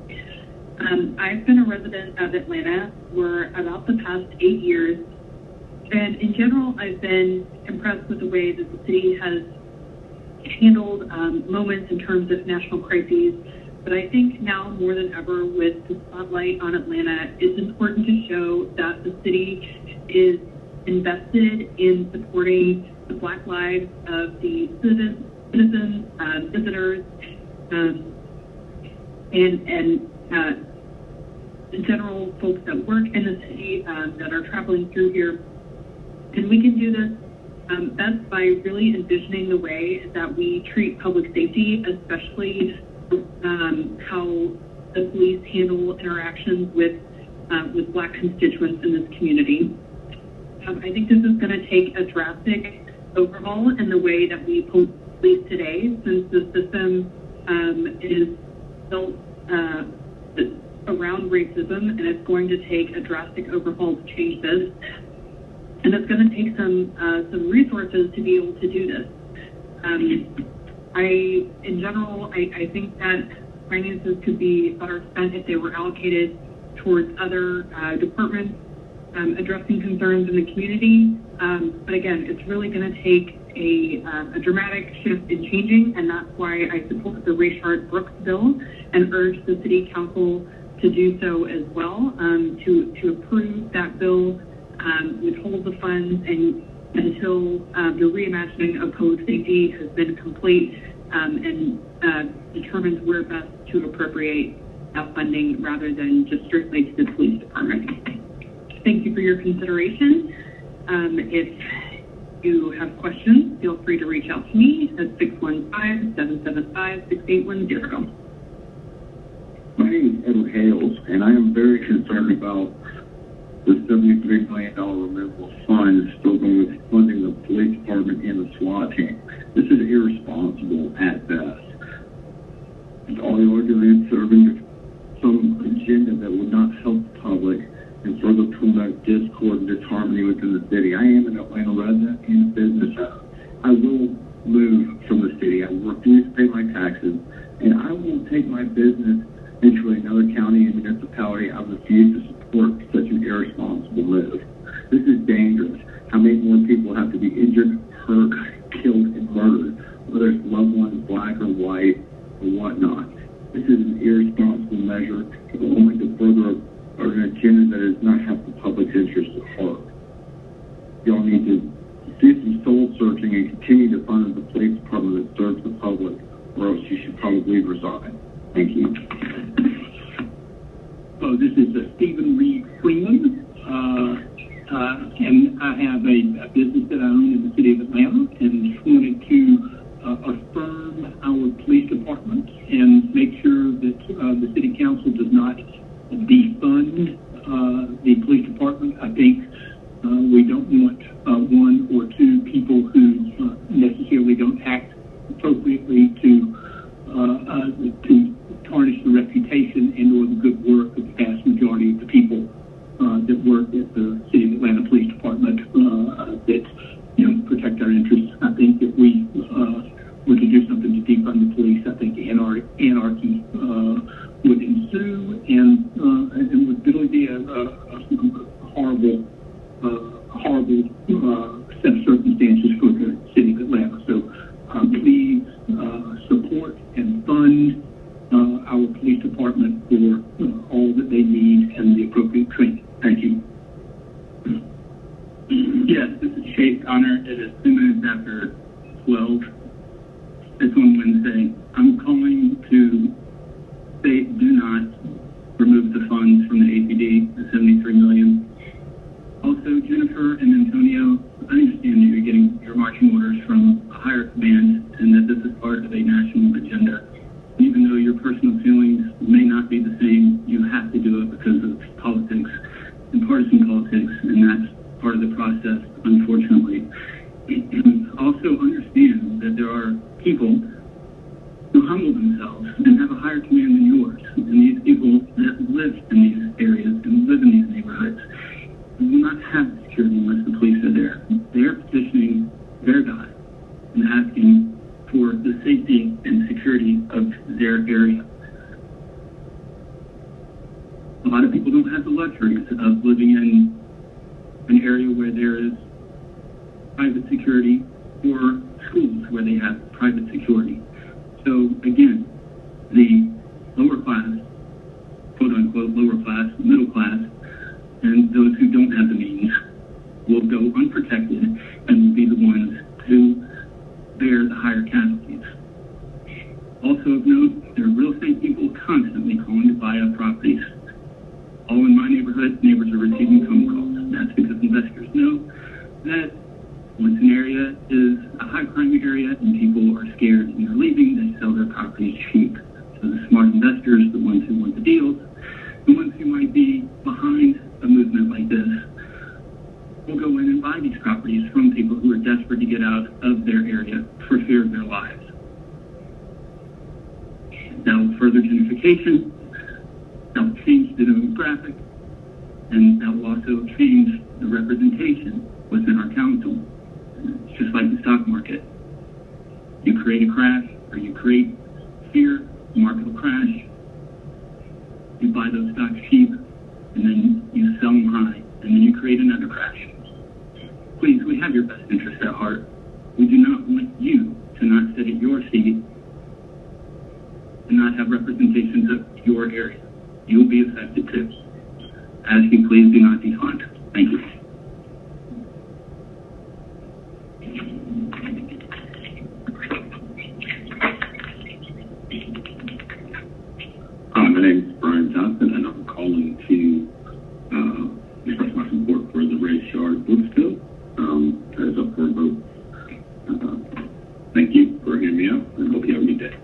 I've been a resident of Atlanta for about the past 8 years, and in general, I've been impressed with the way that the city has handled moments in terms of national crises. But I think now more than ever, with the spotlight on Atlanta, it's important to show that the city is invested in supporting the Black lives of the citizens, visitors, and general folks that work in the city that are traveling through here. And we can do this best by really envisioning the way that we treat public safety, especially how the police handle interactions with Black constituents in this community. I think this is going to take a drastic overhaul in the way that we police today, since the system is built around racism, and it's going to take a drastic overhaul to change this. And it's going to take some resources to be able to do this. In general, I think that finances could be better spent if they were allocated towards other departments addressing concerns in the community. But again, it's really going to take a dramatic shift in changing, and that's why I support the Rayshard-Brooks bill and urge the City Council to do so as well, to approve that bill, withhold the funds and until the reimagining of public safety has been complete and determines where best to appropriate that funding rather than just strictly to the police department. Thank you for your consideration. If you have questions, feel free to reach out to me at 615-775-6810. My name is Edward Hales, and I am very concerned about the $73 million removal of funds still going with funding the police department and the SWAT team. This is irresponsible at best. All you are doing is serving some agenda that would not help the public and further promote discord and disharmony within the city. I am an Atlanta resident and a business owner. I will move from the city. I will refuse to pay my taxes, and I will take my business into another county and municipality. I refuse to support such an irresponsible move. This is dangerous. How many more people have to be injured, hurt, killed, and murdered, whether it's loved ones, Black or white, or whatnot? This is an irresponsible measure. It will only to further an agenda that is not public's interest at heart. Y'all need to do some soul searching and continue to fund the police department that serves the public, or else you should probably resign. Thank you. Oh, this is Stephen Reed Freeman, and I have a business that I own in the city of Atlanta, and just wanted to affirm our police department and make sure that the city council does not defund the police department. I think we don't want one or two people who necessarily don't act appropriately to tarnish the reputation and or the good work of the vast majority of the people that work at the City of Atlanta Police Department that protect our interests. I think that we were to do something to defund the police. I think anarchy would ensue and would really be a horrible set of circumstances for the City of Atlanta. So please support and fund our police department for all that they need and the appropriate training. Thank you. Yes, this is Chase Connor. It is 2 minutes after 12. It's on Wednesday. I'm calling to say do not remove the funds from the APD, the $73 million. Also, Jennifer and Antonio, I understand that you're getting your marching orders from a higher command and that this is part of a national agenda. Even though your personal feelings may not be the same, you have to do it because of politics and partisan politics, and that's part of the process, unfortunately. Also understand that there are people who humble themselves and have a higher command than yours, and these people that live in these areas and live in these neighborhoods will not have security unless the police are there. They're petitioning their God and asking for the safety and security of their area. A lot of people don't have the luxuries of living in an area where there is private security or schools where they have private security. So again, the lower class, quote unquote lower class, middle class, and those who don't have the means will go unprotected and will be the ones who bear the higher casualties. Also of note, there are real estate people constantly calling to buy up properties. All in my neighborhood, neighbors are receiving phone calls. That's because investors know that once an area is a high crime area and people are scared and they're leaving, they sell their properties cheap. So the smart investors, the ones who want the deals, the ones who might be behind a movement like this, will go in and buy these properties from people who are desperate to get out of their area for fear of their lives. That will further gentrification, that will change the demographic, and that will also change the representation within our council. It's just like the stock market. You create a crash, or you create fear, the market will crash. You buy those stocks cheap, and then you sell them high, and then you create another crash. Please, we have your best interest at heart. We do not want you to not sit at your seat and not have representations of your area. You will be affected too. Asking, please do not defund. Thank you. My name is Brian Johnson, and I'm calling to express my support for the Ray Shard Brooks bill that is up for a vote. Thank you for hearing me out, and hope you have a good day.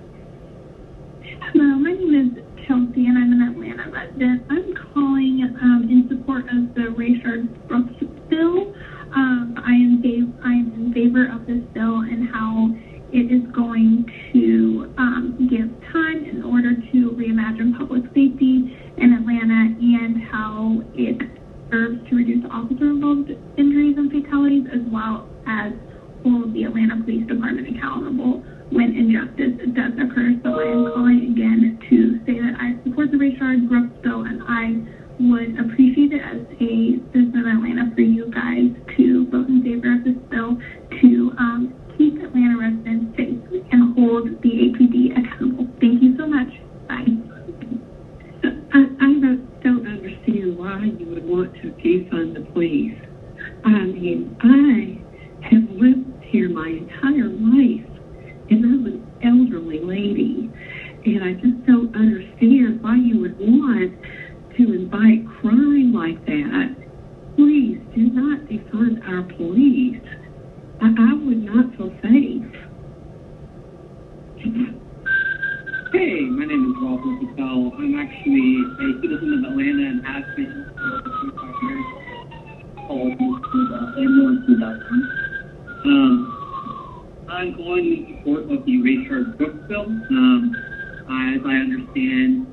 Hello, my name is Chelsea, and I'm an Atlanta resident. I'm calling in support of the Ray Shard Brooks bill. I am in favor of this bill and how it is going to give time in order to reimagine public safety in Atlanta, and how it serves to reduce officer-involved injuries and fatalities, as well as hold the Atlanta Police Department accountable when injustice does occur. So I am calling again to say that I support the Ray Shard Brooks bill, and I would appreciate it as a citizen of Atlanta for you guys to vote in favor of this bill to keep Atlanta residents safe and hold the APD accountable. Thank you so much. Bye. I don't understand why you would want to defund the police. I mean, I have lived here my entire life, and I'm an elderly lady, and I just don't understand why you would want to invite crime like that. Please do not defund our police. I would not feel safe. Hey, my name is Walter Patel. I'm actually a citizen of Atlanta and have been for 25 years. I'm calling in support of the Rayshard Brooks bill. As I understand,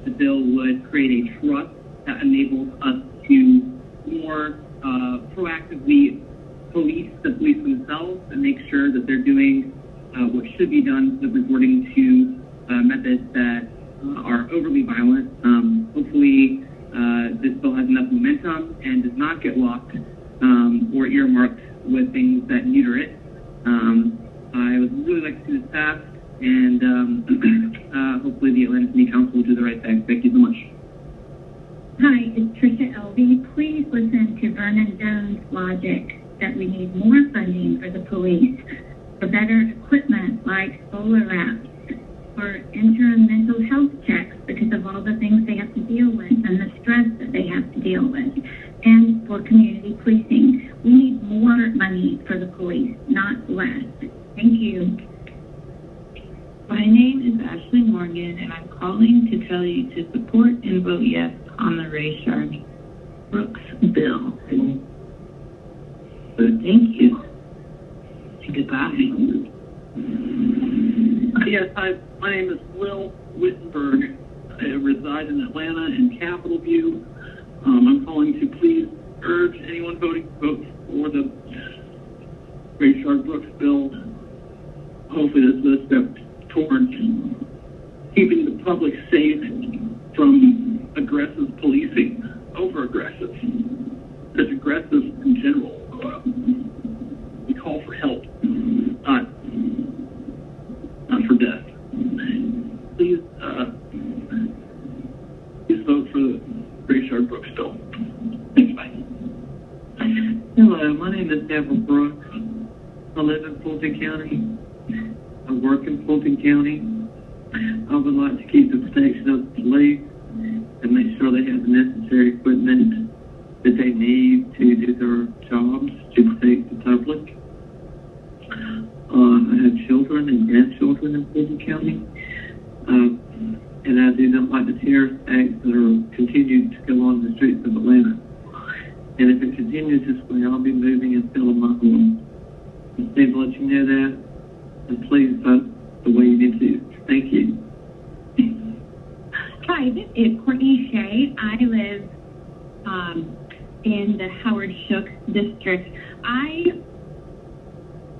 the bill would create a trust that enables us to more proactively police the police themselves and make sure that they're doing what should be done with resorting to methods that are overly violent. Hopefully, this bill has enough momentum and does not get locked or earmarked with things that neuter it. I would really like to see this passed, and hopefully the Atlanta City Council will do the right thing. Thank you so much. Hi, it's Tricia Elvey. Please listen to Vernon Jones' logic that we need more funding for the police, for better equipment like solar apps, for interim mental health checks because of all the things they have to deal with and the stress that they have to deal with, and for community policing. We need more money for the police, not less. Thank you. My name is Ashley Morgan, and I'm calling to tell you to support and vote yes on the Rayshard Brooks bill. So thank you. And goodbye. Yes, hi. My name is Will Wittenberg. I reside in Atlanta and Capitol View. I'm calling to please urge anyone voting to vote for the Rayshard Brooks bill. Hopefully this is a step towards keeping the public safe from aggressive policing, over-aggressive. Just aggressive in general. We call for help, not for death. Please vote for the Rayshard Brooks bill. Thanks, bye. Hello, my name is Devil Brooks. I live in Fulton County. I work in Fulton County. I would like to keep the protection of the police and make sure they have the necessary equipment that they need to do their jobs to protect the public. I have children and grandchildren in Fulton County, and I do not like the terrorist acts that are continuing to go on the streets of Atlanta. And if it continues this way, I'll be moving and selling my home. Just need to let you know that, and please vote the way you need to. Thank you. Hi, this is Courtney Shea. I live in the Howard Shook district.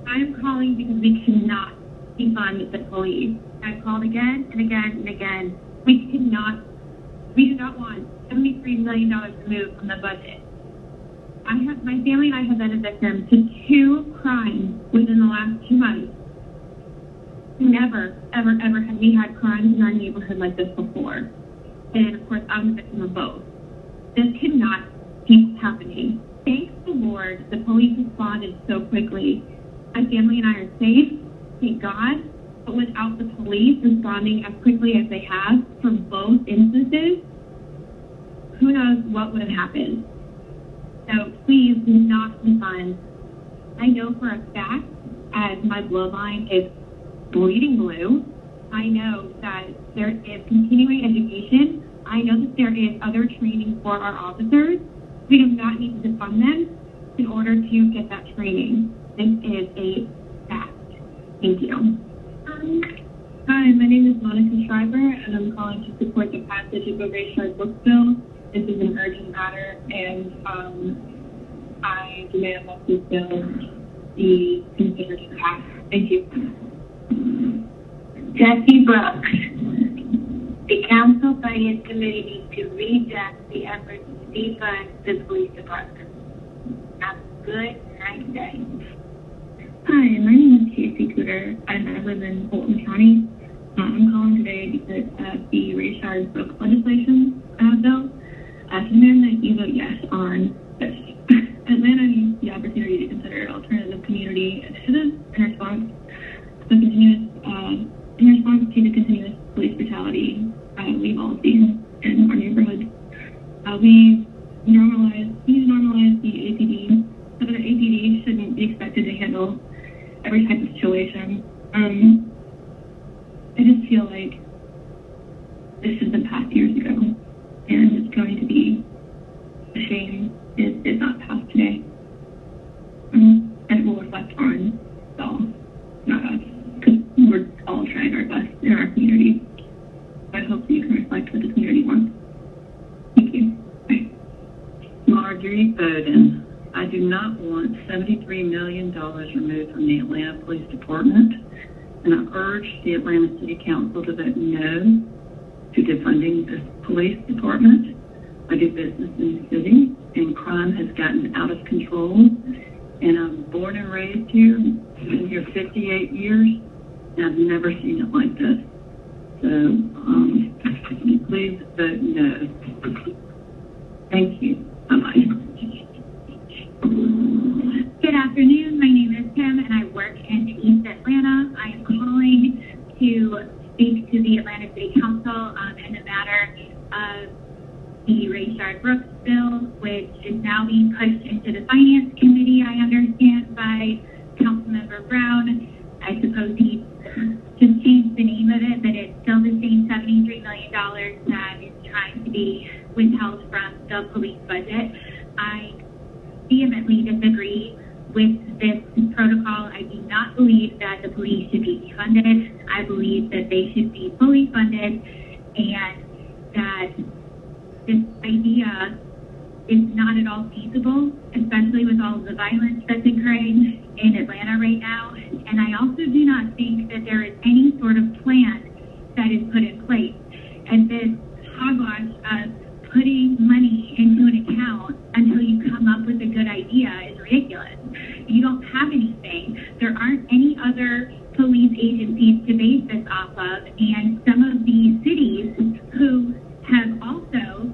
I'm calling because we cannot defund the police. I've called again and again and again. We do not want $73 million removed from the budget. My family and I have been a victim to 2 crimes within the last 2 months. Never, ever, ever have we had crimes in our neighborhood like this before. And of course, I'm a victim of both. This cannot keep happening. Thank the Lord, the police responded so quickly. My family and I are safe, thank God. But without the police responding as quickly as they have for both instances, who knows what would have happened. So please do not defund. I know for a fact, as my bloodline is bleeding blue, I know that there is continuing education. I know that there is other training for our officers. We do not need to defund them in order to get that training. This is a fact. Thank you. Hi, my name is Monica Schreiber, and I'm calling to support the passage of the Rayshard Brooks bill. This is an urgent matter, and I demand that this bill be considered to pass. Thank you. Jesse Brooks. The Council Finance Committee needs to readjust the efforts to defund the police department. Have a good, nice day. Hi, my name is Casey Cooter, and I live in Fulton County. I'm calling today because of the Rayshard Brooks legislation bill. ask the mayor that you vote yes on this. Atlanta needs the opportunity to consider alternative community initiatives in response to the continuous police brutality we've all seen in our neighborhoods. We need to normalize the APD, so that the APD shouldn't be expected to handle every type of situation. I just feel like this should have been passed years ago, and it's going to be a shame if it's not passed today. And it will reflect on y'all, not us, because we're all trying our best in our community. I hope that you can reflect what the community wants. Thank you. Bye. Marjorie Bowden. I do not want $73 million removed from the Atlanta Police Department, and I urge the Atlanta City Council to vote no to defunding this police department. I do business in the city, and crime has gotten out of control, and I'm born and raised here. I've been here 58 years, and I've never seen it like this. So please vote no. Thank you. Bye-bye. Good afternoon. My name is Kim, and I work in East Atlanta. I am calling to speak to the Atlanta City Council in the matter of the Rayshard-Brooks bill, which is now being pushed into the Finance Committee, I understand, by Councilmember Brown. I suppose he just changed the name of it, but it's still the same $73 million that is trying to be withheld from the police budget. I vehemently disagree with this protocol. I do not believe that the police should be defunded. I believe that they should be fully funded, and that this idea is not at all feasible, especially with all of the violence that's occurring in Atlanta right now. And I also do not think that there is any sort of plan that is put in place. And this hogwash of putting money into an account until you come up with a good idea is ridiculous. You don't have anything. There aren't any other police agencies to base this off of, and some of the cities who have also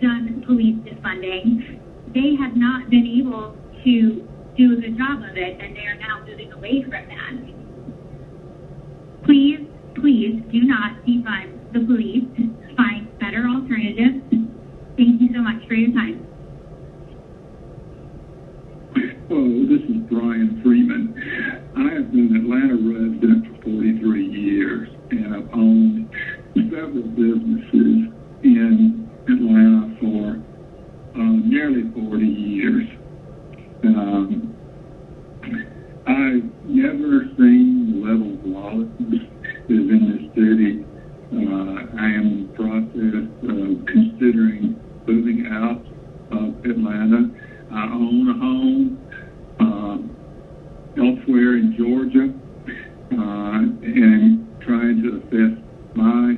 done police defunding, they have not been able to do a good job of it, and they are now moving away from that. Please, please do not defund the police. Find better alternatives. Thank you so much for your time. Hello, this is Brian Freeman. I have been an Atlanta resident for 43 years, and I've owned several businesses in Atlanta for nearly 40 years. I've never seen the level of lawlessness that is in this city. I am in the process of considering moving out of Atlanta. I own a home elsewhere in Georgia, and trying to assess my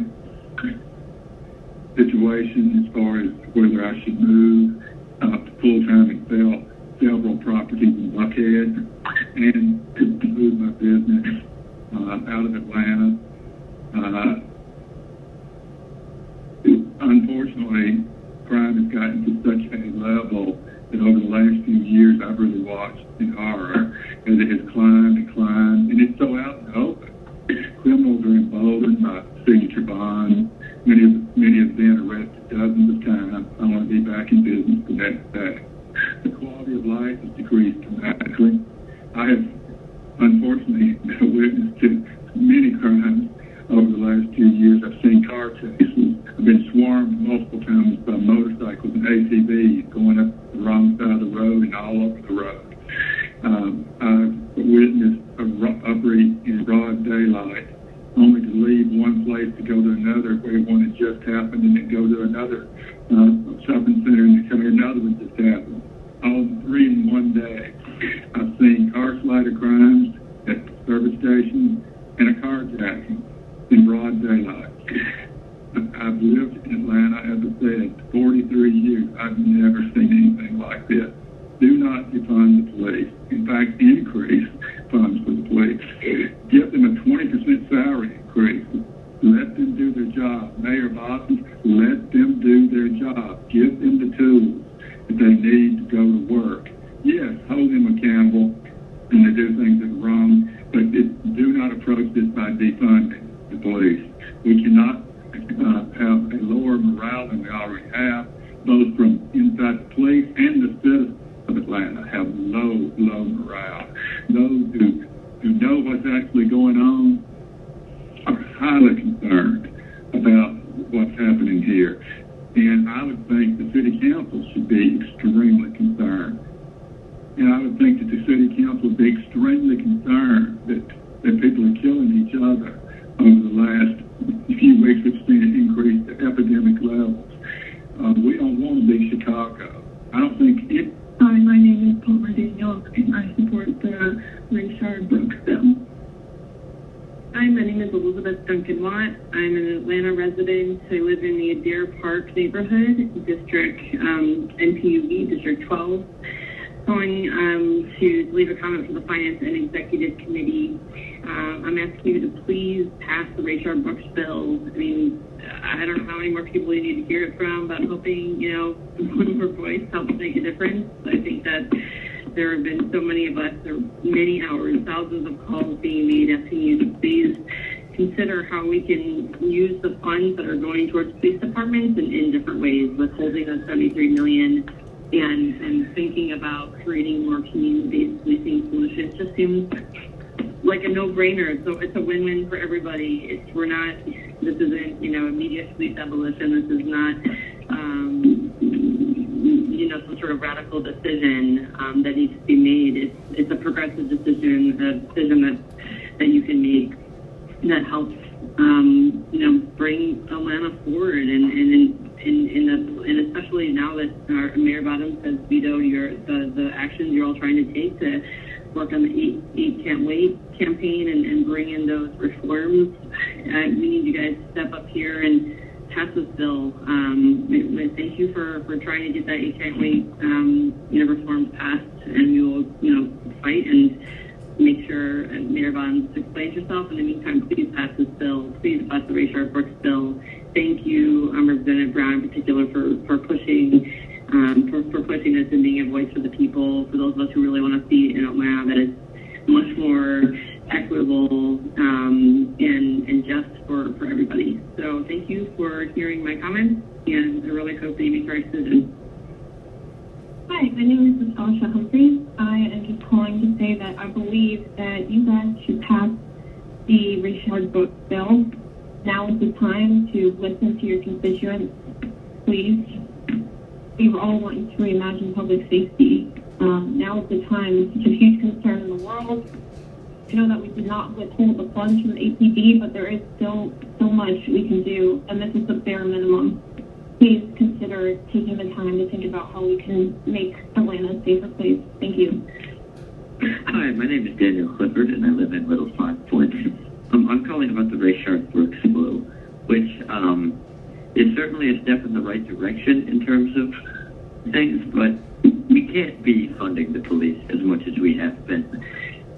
situation as far as whether I should move to full-time and sell several properties in Buckhead, and to move my business out of Atlanta. Unfortunately, crime has gotten to such a level that over the last few years I've really watched in horror as it has climbed and climbed, and it's so out in the open. Criminals are emboldened by signature bonds. Many of them arrested dozens of times. I want to be back in business the next day. The quality of life has decreased dramatically. I have, unfortunately, witnessed to many crimes over the last 2 years. I've seen car chases. I've been swarmed multiple times by motorcycles and ATVs going up the wrong side of the road and all over the road. I've witnessed a robbery in broad daylight, only to leave one place to go to another where one had just happened, and then go to another shopping center and tell me another one just happened. All 3 in one day. I've seen car slider crimes at service stations and a carjacking in broad daylight. I've lived in Atlanta, as I said, 43 years. I've never seen anything like this. Do not defund the police. In fact, increase funds for the police. Give them a 20% salary increase. Let them do their job. Mayor Boston, let them do their job. Give need to go to work. Yes, hold them accountable when they do things that are wrong, but do not approach this by defunding the police. We cannot have a lower morale than we already have, both from inside the police and the citizens of Atlanta have low morale. Those who know what's actually going on are highly concerned about what's happening here. And I would think the city council should be extremely concerned. And I would think that the city council would be extremely concerned that people are killing each other over the last few weeks. We've seen it increase to epidemic levels. We don't want to be Chicago. I don't think it. Hi, my name is Palmer Daniels, and I support the Rayshard Brooks bill. Hi, my name is Elizabeth Duncan-Watt. I'm an Atlanta resident. I live in the Adair Park neighborhood, District NPUV, District 12. Calling to leave a comment for the Finance and Executive Committee. I'm asking you to please pass the Rayshard Brooks bill. I mean, I don't know how many more people you need to hear it from, but I'm hoping, one more voice helps make a difference. I think that there have been so many of us, there are many hours, thousands of calls being made asking you to please consider how we can use the funds that are going towards police departments in different ways, withholding those $73 million and thinking about creating more community-based policing solutions. Just seems like a no-brainer. So it's a win-win for everybody. This isn't, immediate police abolition. This is not, some sort of radical decision that needs to be made. It's a progressive decision, a decision that you can make that helps, bring Atlanta forward and especially now that our Mayor Bottoms has vetoed the actions you're all trying to take to work on the 8 Can't Wait campaign and bring in those reforms. We need you guys to step up here and pass this bill. Thank you for trying to get that 8 Can't Wait reforms passed, and we will fight and make sure Mayor Bottoms explains yourself. In the meantime, please pass this bill. Please pass the Rayshard Brooks bill. Thank you, Representative Brown in particular, for pushing this and being a voice for the people, for those of us who really want to see in Atlanta that it's much more equitable and just for everybody. So thank you for hearing my comments, and I really hope that you make the right decision. Hi, my name is Natasha Humphreys. I am just calling to say that I believe that you guys should pass the Rayshard Brooks bill. Now is the time to listen to your constituents. Please, we all want you to reimagine public safety. Now is the time. It's such a huge concern in the world. I know that we did not withhold the funds from the APD, but there is still so much we can do, and this is the bare minimum. Please consider taking the time to think about how we can make Atlanta a safer place. Thank you. Hi, my name is Daniel Clifford, and I live in Little Five Points. I'm calling about the Rayshard Brooks bill, which is certainly a step in the right direction in terms of things, but we can't be funding the police as much as we have been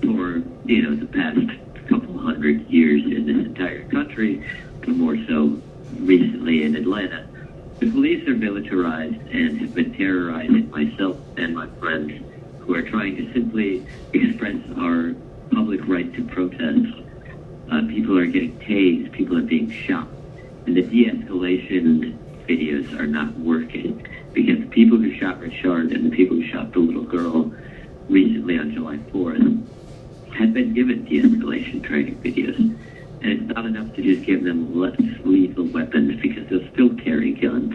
for, the past couple hundred years in this entire country, and more so recently in Atlanta. The police are militarized and have been terrorizing myself and my friends who are trying to simply express our public right to protest. People are getting tased, people are being shot, and the de-escalation videos are not working because the people who shot Rayshard and the people who shot the little girl recently on July 4th had been given de-escalation training videos. And it's not enough to just give them less lethal weapons because they'll still carry guns.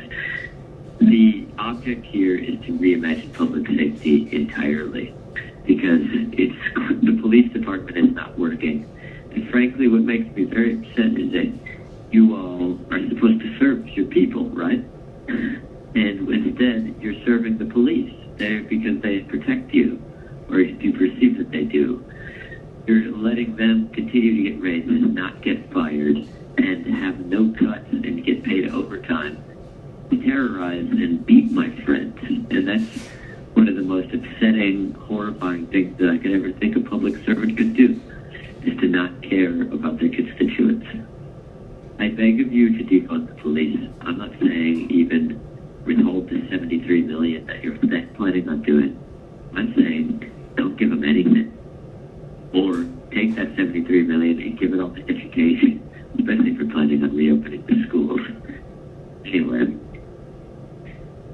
The object here is to reimagine public safety entirely because the police department is not working. And frankly, what makes me very upset is that you all are supposed to serve your people, right? And instead, you're serving the police there because they protect you, or you perceive that they do. You're letting them continue to get raises, not get fired, and have no cuts and get paid overtime, terrorize and beat my friends. And that's one of the most upsetting, horrifying things that I could ever think a public servant could do, is to not care about their constituents. I beg of you to defund the police. I'm not saying even withhold the $73 million that you're planning on doing. I'm saying don't give them anything. Or take that $73 million and give it all to education, especially if you're planning on reopening the schools. Anyway,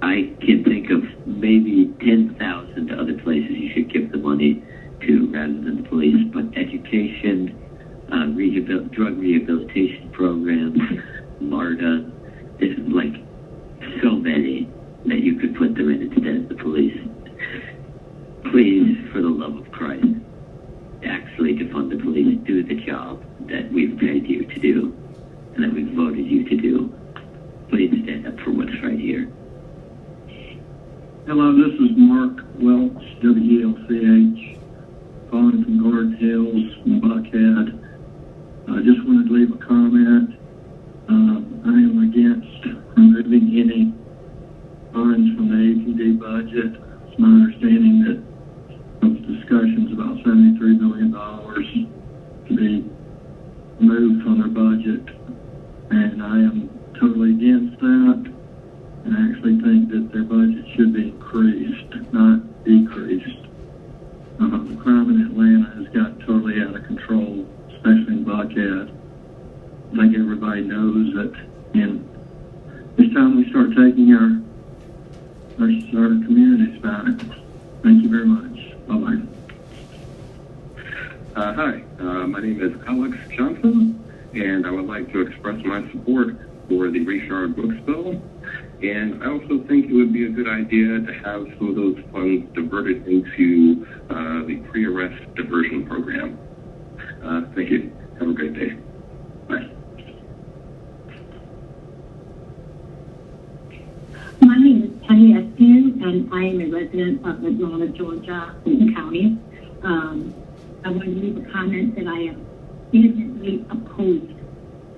I can think of maybe 10,000 other places you should give the money to rather than the police, but education, drug rehabilitation programs, MARTA, there's like so many that you could put them in instead of the police. Please, for the love of Christ, actually defund the police, do the job that we've paid you to do and that we've voted you to do. Please stand up for what's right here. Hello, this is Mark Welch, WELCH, calling from Guard Hills, Buckhead. I just wanted to leave a comment. I am against removing any funds from the APD budget. It's my understanding that discussions about $73 million to be removed from their budget, and I am totally against that, and I actually think that their budget should be increased, not decreased. The crime in Atlanta has got totally out of control, especially in Buckhead. I think everybody knows that, and it's time we start taking our communities back. Thank you very much. Bye-bye. Hi, my name is Alex Johnson, and I would like to express my support for the Richard Brooks bill. And I also think it would be a good idea to have some of those funds diverted into the pre-arrest diversion program. Thank you. Have a great day. Bye. My name is Penny Estienne, and I am a resident of Atlanta, Georgia, Fulton County. I want to leave a comment that I am vehemently opposed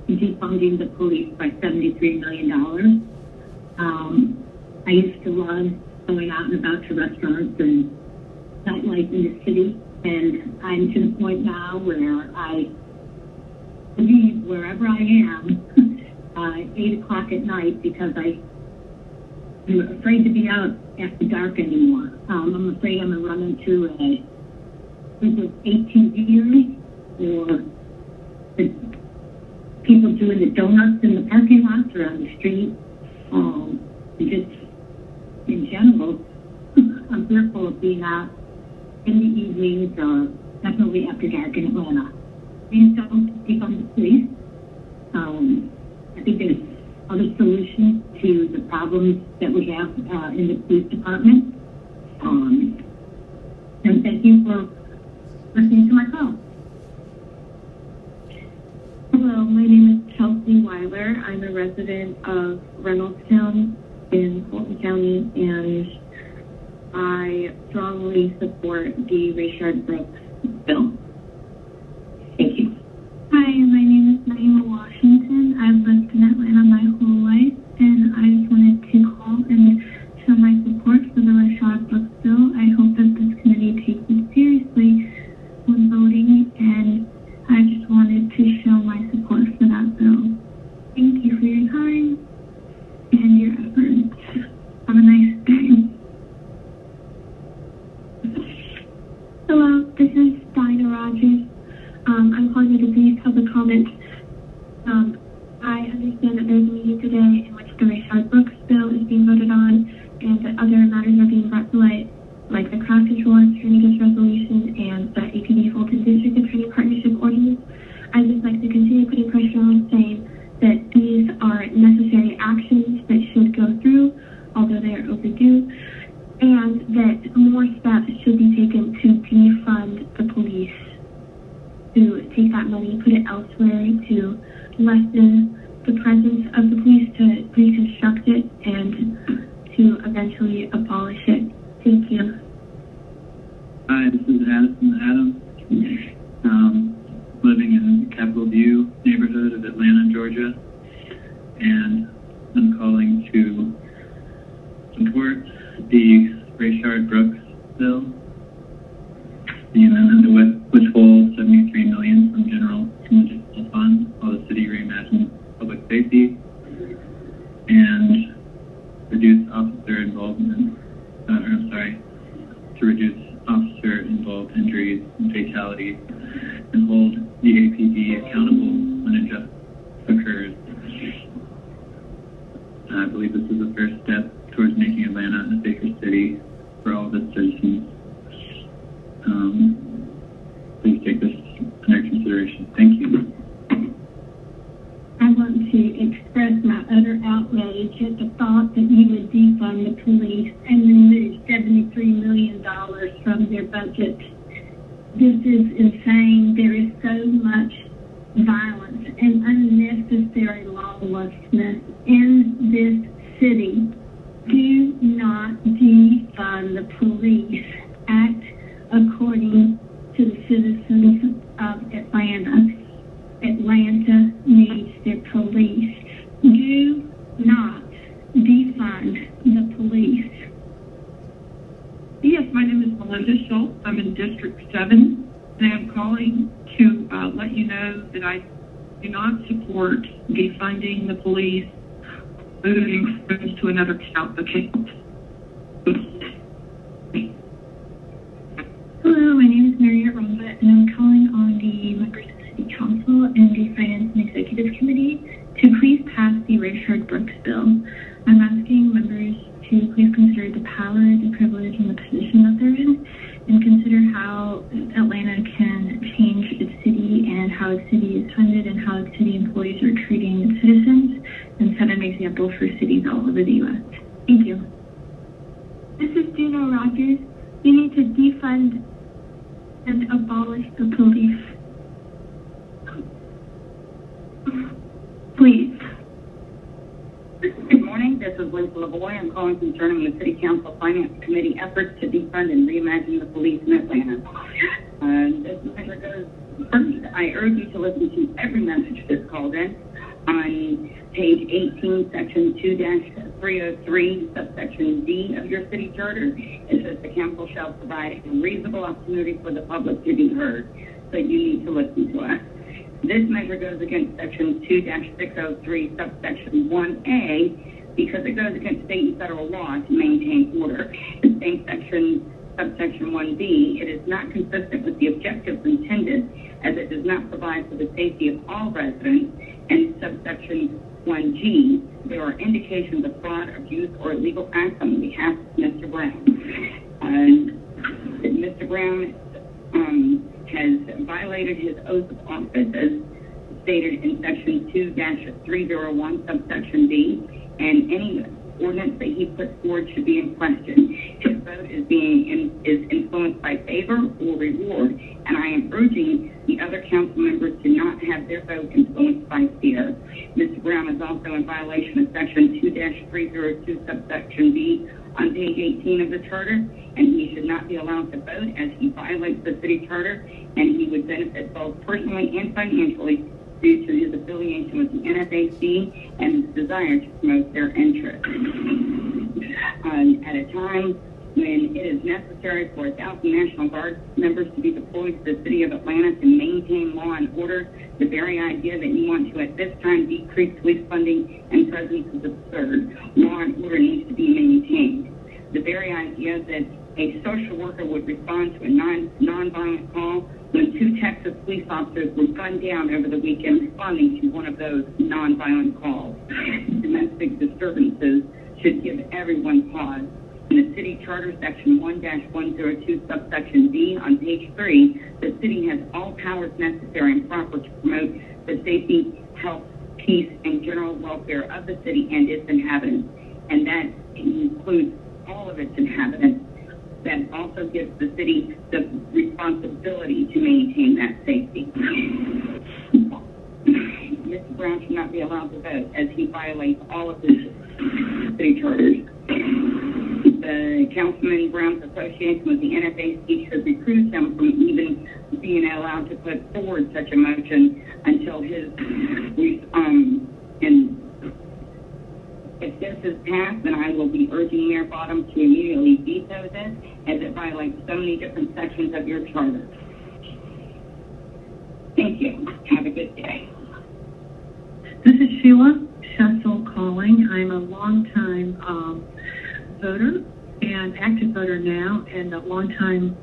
to defunding the police by $73 million. I used to love going out and about to restaurants and nightlife in the city, and I'm to the point now where I leave wherever I am 8 o'clock at night because I'm afraid to be out after dark anymore. I'm afraid I'm going to run into a group of ATVers or the people doing the donuts in the parking lots or on the street. And just in general, I'm fearful of being out in the evenings or definitely after dark in Atlanta. Please don't defund the police. I think there's other solutions to the problems that we have in the police department. And thank you for listening to my call. Hello, my name is Chelsea Weiler. I'm a resident of Reynoldstown in Fulton County, and I strongly support the Richard Brooks bill. Thank you. Hi, my name is Naima Washington. I've lived in Atlanta my whole life, and I just wanted to call and show my support for the Richard Brooks bill. I hope that this committee takes it seriously when voting, and I just wanted to show my support for that bill. Thank you for your time and your efforts. Have a nice day. Hello, this is Dinah Rogers. I'm calling you to brief public comment. I understand that there's a meeting today in which the Richard Brooks bill is being voted on and that other matters are being brought to light, like the crowd control and alternatives resolution and the APD Fulton District Attorney Partnership Ordinance. I'd just like to continue putting pressure on saying that these are necessary actions that should go through, although they are overdue, and that more steps should be taken to defund the police, to take that money, put it elsewhere, to lessen the presence of the police, to reconstruct it, and to eventually abolish it. Thank you. Hi, this is Addison Adams, living in the Capitol View neighborhood of Atlanta, Georgia, and I'm calling to support the Richard Brooks bill, the amendment which will $73 million from general contingency fund while the city reimagines public safety and reduce to reduce officer-involved injuries and fatalities and hold the APD accountable when injustice occurs. I believe this is the first step towards making Atlanta a safer city for all of its citizens. Please take this under consideration. Thank you. I want to express my utter outrage at the thought that you would defund the police and remove $73 million from their budget. This is insane. There is so much violence and unnecessary lawlessness in this city. Do not defund the police. Act according to the citizens of Atlanta. Atlanta needs their police. Do not defund the police. Yes, my name is Melinda Schultz. I'm in District 7, and I'm calling to let you know that I do not support defunding the police, moving crimes to another account. Hello, my name is Marriott Romba, and I'm calling on the members of the City Council and the Finance and Executive Committee to please pass the Rayshard-Brooks bill. I'm asking members to please consider the power, the privilege, and the position that they're in, and consider how Atlanta can change its city and how its city is funded and how its city employees are treating its citizens, and set an example for cities all over the U.S. Thank you. This is Juno Rogers. You need to defund and abolish the police. Please. Good morning. This is Lisa Lavoie. I'm calling concerning the City Council Finance Committee efforts to defund and reimagine the police in Atlanta. This measure goes first. I urge you to listen to every message that's called in. On page 18, section 2-303, subsection D of your city charter, it says the council shall provide a reasonable opportunity for the public to be heard. So you need to listen to us. This measure goes against section 2-603, subsection 1A, because it goes against state and federal law to maintain order. The same section, subsection 1B, it is not consistent with the objectives intended, as it does not provide for the safety of all residents. And subsection 1G, there are indications of fraud, abuse, or illegal acts on behalf of Mr. Brown. Mr. Brown has violated his oath of office as stated in section 2-301, subsection B, and any ordinance that he puts forward should be in question. His vote is influenced by favor or reward, and I am urging the other council members to not have their vote influenced by fear. Mr. Brown is also in violation of section 2-302, subsection B on page 18 of the charter, and he should not be allowed to vote as he violates the city charter, and he would benefit both personally and financially due to his affiliation with the NFAC and his desire to promote their interests. At a time when it is necessary for 1,000 National Guard members to be deployed to the city of Atlanta to maintain law and order, the very idea that you want to at this time decrease police funding and presence is absurd. Law and order needs to be maintained. The very idea that a social worker would respond to a non-violent call when 2 Texas police officers were gunned down over the weekend responding to one of those non-violent calls. Domestic disturbances should give everyone pause. In the city charter, section 1-102, subsection D, on page 3, the city has all powers necessary and proper to promote the safety, health, peace, and general welfare of the city and its inhabitants. And that includes all of its inhabitants. That also gives the city the responsibility to maintain that safety. Mr. Brown should not be allowed to vote as he violates all of his city charters. The Councilman Brown's association with the NFAC should recruit him from even being allowed to put forward such a motion until his and if this is passed, then I will be urging Mayor Bottom to immediately veto this, as it violates so many different sections of your charter. Thank you. Have a good day. This is Sheila Shessel calling. I'm a longtime voter and active voter now and a longtime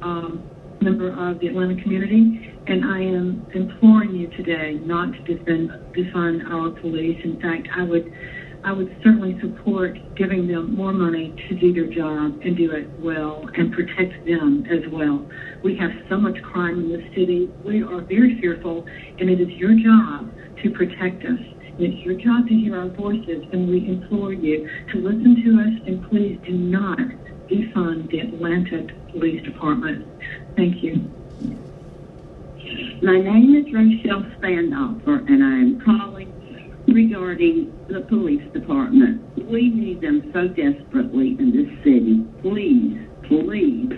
member of the Atlanta community, and I am imploring you today not to defund our police. In fact, I would certainly support giving them more money to do their job and do it well and protect them as well. We have so much crime in this city. We are very fearful, and it is your job to protect us. It's your job to hear our voices, and we implore you to listen to us, and please do not defund the Atlanta Police Department. Thank you. My name is Rochelle Standoffer, and I am calling regarding the police department. We need them so desperately in this city. Please, please,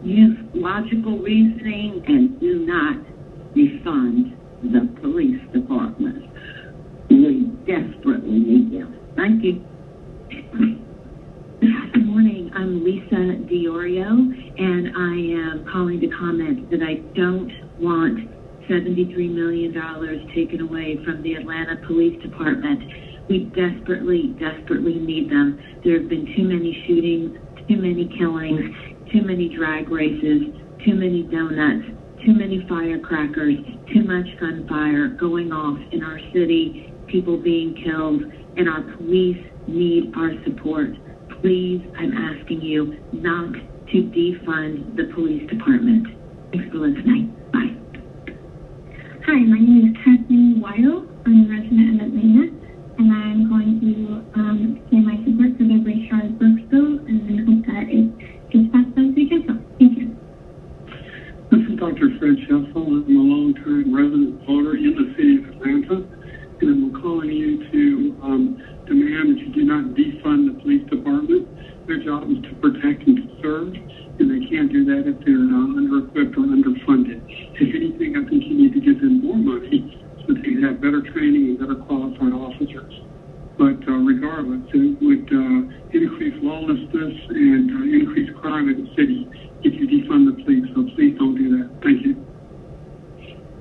use logical reasoning and do not defund the police department. We desperately need them. Thank you. Good morning. I'm Lisa Diorio, and I am calling to comment that I don't want $73 million taken away from the Atlanta Police Department. We desperately, desperately need them. There have been too many shootings, too many killings, too many drag races, too many donuts, too many firecrackers, too much gunfire going off in our city, people being killed, and our police need our support. Please, I'm asking you not to defund the police department. Thanks for listening. Bye. Hi, my name is Kathleen Weil. I'm a resident of Atlanta, and I'm going to say my support for the Rayshard Brooks bill and hope that it gets passed by the city council. Thank you. This is Dr. Fred Scheffel. I'm a long-time resident voter in the city of Atlanta, and I'm calling you to demand that you do not defund the police department. Their job is to protect and to serve, and they can't do that if they're under-equipped or underfunded. If anything, I think you need to give them more money so that they have better training and better qualified officers. But regardless, it would increase lawlessness and increase crime in the city if you defund the police, so please don't do that. Thank you.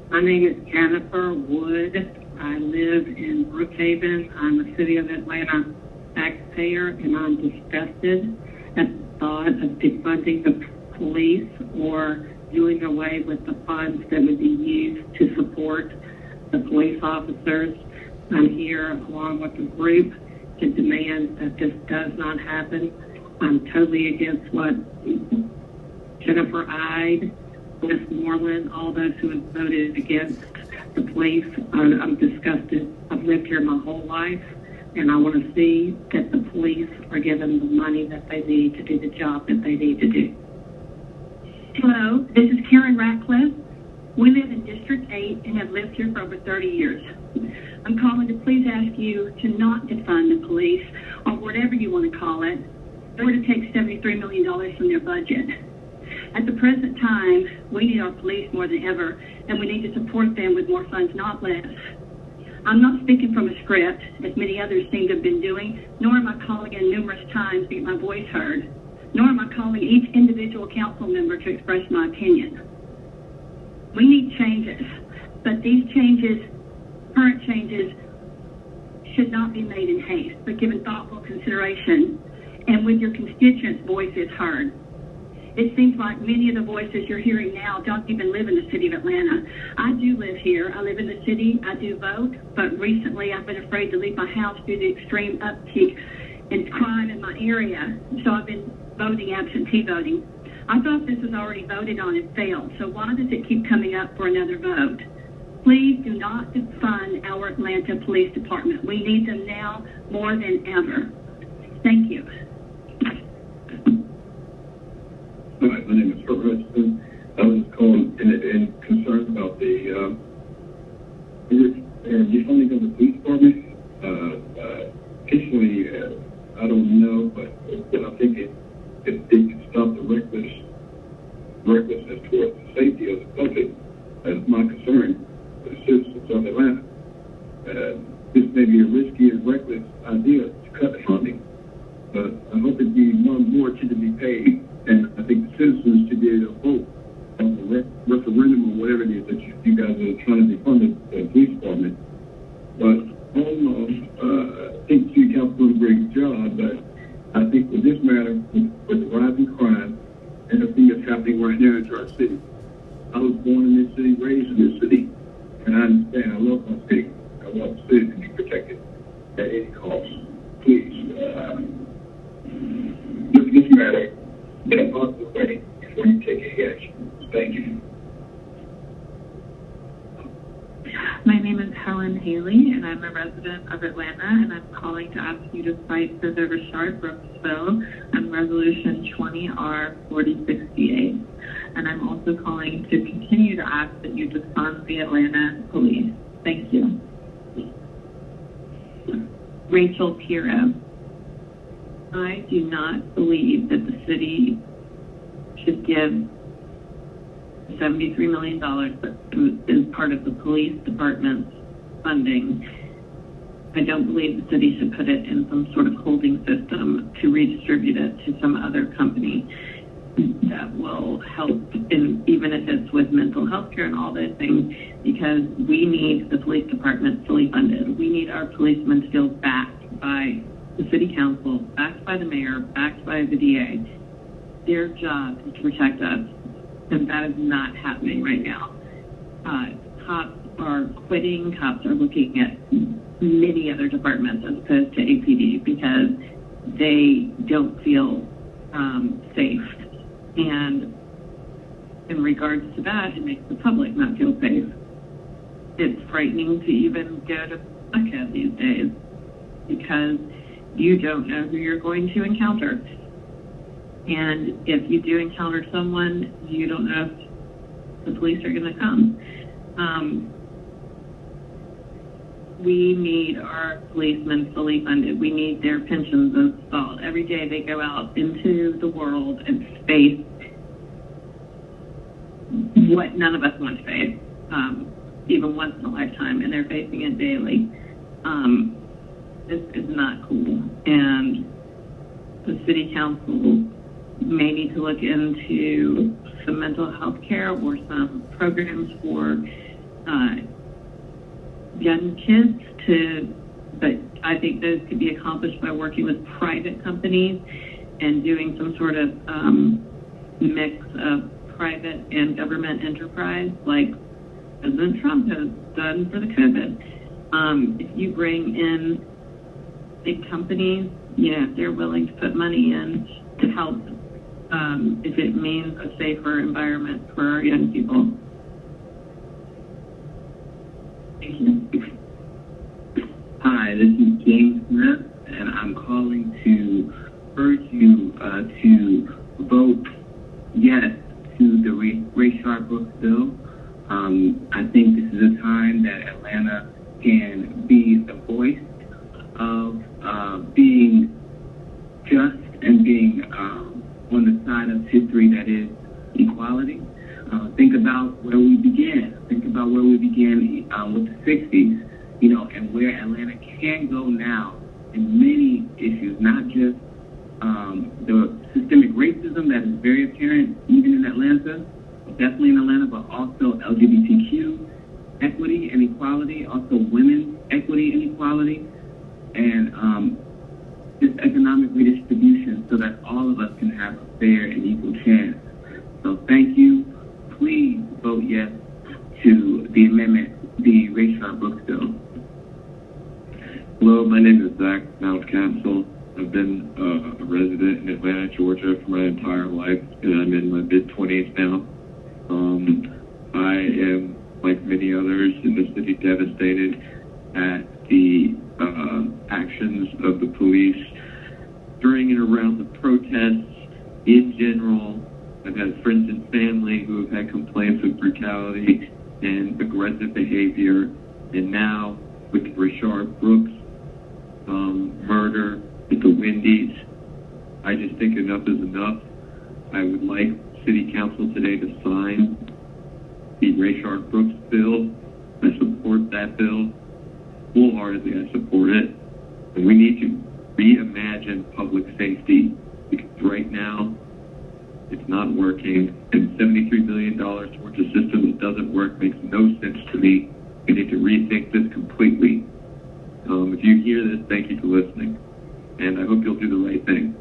My name is Jennifer Wood. I live in Brookhaven. I'm a City of Atlanta taxpayer, and I'm disgusted at the thought of defunding the police or doing away with the funds that would be used to support the police officers. I'm here along with the group to demand that this does not happen. I'm totally against what Jennifer Ide, Westmoreland, all those who have voted against the police. I'm disgusted. I've lived here my whole life, and I want to see that the police are given the money that they need to do the job that they need to do. Hello, this is Karen Ratcliffe. We live in District 8 and have lived here for over 30 years. I'm calling to please ask you to not defund the police, or whatever you want to call it, or to take $73 million from their budget. At the present time, we need our police more than ever, and we need to support them with more funds, not less. I'm not speaking from a script, as many others seem to have been doing, nor am I calling in numerous times to get my voice heard, nor am I calling each individual council member to express my opinion. We need changes, but these changes, current changes, should not be made in haste, but given thoughtful consideration and with your constituents' voices heard. It seems like many of the voices you're hearing now don't even live in the city of Atlanta. I do live here. I live in the city. I do vote, but recently I've been afraid to leave my house due to the extreme uptick in crime in my area, so I've been voting absentee voting. I thought this was already voted on and failed, so why does it keep coming up for another vote? Please do not defund our Atlanta Police Department. We need them now more than ever. Thank you. Hi, my name is Kurt Hudson. I was calling in concern about the defunding of the police department. Personally, I don't know, but I think it can stop the recklessness towards the safety of the public. That's my concern for the citizens of Atlanta. This may be a risky and reckless idea to cut the funding, but I hope it be more to be paid. And I think the citizens should be able to vote on the referendum or whatever it is that you guys are trying to defund the police department. But dear to our city. I was born in this city, raised in this city, and I understand. I love my city. I want the city to be protected at any cost. Please, look at this matter in a positive way before you take any action. Thank you. My name is Helen Haley, and I'm a resident of Atlanta, and I'm calling to ask you to fight for the Rashard Brooks bill on Resolution 20R4068. And I'm also calling to continue to ask that you defund the Atlanta police. Thank you. Rachel Piro. I do not believe that the city should give $73 million that is part of the police department's funding. I don't believe the city should put it in some sort of holding system to redistribute it to some other company that will help, even if it's with mental health care and all those things, because we need the police department fully funded. We need our policemen to feel backed by the city council, backed by the mayor, backed by the DA. Their job is to protect us, and that is not happening right now. Cops are quitting. Cops are looking at many other departments as opposed to APD because they don't feel safe. And in regards to that, it makes the public not feel safe. It's frightening to even go to Buckhead these days because you don't know who you're going to encounter. And if you do encounter someone, you don't know if the police are going to come. We need our policemen fully funded. We need their pensions installed. Every day they go out into the world and face what none of us want to face, even once in a lifetime, and they're facing it daily. This is not cool. And the city council may need to look into some mental health care or some programs for young kids but I think those could be accomplished by working with private companies and doing some sort of mix of private and government enterprise like President Trump has done for the COVID. If you bring in big companies, they're willing to put money in to help if it means a safer environment for our young people. Thank you. Hi, this is James Smith, and I'm calling to urge you to vote yes to the Rashard Brooks bill. I think this is a time that Atlanta can be the voice of being just and being on the side of history that is equality. Think about where we began. Think about where we began with the 60s, and where Atlanta can go now in many issues, not just the systemic racism that is very apparent even in Atlanta, definitely in Atlanta, but also LGBTQ equity and equality, also women's equity and equality, and just economic redistribution so that all of us can have a fair and equal chance. So thank you. Please vote yes to the amendment, the Rashard Brooks bill. Hello, my name is Zach Mountcastle. I've been a resident in Atlanta, Georgia for my entire life, and I'm in my mid-20s now. I am, like many others in the city, devastated at the actions of the police during and around the protests in general. I've had friends and family who have had complaints of brutality and aggressive behavior, and now with the Rashard Brooks murder at the Wendy's, I just think enough is enough. I would like City Council today to sign the Rashard Brooks bill. I support that bill wholeheartedly. I support it. And we need to reimagine public safety, because right now it's not working, and $73 million towards a system that doesn't work makes no sense to me. We need to rethink this completely. If you hear this, thank you for listening, and I hope you'll do the right thing.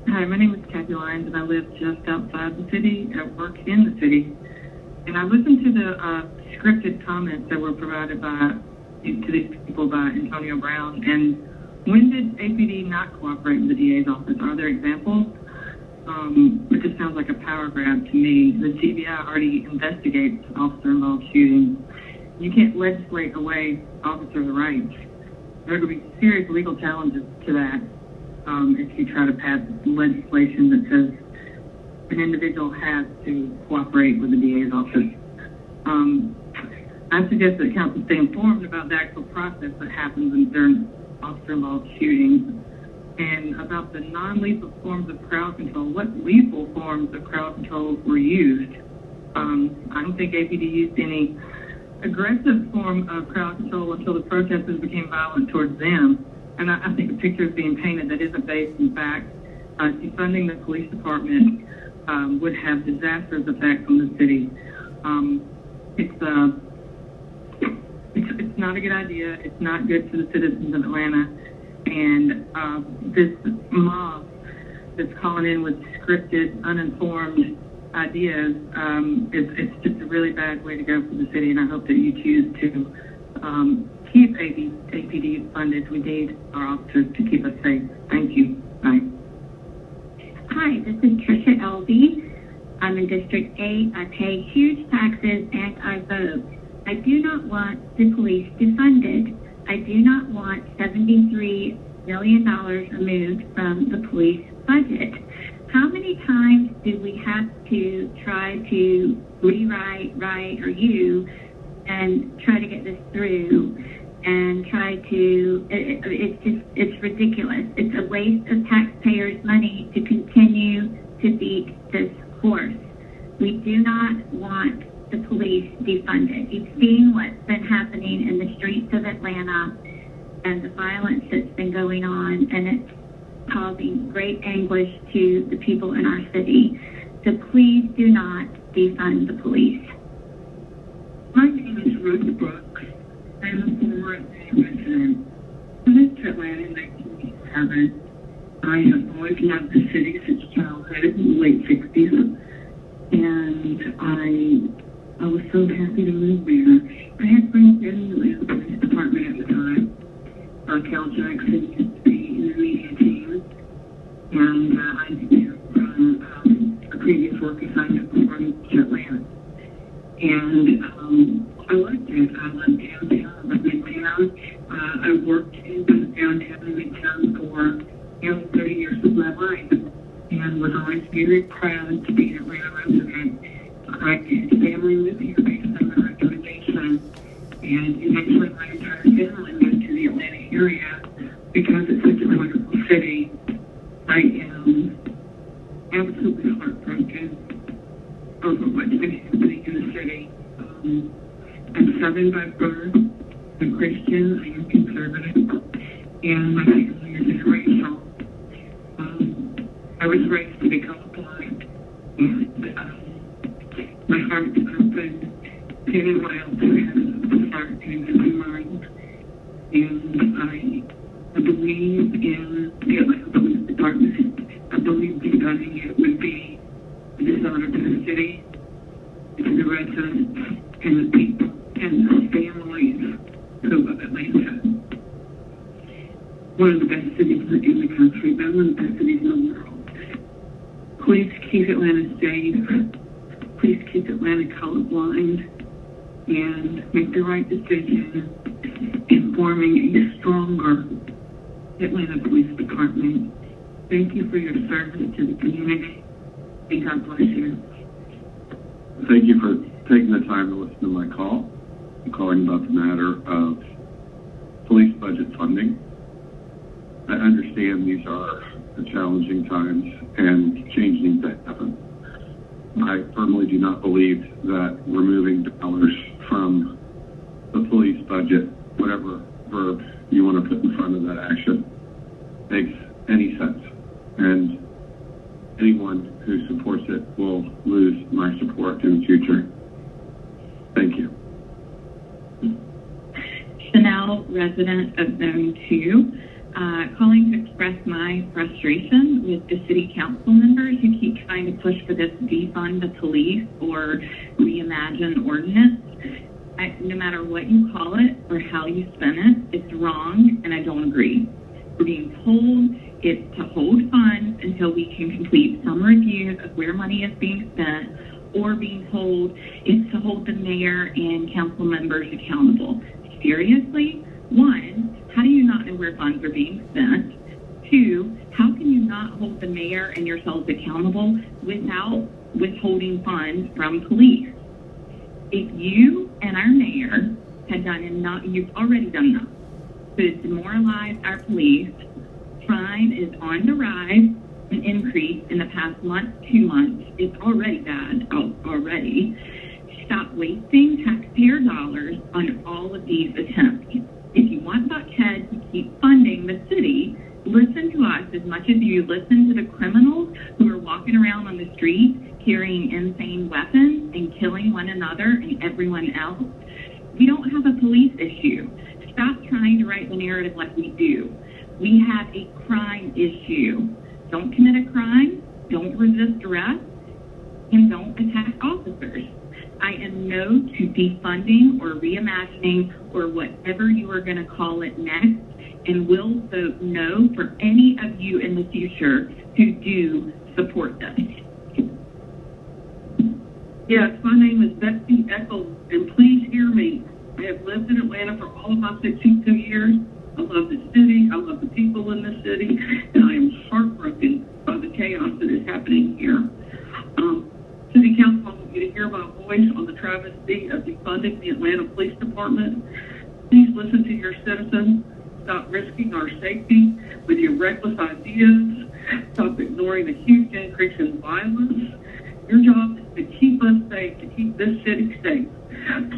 Hi, my name is Kathy Lyons, and I live just outside the city. I work in the city. And I listened to the scripted comments that were provided to these people by Antonio Brown. And when did APD not cooperate with the DA's office? Are there examples? It just sounds like a power grab to me. The GBI already investigates officer-involved shootings. You can't legislate away officers' rights. There could be serious legal challenges to that if you try to pass legislation that says an individual has to cooperate with the DA's office. I suggest that council stay informed about the actual process that happens during officer-involved shootings and about the non-lethal forms of crowd control. What lethal forms of crowd control were used? I don't think APD used any aggressive form of crowd control until the protesters became violent towards them. And I think a picture is being painted that isn't based in fact. Defunding the police department would have disastrous effects on the city. It's not a good idea. It's not good for the citizens of Atlanta. And this mob that's calling in with scripted, uninformed ideas, it's just a really bad way to go for the city. And I hope that you choose to keep APD funded. We need our officers to keep us safe. Thank you. Bye. Hi, this is Trisha Elvey. I'm in District 8. I pay huge taxes and I vote. I do not want the police defunded. I do not want $73 million removed from the police budget. How many times do we have to try to write, and try to get this through and try to, it's ridiculous. It's a waste of taxpayers' money to continue to beat this horse. We do not want the police defunded. You've seen what's been happening in the streets of Atlanta and the violence that's been going on, and it's causing great anguish to the people in our city. So please do not defund the police. My name is Ruth Brooks. I'm a former resident. I moved to Atlanta in 1987. I have always loved the city since childhood in the late 60s. And I was so happy to move there. I had friends in the police department at the time. Cal Jackson used to be in the media team. And I knew from a previous work assignment before I moved to Atlanta. And I liked it. I loved downtown. I loved midtown. I worked in downtown and midtown for nearly 30 years of my life and was always very proud to be an Atlanta resident. I had family live here based on my recommendation, and eventually my entire family moved to the Atlanta area because it's such a wonderful city. I am absolutely heartbroken over what's been happening in the city. I'm Southern by birth. I'm Christian. I am conservative. And my family is interracial. I was raised to be colorblind. And my heart's open to anyone else who has a heart and a mind. And I believe in the Atlanta Police Department. I believe defunding it would be a dishonor to the city, to the residents, and the people, and the families who love Atlanta. One of the best cities in the country, but one of the best cities in the world. Please keep Atlanta safe. Please keep Atlanta colorblind and make the right decision in forming a stronger Atlanta Police Department. Thank you for your service to the community, and God bless you. Thank you for taking the time to listen to my call. I'm calling about the matter of police budget funding. I understand these are challenging times and change needs to happen. I firmly do not believe that removing dollars from the police budget, whatever verb you want to put in front of that action, makes any sense. And anyone who supports it will lose my support in the future. Thank you. Chanel, resident of Zone 2. calling to express my frustration with the city council members who keep trying to push for this defund the police or reimagine ordinance. No matter what you call it or how you spin it, it's wrong, and I don't agree. We're being told it's to hold funds until we can complete some reviews of where money is being spent, or being told it's to hold the mayor and council members accountable. Seriously? One, how do you not know where funds are being spent? Two, how can you not hold the mayor and yourselves accountable without withholding funds from police? If you and our mayor had done enough, you've already done enough to demoralize our police. Crime is on the rise, an increase in the past month, 2 months. It's already bad already. Stop wasting taxpayer dollars on all of these attempts. If you want Buckhead to keep funding the city, listen to us as much as you listen to the criminals who are walking around on the street carrying insane weapons and killing one another and everyone else. We don't have a police issue. Stop trying to write the narrative like we do. We have a crime issue. Don't commit a crime, don't resist arrest, and don't attack officers. I am no to defunding or reimagining or whatever you are going to call it next, and will vote no for any of you in the future who do support this. Yes, my name is Betsy Eccles, and please hear me. I have lived in Atlanta for all of my 62 years. I love the city, I love the people in the city, and I am heartbroken by the chaos that is happening here. City Council, I want you to hear my voice on the travesty of defunding the Atlanta Police Department. Please listen to your citizens. Stop risking our safety with your reckless ideas. Stop ignoring the huge increase in violence. Your job is to keep us safe, to keep this city safe.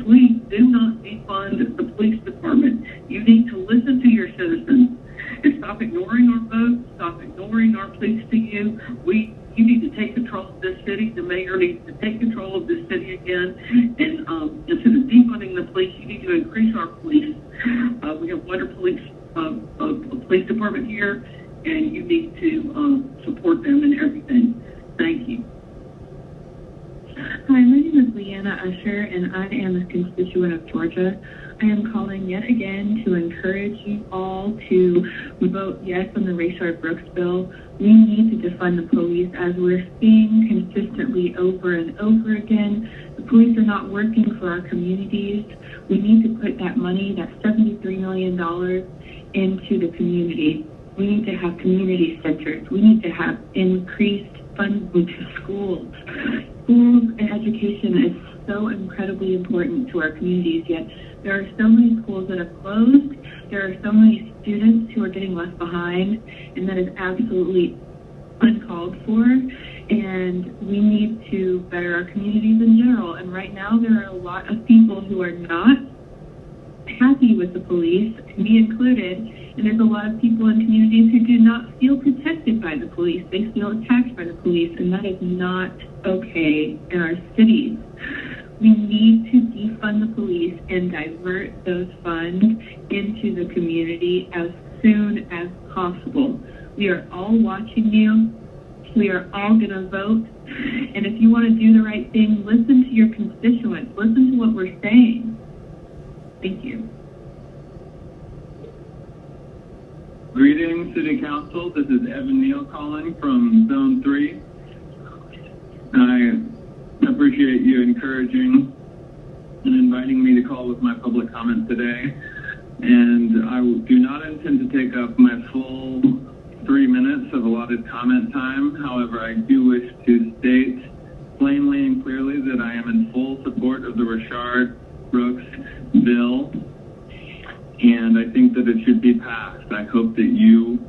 Please do not defund the police department. You need to listen to your citizens and stop ignoring our votes, stop ignoring our pleas to you. You need to take control of this city. The mayor needs to take control of this city again. And instead of defunding the police, you need to increase our police. We have wonderful police department here, and you need to support them in everything. Thank you. Hi, my name is Leanna Usher, and I am a constituent of Georgia. I am calling yet again to encourage you all to vote yes on the Rayshard Brooks bill. We need to defund the police, as we're seeing consistently over and over again. The police are not working for our communities. We need to put that money, that $73 million, into the community. We need to have community centers. We need to have increased funding to schools. Schools and education is so incredibly important to our communities, yet there are so many schools that have closed. There are so many students who are getting left behind, and that is absolutely uncalled for. And we need to better our communities in general. And right now, there are a lot of people who are not happy with the police, me included, and there's a lot of people in communities who do not feel protected by the police. They feel attacked by the police, and that is not okay in our cities. We need to defund the police and divert those funds into the community as soon as possible. We are all watching you. We are all going to vote. And if you want to do the right thing, listen to your constituents. Listen to what we're saying. Thank you. Greetings, City Council. This is Evan Neal calling from Zone 3. I appreciate you encouraging and inviting me to call with my public comment today. And I do not intend to take up my full 3 minutes of allotted comment time. However, I do wish to state plainly and clearly that I am in full support of the Rayshard Brooks bill, and I think that it should be passed. I hope that you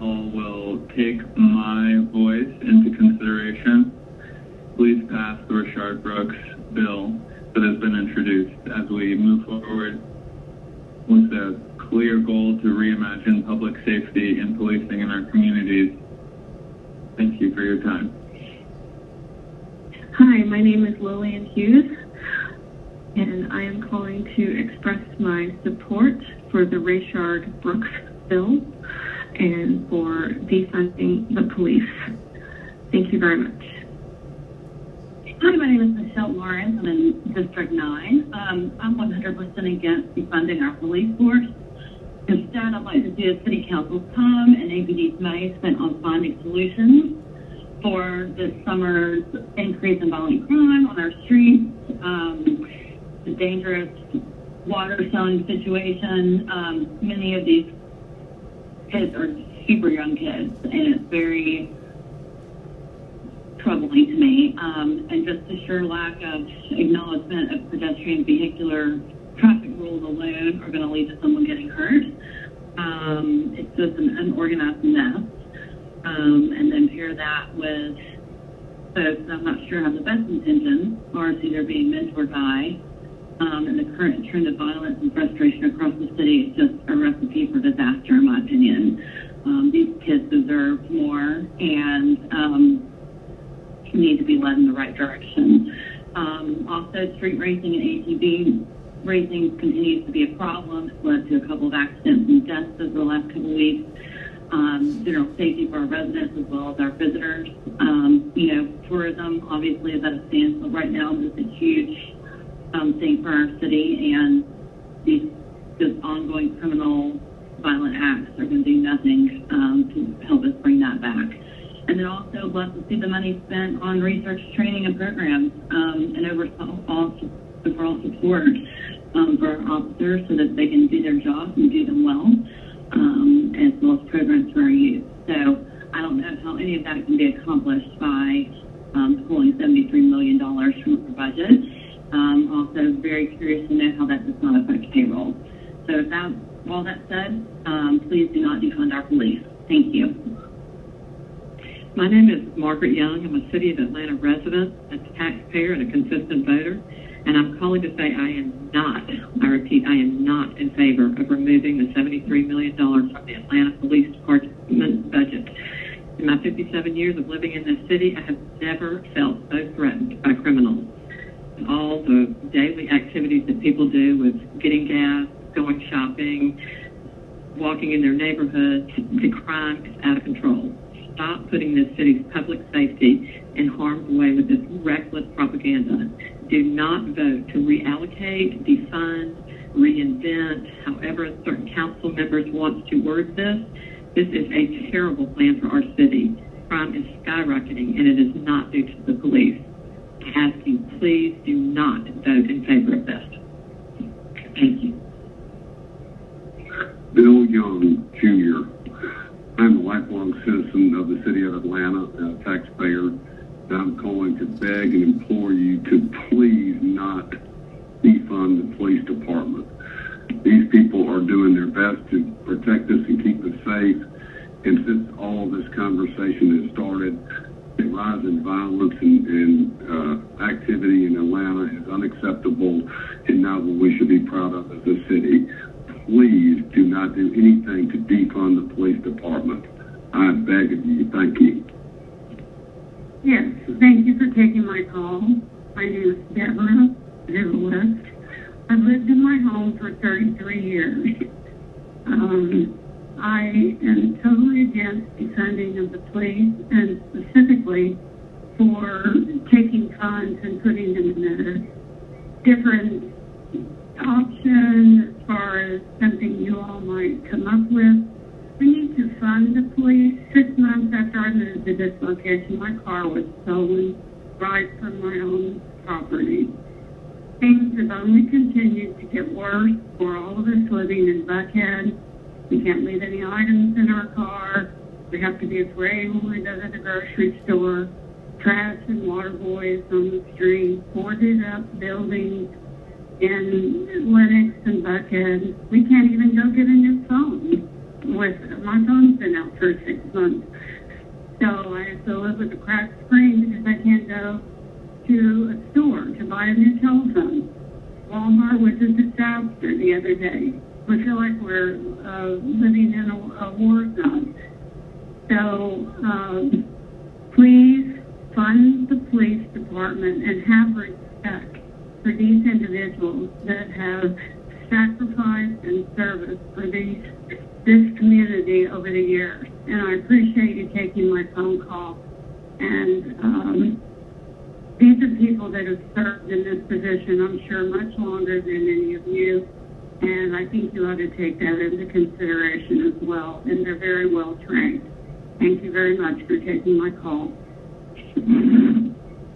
all will take my voice into consideration. Please pass the Rayshard Brooks bill that has been introduced as we move forward with a clear goal to reimagine public safety and policing in our communities. Thank you for your time. Hi, my name is Lillian Hughes, and I am calling to express my support for the Rayshard Brooks bill and for defunding the police. Thank you very much. Hi, my name is Michelle Lawrence. I'm in District 9. I'm 100% against defunding our police force. Instead, I'd like to see a city council's time and APD's money spent on finding solutions for this summer's increase in violent crime on our streets, the dangerous water selling situation. Many of these kids are super young kids, and it's very troubling to me. And just the sheer lack of acknowledgement of pedestrian vehicular traffic rules alone are going to lead to someone getting hurt. It's just an unorganized mess. And then pair that with folks I'm not sure have the best intentions, or see they're being mentored by, and the current trend of violence and frustration across the city is just a recipe for disaster, in my opinion. These kids deserve more and need to be led in the right direction. Also, street racing and ATV racing continues to be a problem. It's led to a couple of accidents and deaths over the last couple of weeks. General safety for our residents as well as our visitors. Tourism obviously is at a standstill right now. This is a huge thing for our city, and these just ongoing criminal violent acts are going to do nothing to help us bring that back. And then also love to see the money spent on research, training, and programs, and overall support for our officers so that they can do their jobs and do them well, as well as programs for our youth. So I don't know how any of that can be accomplished by pulling $73 million from the budget. Also very curious to know how that does not affect payroll. So all that said, please do not defund our police. Thank you. My name is Margaret Young. I'm a City of Atlanta resident, a taxpayer, and a consistent voter. And I'm calling to say I repeat, I am not in favor of removing the $73 million from the Atlanta Police Department budget. In my 57 years of living in this city, I have never felt so threatened by criminals. All the daily activities that people do with getting gas, going shopping, walking in their neighborhoods, the crime is out of control. Stop putting this city's public safety in harm's way with this reckless propaganda. Do not vote to reallocate, defund, reinvent, however certain council members want to word this. This is a terrible plan for our city. Crime is skyrocketing, and it is not due to the police. I ask you, please do not vote in favor of this. Thank you. Bill Young, Jr. I'm a lifelong citizen of the city of Atlanta, a taxpayer, and I'm calling to beg and implore you to please not defund the police department. These people are doing their best to protect us and keep us safe, and since all of this conversation has started, the rise in violence and activity in Atlanta is unacceptable and not what we should be proud of as a city. Please do not do anything to defund the police department. I beg of you. Thank you. Yes, thank you for taking my call. My name is Deborah West. I've lived in my home for 33 years. I am totally against defunding of the police, and specifically for taking funds and putting them in a different option as far as something you all might come up with. We need to fund the police. 6 months after I moved to this location, my car was stolen right from my own property. Things have only continued to get worse for all of us living in Buckhead. We can't leave any items in our car. We have to be afraid when we go to the grocery store. Trash and water boys on the street, boarded up buildings in Lenox and Buckhead. We can't even go get a new phone. My phone's been out for 6 months. So I have to live with a cracked screen because I can't go to a store to buy a new telephone. Walmart was a disaster the other day. We feel like we're living in a war zone. So please fund the police department and have respect for these individuals that have sacrificed and service for these this community over the years, and I appreciate you taking my phone call. And these are people that have served in this position, I'm sure, much longer than any of you, and I think you ought to take that into consideration as well, and they're very well trained. Thank you very much for taking my call.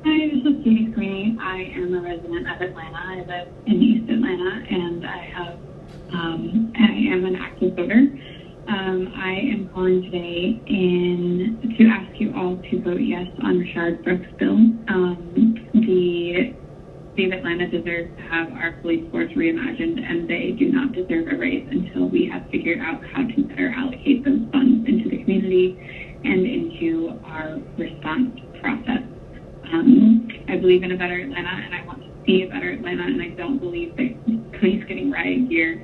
Hi, this is Katie Sweeney. I am a resident of Atlanta. I live in East Atlanta, and I am an active voter. I am calling today to ask you all to vote yes on Rayshard Brooks' bill. The city of Atlanta deserves to have our police force reimagined, and they do not deserve a raise until we have figured out how to better allocate those funds into the community and into our response process. I believe in a better Atlanta, and I want to see a better Atlanta, and I don't believe that police getting riot gear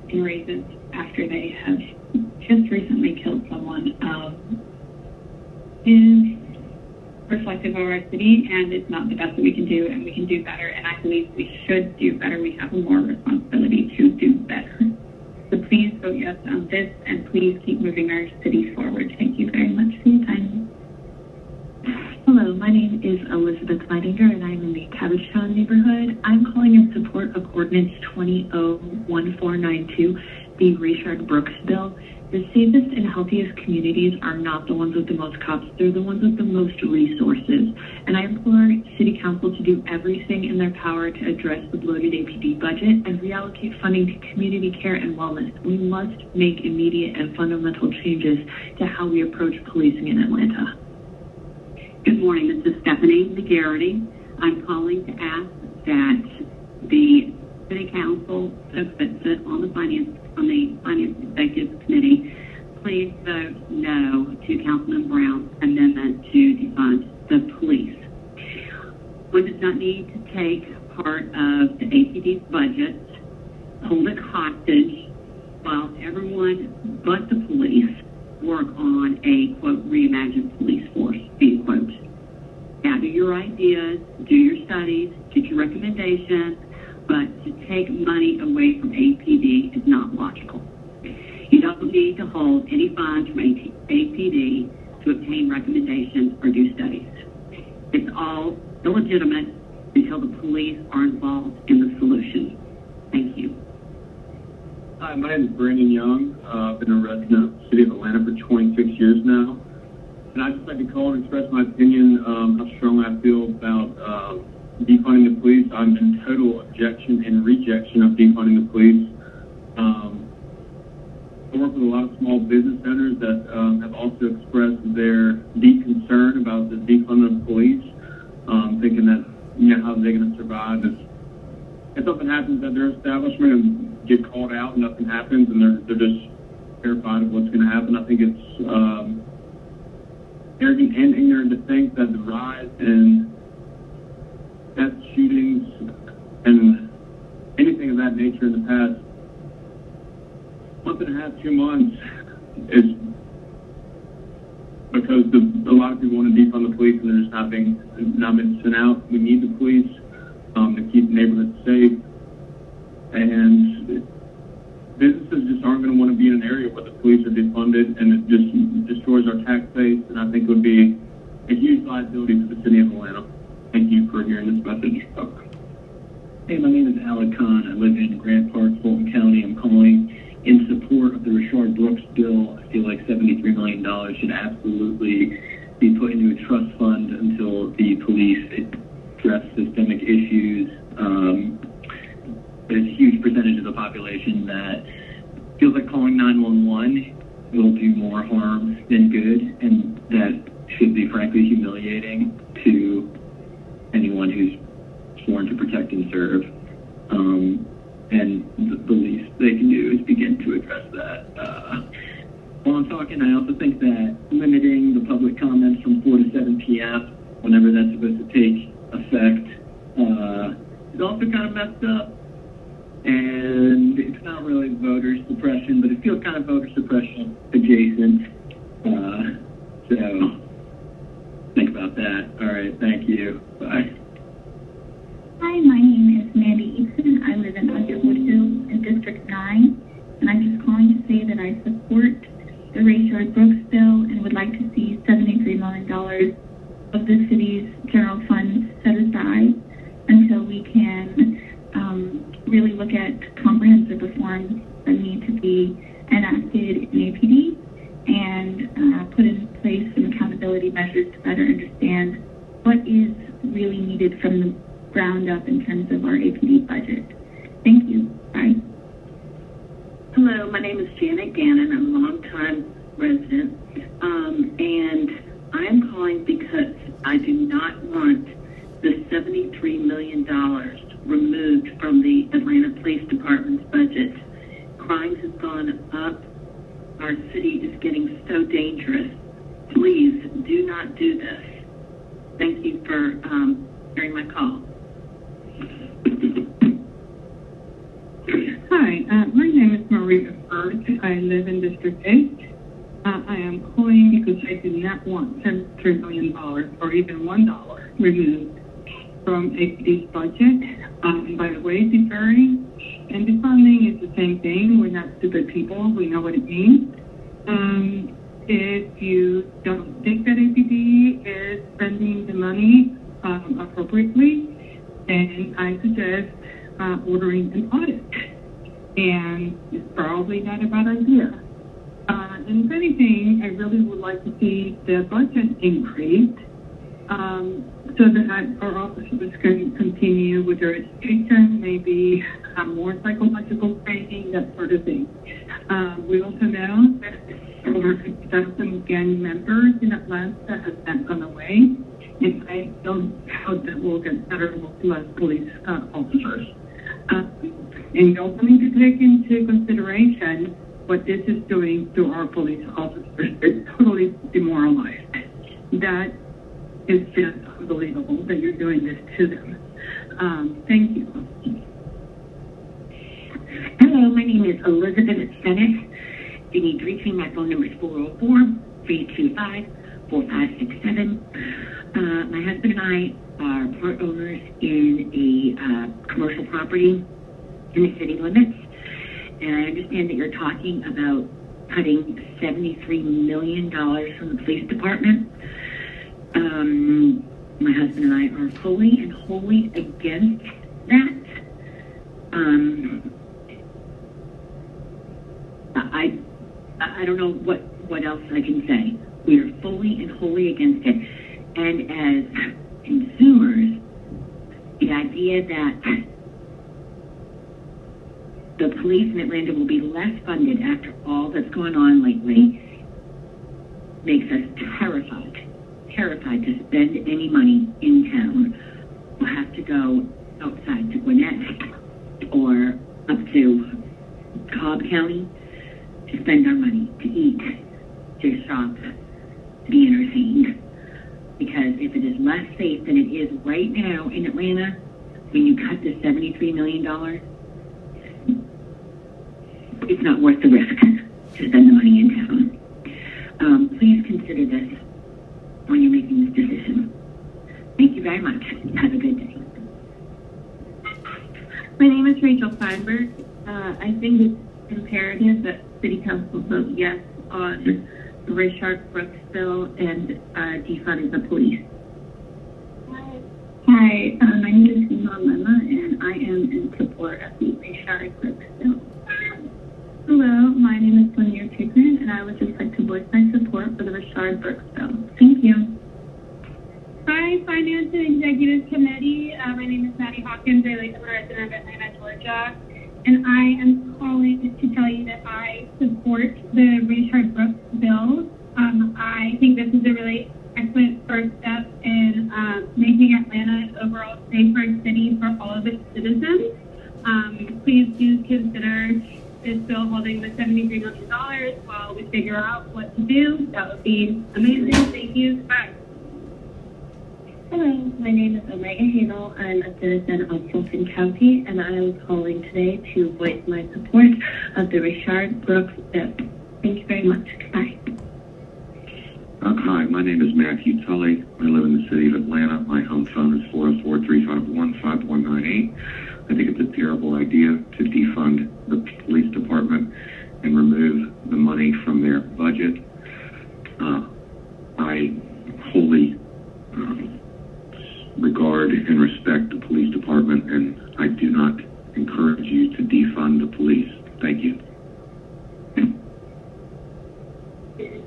in raises after they have just recently killed someone is reflective of our city, and it's not the best that we can do, and we can do better, and I believe we should do better. We have more responsibility to do better. So please vote yes on this, and please keep moving our city forward. Thank you very much for your time. Hello, my name is Elizabeth Leidinger, and I'm in the Cabbagetown neighborhood. I'm calling in support of Ordinance 201492, the Rayshard Brooks bill. The safest and healthiest communities are not the ones with the most cops, they're the ones with the most resources. And I implore City Council to do everything in their power to address the bloated APD budget and reallocate funding to community care and wellness. We must make immediate and fundamental changes to how we approach policing in Atlanta. Good morning, this is Stephanie McGarity. I'm calling to ask that the City Council folks that sit on the Finance Executive Committee please vote no to Councilman Brown's amendment to defund the police. One does not need to take part of the APD's budget, hold it hostage, while everyone but the police work on a, quote, reimagined police force, end quote. Gather your ideas, do your studies, get your recommendations, but to take money away from APD is not logical. You don't need to hold any funds from APD to obtain recommendations or do studies. It's all illegitimate until the police are involved in the solution. Thank you. Hi, my name is Brandon Young. I've been a resident of the city of Atlanta for 26 years now. And I'd just like to call and express my opinion, how strongly I feel about defunding the police. I'm in total objection and rejection of defunding the police. I work with a lot of small business owners that have also expressed their deep concern about the defunding of police, thinking that, how are they going to survive if something happens at their establishment and get called out and nothing happens, and they're just terrified of what's going to happen. I think it's arrogant and ignorant to think that the rise in death shootings and anything of that nature in the past month and a half, 2 months is because a lot of people want to defund the police and they're just not being sent out. We need the police to keep neighborhoods safe, and businesses just aren't going to want to be in an area where the police are defunded, and it just destroys our tax base, and I think it would be a huge liability to the city of Atlanta. Thank you for hearing this message. Hey, my name is Alec Kahn. I live in Grant Park, Fulton County. I'm calling in support of the Rayshard Brooks bill. I feel like $73 million should absolutely be put into a trust fund until the police address systemic issues. There's a huge percentage of the population that feels like calling 911 will do more harm than good, and that should be frankly humiliating to anyone who's sworn to protect and serve. And the least they can do is begin to address that. While I'm talking, I also think that limiting the public comments from 4 to 7 p.m., whenever that's supposed to take effect, is also kind of messed up. And it's not really voter suppression, but it feels kind of voter suppression adjacent. So think about that. All right, thank you. Bye. Hi, my name is Mandy Easton. I live in Underwood Hills in District 9. of the city's general fund set aside until we can really look at comprehensive reforms that need to be enacted in APD and put in place some accountability measures to better understand what is really needed from the ground up in terms of our APD budget. Thank you. Bye. Hello, my name is Janet Gannon. I'm a longtime resident, and I am calling because I do not want the $73 million removed from the Atlanta Police Department's budget. Crime has gone up. Our city is getting so dangerous. Please do not do this. Thank you for hearing my call. Hi, my name is Maria Bird. I live in District 8. I am calling because I do not want $73 million or even $1 removed from APD's budget. By the way, deferring and defunding is the same thing. We're not stupid people. We know what it means. If you don't think that APD is spending the money appropriately, then I suggest ordering an audit. And it's probably not a bad idea. And if anything, I really would like to see the budget increased so that our officers can continue with their education, maybe more psychological training, that sort of thing. We also know that over 50,000 gang members in Atlanta have not gone away, and I don't doubt that we'll get better with less police officers. And you also need to take into consideration what this is doing to our police officers. They're totally demoralized. That is just unbelievable that you're doing this to them. Thank you. Hello, my name is Elizabeth Bennett. If you need to reach me, my phone number is 404-325-4567. My husband and I are part owners in a commercial property in the city limits. And I understand that you're talking about cutting $73 million from the police department. My husband and I are fully and wholly against that. I don't know what else I can say. We are fully and wholly against it. And as consumers, the idea that the police in Atlanta will be less funded after all that's going on lately makes us terrified to spend any money in town. We'll have to go outside to Gwinnett or up to Cobb County to spend our money, to eat, to shop, to be entertained. Because if it is less safe than it is right now in Atlanta, when you cut the $73 million, it's not worth the risk to spend the money in town. Please consider this when you're making this decision. Thank you very much. Have a good day. My name is Rachel Feinberg. I think it's imperative that City Council vote yes on the Rayshard-Brooks bill and defunding the police. Hi, my name is Sima Lema, and I am in support of the Rayshard-Brooks bill. Hello, my name is Lanier Tigran, and I would just like to voice my support for the Rayshard-Brooks bill. Thank you. Hi, Finance and Executive Committee. My name is Maddie Hawkins. I'm a resident of Atlanta, Georgia. And I am calling to tell you that I support the Rayshard-Brooks bill. I think this is a really excellent first step in making Atlanta an overall safer city for all of its citizens. Please do consider this bill holding the $73 million while we figure out what to do. That would be amazing. Thank you. Bye. Hello, my name is Omega Hanel. I'm a citizen of Fulton County, and I am calling today to voice my support of the Rayshard-Brooks bill. Thank you very much. Bye. Hi, my name is Matthew Tully. I live in the city of Atlanta. My home phone is 404-351-5198. I think it's a terrible idea to defund the police department and remove the money from their budget. I fully regard and respect the police department, and I do not encourage you to defund the police. Thank you.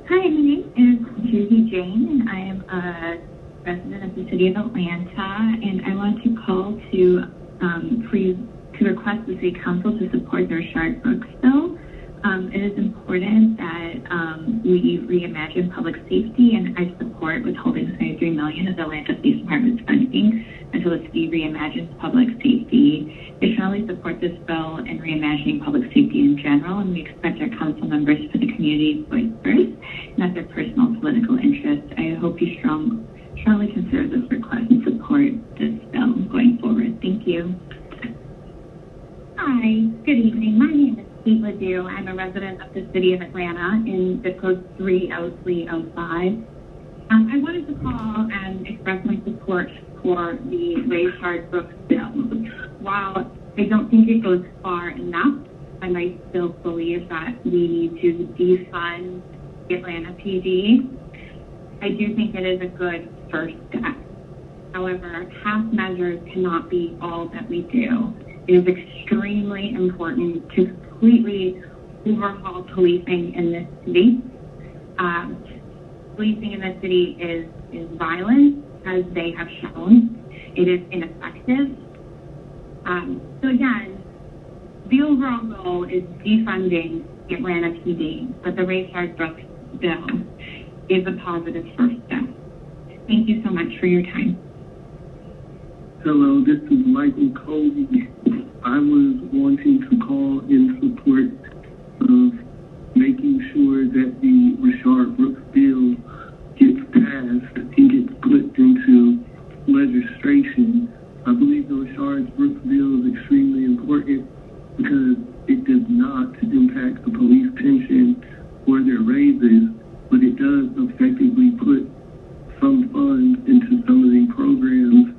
Hi, my name is Judy Jane, and I am a resident of the city of Atlanta, and I want to call to request the City Council to support the Richard Brooks bill. It is important that we reimagine public safety, and I support withholding $23 million of the Atlanta Police Department's funding until the city reimagines public safety. I strongly support this bill and reimagining public safety in general, and we expect our council members to put the community's voice first, not their personal political interests. I hope you strongly consider this request and support this bill going forward. Thank you. Hi, good evening. My name is Kate Ledoux. I'm a resident of the city of Atlanta in zip code 30305. I wanted to call and express my support for the Richard Brooks bill. While I don't think it goes far enough, and I still believe that we need to defund the Atlanta PD, I do think it is a good first step. However, half measures cannot be all that we do. It is extremely important to completely overhaul policing in this city. Policing in this city is violent, as they have shown. It is ineffective. So again, the overall goal is defunding the Atlanta PD, but the Richard Brooks bill is a positive first step. Thank you so much for your time. Hello, this is Michael Colby. I was wanting to call in support of making sure that the Richard Brooks bill gets passed and gets put into legislation. I believe the Richard Brooks bill is extremely important because it does not impact the police pension or their raises, but it does effectively put some funds into some of the programs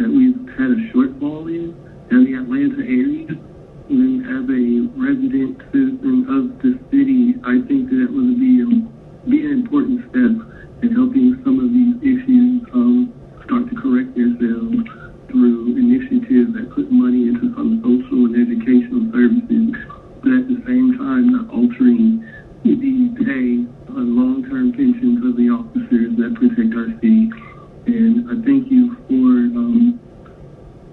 that we've had a shortfall in the Atlanta area. And as a resident citizen of the city, I think that would be an important step in helping some of these issues start to correct themselves through initiatives that put money into some social and educational services, but at the same time not altering the pay on long-term pensions of the officers that protect our city. And I thank you for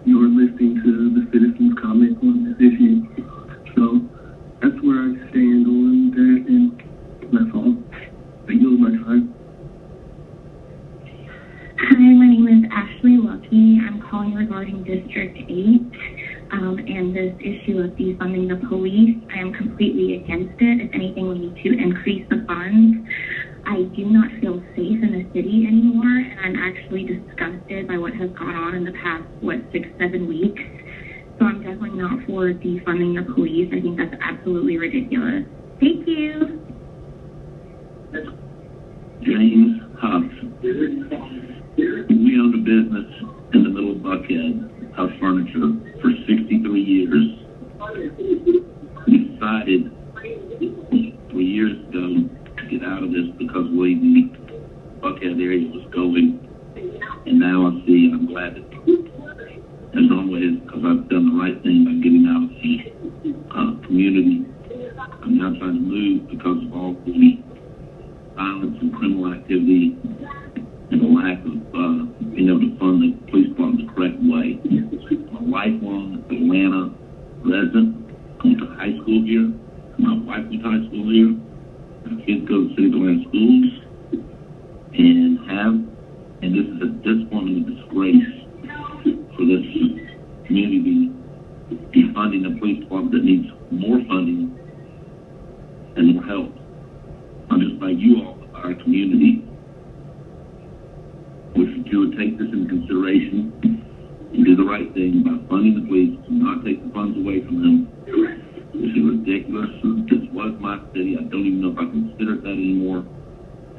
your listening to the citizens' comment on this issue. So that's where I stand on that, and that's all. I yield my time. Hi, my name is Ashley Lucky. I'm calling regarding District 8 and this issue of defunding the police. I am completely against it. If anything, we need to increase the funds. I do not feel safe in the city anymore, and I'm actually disgusted by what has gone on in the past, 6-7 weeks. So I'm definitely not for defunding the police. I think that's absolutely ridiculous. Thank you. James Huff. We owned a business in the middle of Buckhead, Huff Furniture, for 63 years. We decided 3 years ago to get out of this because the way the Buckhead area was going. And now I see, and I'm glad that as always, because I've done the right thing by getting out of the community. I'm now trying to move because of all the violence and criminal activity and the lack of being able to fund the police department the correct way. I'm a lifelong Atlanta resident. I went to high school here. My wife went to high school here. My kids go to the city of Atlanta schools. And this is a disappointing disgrace for this community defunding the police department that needs more funding and more help. Not just by you all, but by our community. I wish that you would take this into consideration and do the right thing by funding the police, to not take the funds away from them. This is ridiculous. This was my city. I don't even know if I consider it that anymore.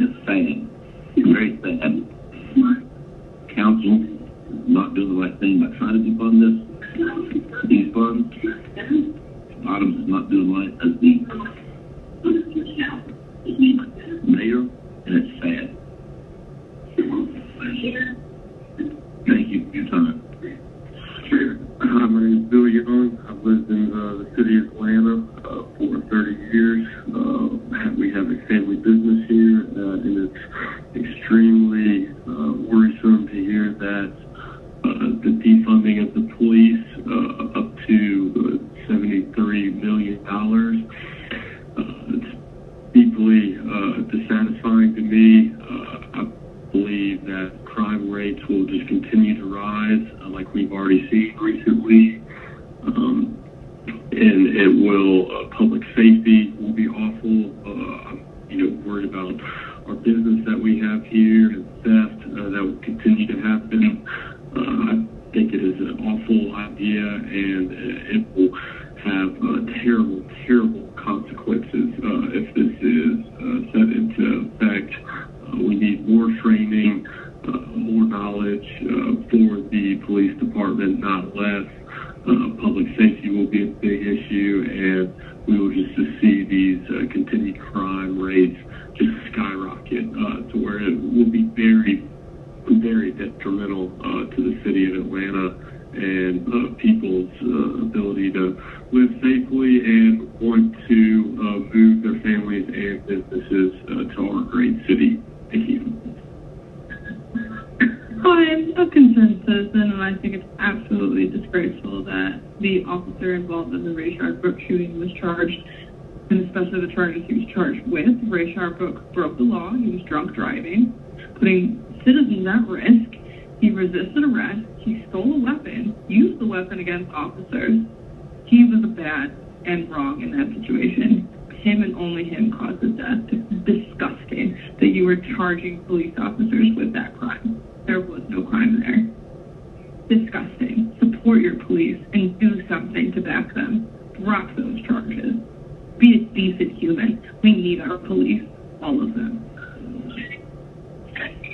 It's sad. It's very sad. Council is not doing the right thing by trying to defund these funds. Bottoms is not doing right as the mayor, and it's sad. Thank you for your time. Hi, my name is Bill Young. I've lived in the city of Atlanta for 30 years. We have a family business here, and it's extremely worrisome to hear that the defunding of the police up to $73 million. It's deeply dissatisfying to me. I believe that crime rates will just continue to rise, like we've already seen recently. And it will, public safety will be awful. I'm, worried about our business that we have here and theft that will continue to happen. I think it is an awful idea, and it will have terrible, terrible consequences if this is set into effect. We need more training, more knowledge for the police department, not less. Public safety will be a big issue, and we will just see these continued crime rates just skyrocket to where it will be very, very detrimental to the city of Atlanta and people's ability to live safely and want to move their families and businesses to our great city. Thank you. I'm a concerned citizen, and I think it's absolutely disgraceful that the officer involved in the Rayshard Brooks shooting was charged, and especially the charges he was charged with. Rayshard Brooks broke the law. He was drunk driving, putting citizens at risk. He resisted arrest. He stole a weapon, used the weapon against officers. He was bad and wrong in that situation. Him and only him caused his death. It's disgusting that you were charging police officers with that crime. There was no crime there. Disgusting. Support your police and do something to back them. Drop those charges. Be a decent human. We need our police, all of them.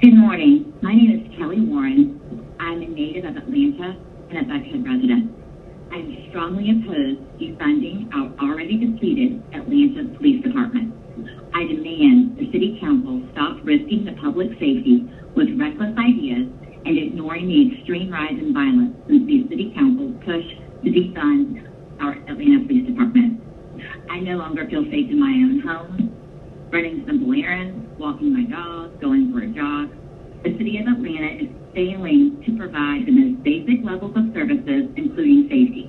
Good morning. My name is Kelly Warren. I'm a native of Atlanta and a Buckhead resident. I'm strongly opposed to defunding our already depleted Atlanta Police Department. I demand the City Council stop risking the public safety with reckless ideas and ignoring the extreme rise in violence since the City Council pushed to defund our Atlanta Police Department. I no longer feel safe in my own home, running simple errands, walking my dog, going for a jog. The City of Atlanta is failing to provide the most basic levels of services, including safety.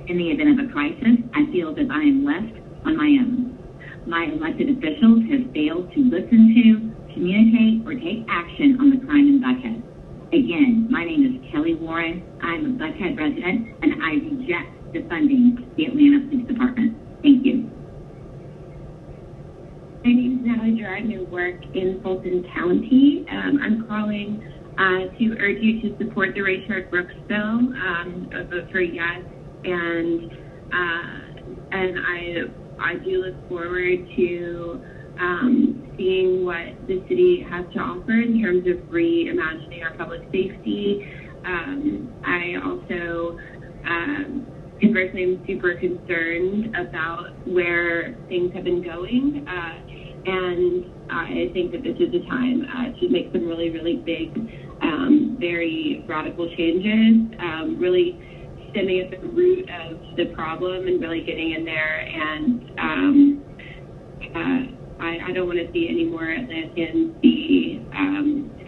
In the event of a crisis, I feel that I am left on my own. My elected officials have failed to listen to, communicate, or take action on the crime in Buckhead. Again, my name is Kelly Warren. I'm a Buckhead resident, and I reject defunding the Atlanta Police Department. Thank you. My name is Natalie Gerard, and I work in Fulton County. I'm calling to urge you to support the Rayshard Brooks bill, vote for yes, and I do look forward to seeing what the city has to offer in terms of reimagining our public safety. I also, conversely, am super concerned about where things have been going, and I think that this is a time to make some really, really big, very radical changes, really stemming at the root of the problem and really getting in there. And I don't want to see any more Atlanteans be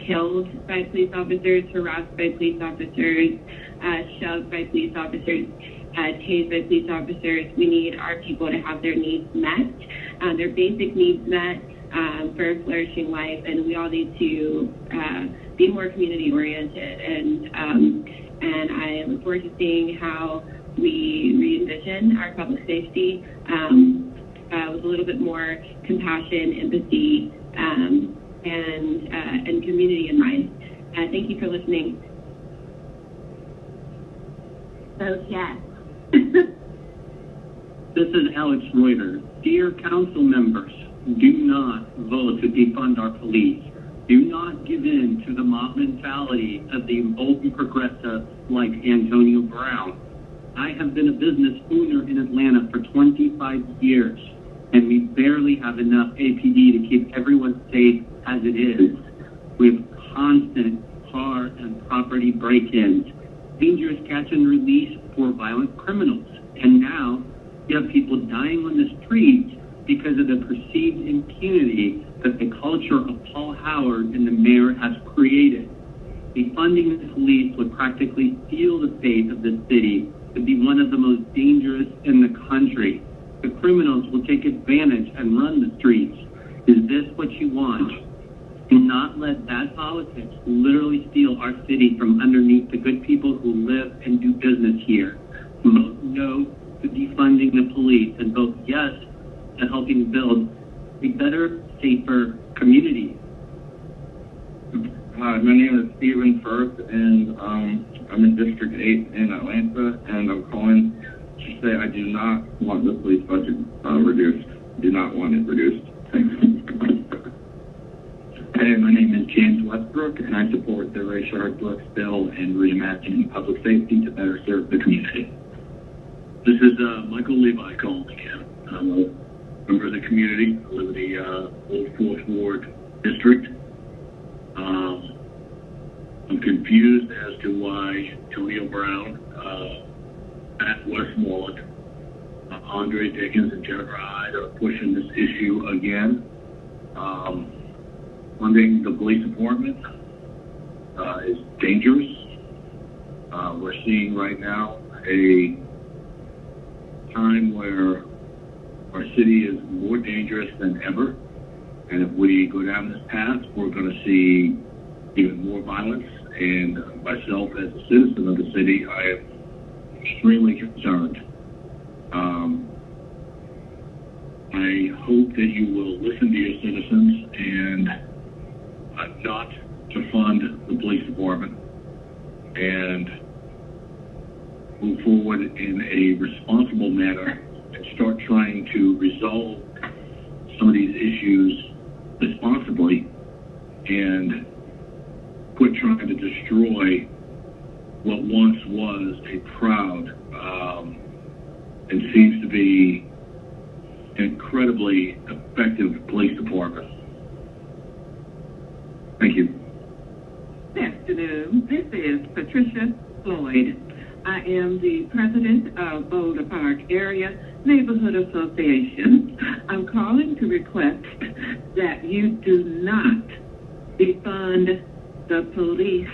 killed by police officers, harassed by police officers, shoved by police officers, tased by police officers. We need our people to have their needs met, their basic needs met for a flourishing life, and we all need to be more community oriented. And I look forward to seeing how we re-envision our public safety with a little bit more compassion, empathy, and community in mind. Thank you for listening. Vote yes. This is Alex Reuter. Dear council members, do not vote to defund our police. Do not give in to the mob mentality of the emboldened progressives like Antonio Brown. I have been a business owner in Atlanta for 25 years, and we barely have enough APD to keep everyone safe as it is. We have constant car and property break-ins, dangerous catch and release for violent criminals. And now you have people dying on the streets because of the perceived impunity that the culture of Paul Howard and the mayor has created. Defunding the police would practically steal the faith of the city to be one of the most dangerous in the country. The criminals will take advantage and run the streets. Is this what you want? Do not let bad politics literally steal our city from underneath the good people who live and do business here. Vote no to defunding the police and vote yes to helping build a better, safer community. Hi, my name is Stephen Firth, and I'm in District 8 in Atlanta, and I'm calling to say I do not want the police budget reduced. Do not want it reduced. Thanks. Hey, my name is James Westbrook, and I support the Rayshard-Brooks bill and reimagining public safety to better serve the community. This is Michael Levi calling again. I'm a member of the community. I live in the Old Fourth Ward district. I'm confused as to why Antonio Brown, at Westmoreland, Andre Dickens, and Jennifer Hyde are pushing this issue again. Funding the police department is dangerous. We're seeing right now a time where our city is more dangerous than ever. And if we go down this path, we're going to see even more violence. And myself, as a citizen of the city, I am extremely concerned. I hope that you will listen to your citizens and not to fund the police department and move forward in a responsible manner and start trying to resolve some of these issues responsibly and quit trying to destroy what once was a proud and seems to be an incredibly effective police department. Thank you. Good afternoon. This is Patricia Floyd. I am the president of Boulder Park Area Neighborhood Association. I'm calling to request that you do not defund the police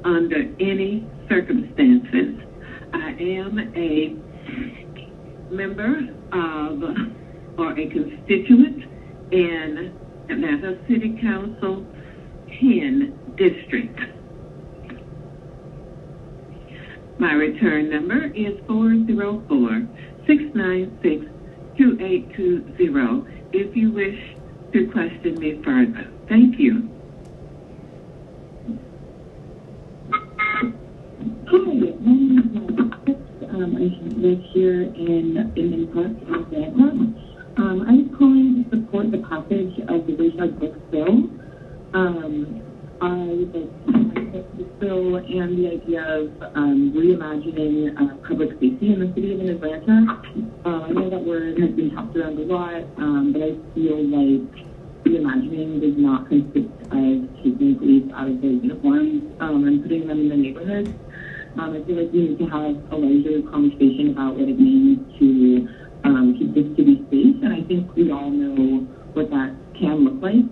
under any circumstances. I am a member of, or a constituent in Atlanta City Council 10 District. My return number is 404-696-2820 if you wish to question me further. Thank you. Hi, my name is Melissa. I live here in Inman Park in Atlanta. I was calling to support the passage of the Rayshard-Brooks bill. I would like to support this bill and the idea of reimagining public safety in the city of Atlanta. I know that word has been tossed around a lot, but I feel like reimagining does not consist of taking police out of their uniforms and putting them in the neighborhoods. I feel like we need to have a larger conversation about what it means to keep this city safe, and I think we all know what that can look like.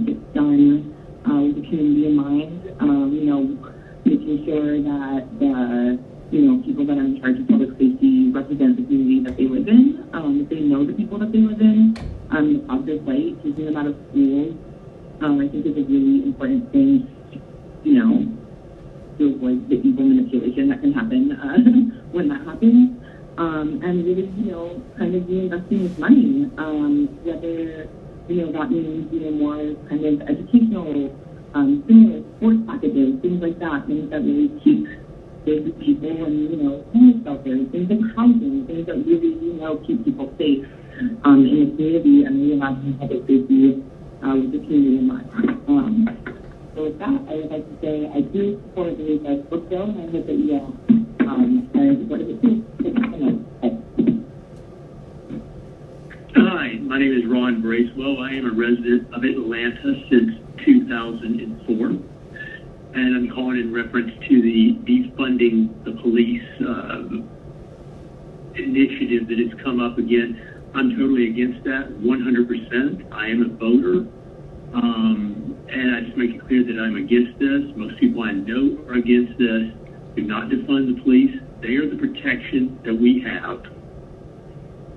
It's done with the community in mind, making sure that the people that are in charge of public safety represent the community that they live in, that they know the people that they live in, the positive light, taking them out of schools, I think is a really important thing, to avoid the evil manipulation that can happen when that happens, and really, kind of reinvesting this money, whether, that means, more kind of educational stimulus, sports packages, things like that, things that really keep the people and, homeless shelters, things like housing, things that really, keep people safe in the community and reimagining public safety with the community in mind. So with that, I would like to say I do support the Rayshard-Brooks bill, and I hope that you all are supportive of it too. Thank you so much. Hi, my name is Ron Bracewell. I am a resident of Atlanta since 2004, and I'm calling in reference to the defunding the police initiative that has come up again. I'm totally against that, 100%. I am a voter. And I just make it clear that I'm against this. Most people I know are against this. Do not defund the police. They are the protection that we have.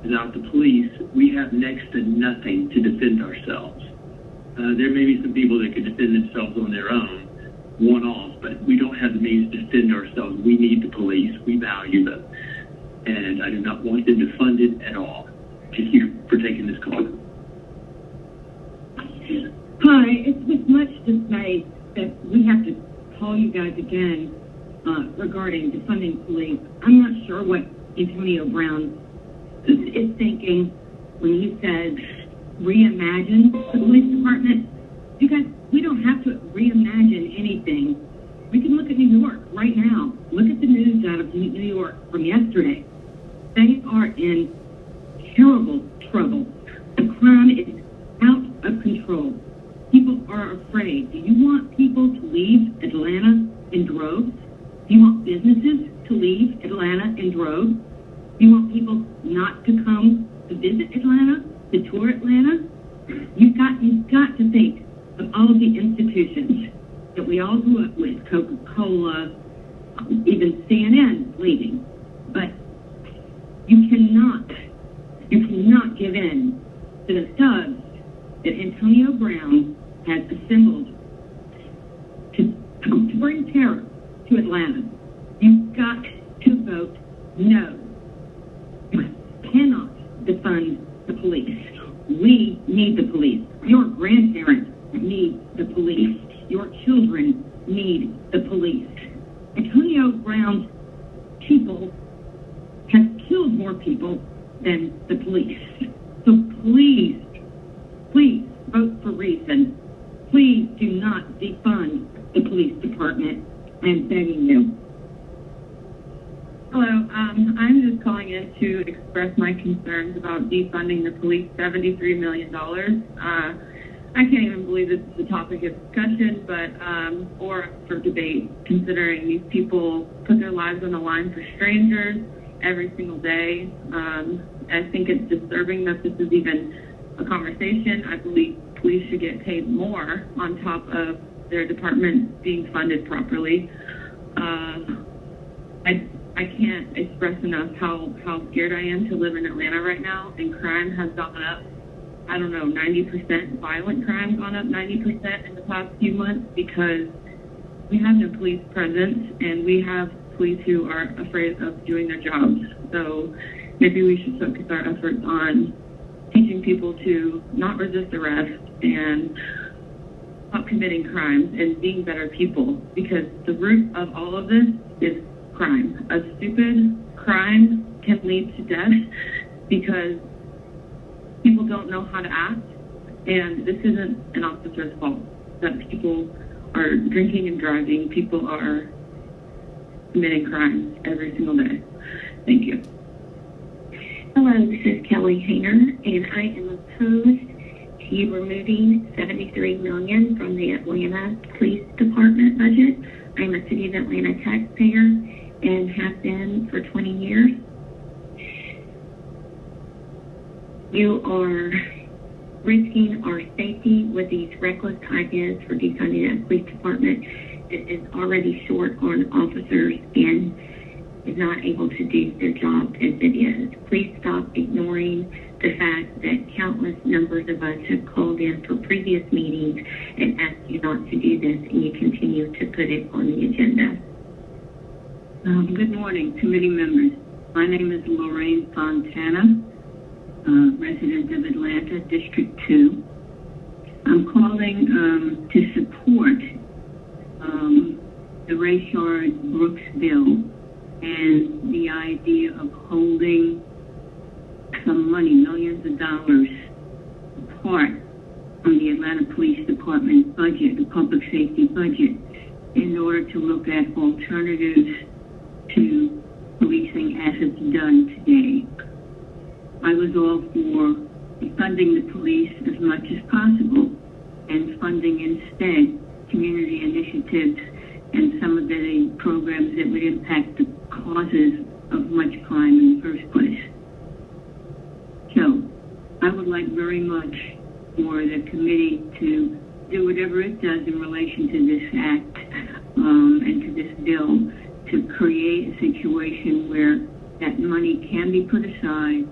Without the police, we have next to nothing to defend ourselves. There may be some people that can defend themselves on their own, one-off, but we don't have the means to defend ourselves. We need the police. We value them. And I do not want them defunded at all. Thank you for taking this call. Hi, it's with much dismay that we have to call you guys again regarding defunding police. I'm not sure what Antonio Brown is thinking when he says reimagine the police department. You guys, we don't have to reimagine anything. We can look at New York right now. Look at the news out of New York from yesterday. They are in terrible trouble. The crime is out of control. People are afraid. Do you want people to leave Atlanta in droves? Do you want businesses to leave Atlanta in droves? Do you want people not to come to visit Atlanta, to tour Atlanta? You've got to think of all of the institutions that we all grew up with, Coca-Cola, even CNN leaving. But you cannot give in to the thugs that Antonio Brown has assembled to bring terror to Atlanta. You've got to vote no. You cannot defund the police. We need the police. Your grandparents need the police. Your children need the police. Antonio Brown's people have killed more people than the police. So please, please vote for reason. Please do not defund the police department. I'm begging you. Hello, I'm just calling in to express my concerns about defunding the police $73 million. I can't even believe this is a topic of discussion, but or for debate, considering these people put their lives on the line for strangers every single day. I think it's disturbing that this is even a conversation. I believe police should get paid more on top of their department being funded properly. I can't express enough how scared I am to live in Atlanta right now, and crime has gone up, 90%, violent crime gone up 90% in the past few months because we have no police presence and we have police who are afraid of doing their jobs. So maybe we should focus our efforts on teaching people to not resist arrest and stop committing crimes and being better people, because the root of all of this is crime. A stupid crime can lead to death because people don't know how to act, and this isn't an officer's fault that people are drinking and driving. People are committing crimes every single day. Thank you. Hello, this is Kelly Hayner, and I am opposed to you removing $73 million from the Atlanta Police Department budget. I'm a City of Atlanta taxpayer and have been for 20 years. You are risking our safety with these reckless ideas for defunding a police department that is already short on officers and is not able to do their job as it is. Please stop ignoring the fact that countless numbers of us have called in for previous meetings and asked you not to do this, and you continue to put it on the agenda. Good morning, committee members. My name is Lorraine Santana, resident of Atlanta, District 2. I'm calling to support the Rayshard-Brooks bill and the idea of holding some money, millions of dollars, apart from the Atlanta Police Department budget, the public safety budget, in order to look at alternatives to policing as it's done today. I was all for funding the police as much as possible and funding instead community initiatives and some of the programs that would impact the causes of much crime in the first place. So I would like very much for the committee to do whatever it does in relation to this act and to this bill to create a situation where that money can be put aside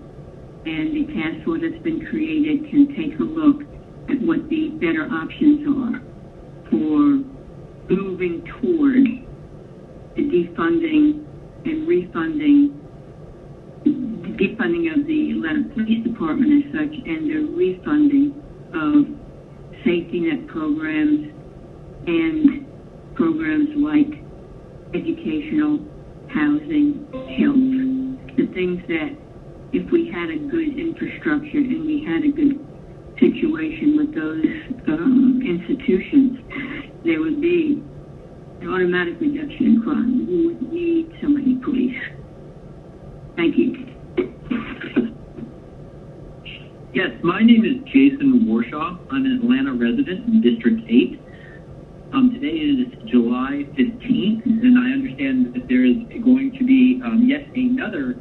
and the task force that's been created can take a look at what the better options are for moving toward the defunding and refunding, defunding of the Atlanta Police Department as such, and the refunding of safety net programs and programs like educational, housing, health, the things that if we had a good infrastructure and we had a good situation with those institutions, there would be an automatic reduction in crime. We would need so many police. Thank you. Yes, my name is Jason Warshaw. I'm an Atlanta resident in District 8. Today is July 15th, and I understand that there is going to be yet another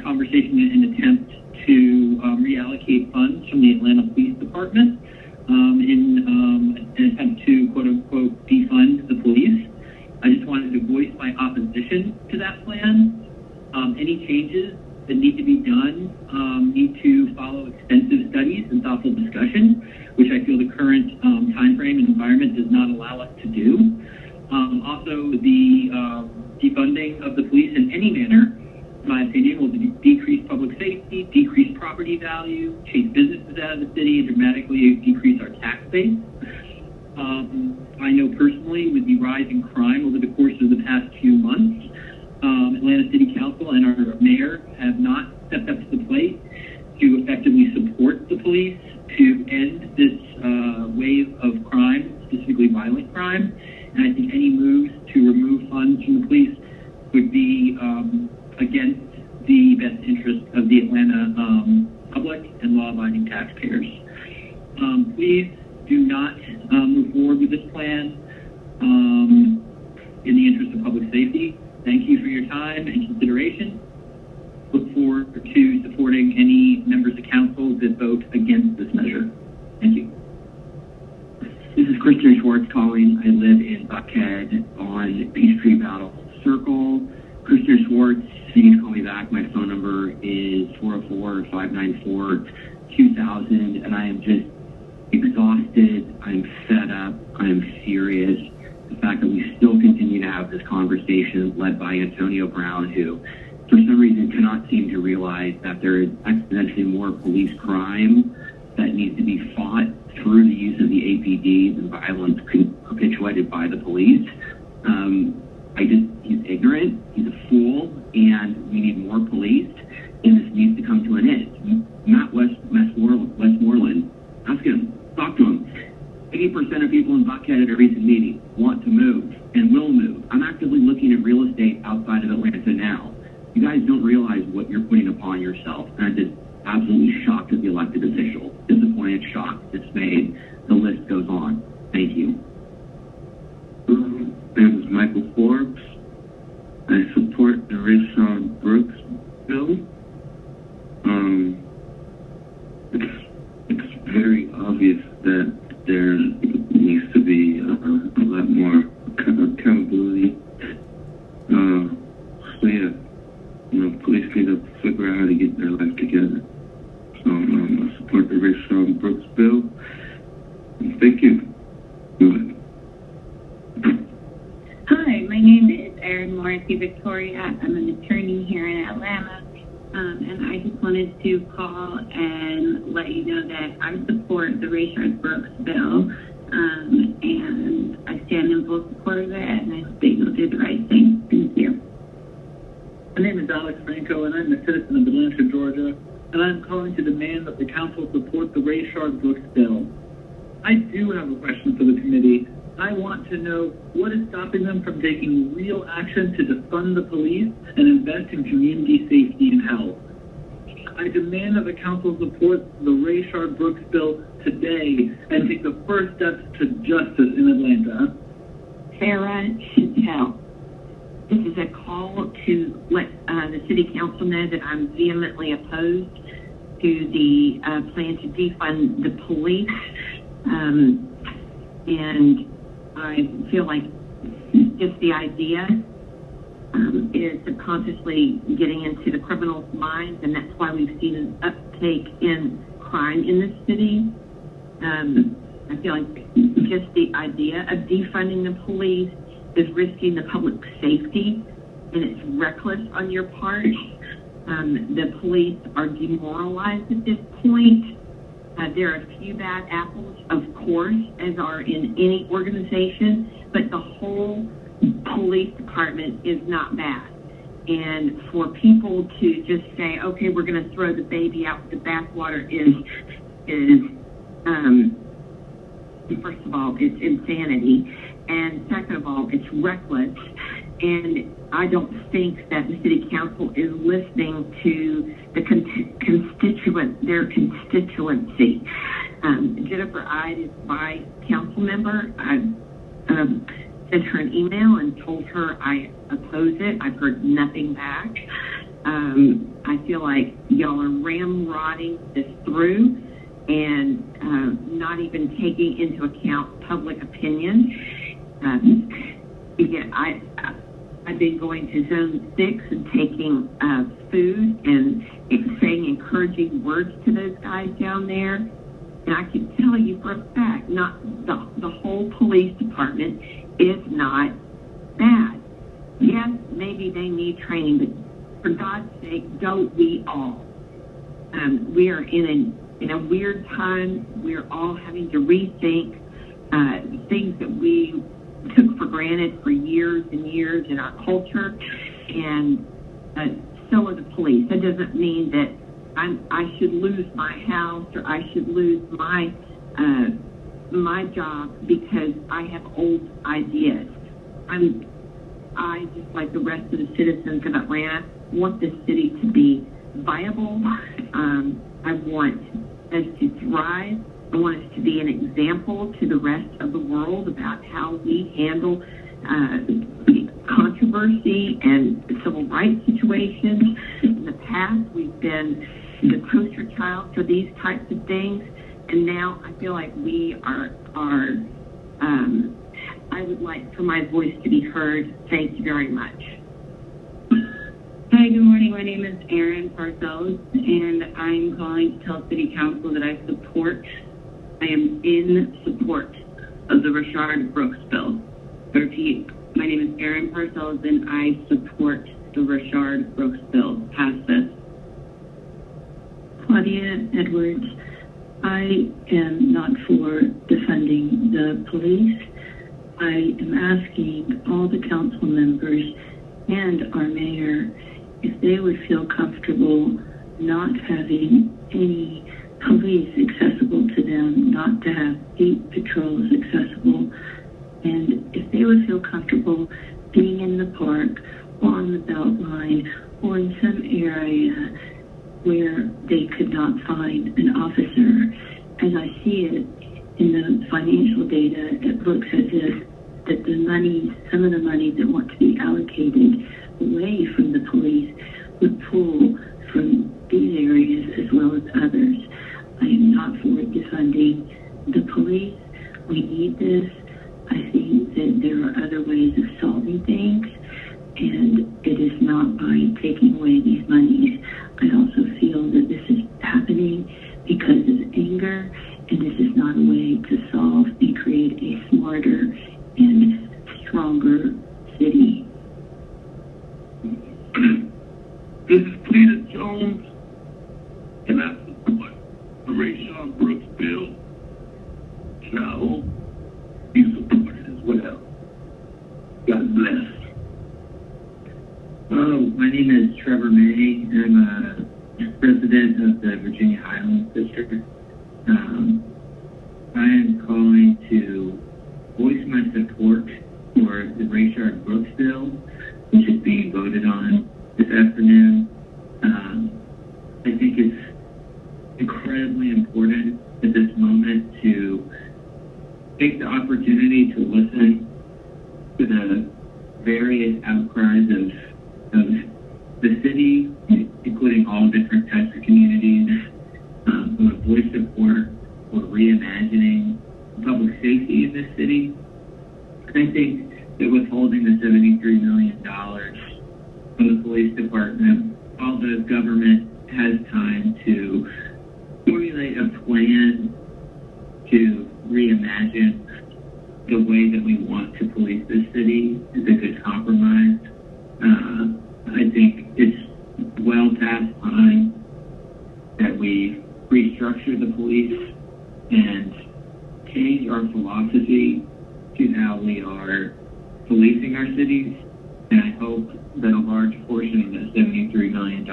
conversation and attempt to reallocate funds from the Atlanta Police Department in an attempt to, quote-unquote, defund the police. I just wanted to voice my opposition to that plan. Any changes that need to be done need to follow extensive studies and thoughtful discussion, which I feel the current time frame and environment does not allow us to do. Also, the defunding of the police in any manner, in my opinion, will decrease public safety, decrease property value, chase businesses out of the city, and dramatically decrease our tax base. I know personally, with the rise in crime over the course of the past few months, Atlanta City Council and our mayor have not stepped up to the plate to effectively support the police to end this wave of crime, specifically violent crime. And I think any moves to remove funds from the police would be against the best interest of the Atlanta public and law-abiding taxpayers. Please do not move forward with this plan in the interest of public safety. Thank you for your time and consideration. Look forward to supporting any members of council that vote against this measure. Thank you. This is Christian Schwartz calling. I live in Buckhead on Peachtree Battle Circle. Christian Schwartz, you can call me back. My phone number is 404-594-2000, and I am just exhausted. I'm fed up. I'm furious. The fact that we still continue to have this conversation led by Antonio Brown, who for some reason cannot seem to realize that there is exponentially more police crime that needs to be fought through the use of the APDs and violence perpetuated by the police. He's ignorant, he's a fool, and we need more police, and this needs to come to an end. Not Westmoreland. Ask him, talk to him. 80% of people in Buckhead at a recent meeting want to move and will move. I'm actively looking at real estate outside of Atlanta now. You guys don't realize what you're putting upon yourself. And I'm just absolutely shocked as the elected official. Disappointed, shocked, dismayed. The list goes on. Thank you. My name is Michael Forbes. I support the Rayshard Brooks bill. It's very obvious that there needs to be a lot more accountability. So yeah, police need to figure out how to get their life together. So I support the Rayshard Brooks bill. And thank you. Hi, my name is Erin Morrissey Victoria. I'm an attorney here in Atlanta. And I just wanted to call and let you know that I support the Rayshard Brooks bill. And I stand in full support of it, and I hope they will do the right thing. Thank you. My name is Alex Franco, and I'm a citizen of Atlanta, Georgia, and I'm calling to demand that the council support the Rayshard Brooks bill. I do have a question for the committee. I want to know what is stopping them from taking real action to defund the police and invest in community safety and health. I demand that the council support the Rayshard Brooks bill today and take the first steps to justice in Atlanta. Sarah Chattel. This is a call to let the City Council know that I'm vehemently opposed to the plan to defund the police. And I feel like just the idea is subconsciously getting into the criminals' minds, and that's why we've seen an uptake in crime in this city. I feel like just the idea of defunding the police is risking the public safety, and it's reckless on your part. The police are demoralized at this point. There are a few bad apples, of course, as are in any organization, but the whole police department is not bad. And for people to just say, okay, we're going to throw the baby out with the bathwater is first of all, it's insanity. And second of all, it's reckless. And I don't think that the City Council is listening to the their constituency. Jennifer Ide is my council member. I've sent her an email and told her I oppose it. I've heard nothing back. I feel like y'all are ramrodding this through and not even taking into account public opinion. Again, I've been going to Zone 6 and taking food and saying encouraging words to those guys down there. And I can tell you for a fact, not the whole police department is not bad. Yes, maybe they need training, but for God's sake, don't we all? We are in a weird time. We're all having to rethink things that we took for granted for years and years in our culture, and so are the police. That doesn't mean that I should lose my house or I should lose my job because I have old ideas. I, just like the rest of the citizens of Atlanta, want this city to be viable. I want us to thrive. I want us to be an example to the rest of the world about how we handle controversy and civil rights situations. In the past, we've been the poster child for these types of things, and now I feel like we are I would like for my voice to be heard. Thank you very much. Hi, good morning. My name is Erin Parcells, and I'm calling to tell City Council that I am in support of the Rashard Brooks bill. I repeat, my name is Erin Parcells, and I support the Rashard Brooks bill. Pass this. Claudia Edwards, I am not for defunding the police. I am asking all the council members and our mayor if they would feel comfortable not having any police accessible to them, not to have beat patrols accessible, and if they would feel comfortable being in the park or on the belt line or in some area where they could not find an officer. As I see it in the financial data, it looks as if that the money, some of the money that want to be allocated away from the police would pull from these areas as well as others. I am not for defunding the police. We need this. I think that there are other ways of solving things, and it is not by taking away these monies. I also feel that this is happening because of anger, and this is not a way to solve and create a smarter and stronger city. This is Peter Jones, and I support the Rashard Brooks bill, and I hope you support it as well. God bless. Hello, my name is Trevor May. I'm a resident of the Virginia Highlands District. I am calling to voice my support for the Rashard Brooks bill, which is being voted on this afternoon. I think it's incredibly important at this moment to take the opportunity to listen to various outcries of the city, including all different types of communities, who have voiced support for reimagining public safety in this city. I think that withholding the $73 million from the police department, although government has time to formulate a plan to reimagine the way that we want to police this city, is a good compromise. I think it's well past time that we restructure the police and change our philosophy to how we are policing our cities. And I hope that a large portion of that $73 million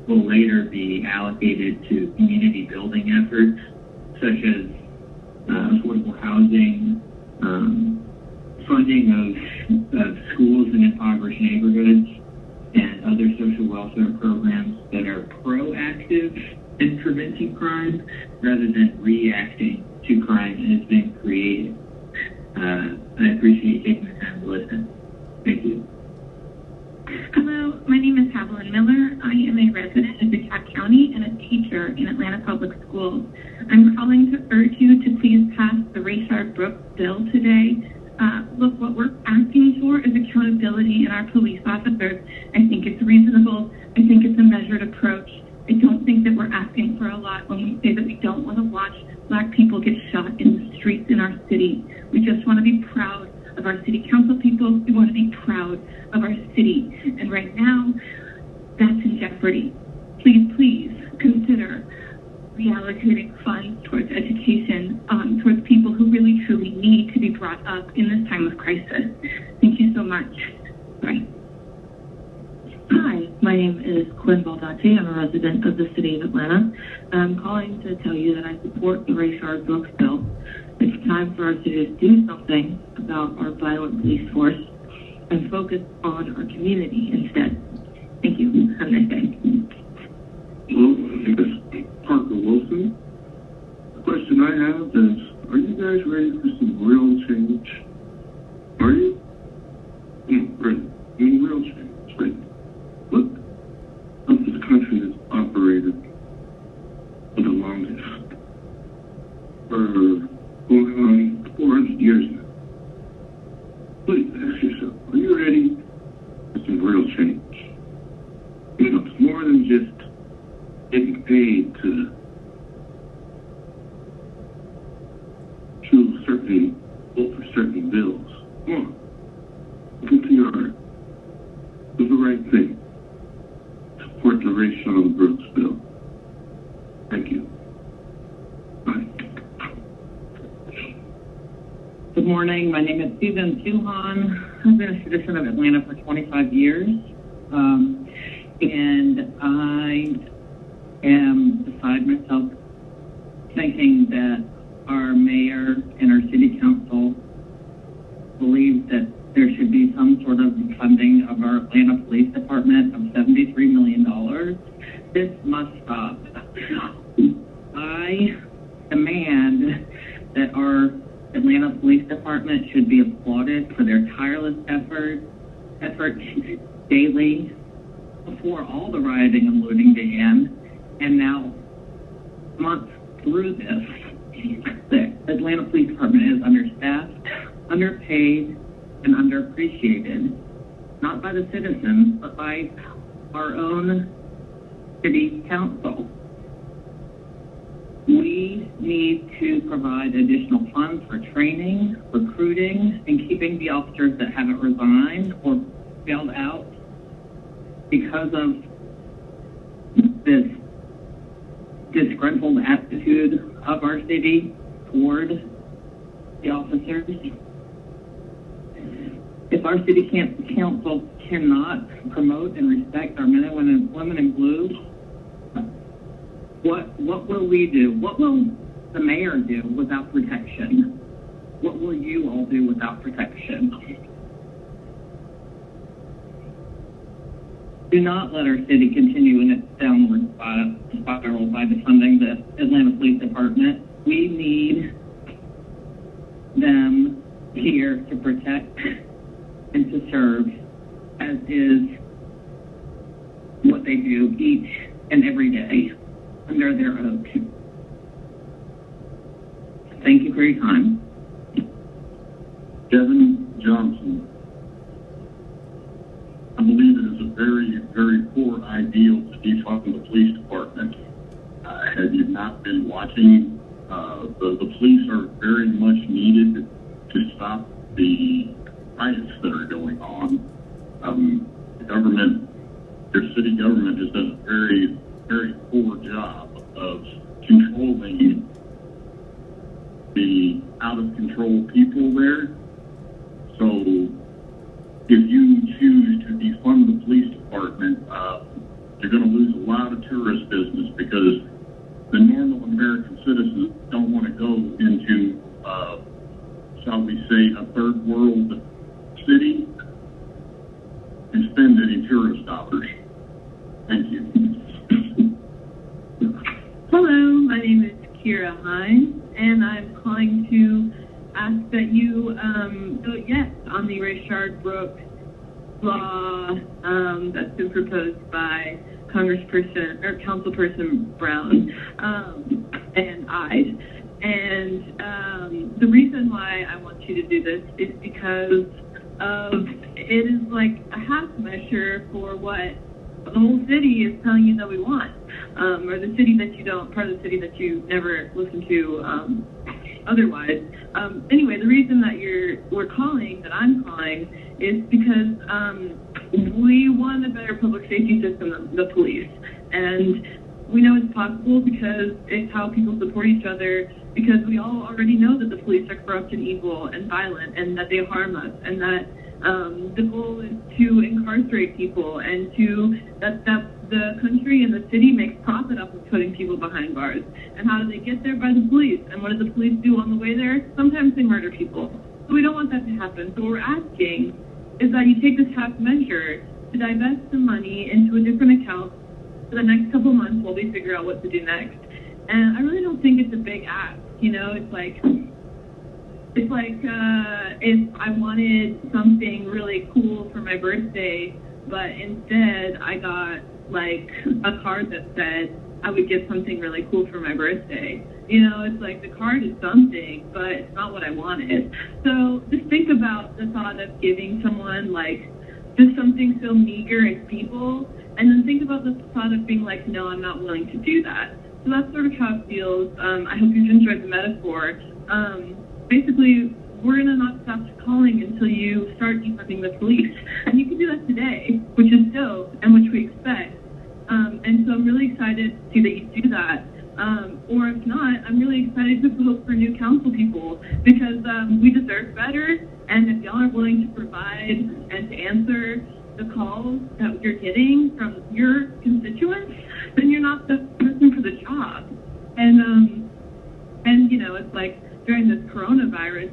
will later be allocated to community building efforts, such as affordable housing, funding of schools in impoverished neighborhoods, and other social welfare programs that are proactive in preventing crime rather than reacting to crime that has been created. I appreciate you taking the time to listen. Thank you. Hello, my name is Haviland Miller. I am a resident of DeKalb County and a teacher in Atlanta Public Schools. I'm calling to urge you to please pass the Rayshard Brooks bill today. Look, what we're asking for is accountability in our police officers. I think it's reasonable. I think it's a measured approach. I don't think that we're asking for a lot when we say that we don't want to watch Black people get shot in the streets in our city. We just want to be proud of our city council people. We want to be proud of our city. And right now, that's in jeopardy. Please consider reallocating funds towards education, towards people who really truly need to be brought up in this time of crisis. Thank you so much. Bye. Hi, my name is Quinn Baldacci. I'm a resident of the city of Atlanta. I'm calling to tell you that I support the Rayshard Brooks bill. It's time for our city to do something about our violent police force and focus on our community instead. Thank you. Have a nice day. Hello, my name is Parker Wilson. The question I have is, are you guys ready for some real change? Are you? Right. I mean, real change, right? Look how this country has operated for the longest. For going on 400 years now. Please ask yourself, are you ready for some real change? You know, it's more than just getting paid to vote for certain bills. Come on. Look into your heart. Do the right thing. Support the Rayshard Brooks bill. Thank you. Bye. Good morning. My name is Susan Suhan. I've been a citizen of Atlanta for 25 years. And I am beside myself thinking that our mayor and our city council believe that there should be some sort of funding of our Atlanta Police Department of $73 million. This must stop. I demand that our Atlanta Police Department should be applauded for their tireless efforts daily before all the rioting and looting began, and now months through this. The Atlanta Police Department is understaffed, underpaid, and underappreciated, not by the citizens, but by our own city council. We need to provide additional funds for training, recruiting, and keeping the officers that haven't resigned or bailed out because of this disgruntled attitude of our city toward the officers. If our city council cannot promote and respect our men and women in blue, what will we do? What will the mayor do without protection? What will you all do without protection? Do not let our city continue in its downward spiral by defunding the Atlanta Police Department. We need them here to protect and to serve, as is what they do each and every day under their oath. Thank you for your time. Kevin Johnson. I believe it is a very, very poor idea to defund the police department. Have you not been watching? The police are very much needed to stop the riots that are going on. The government, their city government has done a very, very poor job of controlling the out-of-control people there. So if you choose to defund the police department, you're going to lose a lot of tourist business because the normal American citizens don't want to go into, shall we say, a third world city and spend any tourist dollars. Thank you. Hello, my name is Kira Hines, and I'm calling to ask that you vote yes on the Rayshard Brooks law that's been proposed by Congressperson or Councilperson Brown and I. And the reason why I want you to do this is because it is like a half measure for what the whole city is telling you that we want, or the city that you don't, part of the city that you never listen to otherwise. Anyway, the reason that that I'm calling, is because we want a better public safety system than the police. And we know it's possible because it's how people support each other, because we all already know that the police are corrupt and evil and violent and that they harm us, and that the goal is to incarcerate people, and that the country and the city makes profit off of putting people behind bars. And how do they get there? By the police. And what do the police do on the way there? Sometimes they murder people. So we don't want that to happen. So what we're asking is that you take this half measure to divest the money into a different account for the next couple months while we figure out what to do next. And I really don't think it's a big ask. You know, it's like if I wanted something really cool for my birthday, but instead I got like a card that said I would get something really cool for my birthday. You know, it's like the card is something, but it's not what I wanted. So just think about the thought of giving someone like just something so meager and feeble, and then think about the thought of being like, no, I'm not willing to do that. So that's sort of how it feels. I hope you've enjoyed the metaphor. Basically, we're going to not stop calling until you start defunding the police. And you can do that today, which is dope, and which we expect. And so I'm really excited to see that you do that. Or if not, I'm really excited to vote for new council people, because we deserve better. And if y'all are willing to provide and to answer the calls that you're getting from your constituents, then you're not the person for the job. And you know, it's like during this coronavirus,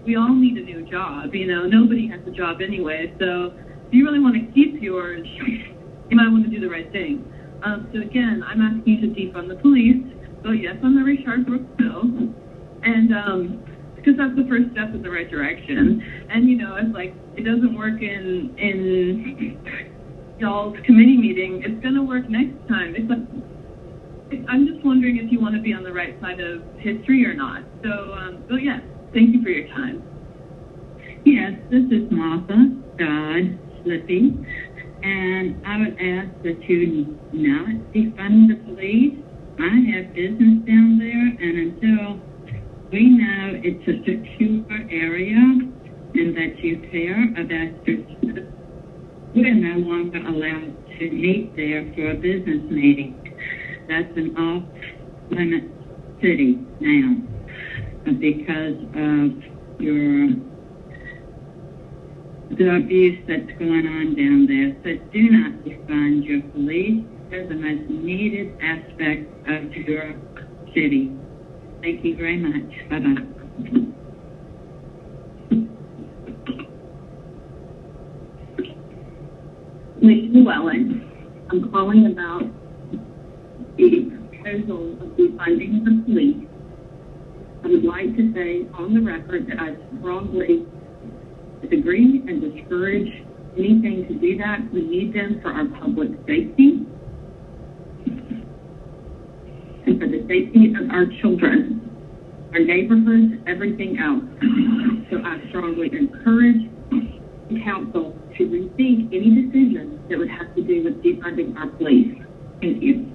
we all need a new job. You know, nobody has a job anyway. So if you really want to keep yours, you might want to do the right thing. So again, I'm asking you to defund the police. So yes, on the Rayshard Brooks bill, and because that's the first step in the right direction. And you know, it's like it doesn't work in y'all's committee meeting. It's gonna work next time. It's like I'm just wondering if you want to be on the right side of history or not. So yes, thank you for your time. Yes, this is Martha Dodd Slippy, and I would ask that you not defund the police. I have business down there, and until we know it's a secure area and that you care about your citizens, we're no longer allowed to meet there for a business meeting. That's an off-limit city now because of the abuse that's going on down there. So do not defund your police. They're the most needed aspect of your city. Thank you very much. Bye-bye. Lisa Llewellyn. I'm calling about the proposal of defunding the police. I would like to say on the record that I strongly disagree and discourage anything to do that. We need them for our public safety and for the safety of our children, our neighborhoods, everything else. So I strongly encourage the council to rethink any decisions that would have to do with defunding our police. Thank you.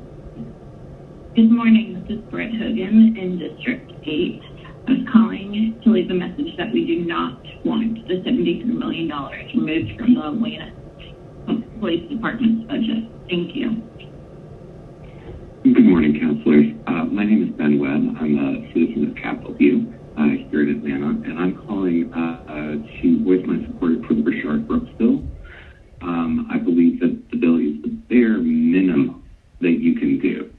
Good morning, this is Brett Hogan in District 8. I was calling to leave a message that we do not want the $73 million removed from the Atlanta Police Department's budget. Thank you. Good morning, councilors. My name is Ben Webb. I'm a citizen of Capitol View here in Atlanta, and I'm calling to voice my support for the Rashard Brooks bill. I believe that the bill is the bare minimum that you can do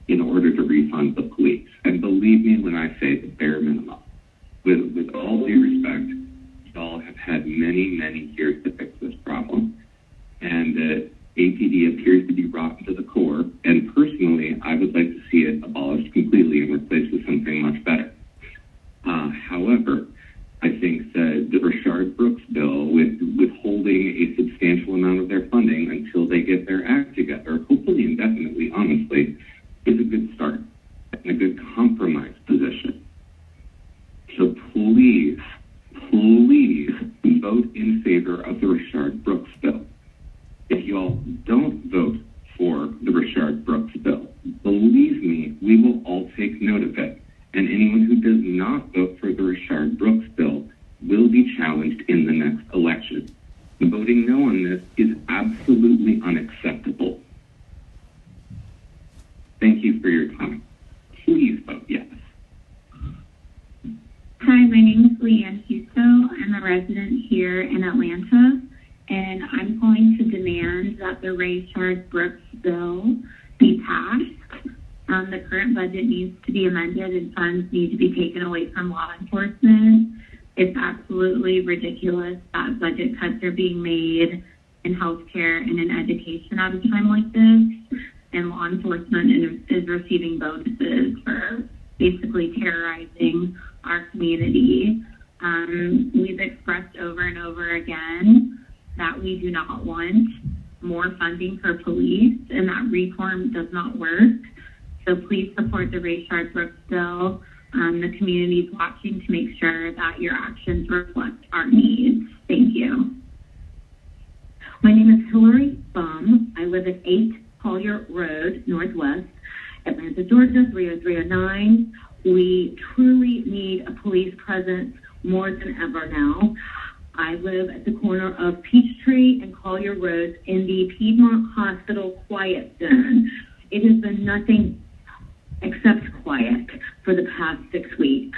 in order to refund the police. And believe me when I say the bare minimum. With all due respect, y'all have had many, many years to fix this problem. And APD appears to be rotten to the core, and personally, I would like to see it abolished completely and replaced with something much better. However, I think that the Rashard Brooks bill, with withholding a substantial amount of their funding until they get their act together, hopefully indefinitely, honestly, is a good start and a good compromise position. So please, please vote in favor of the Rashard Brooks bill. If you all don't vote for the Rashard Brooks bill, believe me, we will all take note of it. And anyone who does not vote for the Rashard Brooks bill will be challenged in the next election. Voting no on this is absolutely unacceptable. Thank you for your time. Please vote yes. Hi, my name is Leanne Husto. I'm a resident here in Atlanta, and I'm calling to demand that the Rashard Brooks bill be passed. The current budget needs to be amended and funds need to be taken away from law enforcement. It's absolutely ridiculous that budget cuts are being made in healthcare and in education at a time like this, and law enforcement is receiving bonuses for basically terrorizing our community. We've expressed over and over again that we do not want more funding for police, and that reform does not work. So please support the Rashard Brooks bill. The community is watching to make sure that your actions reflect our needs. Thank you. My name is Hillary Bum. I live at 8 Collier Road, Northwest, Atlanta, Georgia, 30309. We truly need a police presence more than ever now. I live at the corner of Peachtree and Collier Road in the Piedmont Hospital Quiet Zone. It has been nothing except quiet for the past 6 weeks.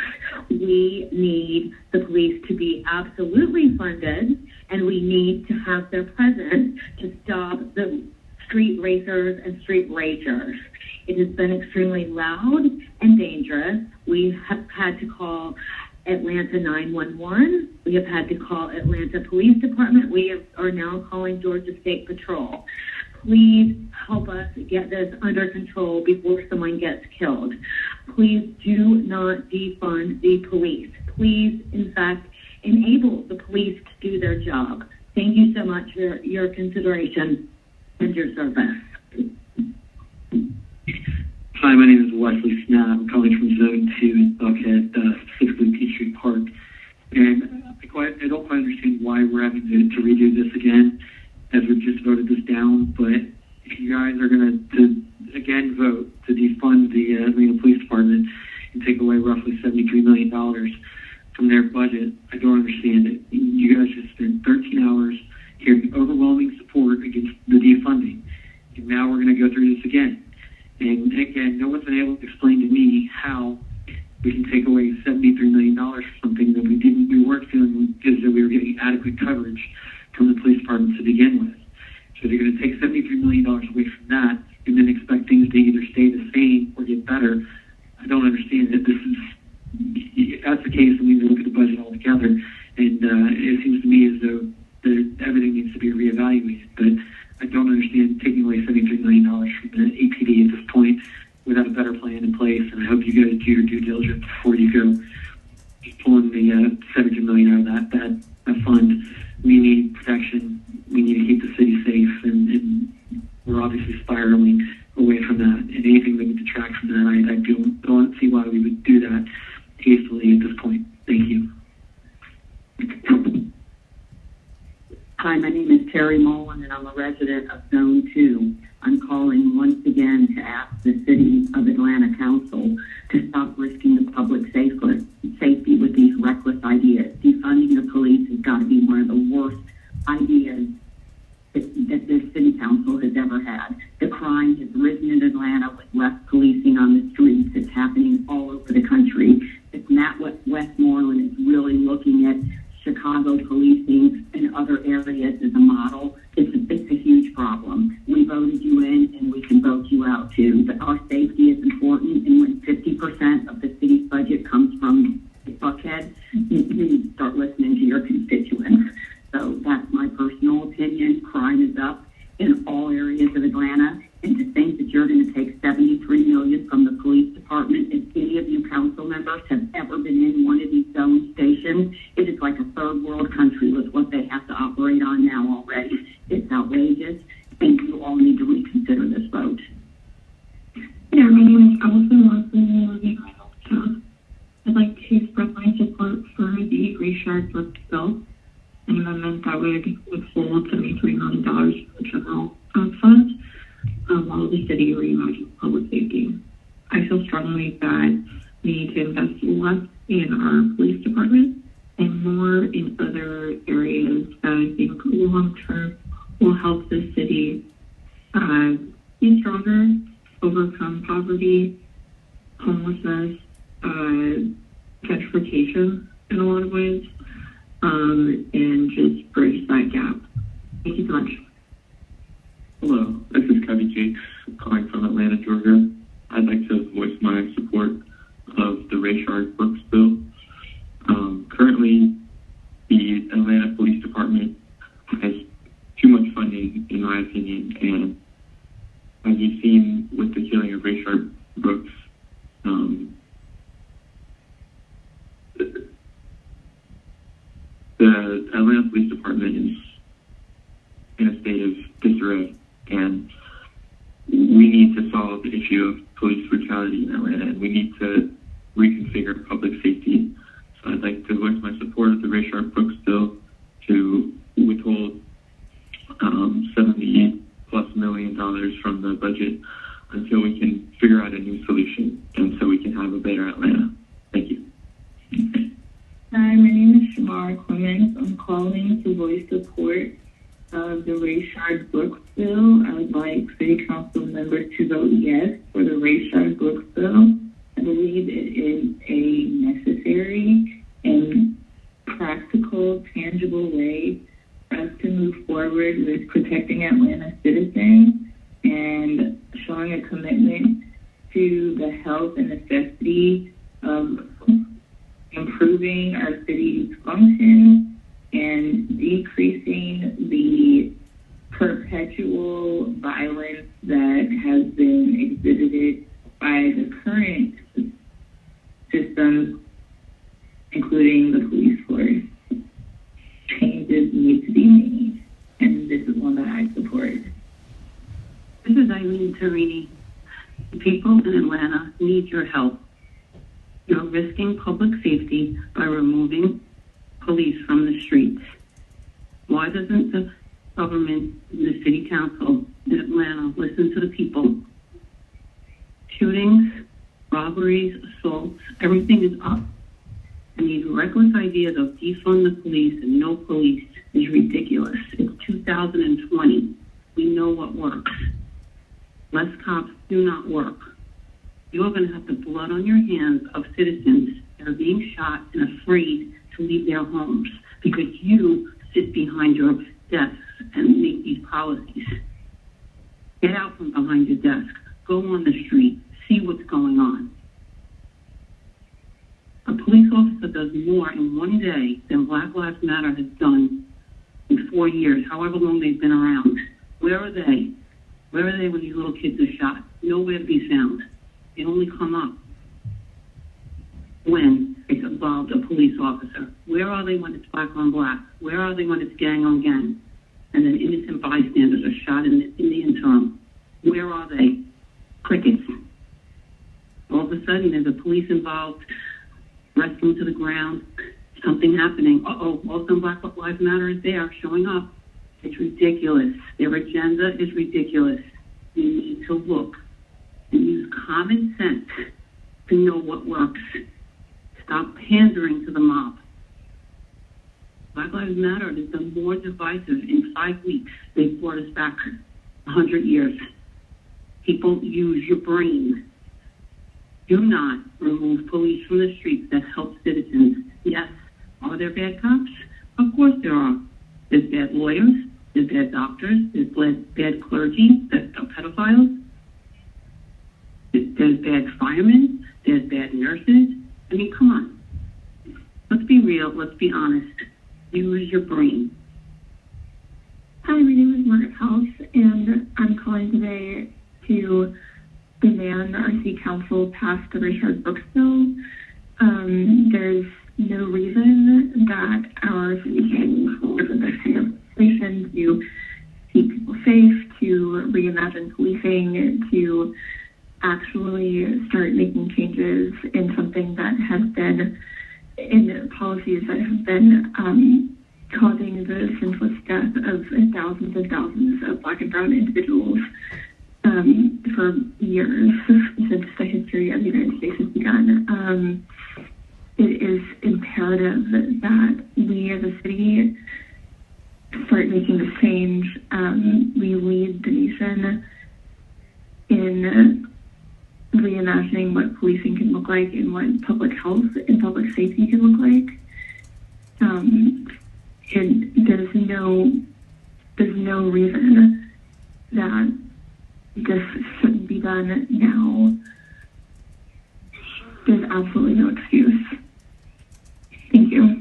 We need the police to be absolutely funded, and we need to have their presence to stop the street racers and street ragers. It has been extremely loud and dangerous. We have had to call Atlanta 911. We have had to call Atlanta Police Department. We are now calling Georgia State Patrol. Please help us get this under control before someone gets killed. Please do not defund the police. Please, in fact, enable the police to do their job. Thank you so much for your consideration and your service. Hi, my name is Wesley Snap. I'm calling from Zone 2 in Buckhead, specifically Peachtree Park. And I don't quite understand why we're having to redo this again, as we've just voted this down. But if you guys are going to again vote to defund the Atlanta Police Department and take away roughly $73 million from their budget, I don't understand it. You guys just spent 13 hours hearing overwhelming support against the defunding. And now we're going to go through this again. And again, no one's been able to explain to me how we can take away $73 million for something that we weren't feeling as though we were getting adequate coverage from the police department to begin with. So they're going to take $73 million away from that and then expect things to either stay the same or get better. I don't understand it. If that's the case, we need to look at the budget altogether. And it seems to me as though everything needs to be reevaluated. But I don't understand taking away $73 million from the APD at this point without a better plan in place. And I hope you guys do your due diligence before you go just pulling the $73 million out of that that fund. We need protection. We need to keep the city safe, and we're obviously spiraling away from that. And anything that would detract from that, I don't see why we would do that hastily at this point. Thank you. Hi, my name is Terry Mullen, and I'm a resident of Zone 2. I'm calling once again to ask the City of Atlanta Council to stop risking the public safety with these reckless ideas. Defunding the police has got to be one of the worst ideas that this City Council has ever had. The crime has risen in Atlanta with less policing on the streets. It's happening all over the country. It's not what Westmoreland is really looking at Chicago policing and other areas as a model. It's a huge problem. We voted you in, and we can vote you out too. But our safety is important, and when 50% of the city's budget comes from Buckhead, you need to start listening to your constituents. So that's my personal opinion. Crime is up in all areas of Atlanta, and to think that you're going to take $73 million from the police department, if any of you council members have ever been in one of these zone stations, it is like a third world country with what they have to operate on now already. It's outrageous, and you all need to reconsider this vote. Yeah, my name is Allison Watson, living in Reynolds. I'd like to express my support for the Richard Brooks bill, an amendment that would withhold $73 million from the general fund while the city reimagines public safety. I feel strongly that we need to invest less in our police department and more in other areas that I think long term will help the city be stronger, overcome poverty, homelessness, gentrification in a lot of ways, and just bridge that gap. Thank you so much. Hello, this is Cubby Jakes calling from Atlanta, Georgia. I'd like to voice my support of the Richard Brooks bill. Currently, the Atlanta Police Department has too much funding, in my opinion, and as you've seen with the killing of Richard Brooks, the Atlanta Police Department is in a state of disarray, and we need to solve the issue of police brutality in Atlanta, and we need to reconfigure public safety. So I'd like to voice my support of the Richard Brooks bill to withhold $70+ million from the budget until we can figure out a new solution and so we can have a better Atlanta. Thank you. Hi, my name is Shamar Clemens. I'm calling to voice support of the Richard Brooks bill. I would like City Council members to vote yes for the Richard Brooks bill. I believe it is a necessary and practical, tangible way for us to move forward with protecting Atlanta citizens and showing a commitment to the health and necessity of improving our city's functions and decreasing the perpetual violence that has been exhibited by the current systems, including the police force. Changes need to be made, and this is one that I support. This is Eileen Tarini. The people in Atlanta need your help. You're risking public safety by removing police from the streets. Why doesn't the government, the city council in Atlanta, listen to the people? Shootings, robberies, assaults, everything is up. And these reckless ideas of defund the police and no police is ridiculous. It's 2020. We know what works. Less cops do not work. You're going to have the blood on your hands of citizens that are being shot and afraid to leave their homes because you sit behind your desks and make these policies. Get out from behind your desk. Go on the street. See what's going on. A police officer does more in one day than Black Lives Matter has done in 4 years, however long they've been around. Where are they? Where are they when these little kids are shot? Nowhere to be found. They only come up when it's involved a police officer? Where are they when it's black on black? Where are they when it's gang on gang? And then innocent bystanders are shot in the interim. Where are they? Crickets. All of a sudden, there's a police involved, wrestling to the ground, something happening. Uh-oh, all of a sudden Black Lives Matter is there, showing up. It's ridiculous. Their agenda is ridiculous. You need to look and use common sense to know what works. Stop pandering to the mob. Black Lives Matter has been more divisive in 5 weeks. They've brought us back 100 years. People, use your brain. Do not remove police from the streets that help citizens. Yes, are there bad cops? Of course there are. There's bad lawyers, there's bad doctors, there's bad clergy, there's pedophiles, there's bad firemen, there's bad nurses. I mean, come on. Let's be real, let's be honest. Use your brain. Hi, my name is Margaret House, and I'm calling today to demand our city council pass the Richard Brooks bill. There's no reason that our city council doesn't have legislation to keep people safe, to reimagine policing, to actually start making changes in something that has been in policies that have been causing the senseless death of thousands and thousands of Black and brown individuals for years, since the history of the United States has begun. It is imperative that we as a city start making the change. We lead the nation in reimagining what policing can look like and what public health and public safety can look like. And there's no reason that this shouldn't be done now. There's absolutely no excuse. Thank you.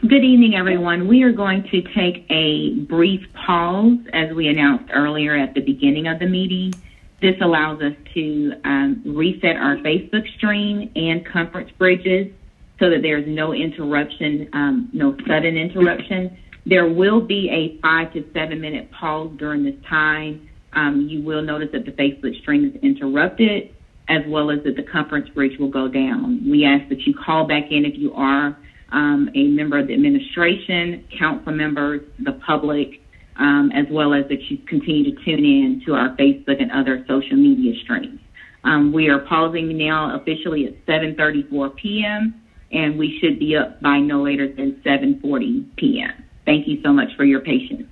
Good evening, everyone. We are going to take a brief pause, as we announced earlier at the beginning of the meeting. This allows us to reset our Facebook stream and conference bridges so that there's no interruption, no sudden interruption. There will be a 5 to 7 minute pause during this time. You will notice that the Facebook stream is interrupted, as well as that the conference bridge will go down. We ask that you call back in if you are a member of the administration, council members, the public, as well as that you continue to tune in to our Facebook and other social media streams. We are pausing now officially at 7:34 p.m., and we should be up by no later than 7:40 p.m. Thank you so much for your patience.